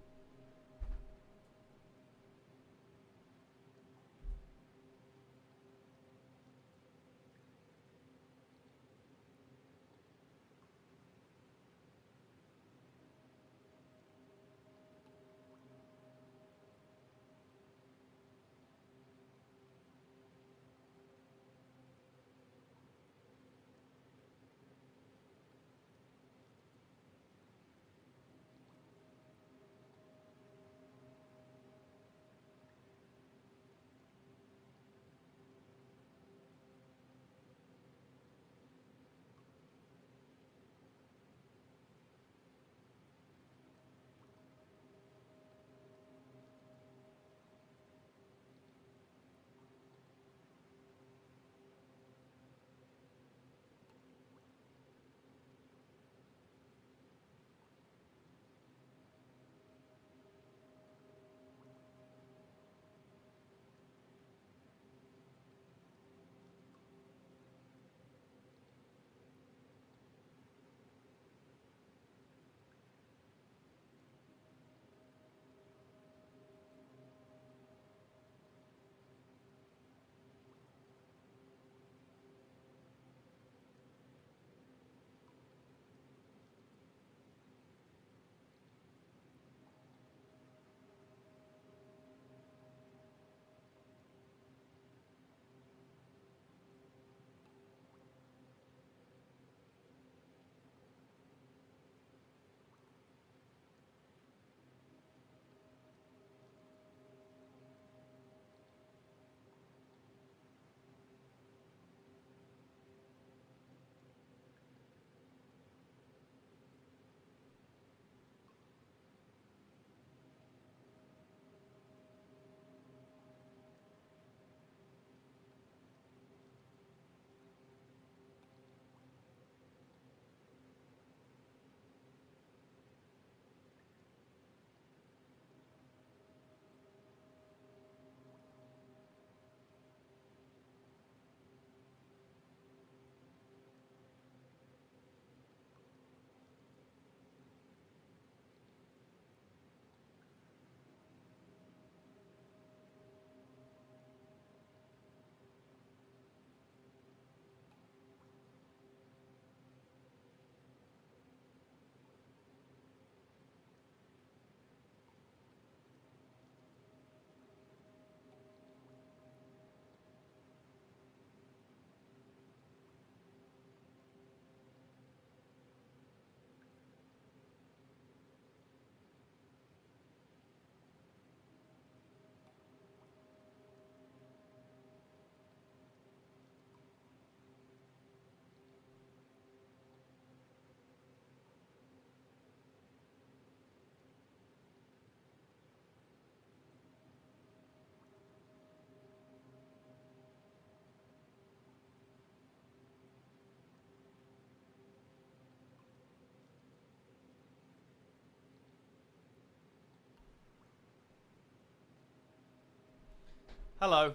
Hello.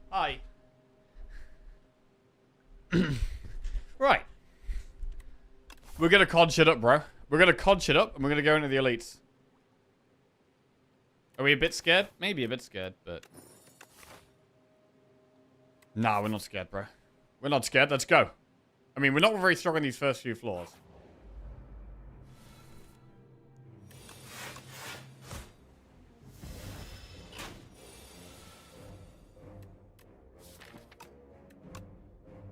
Hi. Right. We're going to conch it up, bro. We're going to conch it up, and we're going to go into the elites. Are we a bit scared? Maybe a bit scared, but... Nah, we're not scared, bro. We're not scared. Let's go. I mean, we're not very strong on these first few floors.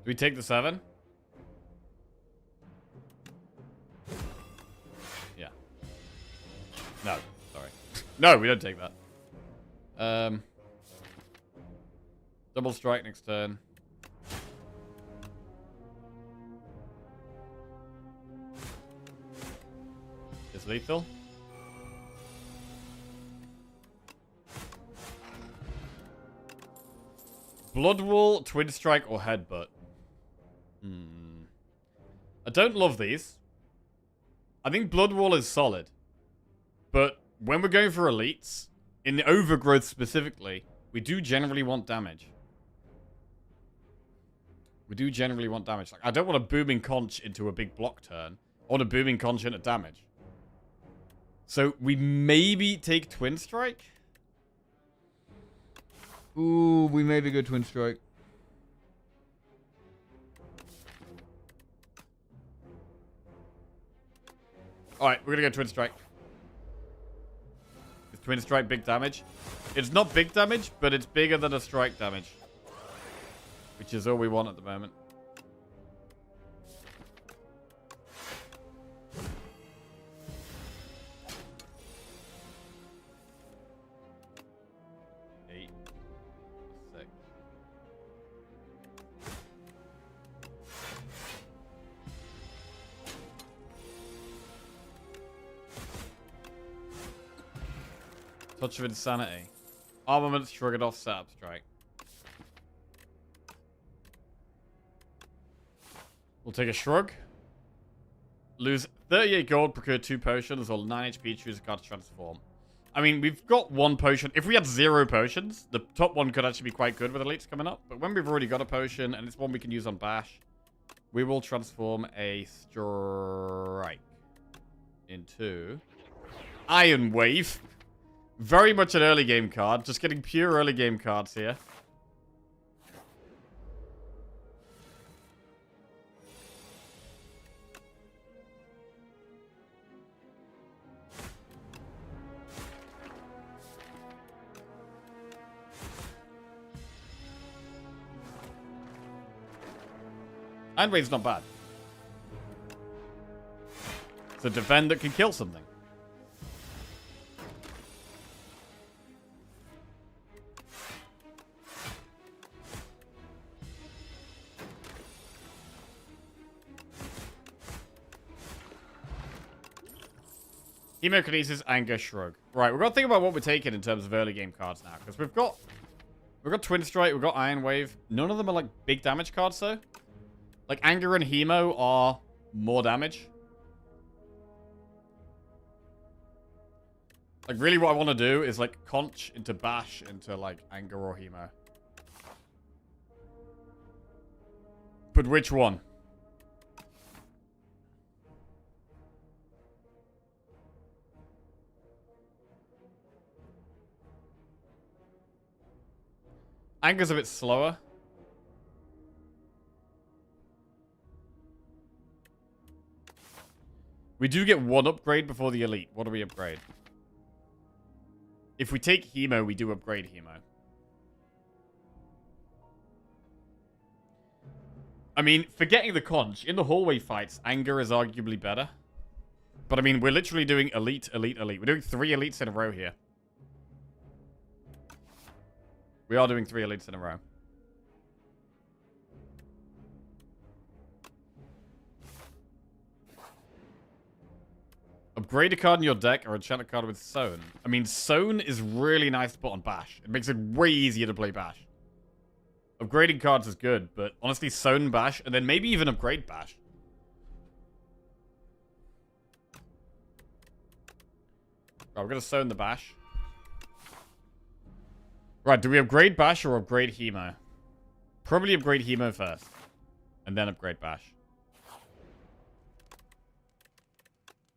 Do we take the 7? Yeah. No, sorry. No, we don't take that. Double strike next turn. It's lethal. Blood Wall, Twin Strike, or Headbutt? I don't love these. I think Blood Wall is solid. But when we're going for elites, in the Overgrowth specifically, we do generally want damage. We do generally want damage. Like, I don't want a Booming Conch into a big block turn. I want a Booming Conch into damage. So we maybe take Twin Strike? Ooh, we maybe go Twin Strike. Alright, we're gonna go Twin Strike. Is Twin Strike big damage? It's not big damage, but it's bigger than a strike damage. Which is all we want at the moment. Touch of Insanity. Armament, shrug it off, setup strike. We'll take a shrug. Lose 38 gold, procure 2 potions, or 9 HP, choose a card to transform. I mean, we've got 1 potion. If we had 0 potions, the top one could actually be quite good with elites coming up. But when we've already got a potion, and it's one we can use on Bash, we will transform a strike into Iron Wave. Very much an early game card. Just getting pure early game cards here. Iron Wave's not bad. It's a defend that can kill something. Hemokinesis, Anger, Shrug. Right, we've got to think about what we're taking in terms of early game cards now. Because we've got Twin Strike, we've got Iron Wave. None of them are like big damage cards though. Like Anger and Hemo are more damage. Like really what I want to do is like Conch into Bash into like Anger or Hemo. But which one? Anger's a bit slower. We do get 1 upgrade before the elite. What do we upgrade? If we take Hemo, we do upgrade Hemo. I mean, forgetting the Conch, in the hallway fights, Anger is arguably better. But I mean, we're literally doing elite, elite, elite. We're doing 3 elites in a row here. We are doing 3 elites in a row. Upgrade a card in your deck or enchant a card with Sown. I mean, Sown is really nice to put on Bash. It makes it way easier to play Bash. Upgrading cards is good, but honestly, Sown Bash, and then maybe even upgrade Bash. Right, we're going to Sown the Bash. Right, do we upgrade Bash or upgrade Hemo? Probably upgrade Hemo first. And then upgrade Bash.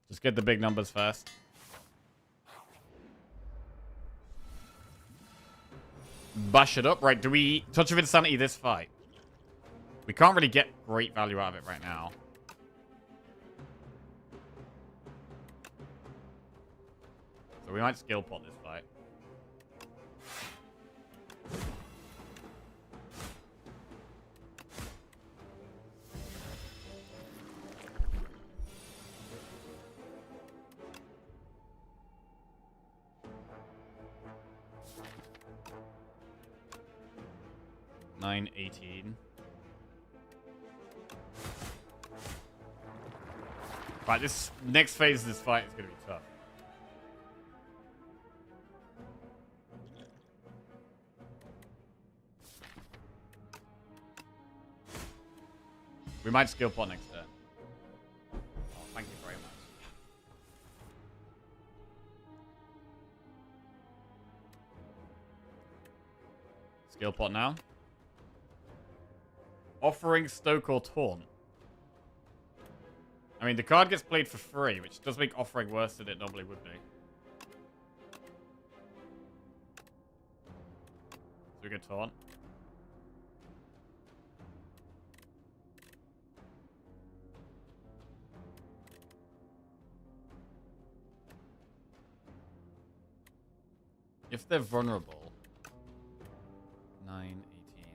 Just get the big numbers first. Bash it up. Right, do we Touch of Insanity this fight? We can't really get great value out of it right now. So we might skill pot this fight. $9.18. Right, this next phase of this fight is going to be tough. We might skill pot next turn. Oh, thank you very much. Skill pot now. Offering, Stoke, or Taunt. I mean, the card gets played for free, which does make offering worse than it normally would be. So we get Taunt. If they're vulnerable. 9, 18.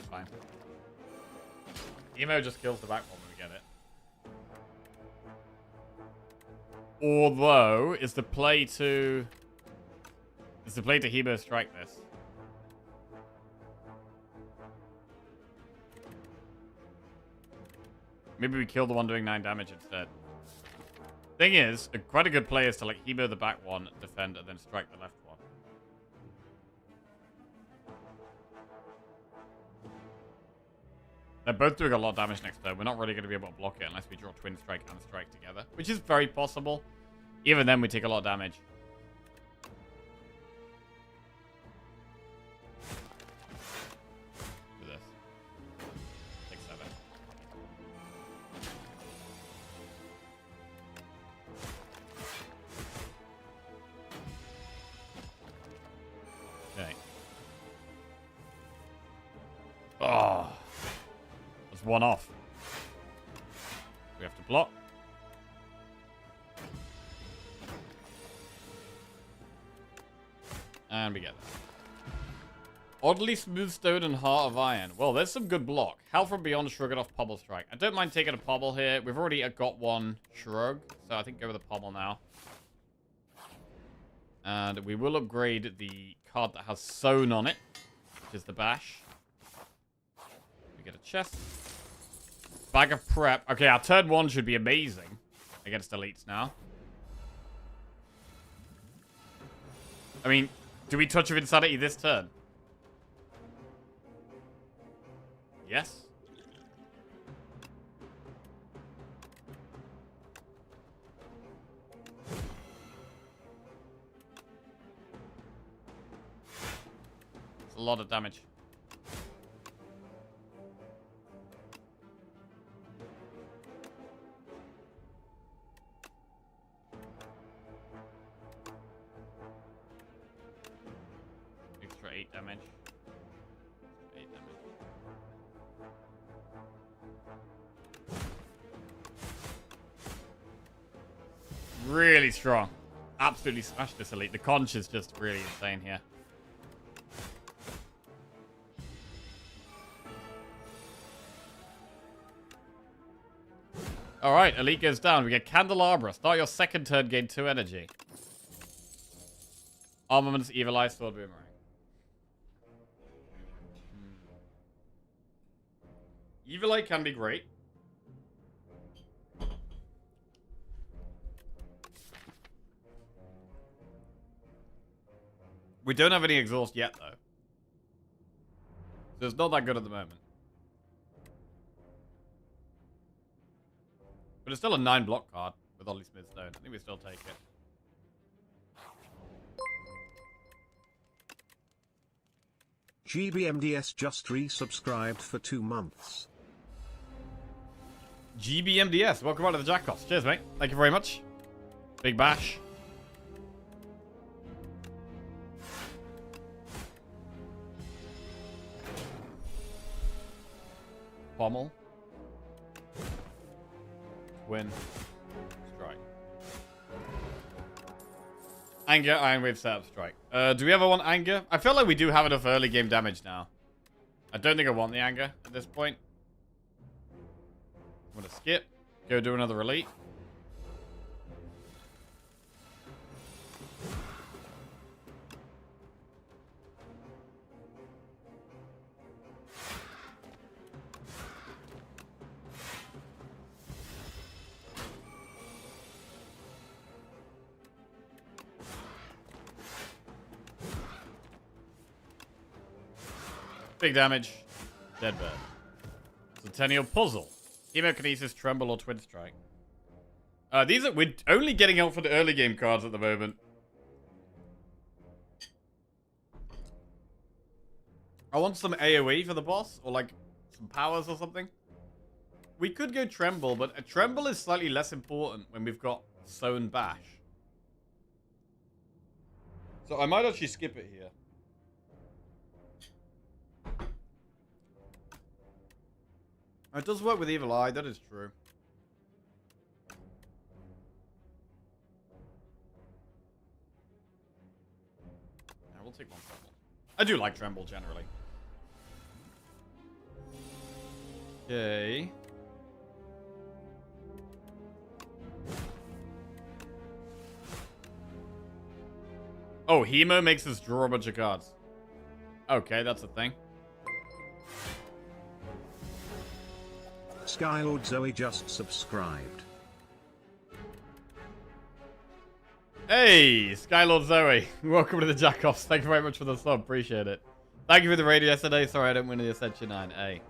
Fine. Emo just kills the back one when we get it. Although, is the play to Hemo strike this? Maybe we kill the one doing 9 damage instead. Thing is, quite a good play is to like Hemo the back one, defend, and then strike the left one. They're both doing a lot of damage next turn. We're not really going to be able to block it unless we draw Twin Strike and Strike together, which is very possible. Even then, we take a lot of damage. Do this. Take 7. Okay. Oh. One off. We have to block. And we get that. Oddly Smooth Stone and Heart of Iron. Well, there's some good block. Hell from Beyond, Shrug it off, Pommel Strike. I don't mind taking a Pommel here. We've already got one Shrug, so I think go with a Pommel now. And we will upgrade the card that has Sewn on it, which is the Bash. We get a chest. Bag of Prep. Okay, our turn 1 should be amazing against elites now. I mean, do we Touch of Insanity this turn? Yes. It's a lot of damage. Extra 8 damage. 8 damage. Really strong. Absolutely smashed this elite. The conch is just really insane here. Alright, elite goes down. We get Candelabra. Start your second turn, gain 2 energy. Armaments, Evil Eye, Sword, Boomerang. Evil Eye can be great. We don't have any exhaust yet, though. So it's not that good at the moment. But it's still a 9 block card with Oddly Smooth Stone. I think we still take it. GBMDS just resubscribed for 2 months. GBMDS, welcome back to the Jackos. Cheers, mate. Thank you very much. Big bash. Pommel. Twin. Strike. Anger, Iron Wave, Setup, Strike. Do we ever want Anger? I feel like we do have enough early game damage now. I don't think I want the Anger at this point. I'm gonna skip. Go do another Elite. Big damage. Dead bird. Centennial Puzzle. Hemokinesis, Tremble, or Twin Strike. We're only getting out for the early game cards at the moment. I want some AoE for the boss, or like some powers or something. We could go Tremble, but a Tremble is slightly less important when we've got Sown Bash. So I might actually skip it here. It does work with Evil Eye, that is true. Yeah, we'll take one Tremble. I do like Tremble generally. Okay. Oh, Hemo makes us draw a bunch of cards. Okay, that's a thing. Skylord Zoe just subscribed. Hey, Skylord Zoe. Welcome to the Jackoffs. Thank you very much for the sub. Appreciate it. Thank you for the raid yesterday. Sorry I didn't win the Ascension 9. Hey.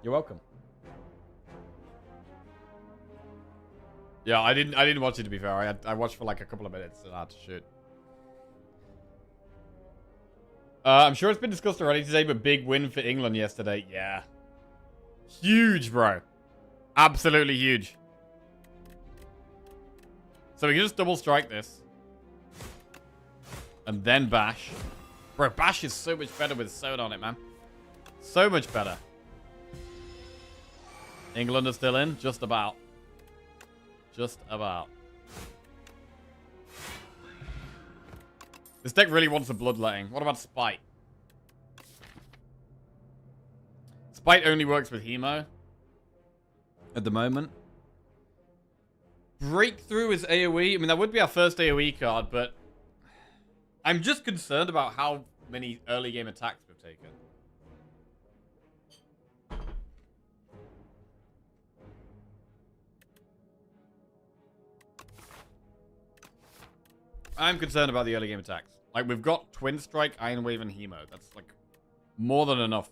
You're welcome. Yeah, I didn't watch it, to be fair. I watched for like a couple of minutes and I had to shoot. I'm sure it's been discussed already today, but big win for England yesterday. Yeah. Huge, bro. Absolutely huge. So we can just double strike this. And then bash. Bro, bash is so much better with Sown on it, man. So much better. England are still in? Just about. Just about. This deck really wants a bloodletting. What about Spite? Spite only works with Hemo. At the moment. Breakthrough is AoE. I mean, that would be our first AoE card, but... I'm just concerned about how many early game attacks we've taken. I'm concerned about the early game attacks. Like, we've got Twin Strike, Iron Wave, and Hemo. That's, like, more than enough.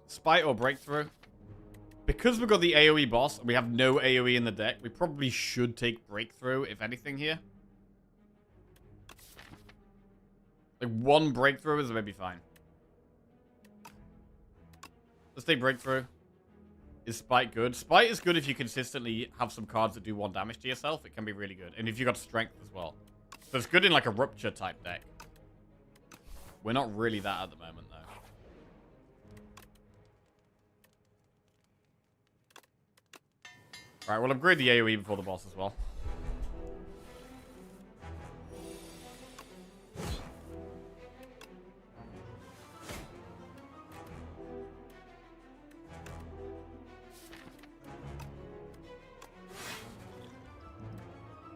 Spite or Breakthrough. Because we've got the AoE boss, and we have no AoE in the deck, we probably should take Breakthrough, if anything, here. Like, one Breakthrough is maybe fine. Let's take Breakthrough. Is Spite good? Spite is good if you consistently have some cards that do 1 damage to yourself. It can be really good. And if you got Strength as well. So it's good in like a Rupture type deck. We're not really that at the moment, though. Alright, we'll upgrade the AoE before the boss as well.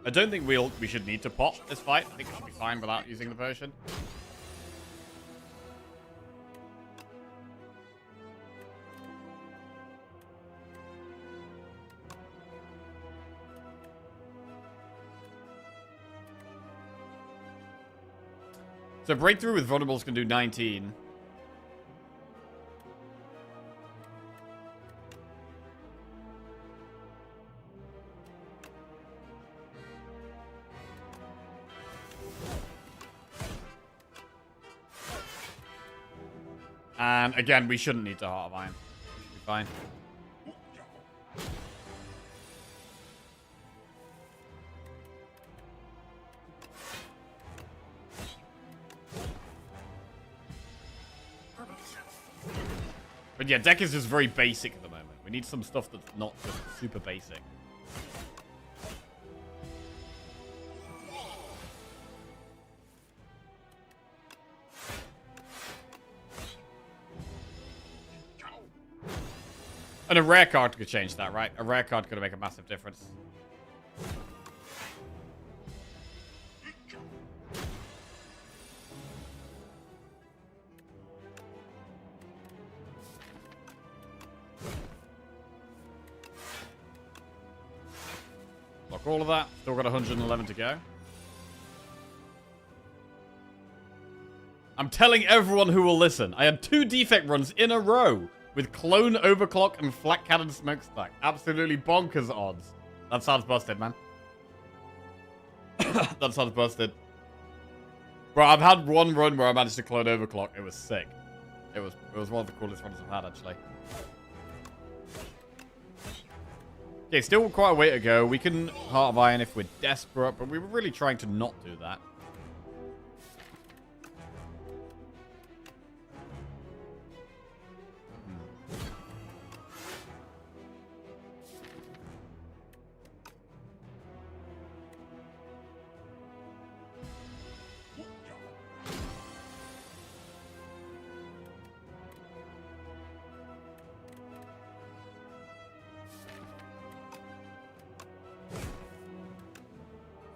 I don't think we should need to pot this fight. I think we should be fine without using the potion. So Breakthrough with Vulnerables can do 19. And again, we shouldn't need to Heart of Iron. We should be fine. But yeah, deck is just very basic at the moment. We need some stuff that's not just super basic. And a rare card could change that, right? A rare card could make a massive difference. Lock all of that. Still got 111 to go. I'm telling everyone who will listen, I had 2 defect runs in a row with Clone Overclock and Flat Cannon Smokestack. Absolutely bonkers odds. That sounds busted, man. That sounds busted. Bro, I've had one run where I managed to Clone Overclock. It was sick. It was one of the coolest runs I've had, actually. Okay, still quite a way to go. We can Heart of Iron if we're desperate, but we were really trying to not do that.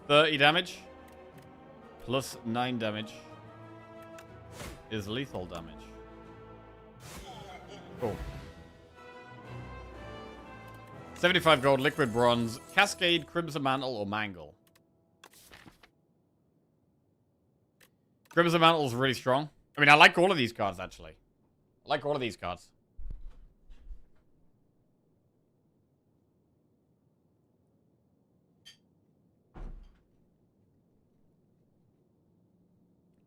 $30 damage plus 9 damage is lethal damage. Cool. 75 gold, liquid bronze, Cascade, Crimson Mantle, or Mangle. Crimson Mantle is really strong. I mean, I like all of these cards, actually. I like all of these cards.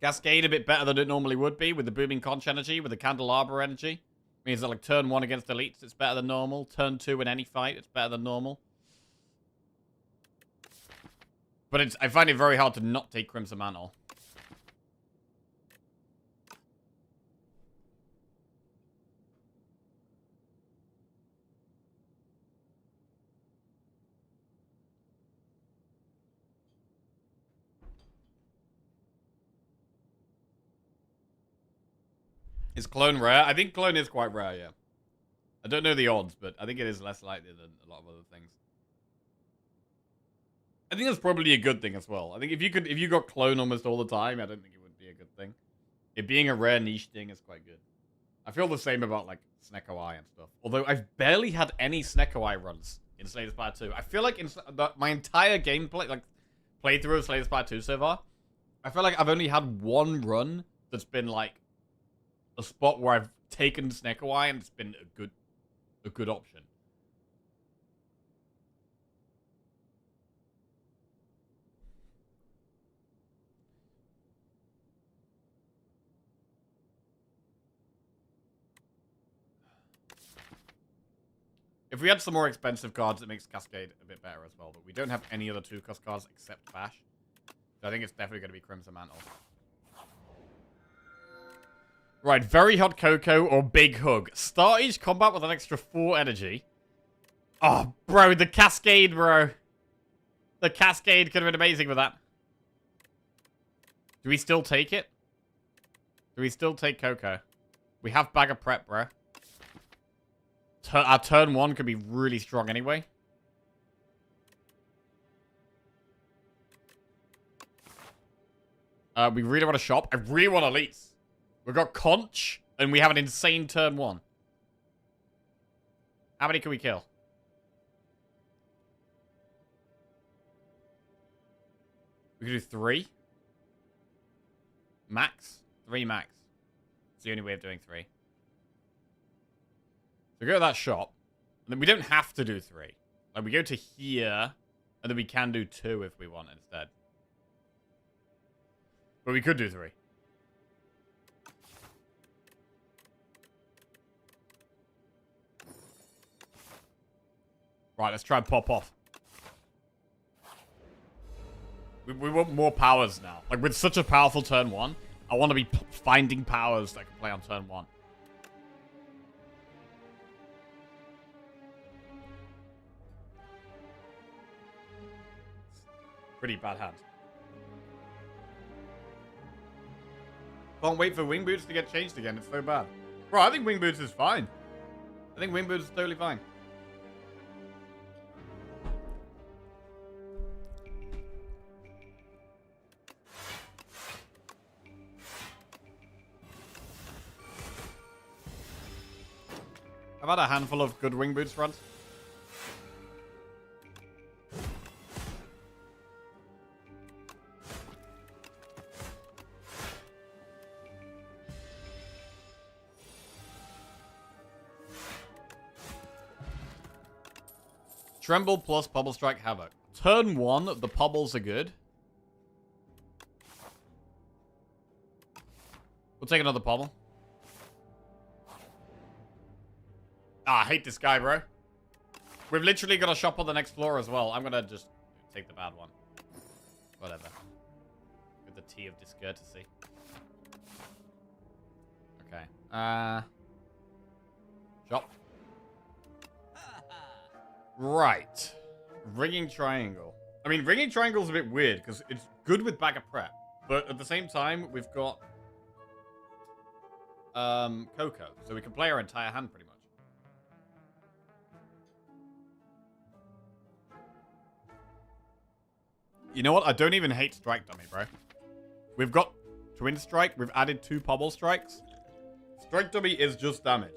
Cascade a bit better than it normally would be with the Booming Conch energy, with the Candelabra energy. Means that like turn 1 against elites, it's better than normal. Turn 2 in any fight, it's better than normal. But I find it very hard to not take Crimson Mantle. Is Clone rare? I think Clone is quite rare, yeah. I don't know the odds, but I think it is less likely than a lot of other things. I think that's probably a good thing as well. I think if you got Clone almost all the time, I don't think it would be a good thing. It being a rare niche thing is quite good. I feel the same about like Snecko Eye and stuff. Although I've barely had any Snecko Eye runs in Slay the Spire 2. I feel like in my entire gameplay, like playthrough of Slay the Spire 2 so far, I feel like I've only had one run that's been like a spot where I've taken Snecko Eye and it's been a good option. If we had some more expensive cards, it makes Cascade a bit better as well. But we don't have any other 2-cost cards except Bash. So I think it's definitely going to be Crimson Mantle. Right, Very Hot Cocoa or Big Hug. Start each combat with an extra 4 energy. Oh, bro, the Cascade, bro. The Cascade could have been amazing with that. Do we still take it? Do we still take Cocoa? We have Bag of Prep, bro. Our turn 1 could be really strong anyway. We really want to shop. I really want elites. We've got Conch, and we have an insane turn 1. How many can we kill? We can do 3. Max? 3 max. It's the only way of doing 3. So go to that shop. And then we don't have to do 3. Like, we go to here, and then we can do 2 if we want instead. But we could do 3. Right, let's try and pop off. We want more powers now. Like, with such a powerful turn 1, I want to be finding powers that I can play on turn 1. Pretty bad hand. Can't wait for wing boots to get changed again. It's so bad. Bro, I think wing boots is fine. I think wing boots is totally fine. I've had a handful of good wing boots runs. Tremble plus Pobble Strike Havoc. Turn 1, the Pobbles are good. We'll take another Pobble. Ah, I hate this guy, bro. We've literally got a shop on the next floor as well. I'm gonna just take the bad one. Whatever. With the tea of discourtesy. Okay. Shop. Right. Ringing Triangle. I mean, Ringing Triangle's a bit weird because it's good with Bag of Prep. But at the same time, we've got Coco. So we can play our entire hand pretty much. You know what? I don't even hate Strike Dummy, bro. We've got Twin Strike. We've added 2 Pobble Strikes. Strike Dummy is just damage.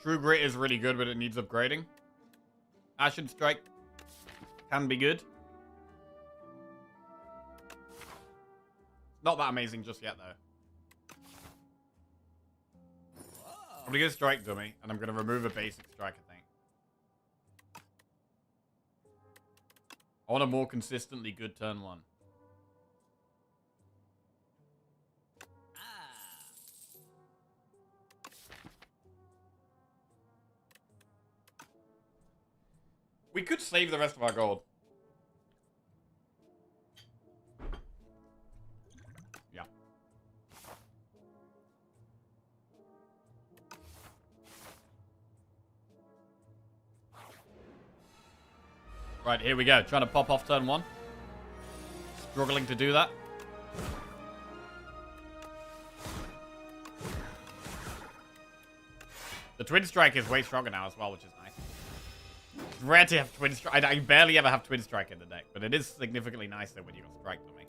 True Grit is really good, but it needs upgrading. Ashen Strike can be good. Not that amazing just yet, though. I'm going to get Strike Dummy, and I'm going to remove a basic strike, I think. I want a more consistently good turn 1. We could save the rest of our gold. Yeah. Right, here we go. Trying to pop off turn 1. Struggling to do that. The Twin Strike is way stronger now as well, which is nice. It's rare to have Twin Strike. I barely ever have Twin Strike in the deck, but it is significantly nicer when you got Strike Dummy.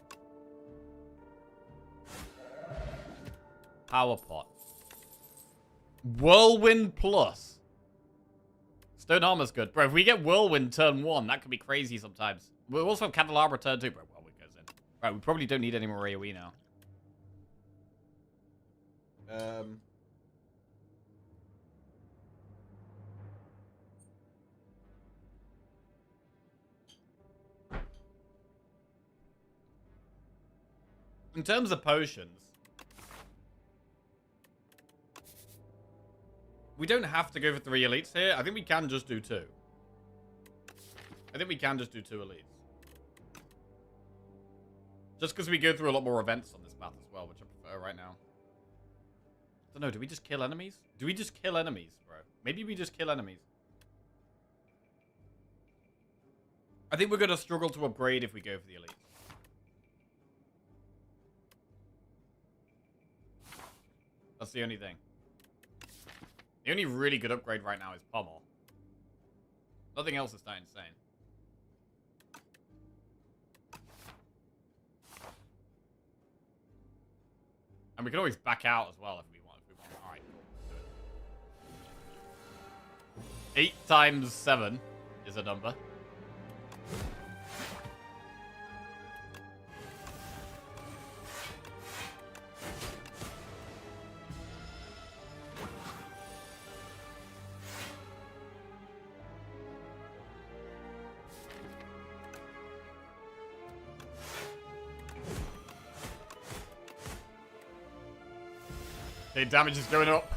Power Pot. Whirlwind Plus. Stone Armor's good. Bro, if we get Whirlwind turn 1, that could be crazy sometimes. We'll also have Candelabra turn 2. Bro, Whirlwind goes in. Right, we probably don't need any more AoE now. In terms of potions, we don't have to go for 3 elites here. I think we can just do 2. I think we can just do 2 elites. Just because we go through a lot more events on this path as well, which I prefer right now. I don't know, do we just kill enemies? Do we just kill enemies, bro? Maybe we just kill enemies. I think we're going to struggle to upgrade if we go for the elites. That's the only thing. The only really good upgrade right now is Pommel. Nothing else is that insane. And we can always back out as well if we want. Alright, cool. Do it. 8 times 7 is a number. Okay, damage is going up.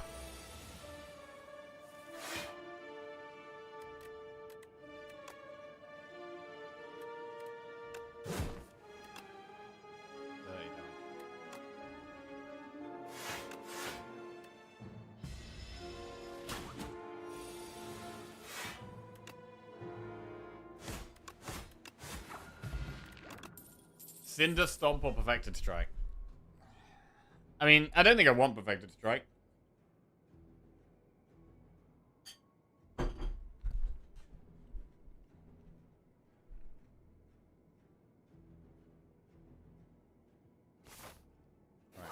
Cinder Stomp or Perfected Strike? I mean, I don't think I want Perfected Strike. Right.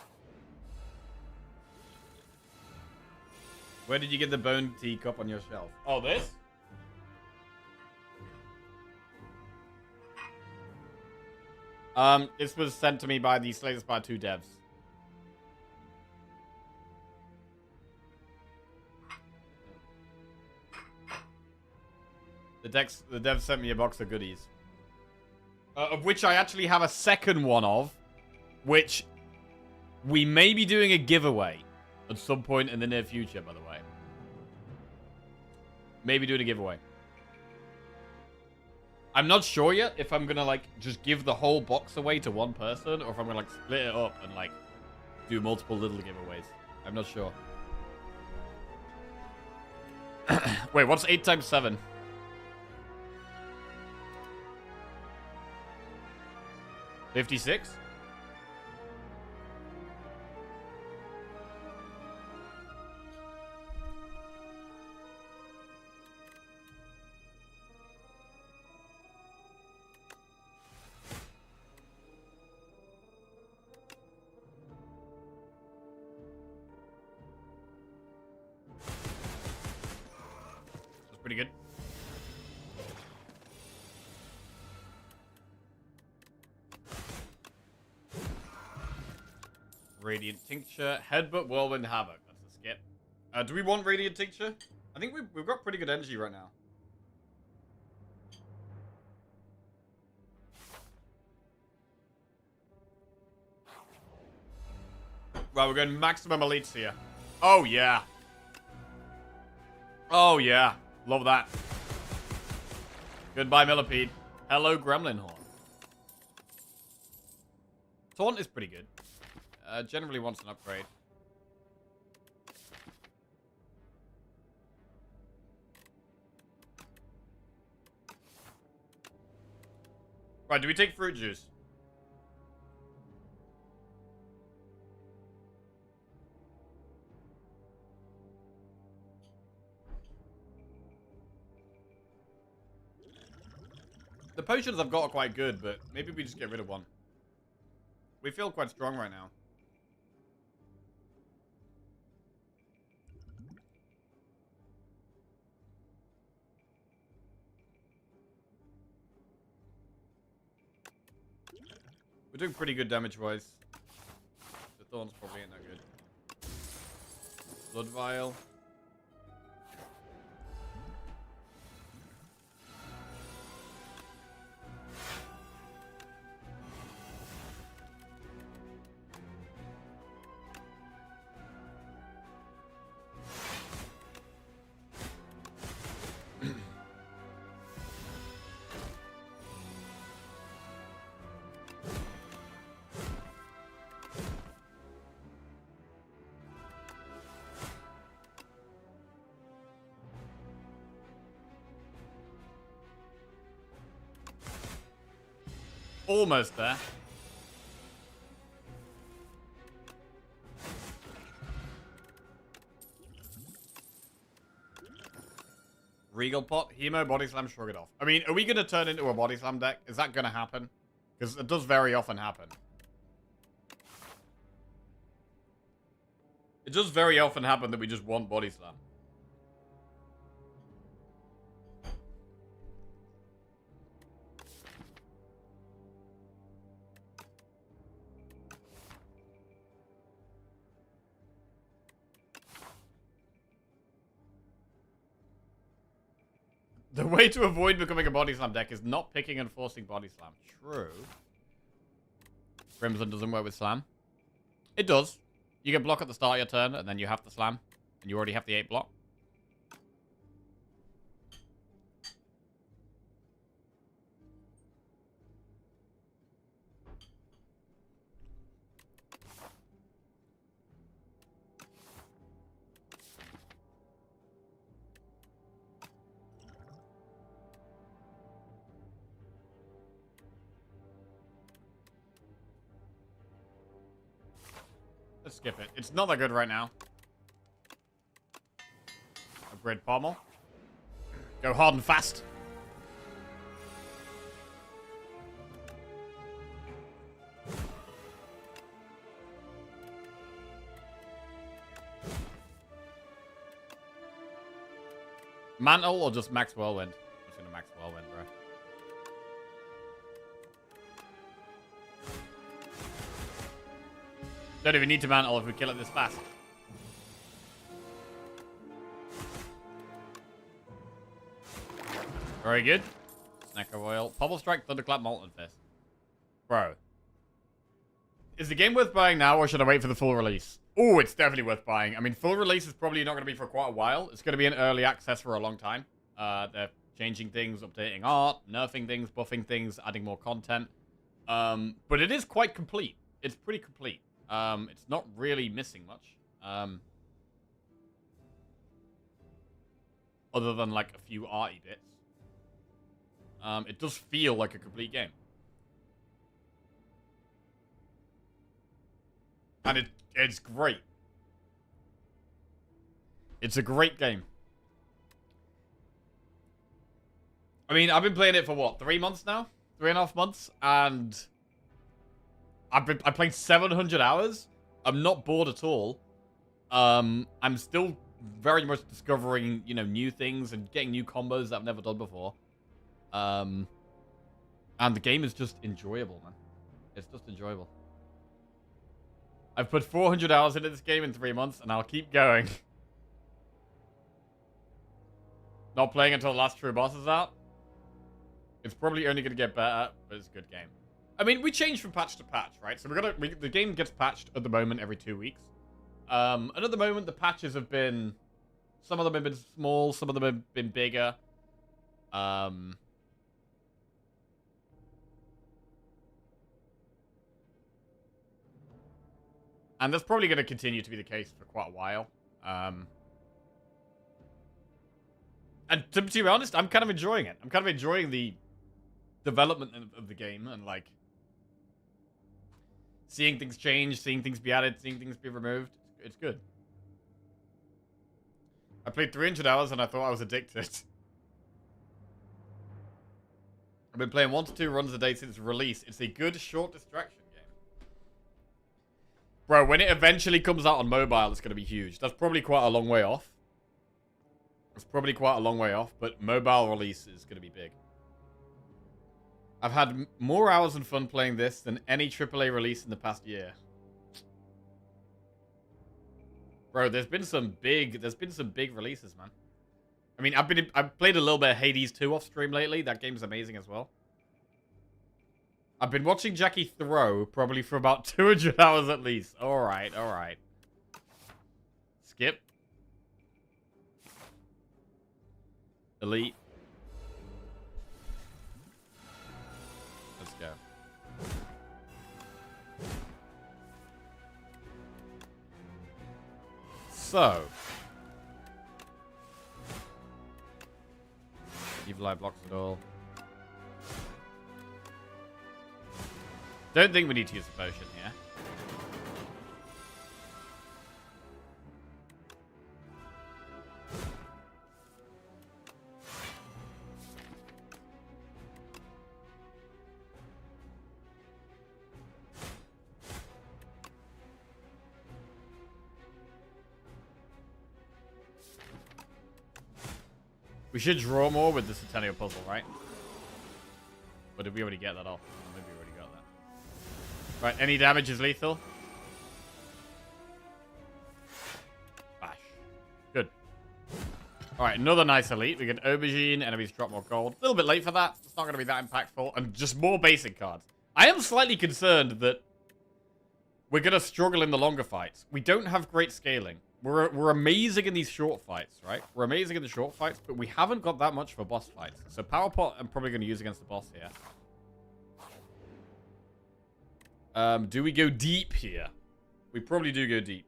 Where did you get the bone teacup on your shelf? Oh, this? This was sent to me by the Slay the Spire 2 devs. The devs sent me a box of goodies. Of which I actually have a second one of, which we may be doing a giveaway at some point in the near future, by the way. Maybe doing a giveaway. I'm not sure yet if I'm gonna, like, just give the whole box away to one person, or if I'm gonna, like, split it up and, like, do multiple little giveaways. I'm not sure. Wait, what's 8 times 7? 56? That's pretty good. Radiant Tincture, Headbutt, Whirlwind, Havoc. That's a skip. Do we want Radiant Tincture? I think we've got pretty good energy right now. Right, we're going maximum elites here. Oh, yeah. Oh, yeah. Love that. Goodbye, Millipede. Hello, Gremlin Horn. Taunt is pretty good. Generally wants an upgrade. Right, do we take fruit juice? The potions I've got are quite good, but maybe we just get rid of one. We feel quite strong right now. We're doing pretty good damage-wise. The thorns probably ain't that good. Blood Vial. Almost there. Regal Pot, Hemo, Body Slam, Shrug it off. I mean, are we going to turn into a Body Slam deck? Is that going to happen? Because it does very often happen. It does very often happen that we just want Body Slam. The way to avoid becoming a Body Slam deck is not picking and forcing Body Slam. True. Crimson doesn't work with Slam. It does. You get block at the start of your turn, and then you have to slam. And you already have the 8 block. Let's skip it. It's not that good right now. Upgrade pommel. Go hard and fast. Mantle or just max whirlwind? I'm just gonna max whirlwind, bro. Don't even need to mantle if we kill it this fast. Very good. Snacker Royal. Pobble Strike, Thunderclap, Molten Fist. Bro. Is the game worth buying now or should I wait for the full release? Oh, it's definitely worth buying. I mean, full release is probably not going to be for quite a while. It's going to be in early access for a long time. They're changing things, updating art, nerfing things, buffing things, adding more content. But it is quite complete. It's pretty complete. It's not really missing much. Other than, like, a few arty bits. It does feel like a complete game. And it's great. It's a great game. I mean, I've been playing it for, what, 3 months now? 3.5 months? And I played 700 hours. I'm not bored at all. I'm still very much discovering, you know, new things and getting new combos that I've never done before. And the game is just enjoyable, man. It's just enjoyable. I've put 400 hours into this game in 3 months, and I'll keep going. Not playing until the last true boss is out. It's probably only going to get better, but it's a good game. I mean, we change from patch to patch, right? So the game gets patched at the moment every 2 weeks. And at the moment, the patches have been... Some of them have been small, some of them have been bigger. And that's probably going to continue to be the case for quite a while. And to be honest, I'm kind of enjoying it. I'm kind of enjoying the development of the game and, like, seeing things change, seeing things be added, seeing things be removed. It's good. I played 300 hours and I thought I was addicted. I've been playing 1 to 2 runs a day since release. It's a good short distraction game. Bro, when it eventually comes out on mobile, it's going to be huge. That's probably quite a long way off. It's probably quite a long way off, but mobile release is going to be big. I've had more hours and fun playing this than any AAA release in the past year. Bro, there's been some big releases, man. I mean, I've played a little bit of Hades 2 off stream lately. That game's amazing as well. I've been watching Jackie throw probably for about 200 hours at least. All right, all right. Skip. Elite. Let's go. So. Evil Eye blocks it all. Don't think we need to use the potion here. We should draw more with the Centennial Puzzle, right? Or did we already get that off? Oh, maybe we already got that. Right, any damage is lethal. Bash. Good. Alright, another nice elite. We get Aubergine, enemies drop more gold. A little bit late for that. It's not going to be that impactful. And just more basic cards. I am slightly concerned that We're going to struggle in the longer fights. We don't have great scaling. We're amazing in these short fights, right? We're amazing in the short fights, but we haven't got that much for boss fights. So Power Pot, I'm probably going to use against the boss here. Do we go deep here? We probably do go deep.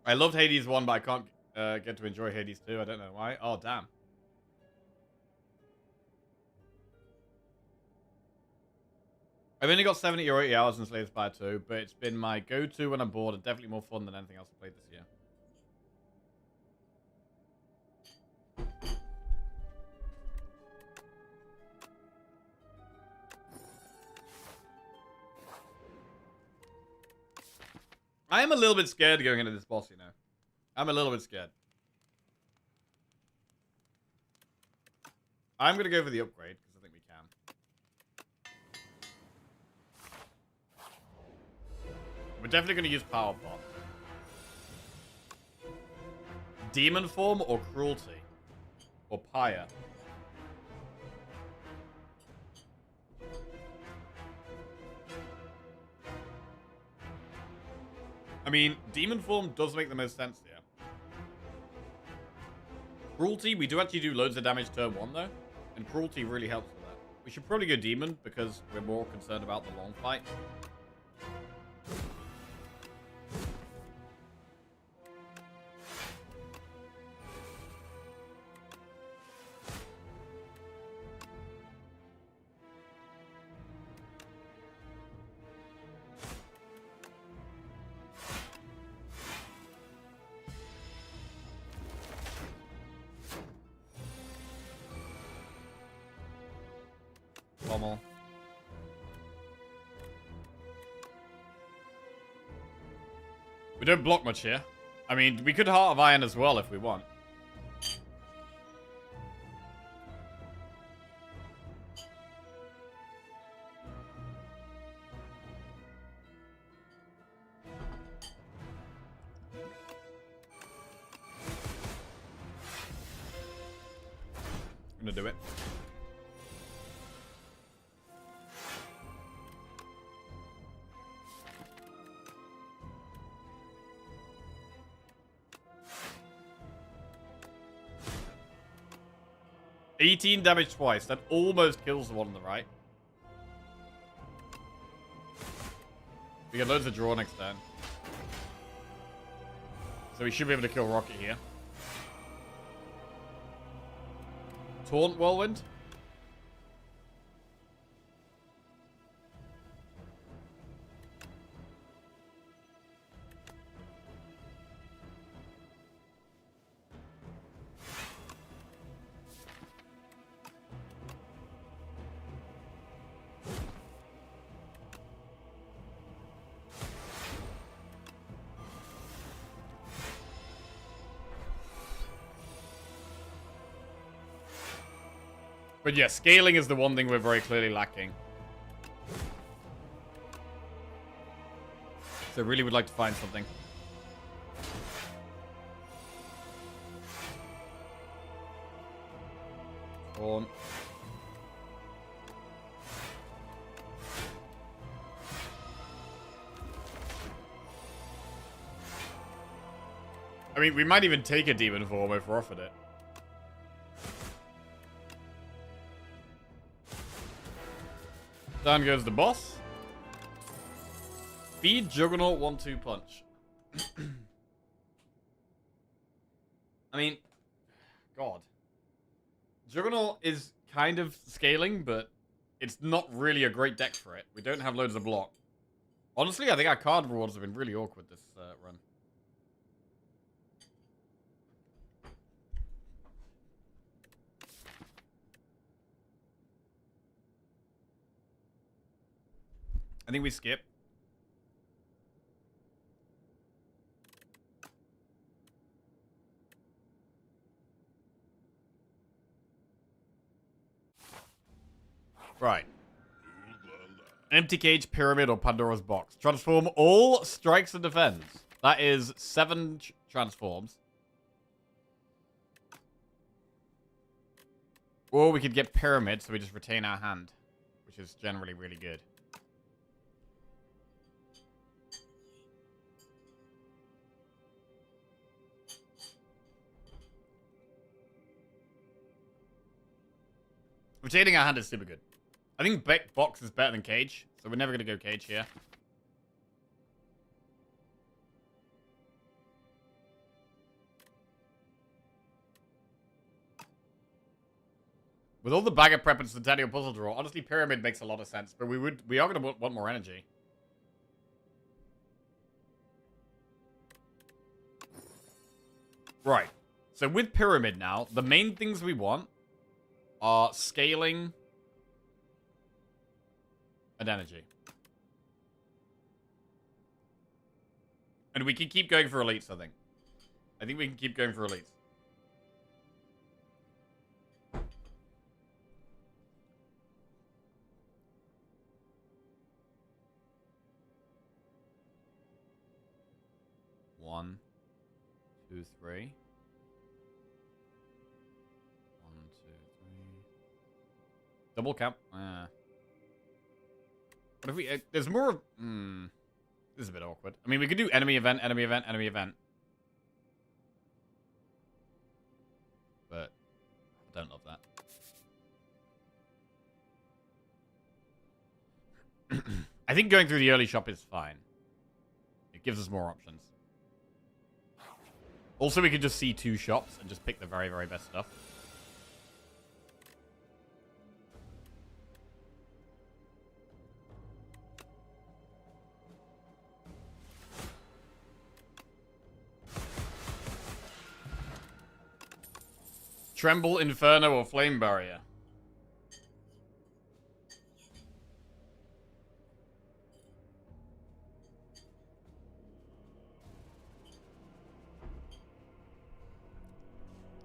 I loved Hades 1, but I can't get to enjoy Hades 2. I don't know why. Oh, damn. I've only got 70 or 80 hours in Slay the Spire 2, but it's been my go-to when I'm bored and definitely more fun than anything else I've played this year. I am a little bit scared going into this boss, you know. I'm a little bit scared. I'm going to go for the upgrade, because I think we can. We're definitely going to use Power Pot. Demon Form or Cruelty? Or Pyre? I mean, Demon Form does make the most sense here. Cruelty, we do actually do loads of damage turn 1 though. And Cruelty really helps with that. We should probably go Demon because we're more concerned about the long fight. Pommel. We don't block much here. I mean, we could Heart of Iron as well if we want. I'm gonna do it. $18 damage twice. That almost kills the one on the right. We get loads of draw next turn. So we should be able to kill Rocket here. Taunt Whirlwind. But yeah, scaling is the one thing we're very clearly lacking. So really would like to find something. Taunt. I mean, we might even take a demon form if we're offered it. Down goes the boss. Feed Juggernaut 1-2 punch. I mean, God. Juggernaut is kind of scaling, but it's not really a great deck for it. We don't have loads of block. Honestly, I think our card rewards have been really awkward this run. I think we skip. Right. Empty Cage, Pyramid, or Pandora's Box. Transform all strikes and defends. That is 7 transforms. Or we could get pyramid, so we just retain our hand, which is generally really good. Retaining our hand is super good. I think box is better than cage, so we're never going to go cage here. With all the bag of prep and Centennial puzzle draw, honestly, pyramid makes a lot of sense, but we are going to want more energy. Right. So with pyramid now, the main things we want are scaling and energy. And we can keep going for elites, I think. I think we can keep going for elites. One, two, three. 1, 2, 3. Double count. What if we... there's more... this is a bit awkward. I mean, we could do enemy event, enemy event, enemy event. But I don't love that. I think going through the early shop is fine. It gives us more options. Also, we could just see 2 shops and just pick the very, very best stuff. Tremble, Inferno, or Flame Barrier?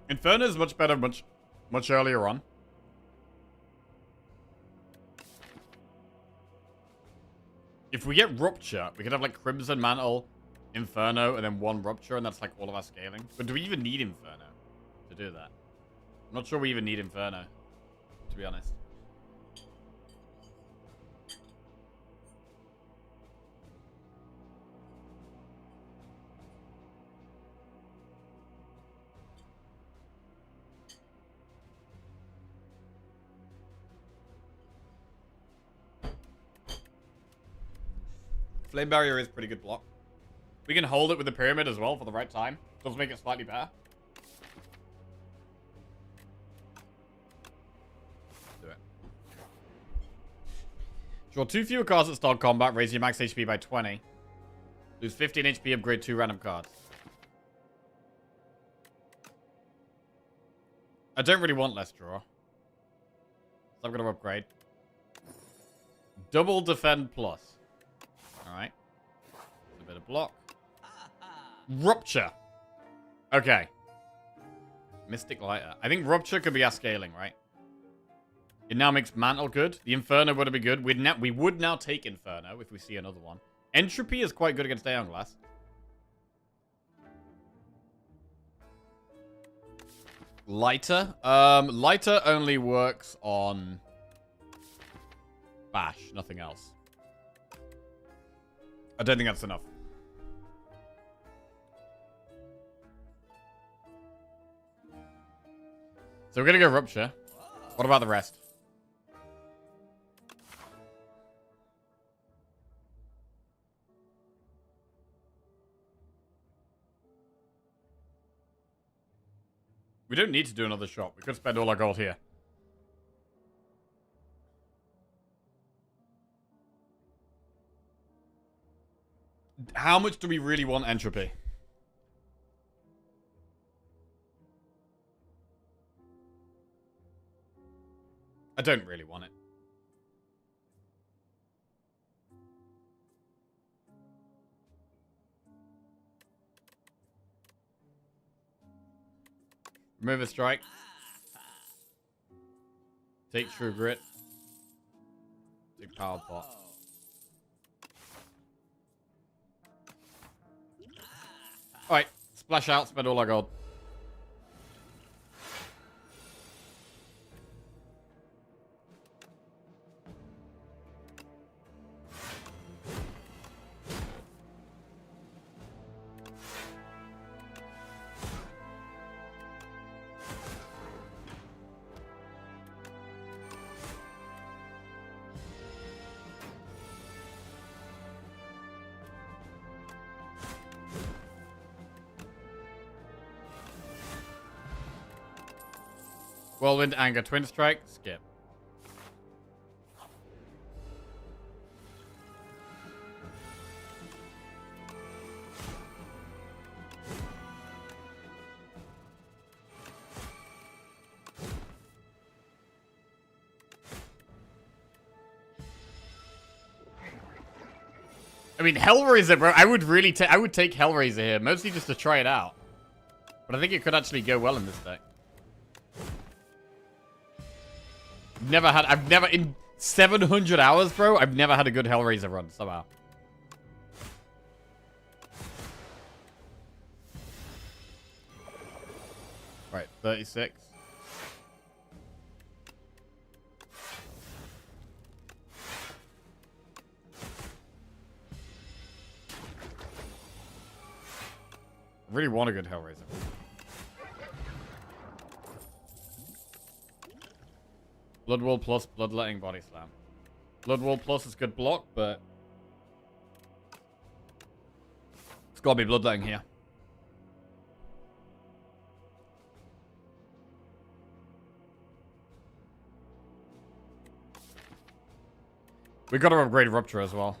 Inferno is much better, much earlier on. If we get Rupture, we could have like Crimson Mantle, Inferno, and then 1 Rupture, and that's like all of our scaling. But do we even need Inferno to do that? I'm not sure we even need Inferno, to be honest. Flame Barrier is pretty good block. We can hold it with the Pyramid as well for the right time. Does make it slightly better. Do it. Draw 2 fewer cards at start combat, raise your max HP by 20. Lose 15 HP, upgrade 2 random cards. I don't really want less draw. So I'm going to upgrade. Double defend plus. Alright. A bit of block. Rupture. Okay. Mystic Lighter. I think Rupture could be our scaling, right? It now makes Mantle good. The Inferno would be good. We would now take Inferno if we see another one. Entropy is quite good against Aeon Glass. Lighter. Lighter only works on Bash, nothing else. I don't think that's enough. So we're gonna go Rupture. What about the rest? We don't need to do another shop. We could spend all our gold here. How much do we really want entropy? I don't really want it. Remove a strike. Take True Grit. Take Power Pot. Alright, splash out, spend all our gold. Whirlwind, Anger, Twin Strike, skip. I mean, Hellraiser, bro. I would take Hellraiser here, mostly just to try it out. But I think it could actually go well in this deck. I've never, in 700 hours, bro, I've never had a good Hellraiser run, somehow. Right, 36. I really want a good Hellraiser. Bloodwall plus Bloodletting Body Slam. Bloodwall plus is good block, but it's gotta be Bloodletting here. We gotta upgrade Rupture as well.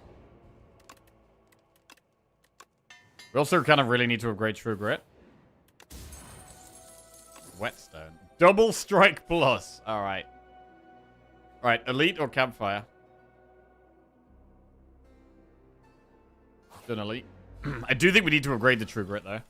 We also kind of really need to upgrade True Grit. Whetstone. Double Strike Plus. Alright. Alright, Elite or Campfire? Done Elite. I do think we need to upgrade the True Grit, though.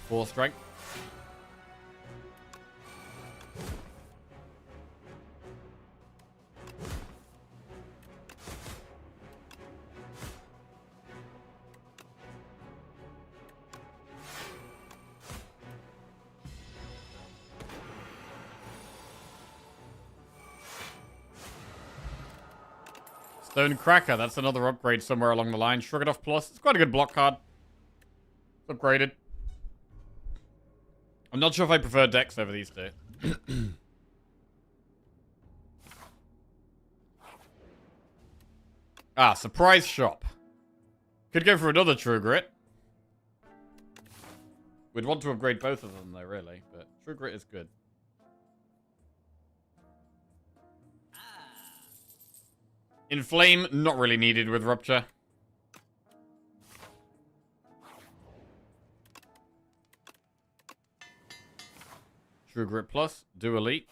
Full strength. Stone Cracker, that's another upgrade somewhere along the line. Shrug It Off Plus, it's quite a good block card. It's upgraded. I'm not sure if I prefer Dex over these two. Surprise Shop. Could go for another True Grit. We'd want to upgrade both of them though, really. But True Grit is good. Inflame, not really needed with Rupture. True Grit Plus, do Elite.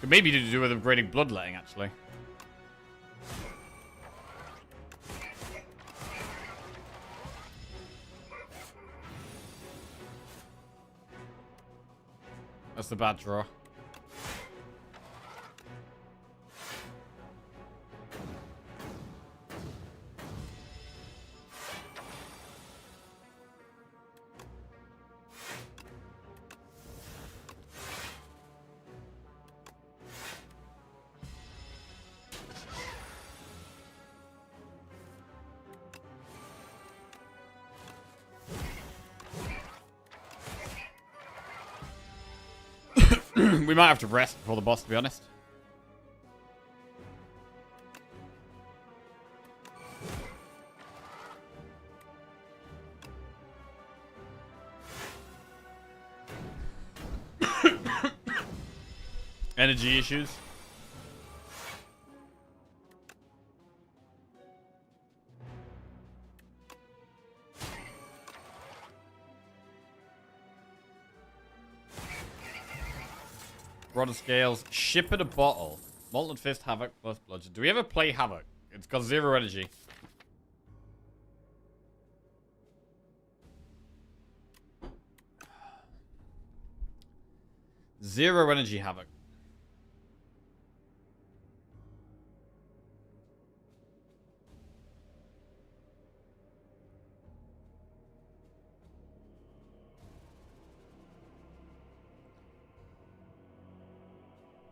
Could maybe do with upgrading Bloodletting, actually. That's a bad draw. We might have to rest before the boss, to be honest. Energy issues. Rod of Scales, Ship in a Bottle, Molten Fist, Havoc plus Bludgeon. Do we ever play Havoc? It's got 0 energy. Zero energy Havoc.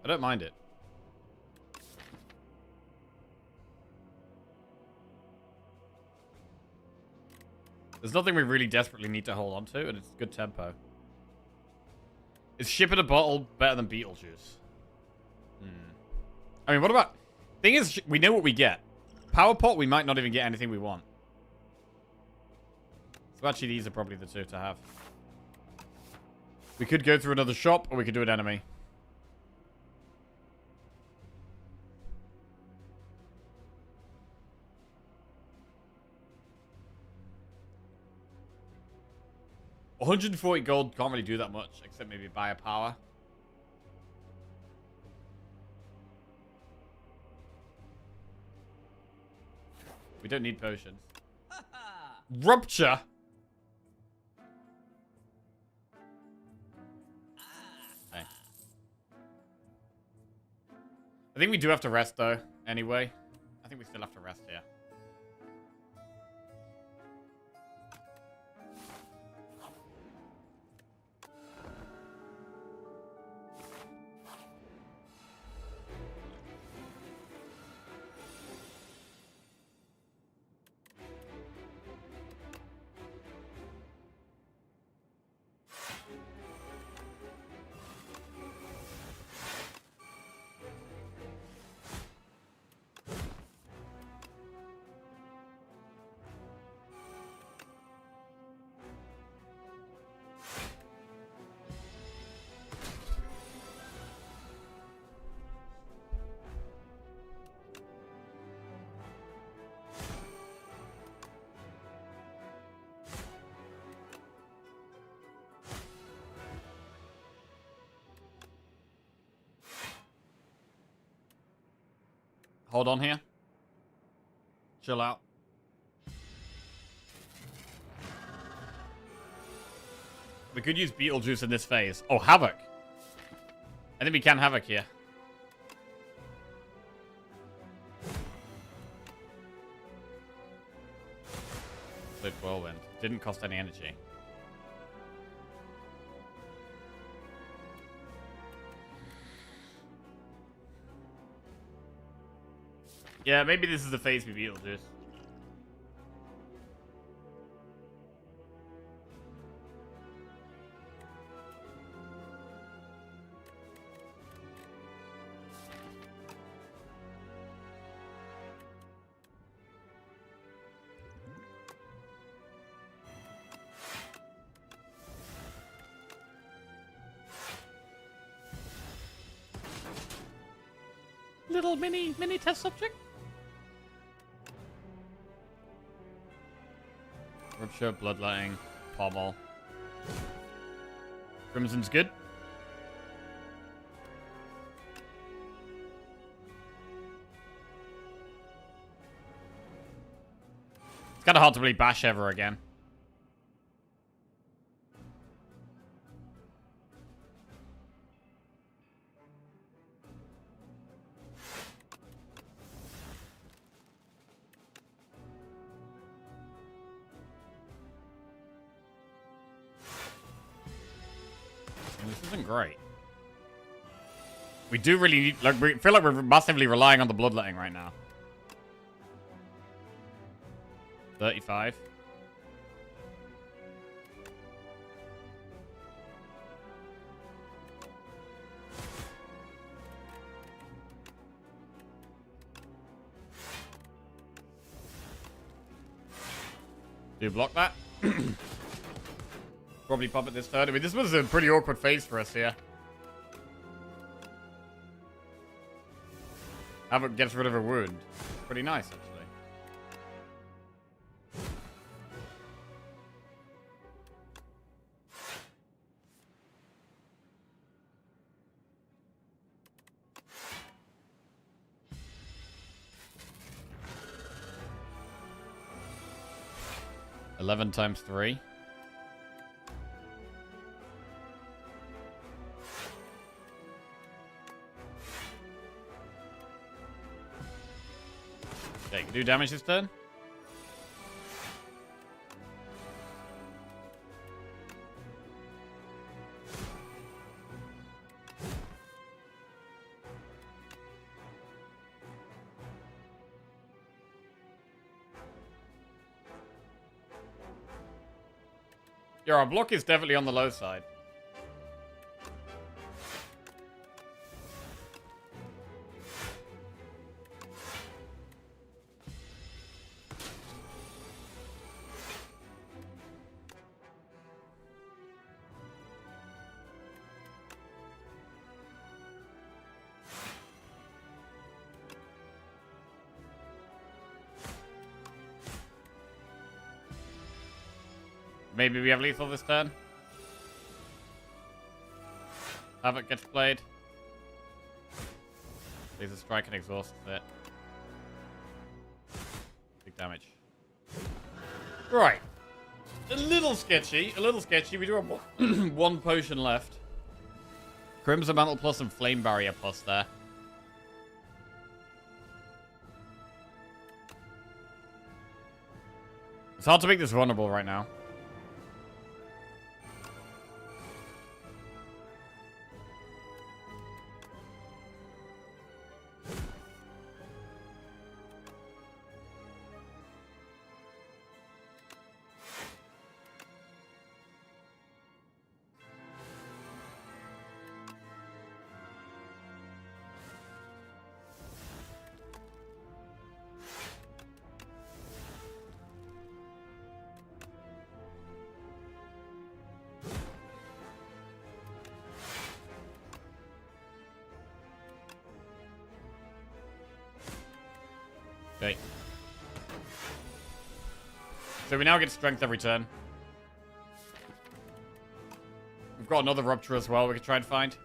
I don't mind it. There's nothing we really desperately need to hold on to, and it's good tempo. Is ship in a bottle better than Beetlejuice? I mean, what about... Thing is, we know what we get. Power pot, we might not even get anything we want. So actually, these are probably the two to have. We could go through another shop, or we could do an enemy. $140 gold can't really do that much, except maybe buy a power. We don't need potions. Rupture? Okay. I think we do have to rest, though, anyway. I think we still have to rest here. Hold on here. Chill out. We could use Beetlejuice in this phase. Oh, Havoc. I think we can Havoc here. Split Whirlwind. Didn't cost any energy. Yeah, maybe this is the phase we Beetlejuice. Little mini test subject. Rupture, Bloodletting, Pommel. Crimson's good. It's kind of hard to really bash ever again. This isn't great. We do really need, like, we feel like we're massively relying on the Bloodletting right now. 35. Do you block that? Probably pop it this turn. I mean, this was a pretty awkward phase for us here. Havoc gets rid of a wound. Pretty nice, actually. $11 times 3. Okay, you can do damage this turn. Yeah, our block is definitely on the low side. Maybe we have lethal this turn. Havoc gets played. Laser strike and exhaust it. Big damage. Right. A little sketchy. A little sketchy. We do have one potion left. Crimson Mantle plus and Flame Barrier plus there. It's hard to make this vulnerable right now. Okay. So we now get strength every turn. We've got another rupture as well we could try and find.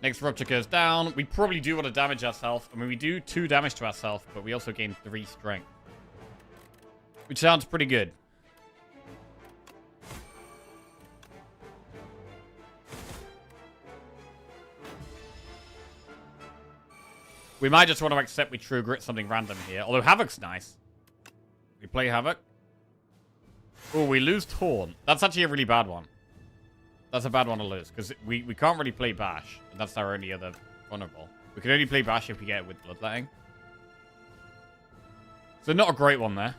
Next rupture goes down. We probably do want to damage ourselves. I mean, we do 2 damage to ourselves, but we also gain 3 strength. Which sounds pretty good. We might just want to accept we true grit something random here. Although Havoc's nice. We play Havoc. Oh, we lose Taunt. That's actually a really bad one. That's a bad one to lose, because we can't really play Bash. And that's our only other vulnerable. We can only play Bash if we get it with Bloodletting. So not a great one there.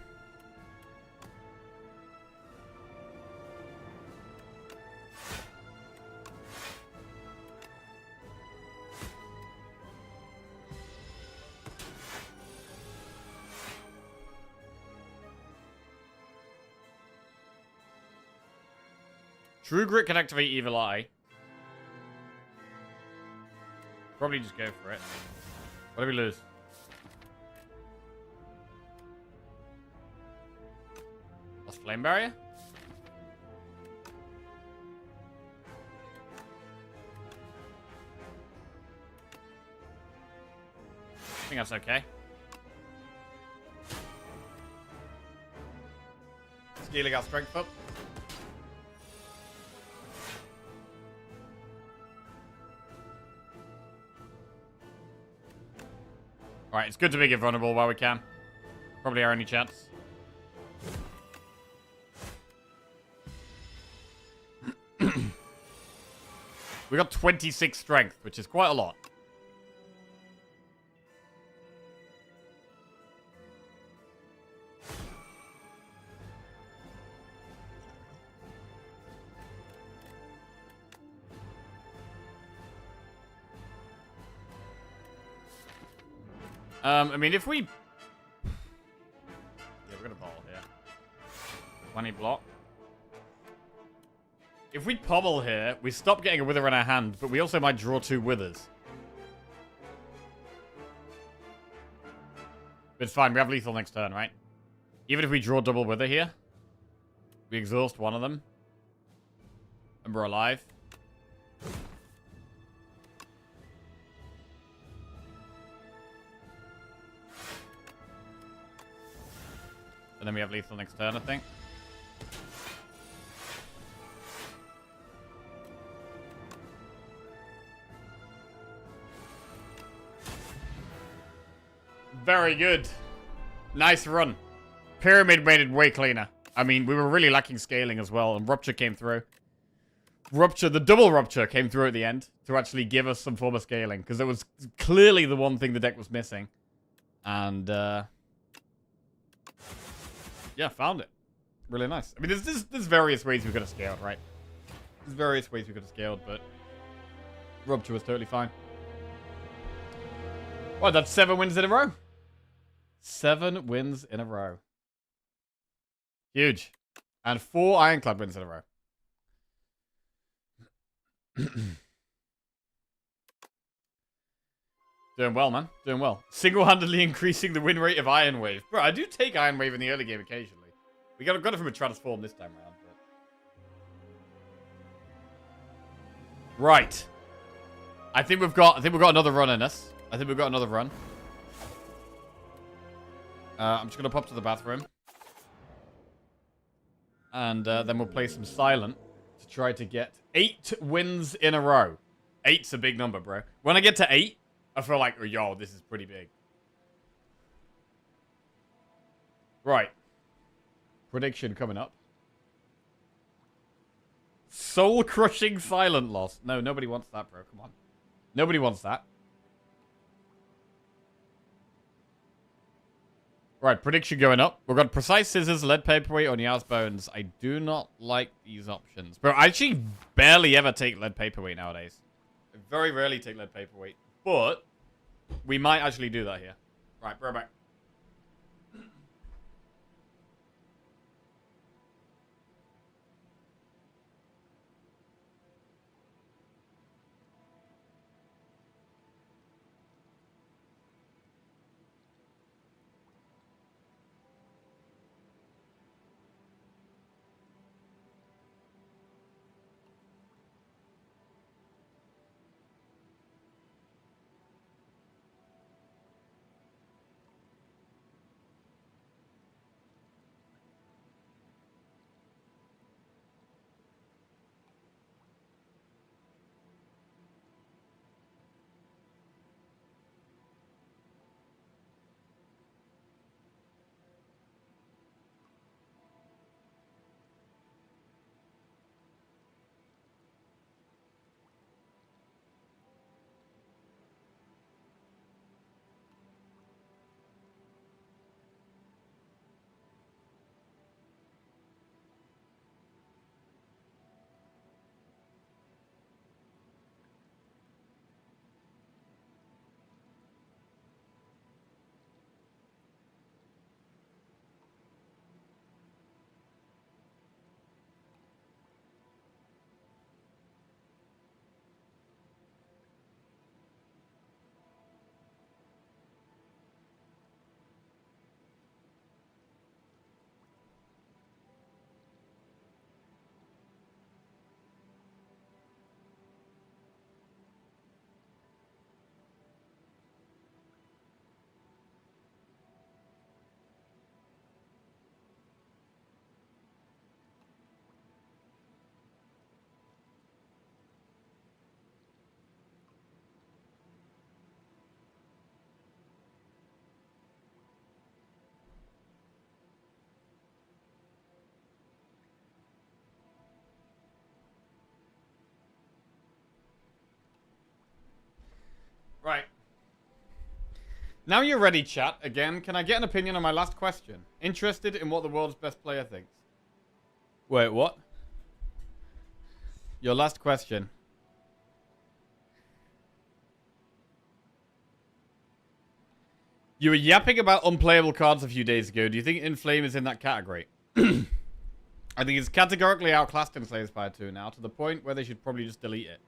True Grit can activate Evil Eye. Probably just go for it. What do we lose? Lost Flame Barrier? I think that's okay. Scaling our strength up. Alright, it's good to make it vulnerable while we can. Probably our only chance. We got 26 strength, which is quite a lot. I mean, if we... Yeah, we're gonna ball here. 20 block. If we pommel here, we stop getting a wither in our hand, but we also might draw 2 withers. But it's fine, we have lethal next turn, right? Even if we draw double wither here, we exhaust one of them. And we're alive. And then we have lethal next turn, I think. Very good. Nice run. Pyramid made it way cleaner. I mean, we were really lacking scaling as well, and Rupture came through. Rupture, the double Rupture came through at the end to actually give us some form of scaling, because it was clearly the one thing the deck was missing. And, yeah, found it. Really nice. I mean, there's various ways we could have scaled, right? There's various ways we could have scaled, but Rupture was totally fine. Well, that's 7 wins in a row. 7 wins in a row. Huge. And 4 Ironclad wins in a row. Doing well, man. Doing well. Single-handedly increasing the win rate of Iron Wave. Bro, I do take Iron Wave in the early game occasionally. We got it from a transform this time around. But... Right. I think we've got another run in us. I think we've got another run. I'm just gonna pop to the bathroom. And then we'll play some Silent to try to get 8 wins in a row. 8's a big number, bro. When I get to 8, I feel like, oh, yo, this is pretty big. Right. Prediction coming up. Soul-crushing Silent loss. No, nobody wants that, bro. Come on. Nobody wants that. Right, prediction going up. We've got Precise Scissors, Lead Paperweight, or Nia's Bones. I do not like these options. Bro, I actually barely ever take Lead Paperweight nowadays. I very rarely take Lead Paperweight. But we might actually do that here. Right, bro, back. Right. Now you're ready, chat. Again, can I get an opinion on my last question? Interested in what the world's best player thinks. Wait, what? Your last question. You were yapping about unplayable cards a few days ago. Do you think Inflame is in that category? I think it's categorically outclassed in Slay Spire 2 now, to the point where they should probably just delete it.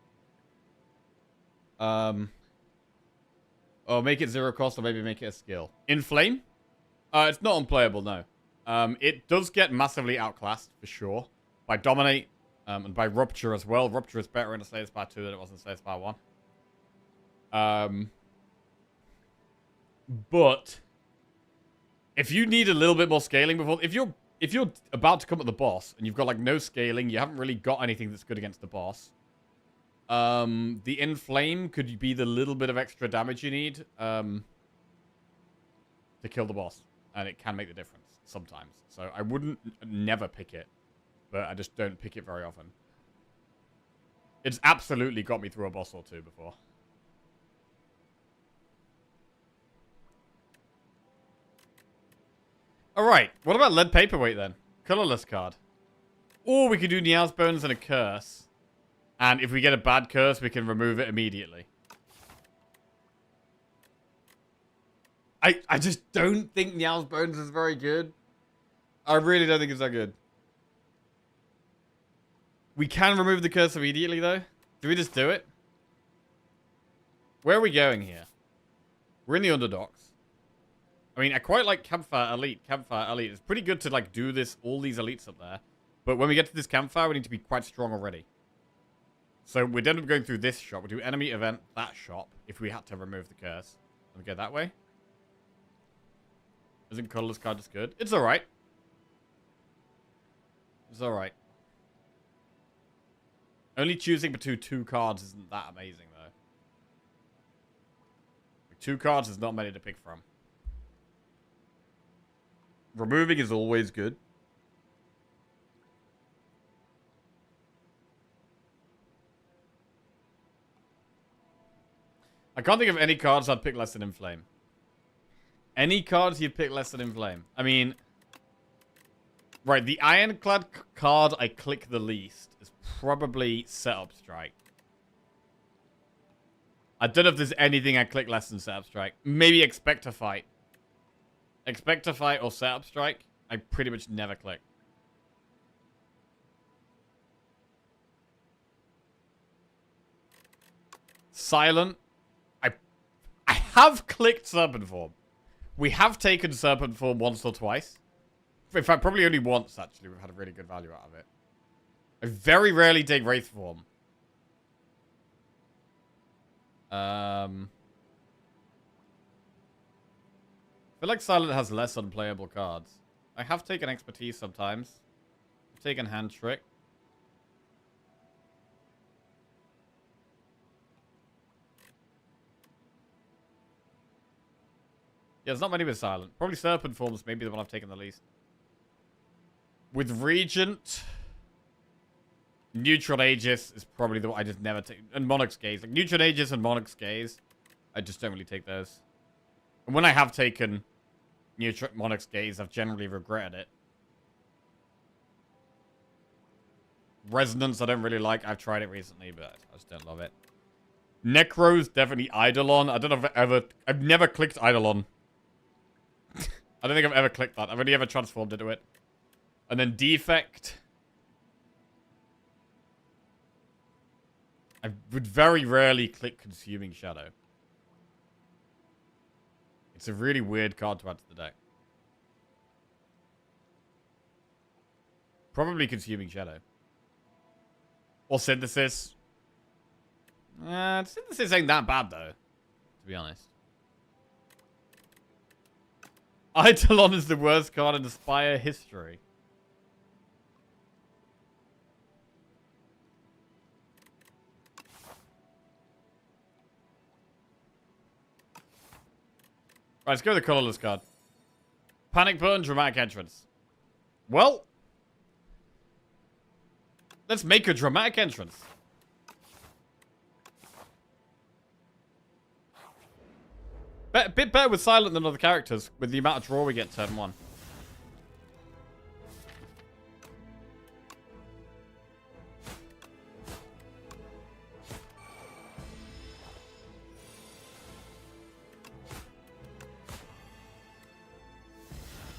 Or make it 0 cost, or maybe make it a skill. Inflame? It's not unplayable, no. It does get massively outclassed, for sure. By Dominate, and by Rupture as well. Rupture is better in a Slay Spire 2 than it was in Slay Spire 1. But if you need a little bit more scaling before... If you're about to come at the boss, and you've got, like, no scaling, you haven't really got anything that's good against the boss... the Inflame could be the little bit of extra damage you need. to kill the boss. And it can make the difference sometimes. So I wouldn't never pick it. But I just don't pick it very often. It's absolutely got me through a boss or two before. Alright, what about lead paperweight then? Colorless card. Or we could do Nia's Bones and a curse. And if we get a bad curse, we can remove it immediately. I just don't think Nia's Bones is very good. I really don't think it's that good. We can remove the curse immediately, though. Do we just do it? Where are we going here? We're in the Underdogs. I mean, I quite like Campfire Elite. Campfire Elite. It's pretty good to, like, do this, all these elites up there. But when we get to this campfire, we need to be quite strong already. So we'd end up going through this shop. We'll do enemy event, that shop, if we had to remove the curse. And we go that way. Isn't colorless card just good? It's alright. It's alright. Only choosing between two cards isn't that amazing, though. 2 cards is not many to pick from. Removing is always good. I can't think of any cards I'd pick less than Inflame. Any cards you'd pick less than Inflame. I mean... Right, the Ironclad card I click the least is probably Setup Strike. I don't know if there's anything I click less than Setup Strike. Maybe Expect to Fight. Expect to Fight or Setup Strike, I pretty much never click. Silent. I have clicked Serpent Form. We have taken Serpent Form once or twice. In fact, probably only once, actually. We've had a really good value out of it. I very rarely take Wraith Form. I feel like Silent has less unplayable cards. I have taken Expertise sometimes. I've taken Hand Trick. Yeah, there's not many with Silent. Probably Serpent Form's maybe the one I've taken the least. With Regent, Neutral Aegis is probably the one I just never take. And Monarch's Gaze. Like, Neutral Aegis and Monarch's Gaze, I just don't really take those. And when I have taken Monarch's Gaze, I've generally regretted it. Resonance, I don't really like. I've tried it recently, but I just don't love it. Necro's definitely Eidolon. I don't know if I've never clicked Eidolon. I don't think I've ever clicked that. I've only ever transformed into it. And then Defect. I would very rarely click Consuming Shadow. It's a really weird card to add to the deck. Probably Consuming Shadow. Or Synthesis. Synthesis ain't that bad, though. To be honest. Eidolon is the worst card in the Spire history. Right, let's go with the colorless card. Panic Button, Dramatic Entrance. Well, let's make a dramatic entrance. A bit better with Silent than other characters, with the amount of draw we get turn 1.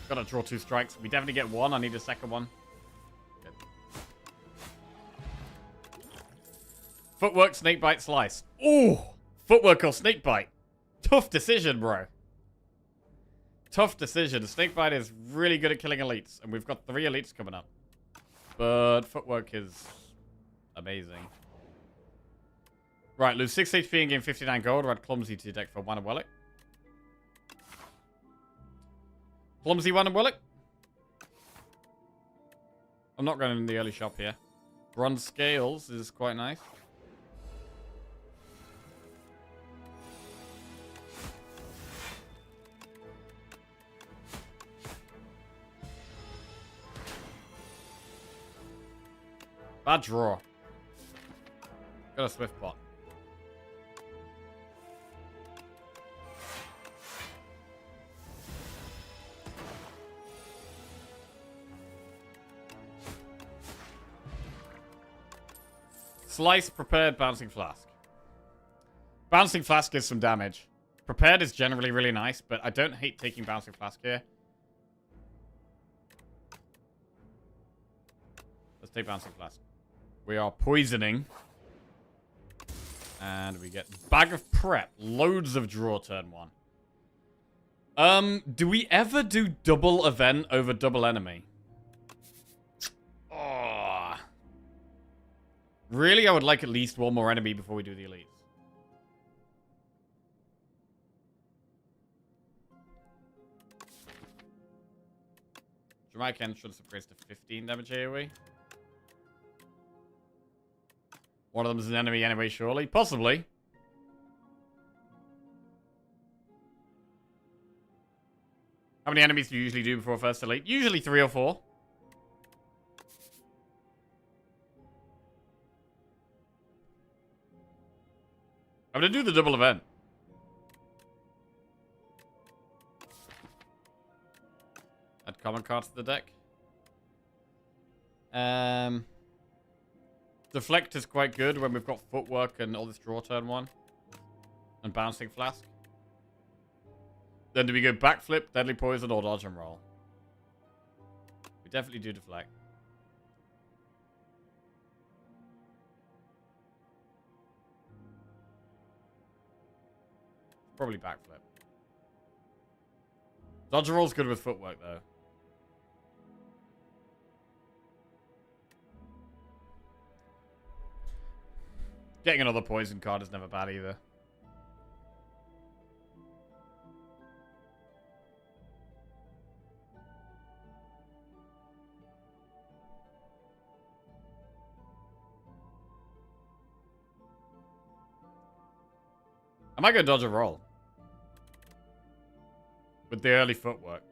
Gotta draw 2 strikes. We definitely get 1. I need a second one. Good. Footwork, Snakebite, Slice. Ooh! Footwork or Snakebite. Tough decision, bro. Tough decision. Snakebite is really good at killing elites. And we've got 3 elites coming up. But Footwork is amazing. Right, lose 6 HP and gain 59 gold. Or add Clumsy to your deck for 1 of Wellick. Clumsy 1 of Wellick. I'm not going in the early shop here. Bronze Scales is quite nice. Bad draw. Got a swift pot. Slice, prepared, bouncing flask. Bouncing flask gives some damage. Prepared is generally really nice, but I don't hate taking bouncing flask here. Let's take bouncing flask. We are poisoning. And we get bag of prep. Loads of draw turn 1. Do we ever do double event over double enemy? Oh. Really, I would like at least one more enemy before we do the elites. Dramatic entrance upgrades to 15 damage AoE. One of them is an enemy anyway, surely. Possibly. How many enemies do you usually do before first elite? Usually 3 or 4. I'm going to do the double event. Add common cards to the deck. Deflect is quite good when we've got footwork and all this draw turn 1. And bouncing flask. Then do we go backflip, deadly poison, or dodge and roll? We definitely do deflect. Probably backflip. Dodge and roll's good with footwork though. Getting another poison card is never bad either. I might go dodge a roll. With the early footwork.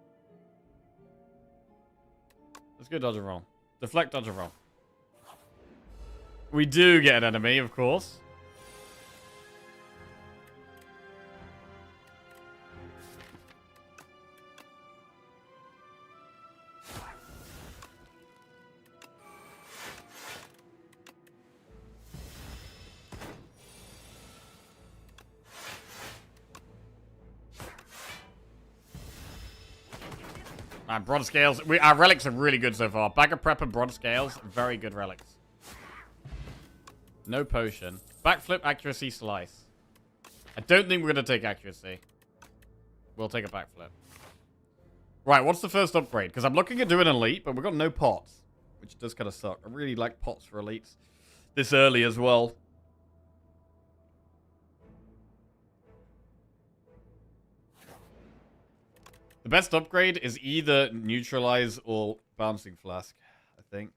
Let's go dodge a roll. Deflect, dodge a roll. We do get an enemy, of course. Bronze scales. Our relics are really good so far. Bag of prep and bronze scales. Very good relics. No potion. Backflip, accuracy, slice. I don't think we're going to take accuracy. We'll take a backflip. Right, what's the first upgrade? Because I'm looking at doing elite, but we've got no pots. Which does kind of suck. I really like pots for elites. This early as well. The best upgrade is either neutralize or bouncing flask, I think.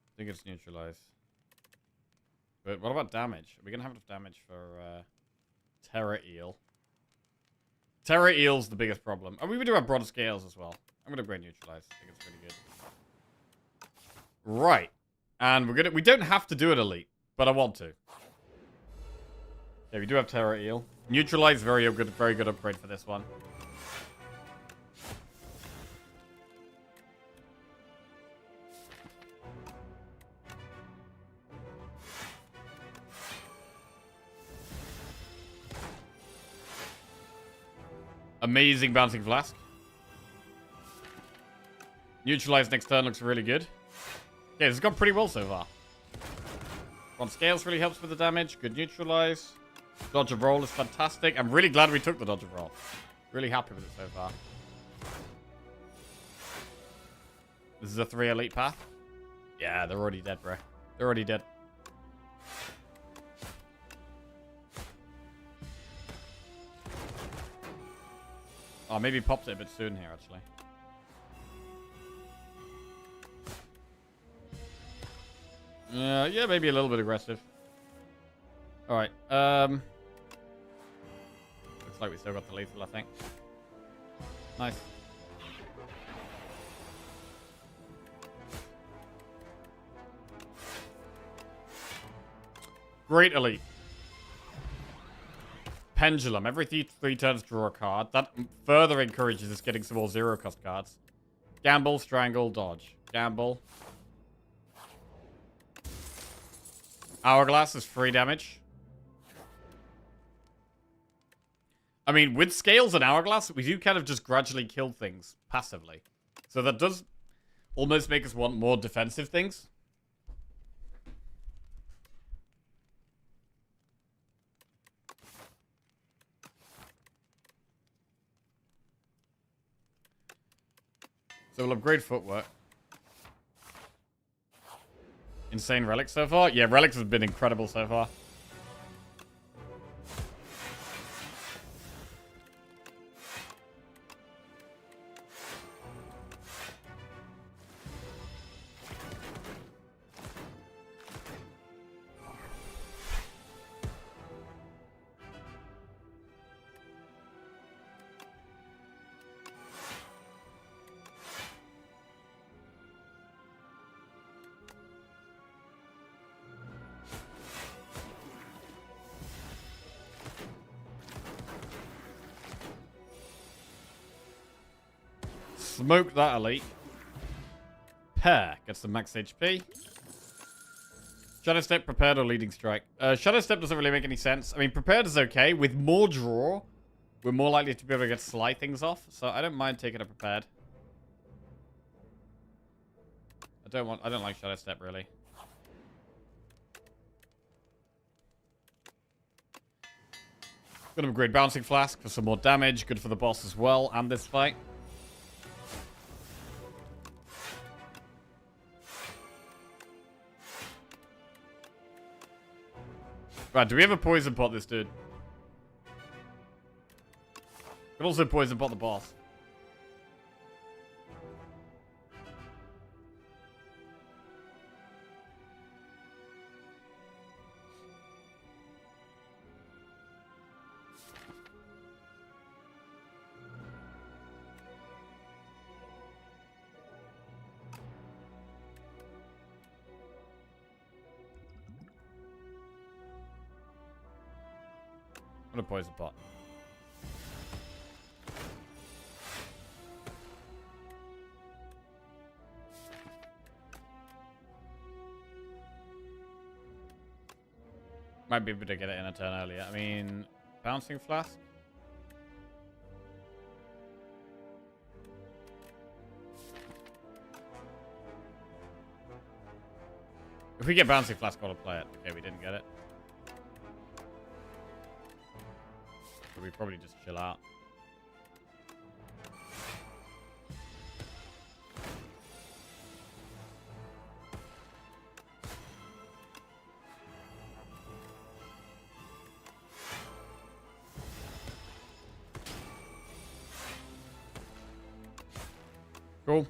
I think it's neutralize. But what about damage? Are we going to have enough damage for Terra Eel? Terra Eel's the biggest problem. And we do have bronze scales as well. I'm gonna upgrade neutralize. I think it's really good. Right. And we don't have to do it elite, but I want to. Yeah, we do have Terra Eel. Neutralize, very good upgrade for this one. Amazing bouncing flask. Neutralize next turn looks really good. Yeah, this has gone pretty well so far. On scales really helps with the damage. Good neutralize. Dodge and roll is fantastic. I'm really glad we took the dodge and roll. Really happy with it so far. This is a 3 elite path. Yeah, they're already dead, bro. They're already dead. Oh, maybe popped it a bit soon here, actually. Yeah, maybe a little bit aggressive. Alright, looks like we still got the lethal, I think. Nice. Great elite. Pendulum. Every three turns, draw a card. That further encourages us getting some more zero-cost cards. Gamble, strangle, dodge. Gamble. Hourglass is 3 damage. I mean, with Scales and Hourglass, we do kind of just gradually kill things passively. So that does almost make us want more defensive things. So we'll upgrade footwork. Insane relics so far? Yeah, relics has been incredible so far. Smoke that elite. Pair gets the max HP. Shadow Step, Prepared, or Leading Strike. Shadow Step doesn't really make any sense. I mean, Prepared is okay. With more draw, we're more likely to be able to get slide things off. So I don't mind taking a Prepared. I don't like Shadow Step really. Gonna upgrade Bouncing Flask for some more damage. Good for the boss as well and this fight. Right, do we have a poison pot this dude? Could also poison pot the boss. I'm gonna poison pot. Might be able to get it in a turn earlier. I mean, Bouncing Flask? If we get Bouncing Flask, I'll play it. Okay, we didn't get it. So we probably just chill out. Cool.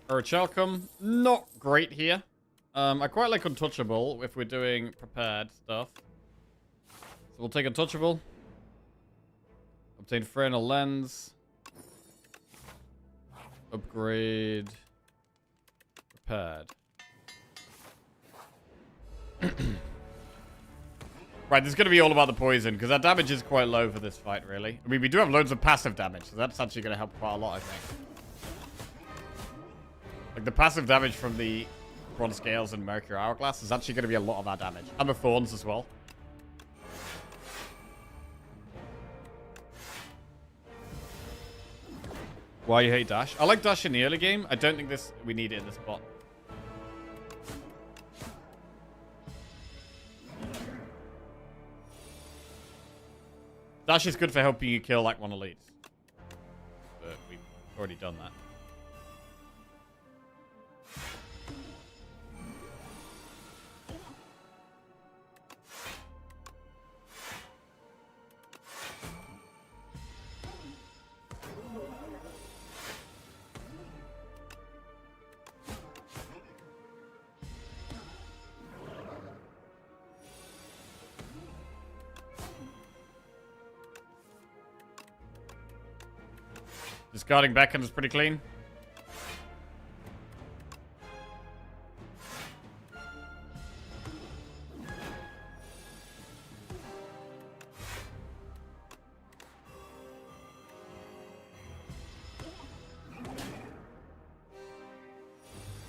Orichalcum, not great here. I quite like Untouchable if we're doing prepared stuff. So we'll take Untouchable. Obtain Fresnel Lens. Upgrade. Prepared. Right, this is going to be all about the poison, because our damage is quite low for this fight, really. I mean, we do have loads of passive damage, so that's actually going to help quite a lot, I think. Like, the passive damage from the Bronze Scales and Mercury Hourglass is actually going to be a lot of our damage. And the Thorns as well. Why you hate Dash? I like Dash in the early game. I don't think we need it in this spot. Dash is good for helping you kill like one elites. But we've already done that. Discarding Beckon is pretty clean.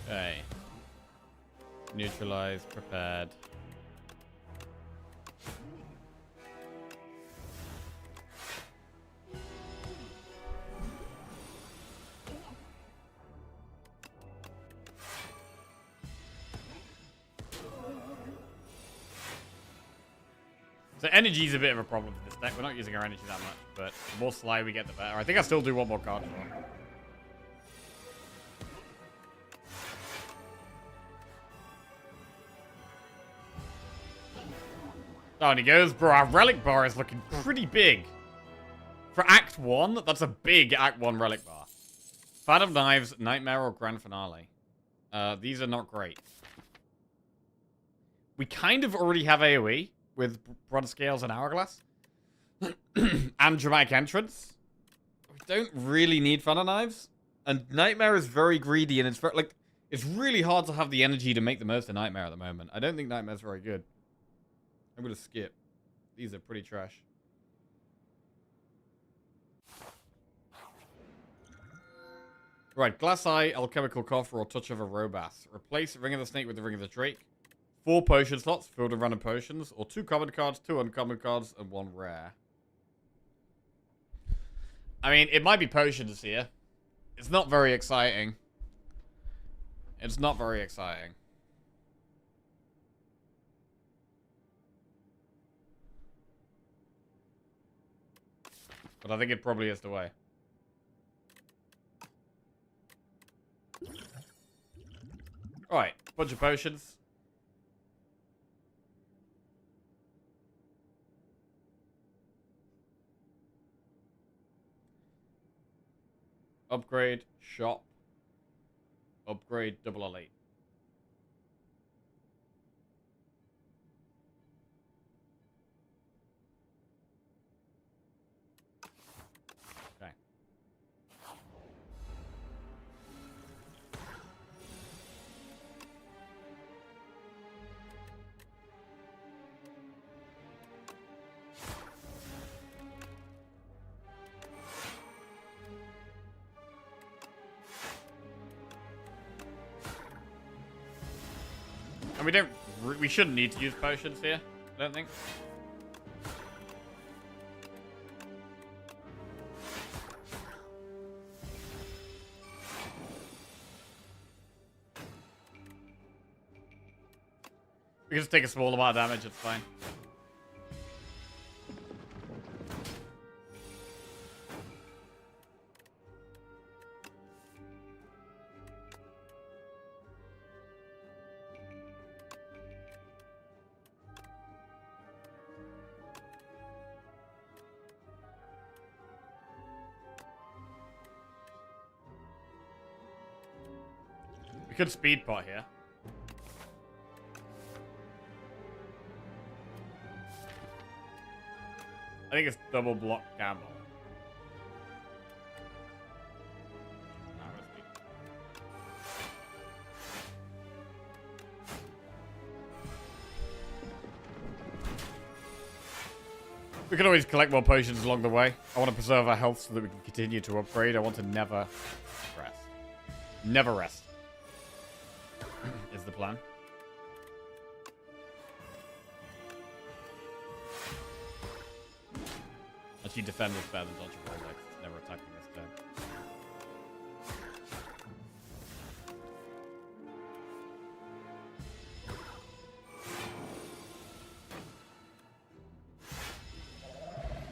Okay. Neutralize, prepared. So energy's a bit of a problem for this deck. We're not using our energy that much, but the more slide we get, the better. I think I still do one more card for him. Oh, and he goes, bro, our relic bar is looking pretty big. For Act 1, that's a big Act 1 relic bar. Fan of Knives, Nightmare, or Grand Finale. These are not great. We kind of already have AoE with Broad Scales and Hourglass. And Dramatic Entrance. We don't really need Fan of Knives. And Nightmare is very greedy, and it's very, like, it's really hard to have the energy to make the most of Nightmare at the moment. I don't think Nightmare's very good. I'm gonna skip. These are pretty trash. Right, Glass Eye, Alchemical Coffer, or Touch of a Robass. Replace Ring of the Snake with the Ring of the Drake. 4 potion slots filled with random potions, or 2 common cards, 2 uncommon cards, and 1 rare. I mean, it might be potions here. It's not very exciting. It's not very exciting. But I think it probably is the way. Alright, bunch of potions. Upgrade, shop. Upgrade, double elite. Okay. And we shouldn't need to use potions here, I don't think. We can just take a small amount of damage, it's fine. We could speed pot here. I think it's double block gamble. Nah, I'm gonna speed. We can always collect more potions along the way. I want to preserve our health so that we can continue to upgrade. I want to never rest. Never rest. Is the plan. Actually, defend is better than dodge and roll, like, it's never attacking this turn.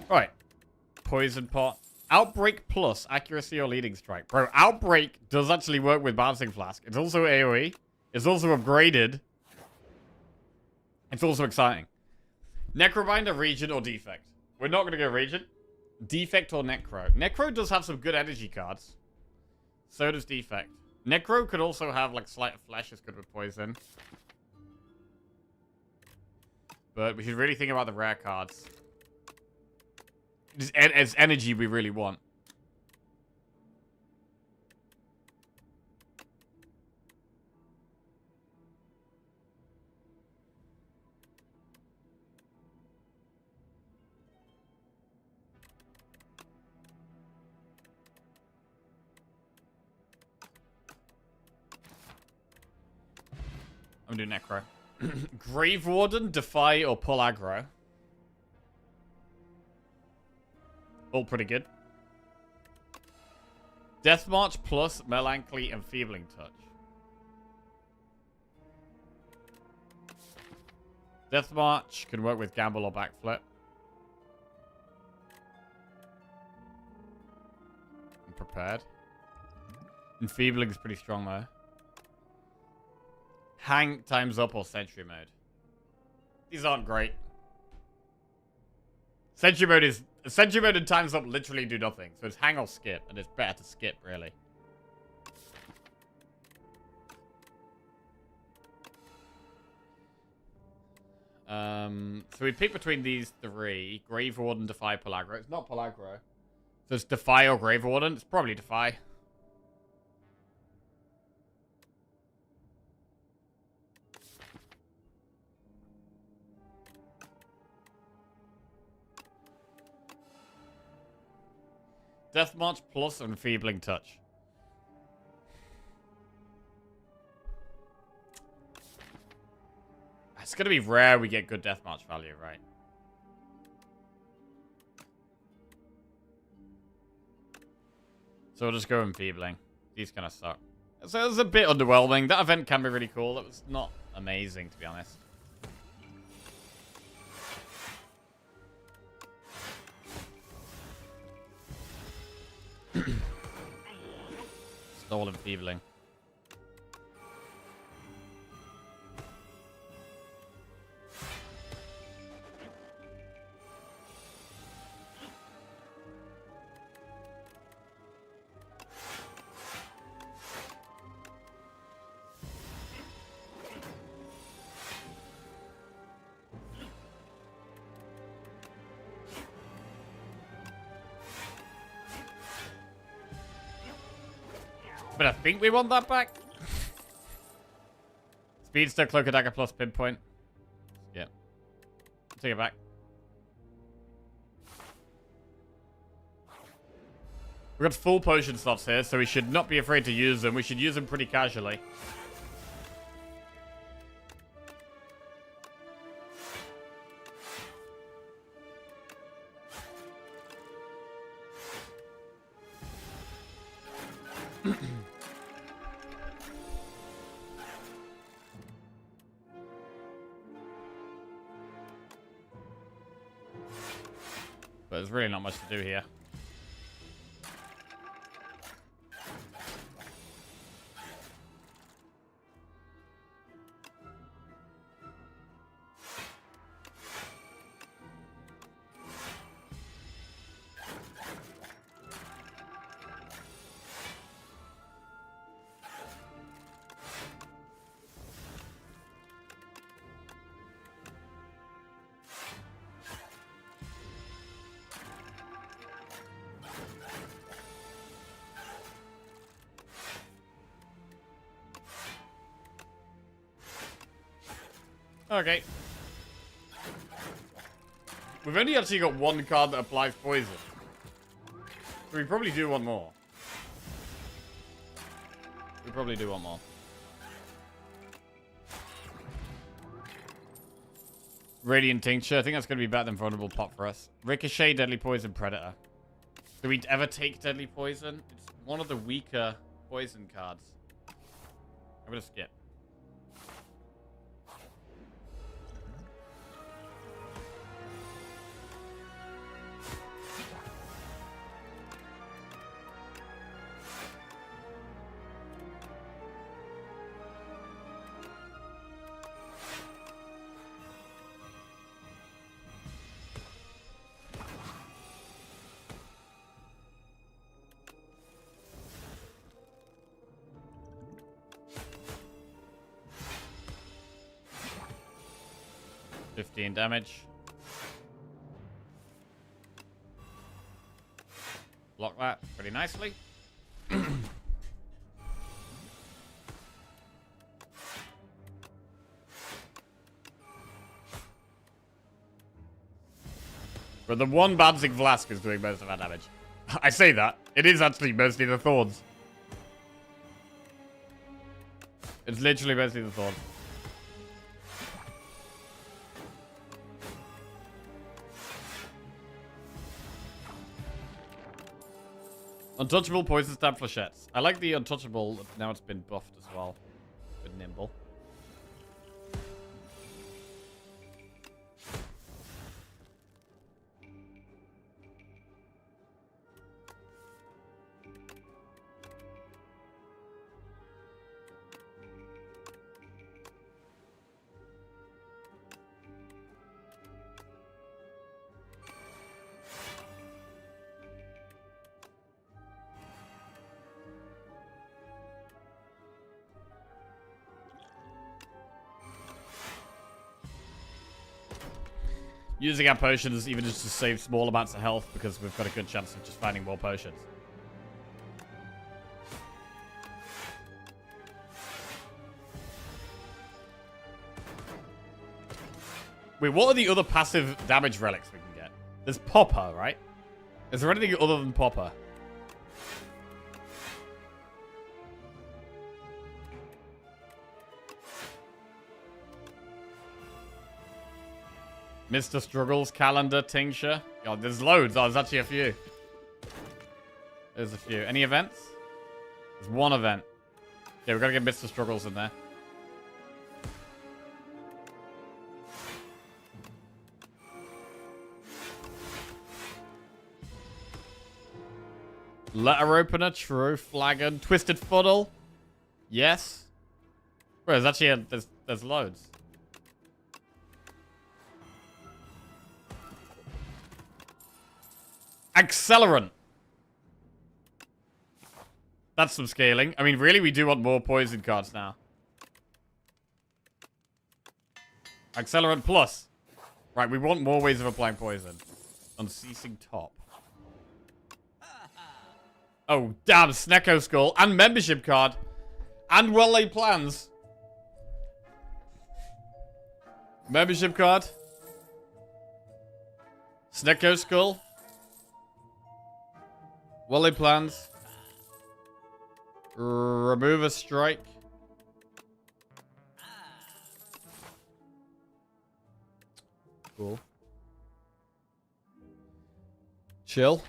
Right. Poison pot. Outbreak plus accuracy or leading strike. Bro, Outbreak does actually work with Bouncing Flask. It's also AoE. It's also upgraded. It's also exciting. Necrobinder, Regent, or Defect. We're not going to go Regent. Defect or Necro. Necro does have some good energy cards. So does Defect. Necro could also have, like, Sleight of Flesh is good with Poison. But we should really think about the rare cards. It's energy we really want. I'm doing Necro. Grave Warden, Defy, or Pull Aggro. All pretty good. Death March plus Melancholy, Enfeebling Touch. Death March can work with Gamble or Backflip. I'm prepared. Enfeebling is pretty strong though. Hang, Time's Up, or Sentry Mode. These aren't great. Sentry Mode and Time's Up literally do nothing. So it's hang or skip, and it's better to skip, really. So we pick between these three. Grave Warden, Defy, Pellaggro. It's not Pellaggro. So it's Defy or Grave Warden. It's probably Defy. Death March plus Enfeebling Touch. It's going to be rare we get good Death March value, right? So we'll just go Enfeebling. These kind of suck. So it was a bit underwhelming. That event can be really cool. It was not amazing, to be honest. Stole Enfeebling. But I think we want that back. Speedster, Cloak, Dagger plus Pinpoint. Yeah. Take it back. We've got full potion slots here, so we should not be afraid to use them. We should use them pretty casually. But there's really not much to do here. Okay. We've only actually got one card that applies poison. So we probably do one more. We probably do one more. Radiant Tincture. I think that's going to be better than Vulnerable Pop for us. Ricochet, Deadly Poison, Predator. Do we ever take Deadly Poison? It's one of the weaker poison cards. I'm going to skip. Damage. Block that pretty nicely. But the one Banzig Vlask is doing most of our damage. I say that. It is actually mostly the Thorns. It's literally mostly the Thorns. Untouchable poison stab flechettes. I like the untouchable. Now it's been buffed as well. With nimble. Using our potions even just to save small amounts of health because we've got a good chance of just finding more potions. Wait, what are the other passive damage relics we can get? There's Popper, right? Is there anything other than Popper? Mr. Struggles, calendar, tincture. God, there's loads. Oh, there's actually a few. There's a few. Any events? There's one event. Okay, we've got to get Mr. Struggles in there. Letter opener, true, flagon, twisted funnel. Yes. Well, there's actually there's loads. Accelerant. That's some scaling. I mean, really, we do want more poison cards now. Accelerant plus. Right, we want more ways of applying poison. Unceasing top. Oh, damn. Snecko Skull. And membership card. And well-laid plans. Membership card. Snecko Skull. Well-laid plans. Remove a strike. Cool. Chill.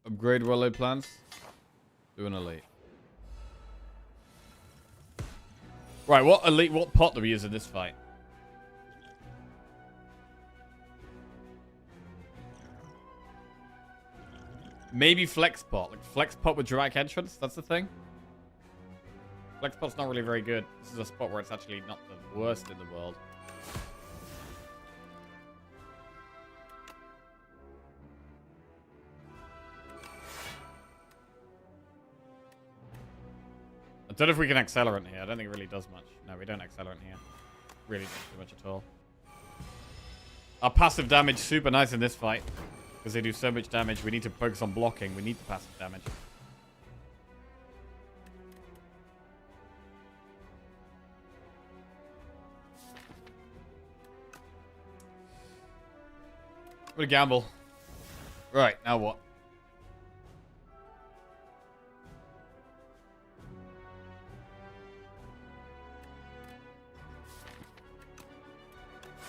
Upgrade well-laid plans. Do an elite. Right, what pot do we use in this fight? Maybe flex pot. Like flex pot with dramatic entrance? That's the thing? Flex pot's not really very good. This is a spot where it's actually not the worst in the world. I don't know if we can accelerant here. I don't think it really does much. No, we don't accelerant here. Really doesn't do much at all. Our passive damage super nice in this fight. Because they do so much damage. We need to focus on blocking. We need the passive damage. What a gamble. Right, now what?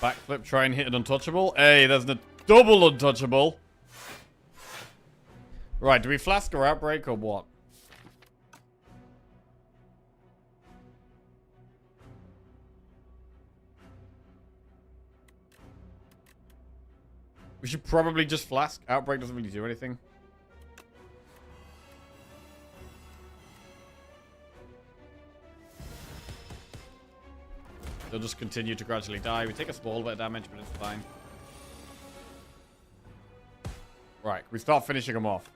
Backflip, try and hit an untouchable. Hey, there's a double untouchable. Right, do we flask or outbreak or what? We should probably just flask. Outbreak doesn't really do anything. They'll just continue to gradually die. We take a small bit of damage, but it's fine. Right, we start finishing them off.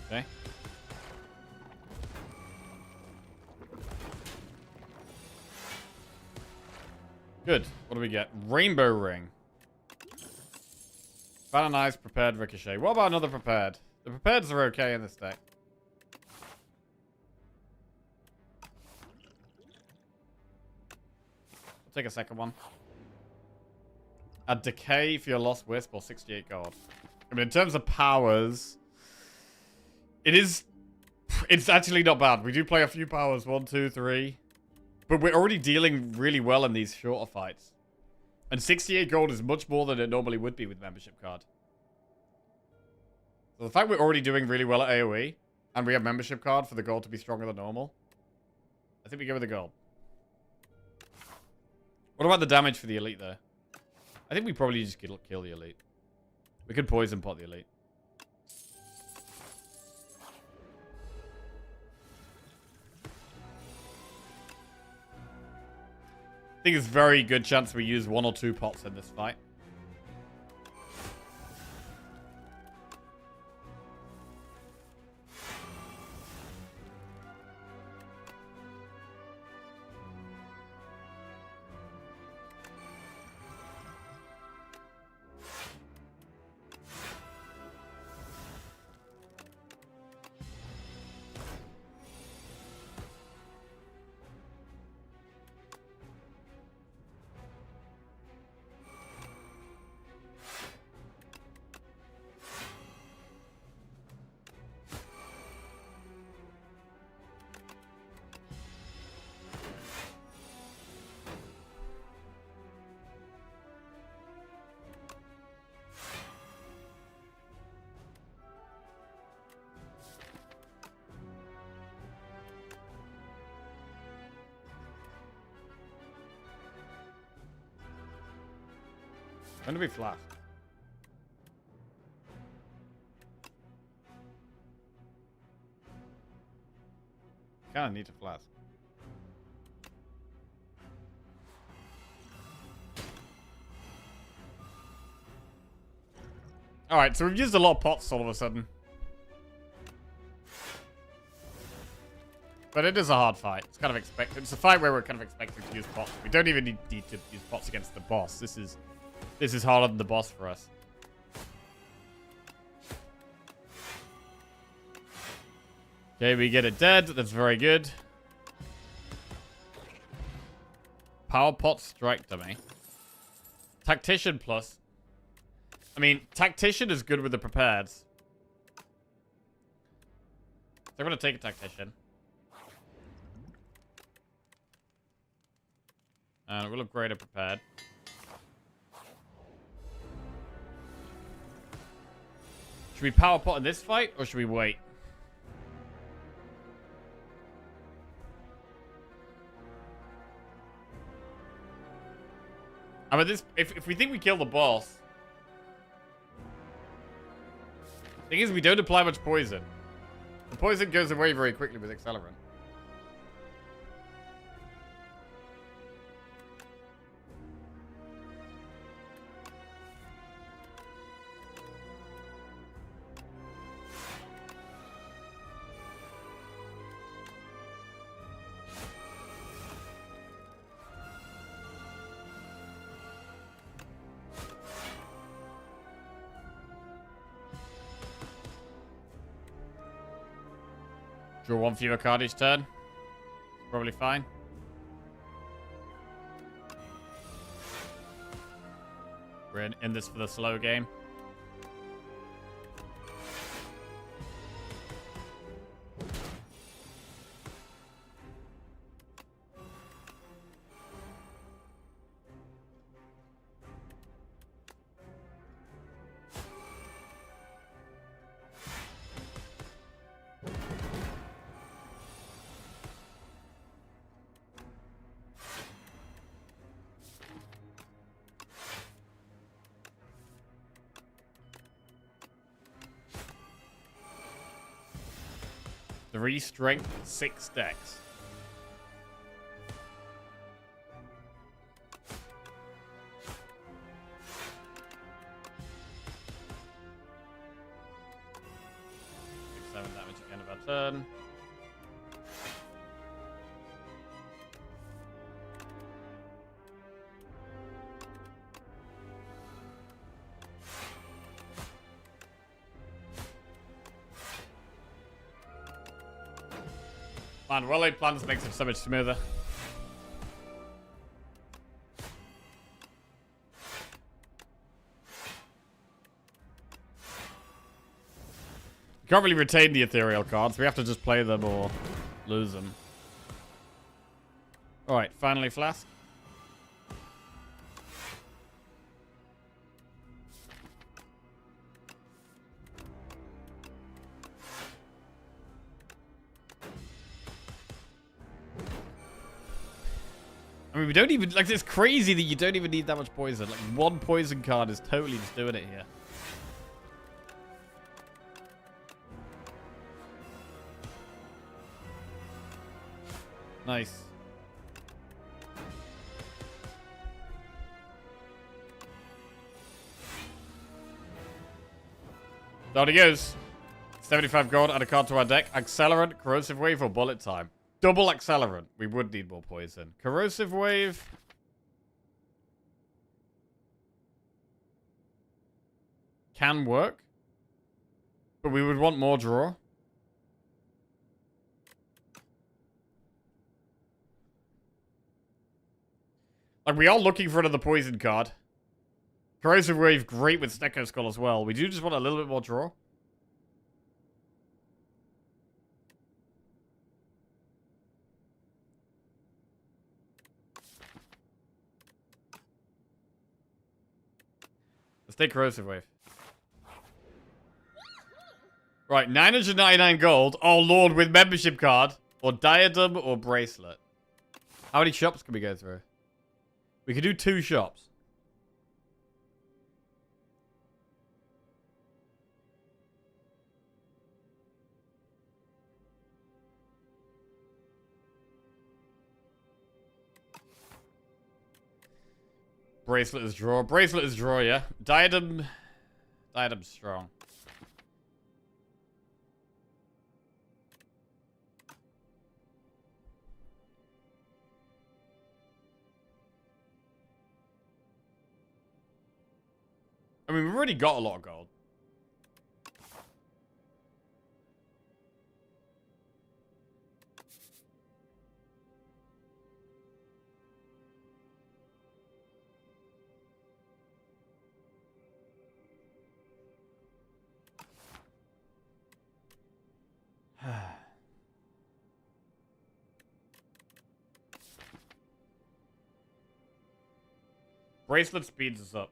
Okay. Good. What do we get? Rainbow Ring. Valenize, prepared, ricochet. What about another prepared? The prepareds are okay in this deck. take a second one. Add decay for your lost wisp or 68 gold. I mean, in terms of powers, it's actually not bad. We do play a few powers, 1, 2, 3. But we're already dealing really well in these shorter fights. And 68 gold is much more than it normally would be with membership card. So the fact we're already doing really well at AoE, and we have membership card for the gold to be stronger than normal, I think we go with the gold. What about the damage for the elite there? I think we probably just kill the elite. We could poison pot the elite. I think it's very good chance we use 1 or 2 pots in this fight. When do we flash? Kinda need to flash. Alright, so we've used a lot of pots all of a sudden. But it is a hard fight. It's kind of expected. It's a fight where we're kind of expected to use pots. We don't even need to use pots against the boss. This is harder than the boss for us. Okay, we get it dead. That's very good. Power pot strike dummy. Tactician plus. I mean, Tactician is good with the prepared. So I'm going to take a Tactician. And we'll upgrade a prepared. Should we power pot in this fight, or should we wait? I mean, if we think we kill the boss, the thing is, we don't apply much poison. The poison goes away very quickly with Accelerant. Draw 1 fewer card each turn. Probably fine. We're in this for the slow game. Three strength, 6 dex. Take 7 damage at the end of our turn. Man, well-laid plans makes it so much smoother. Can't really retain the ethereal cards. We have to just play them or lose them. Alright, finally Flask. I mean, we don't even... Like, it's crazy that you don't even need that much poison. Like, one poison card is totally just doing it here. Nice. Down he goes. 75 gold, add a card to our deck. Accelerant, Corrosive Wave, or Bullet Time. Double Accelerant. We would need more poison. Corrosive Wave. Can work. But we would want more draw. Like, we are looking for another poison card. Corrosive Wave, great with Snecko Skull as well. We do just want a little bit more draw. Let's take Corrosive Wave. Right, 999 gold. Oh, Lord, with membership card. Or Diadem or Bracelet. How many shops can we go through? We could do 2 shops. Bracelet is draw. Bracelet is draw, yeah. Diadem. Diadem's strong. I mean, we've already got a lot of gold. Bracelet speeds us up.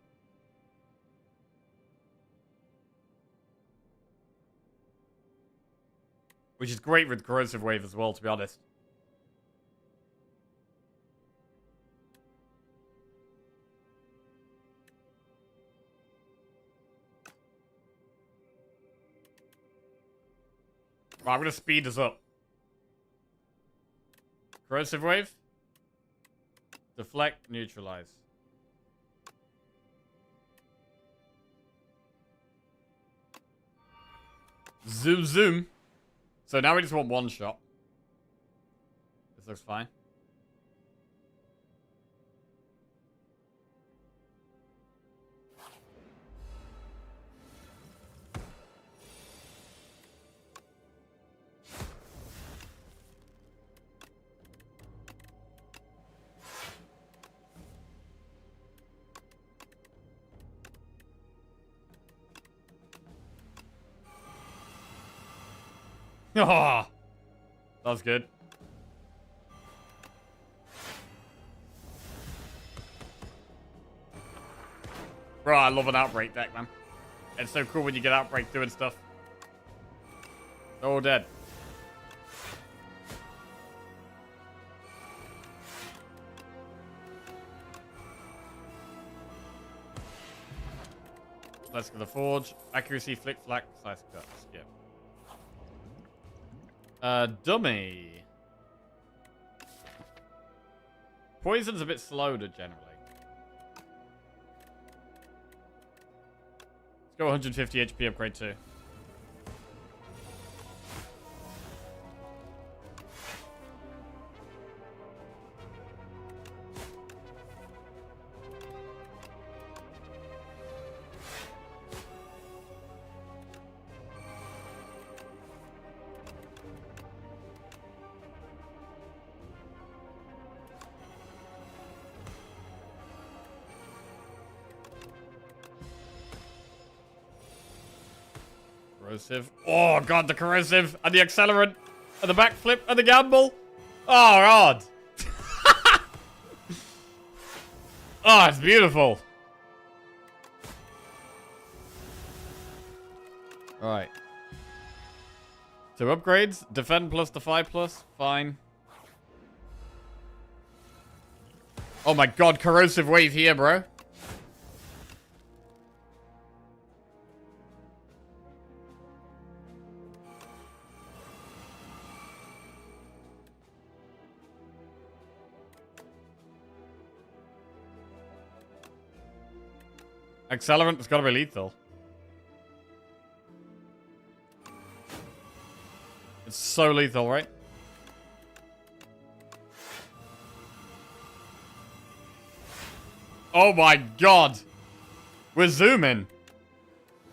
Which is great with Corrosive Wave as well, to be honest. Right, I'm gonna speed this up. Corrosive Wave. Deflect, neutralize. Zoom, zoom. So now we just want 1 shot. This looks fine. Oh, that was good. Bro, I love an Outbreak deck, man. It's so cool when you get Outbreak doing stuff. They're all dead. Let's go the Forge. Accuracy, Flick, Flack, Slice, Cut. Skip. Dummy. Poison's a bit slower generally. Let's go 150 HP upgrade too. Corrosive. Oh, God, the corrosive and the accelerant and the backflip and the gamble. Oh, God. Oh, it's beautiful. Right. So upgrades. Defend plus Defy plus. Fine. Oh my god, corrosive wave here, bro. Accelerant has got to be lethal. It's so lethal, right? Oh my god. We're zooming.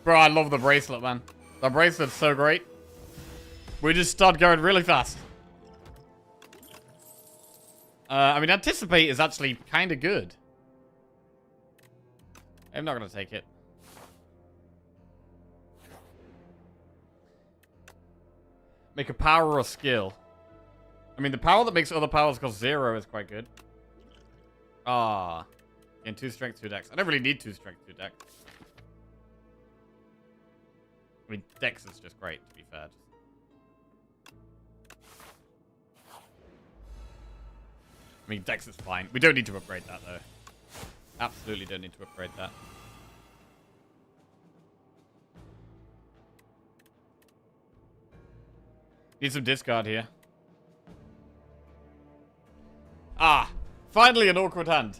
Bro, I love the bracelet, man. The bracelet's so great. We just start going really fast. I mean, Anticipate is actually kind of good. I'm not going to take it. Make a power or a skill. I mean, the power that makes other powers cost 0 is quite good. Ah. And 2 strength, 2 dex. I don't really need 2 strength, 2 dex. I mean, dex is just great, to be fair. I mean, dex is fine. We don't need to upgrade that, though. Absolutely don't need to upgrade that. Need some discard here. Ah! Finally an awkward hand.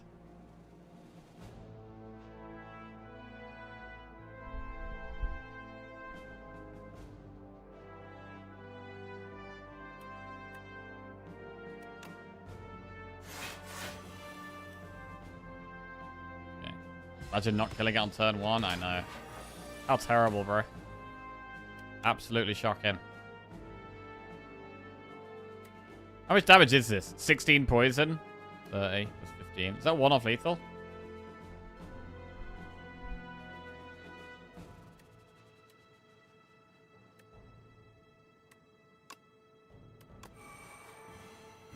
Okay. Imagine not killing it on turn 1, I know. How terrible, bro. Absolutely shocking. How much damage is this? 16 poison. 30 plus 15. Is that one off lethal?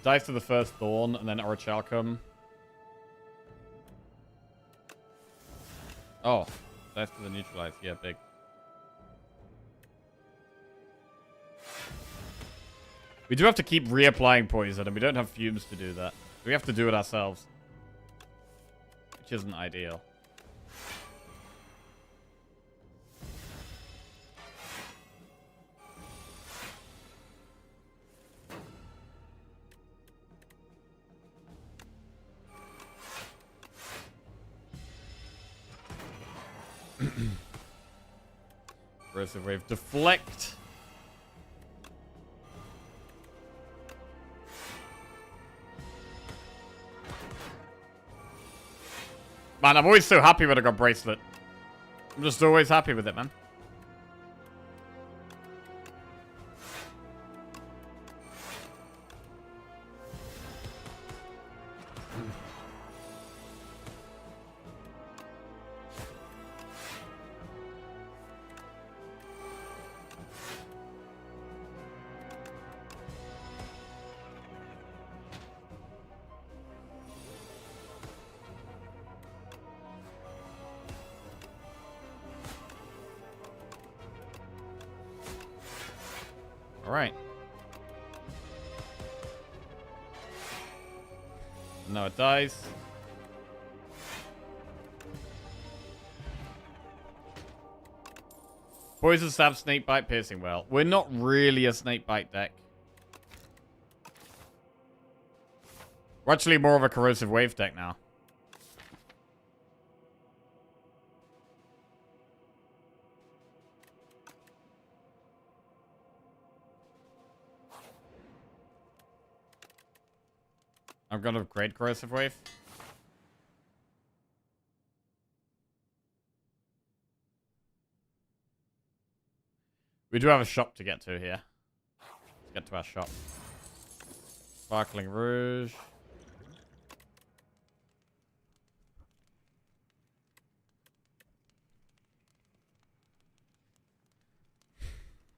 Dice to the first Thorn, and then Orichalcum. Oh, dice to the neutralize. Yeah, big. We do have to keep reapplying poison, and we don't have fumes to do that. We have to do it ourselves. Which isn't ideal. Corrosive wave. Deflect. Man, I'm always so happy when I got bracelet. I'm just always happy with it, man. Alright. No, it dies. Poison stab, snake bite, piercing well. We're not really a snake bite deck. We're actually more of a corrosive wave deck now. I'm gonna upgrade corrosive wave. We do have a shop to get to here. Let's get to our shop. Sparkling Rouge.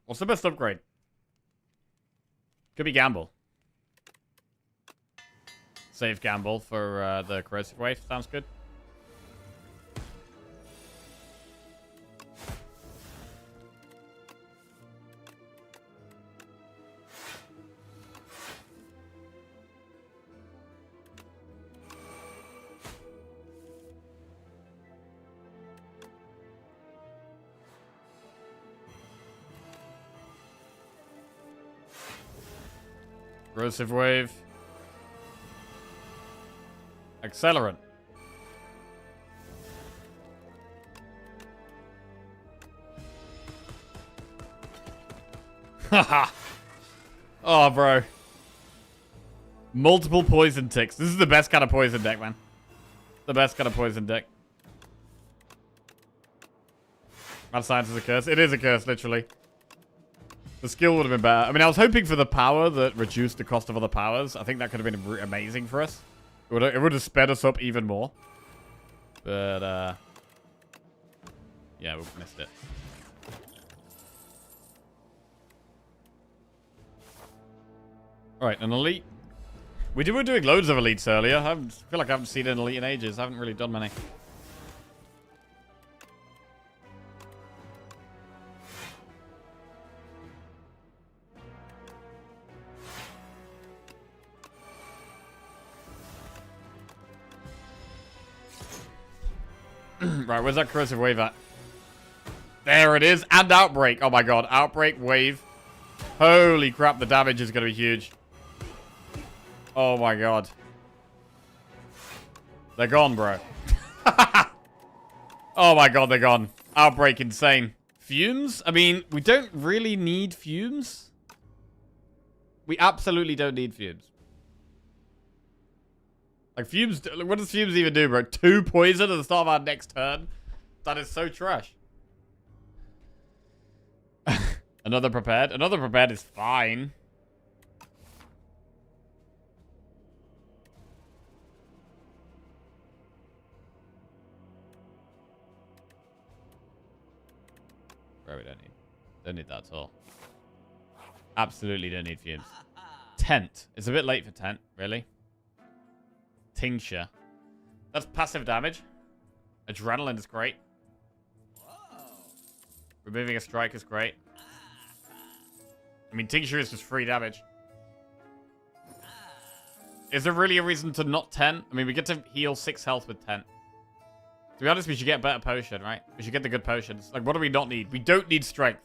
What's the best upgrade? Could be Gamble. Save Gamble for the corrosive wave. Sounds good. Corrosive wave. Accelerant. Haha. Oh, bro. Multiple poison ticks. This is the best kind of poison deck, man. The best kind of poison deck. Mad Science is a curse. It is a curse, literally. The skill would have been better. I mean, I was hoping for the power that reduced the cost of other powers. I think that could have been amazing for us. It would have sped us up even more. But, yeah, we missed it. Alright, an elite. We were doing loads of elites earlier. I feel like I haven't seen an elite in ages. I haven't really done many. Right, where's that corrosive wave at? There it is. And Outbreak. Oh my god. Outbreak, wave. Holy crap, the damage is going to be huge. Oh my god. They're gone, bro. Oh my god, they're gone. Outbreak, insane. Fumes? I mean, we don't really need fumes. We absolutely don't need fumes. Like, fumes, what does fumes even do, bro? 2 poison at the start of our next turn? That is so trash. Another prepared? Another prepared is fine. Bro, we don't need that at all. Absolutely don't need fumes. Tent. It's a bit late for tent, really. Tincture. That's passive damage. Adrenaline is great. Removing a strike is great. I mean, Tincture is just free damage. Is there really a reason to not 10? I mean, we get to heal 6 health with 10. To be honest, we should get a better potion, right? We should get the good potions. Like, what do we not need? We don't need strength.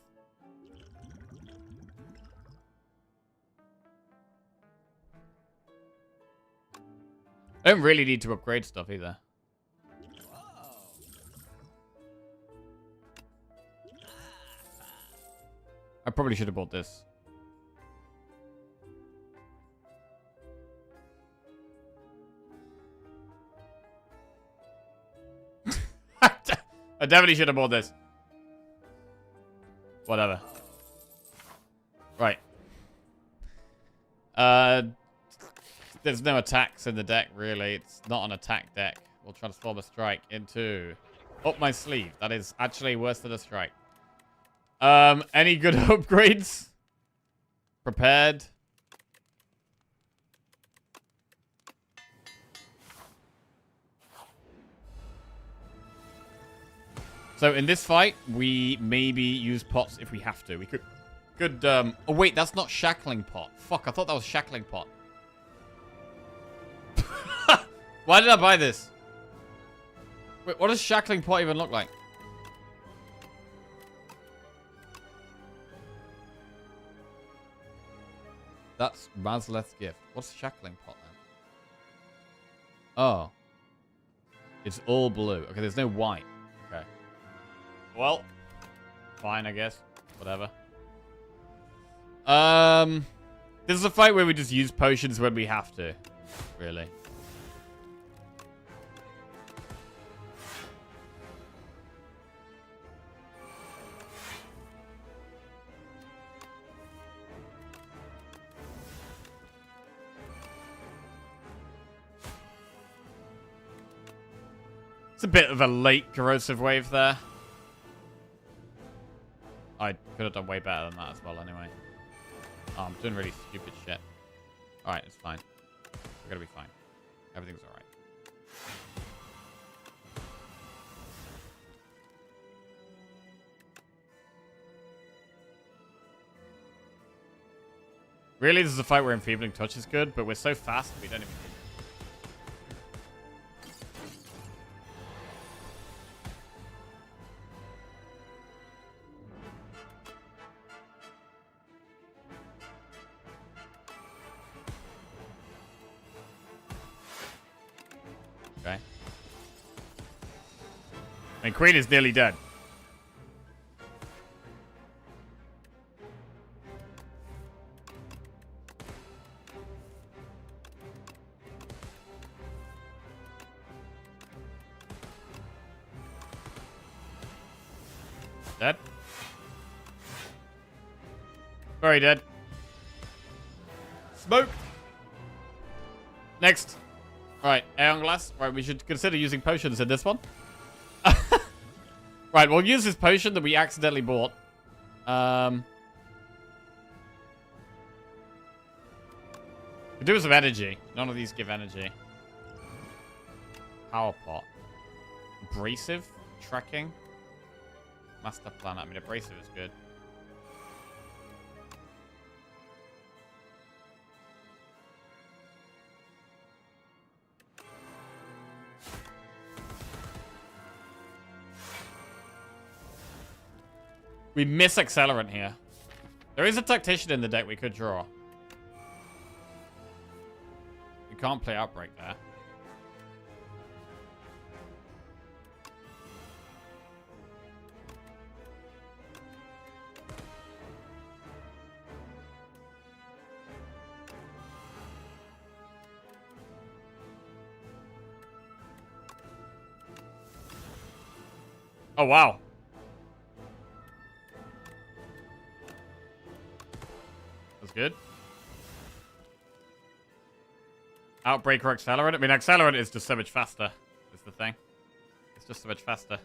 I don't really need to upgrade stuff either. I probably should have bought this. I definitely should have bought this. Whatever. Right. There's no attacks in the deck, really. It's not an attack deck. We'll transform a strike into... Up my sleeve. That is actually worse than a strike. Any good upgrades? Prepared. So in this fight, we maybe use pots if we have to. We could oh wait, that's not shackling pot. Fuck, I thought that was shackling pot. Why did I buy this? Wait, what does shackling pot even look like? That's Mazleth's gift. What's shackling pot then? Oh. It's all blue. Okay, there's no white. Okay. Well, fine, I guess. Whatever. This is a fight where we just use potions when we have to. Really. It's a bit of a late corrosive wave there. I Could have done way better than that as well anyway. Oh, I'm doing really stupid shit. Alright, it's fine. We're gonna be fine. Everything's alright. Really, this is a fight where enfeebling touch is good, but we're so fast we don't even... Okay. I mean, Queen is nearly dead. Dead? Very dead. Smoke! Next. Right, Aeon Glass. Right, we should consider using potions in this one. Right, we'll use this potion that we accidentally bought. We do some energy. None of these give energy. Power pot. Abrasive. Trekking. Master plan. I mean, abrasive is good. We miss Accelerant here. There is a Tactician in the deck we could draw. We can't play Outbreak there. Oh, wow. That's good. Outbreak or Accelerant? I mean, Accelerant is just so much faster, is the thing. It's just so much faster.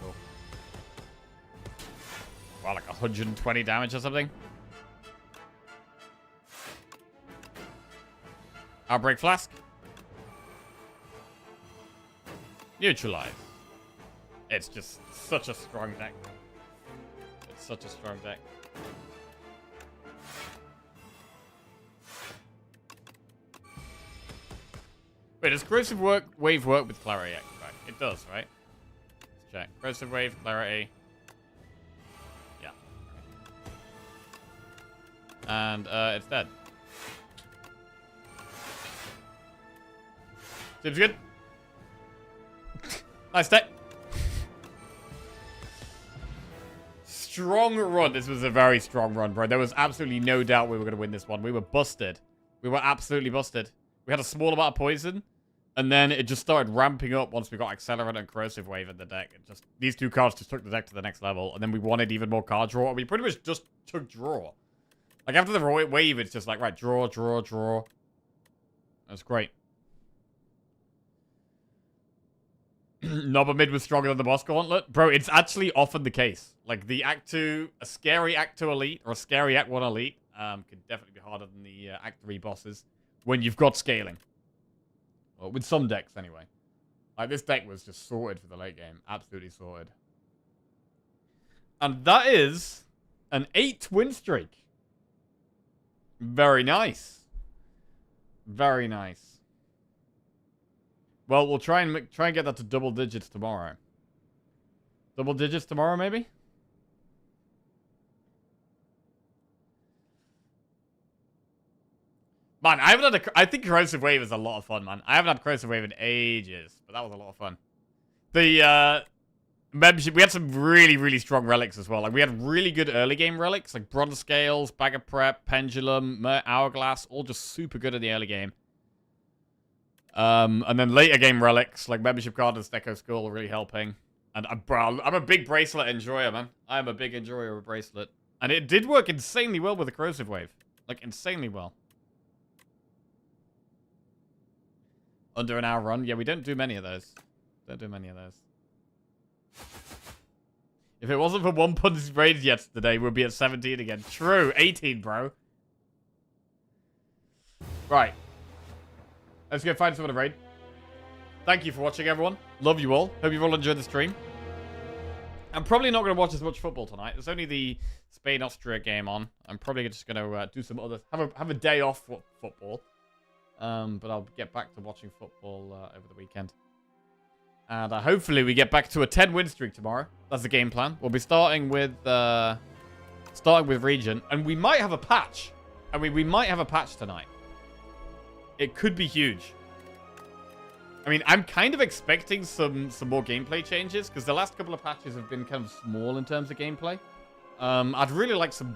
Cool. Wow, like 120 damage or something. Outbreak Flask. Neutralize. It's just such a strong deck. It's such a strong deck. Wait, does Corrosive Wave work with Clarity Extract? It does, right? Let's check. Corrosive Wave, Clarity. Yeah. And it's dead. Seems good. Nice deck. Strong run. This was a very strong run, bro. There was absolutely no doubt we were going to win this one. We were busted. We were absolutely busted. We had a small amount of poison, and then it just started ramping up once we got Accelerant and Corrosive Wave in the deck. It just these two cards just took the deck to the next level, and then we wanted even more card draw. We pretty much just took draw. Like, after the wave, it's just like, right, draw, draw, draw. That's great. Nobber mid was stronger than the boss gauntlet. Bro, it's actually often the case. Like, the Act 2, a scary Act 2 elite or a scary Act 1 elite could definitely be harder than the Act 3 bosses when you've got scaling. Well, with some decks, anyway. Like, this deck was just sorted for the late game. Absolutely sorted. And that is an 8 win streak. Very nice. Very nice. Well, we'll try and get that to double digits tomorrow. Double digits tomorrow, maybe? Man, I haven't had I think Corrosive Wave is a lot of fun, man. I haven't had Corrosive Wave in ages, but that was a lot of fun. The membership, we had some really, really strong relics as well. Like, we had really good early game relics, like Bronze Scales, Bag of Prep, Pendulum, Hourglass, all just super good in the early game. And then later game relics, like Membership Card and Stecco Skull, really helping. And bro, I'm a big Bracelet enjoyer, man. I'm a big enjoyer of Bracelet. And it did work insanely well with the Corrosive Wave. Like, insanely well. Under an hour run. Yeah, we don't do many of those. Don't do many of those. If it wasn't for 1 punch raids yesterday, we'd be at 17 again. True. 18, bro. Right. Let's go find someone to raid. Thank you for watching, everyone. Love you all. Hope you've all enjoyed the stream. I'm probably not going to watch as much football tonight. There's only the Spain-Austria game on. I'm probably just going to do some other... Have a day off football. But I'll get back to watching football over the weekend. And hopefully we get back to a 10-win streak tomorrow. That's the game plan. We'll be starting with Region. And we might have a patch. I mean, we might have a patch tonight. It could be huge. I mean, I'm kind of expecting some more gameplay changes. Because the last couple of patches have been kind of small in terms of gameplay. I'd really like some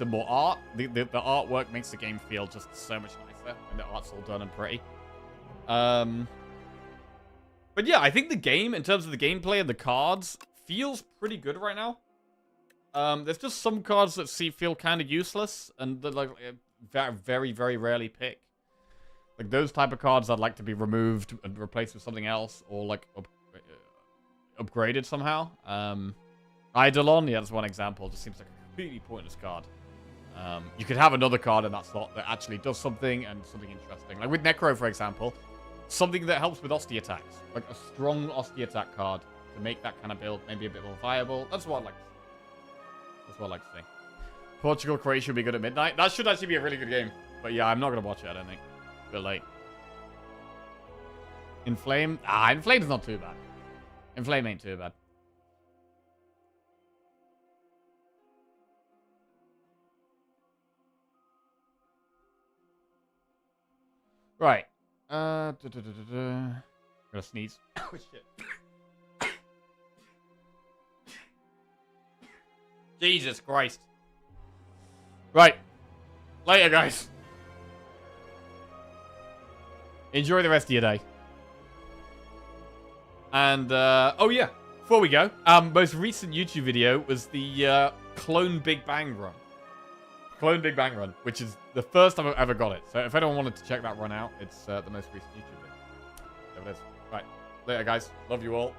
more art. The artwork makes the game feel just so much nicer. And the art's all done and pretty. But yeah, I think the game, in terms of the gameplay and the cards, feels pretty good right now. There's just some cards that feel kind of useless and that, like, very, very rarely pick. Like, those type of cards I'd like to be removed and replaced with something else, or, like, upgraded somehow. Eidolon, yeah, that's one example. Just seems like a completely pointless card. You could have another card in that slot that actually does something and something interesting. Like with Necro, for example. Something that helps with Osti attacks. Like a strong Osti attack card to make that kind of build maybe a bit more viable. That's what I'd like to see. That's what I'd like to see. Portugal, Croatia will be good at midnight. That should actually be a really good game. But yeah, I'm not going to watch it, I don't think. A bit late. Inflame? Inflame's not too bad. Inflame ain't too bad. Right. I'm gonna sneeze. Oh, shit. Jesus Christ. Right. Later, guys. Enjoy the rest of your day. And, oh yeah. Before we go, most recent YouTube video was the Clone Big Bang run. Clone Big Bang run, which is the first time I've ever got it. So if anyone wanted to check that run out, it's the most recent YouTube video. There it is. Right. Later, guys. Love you all.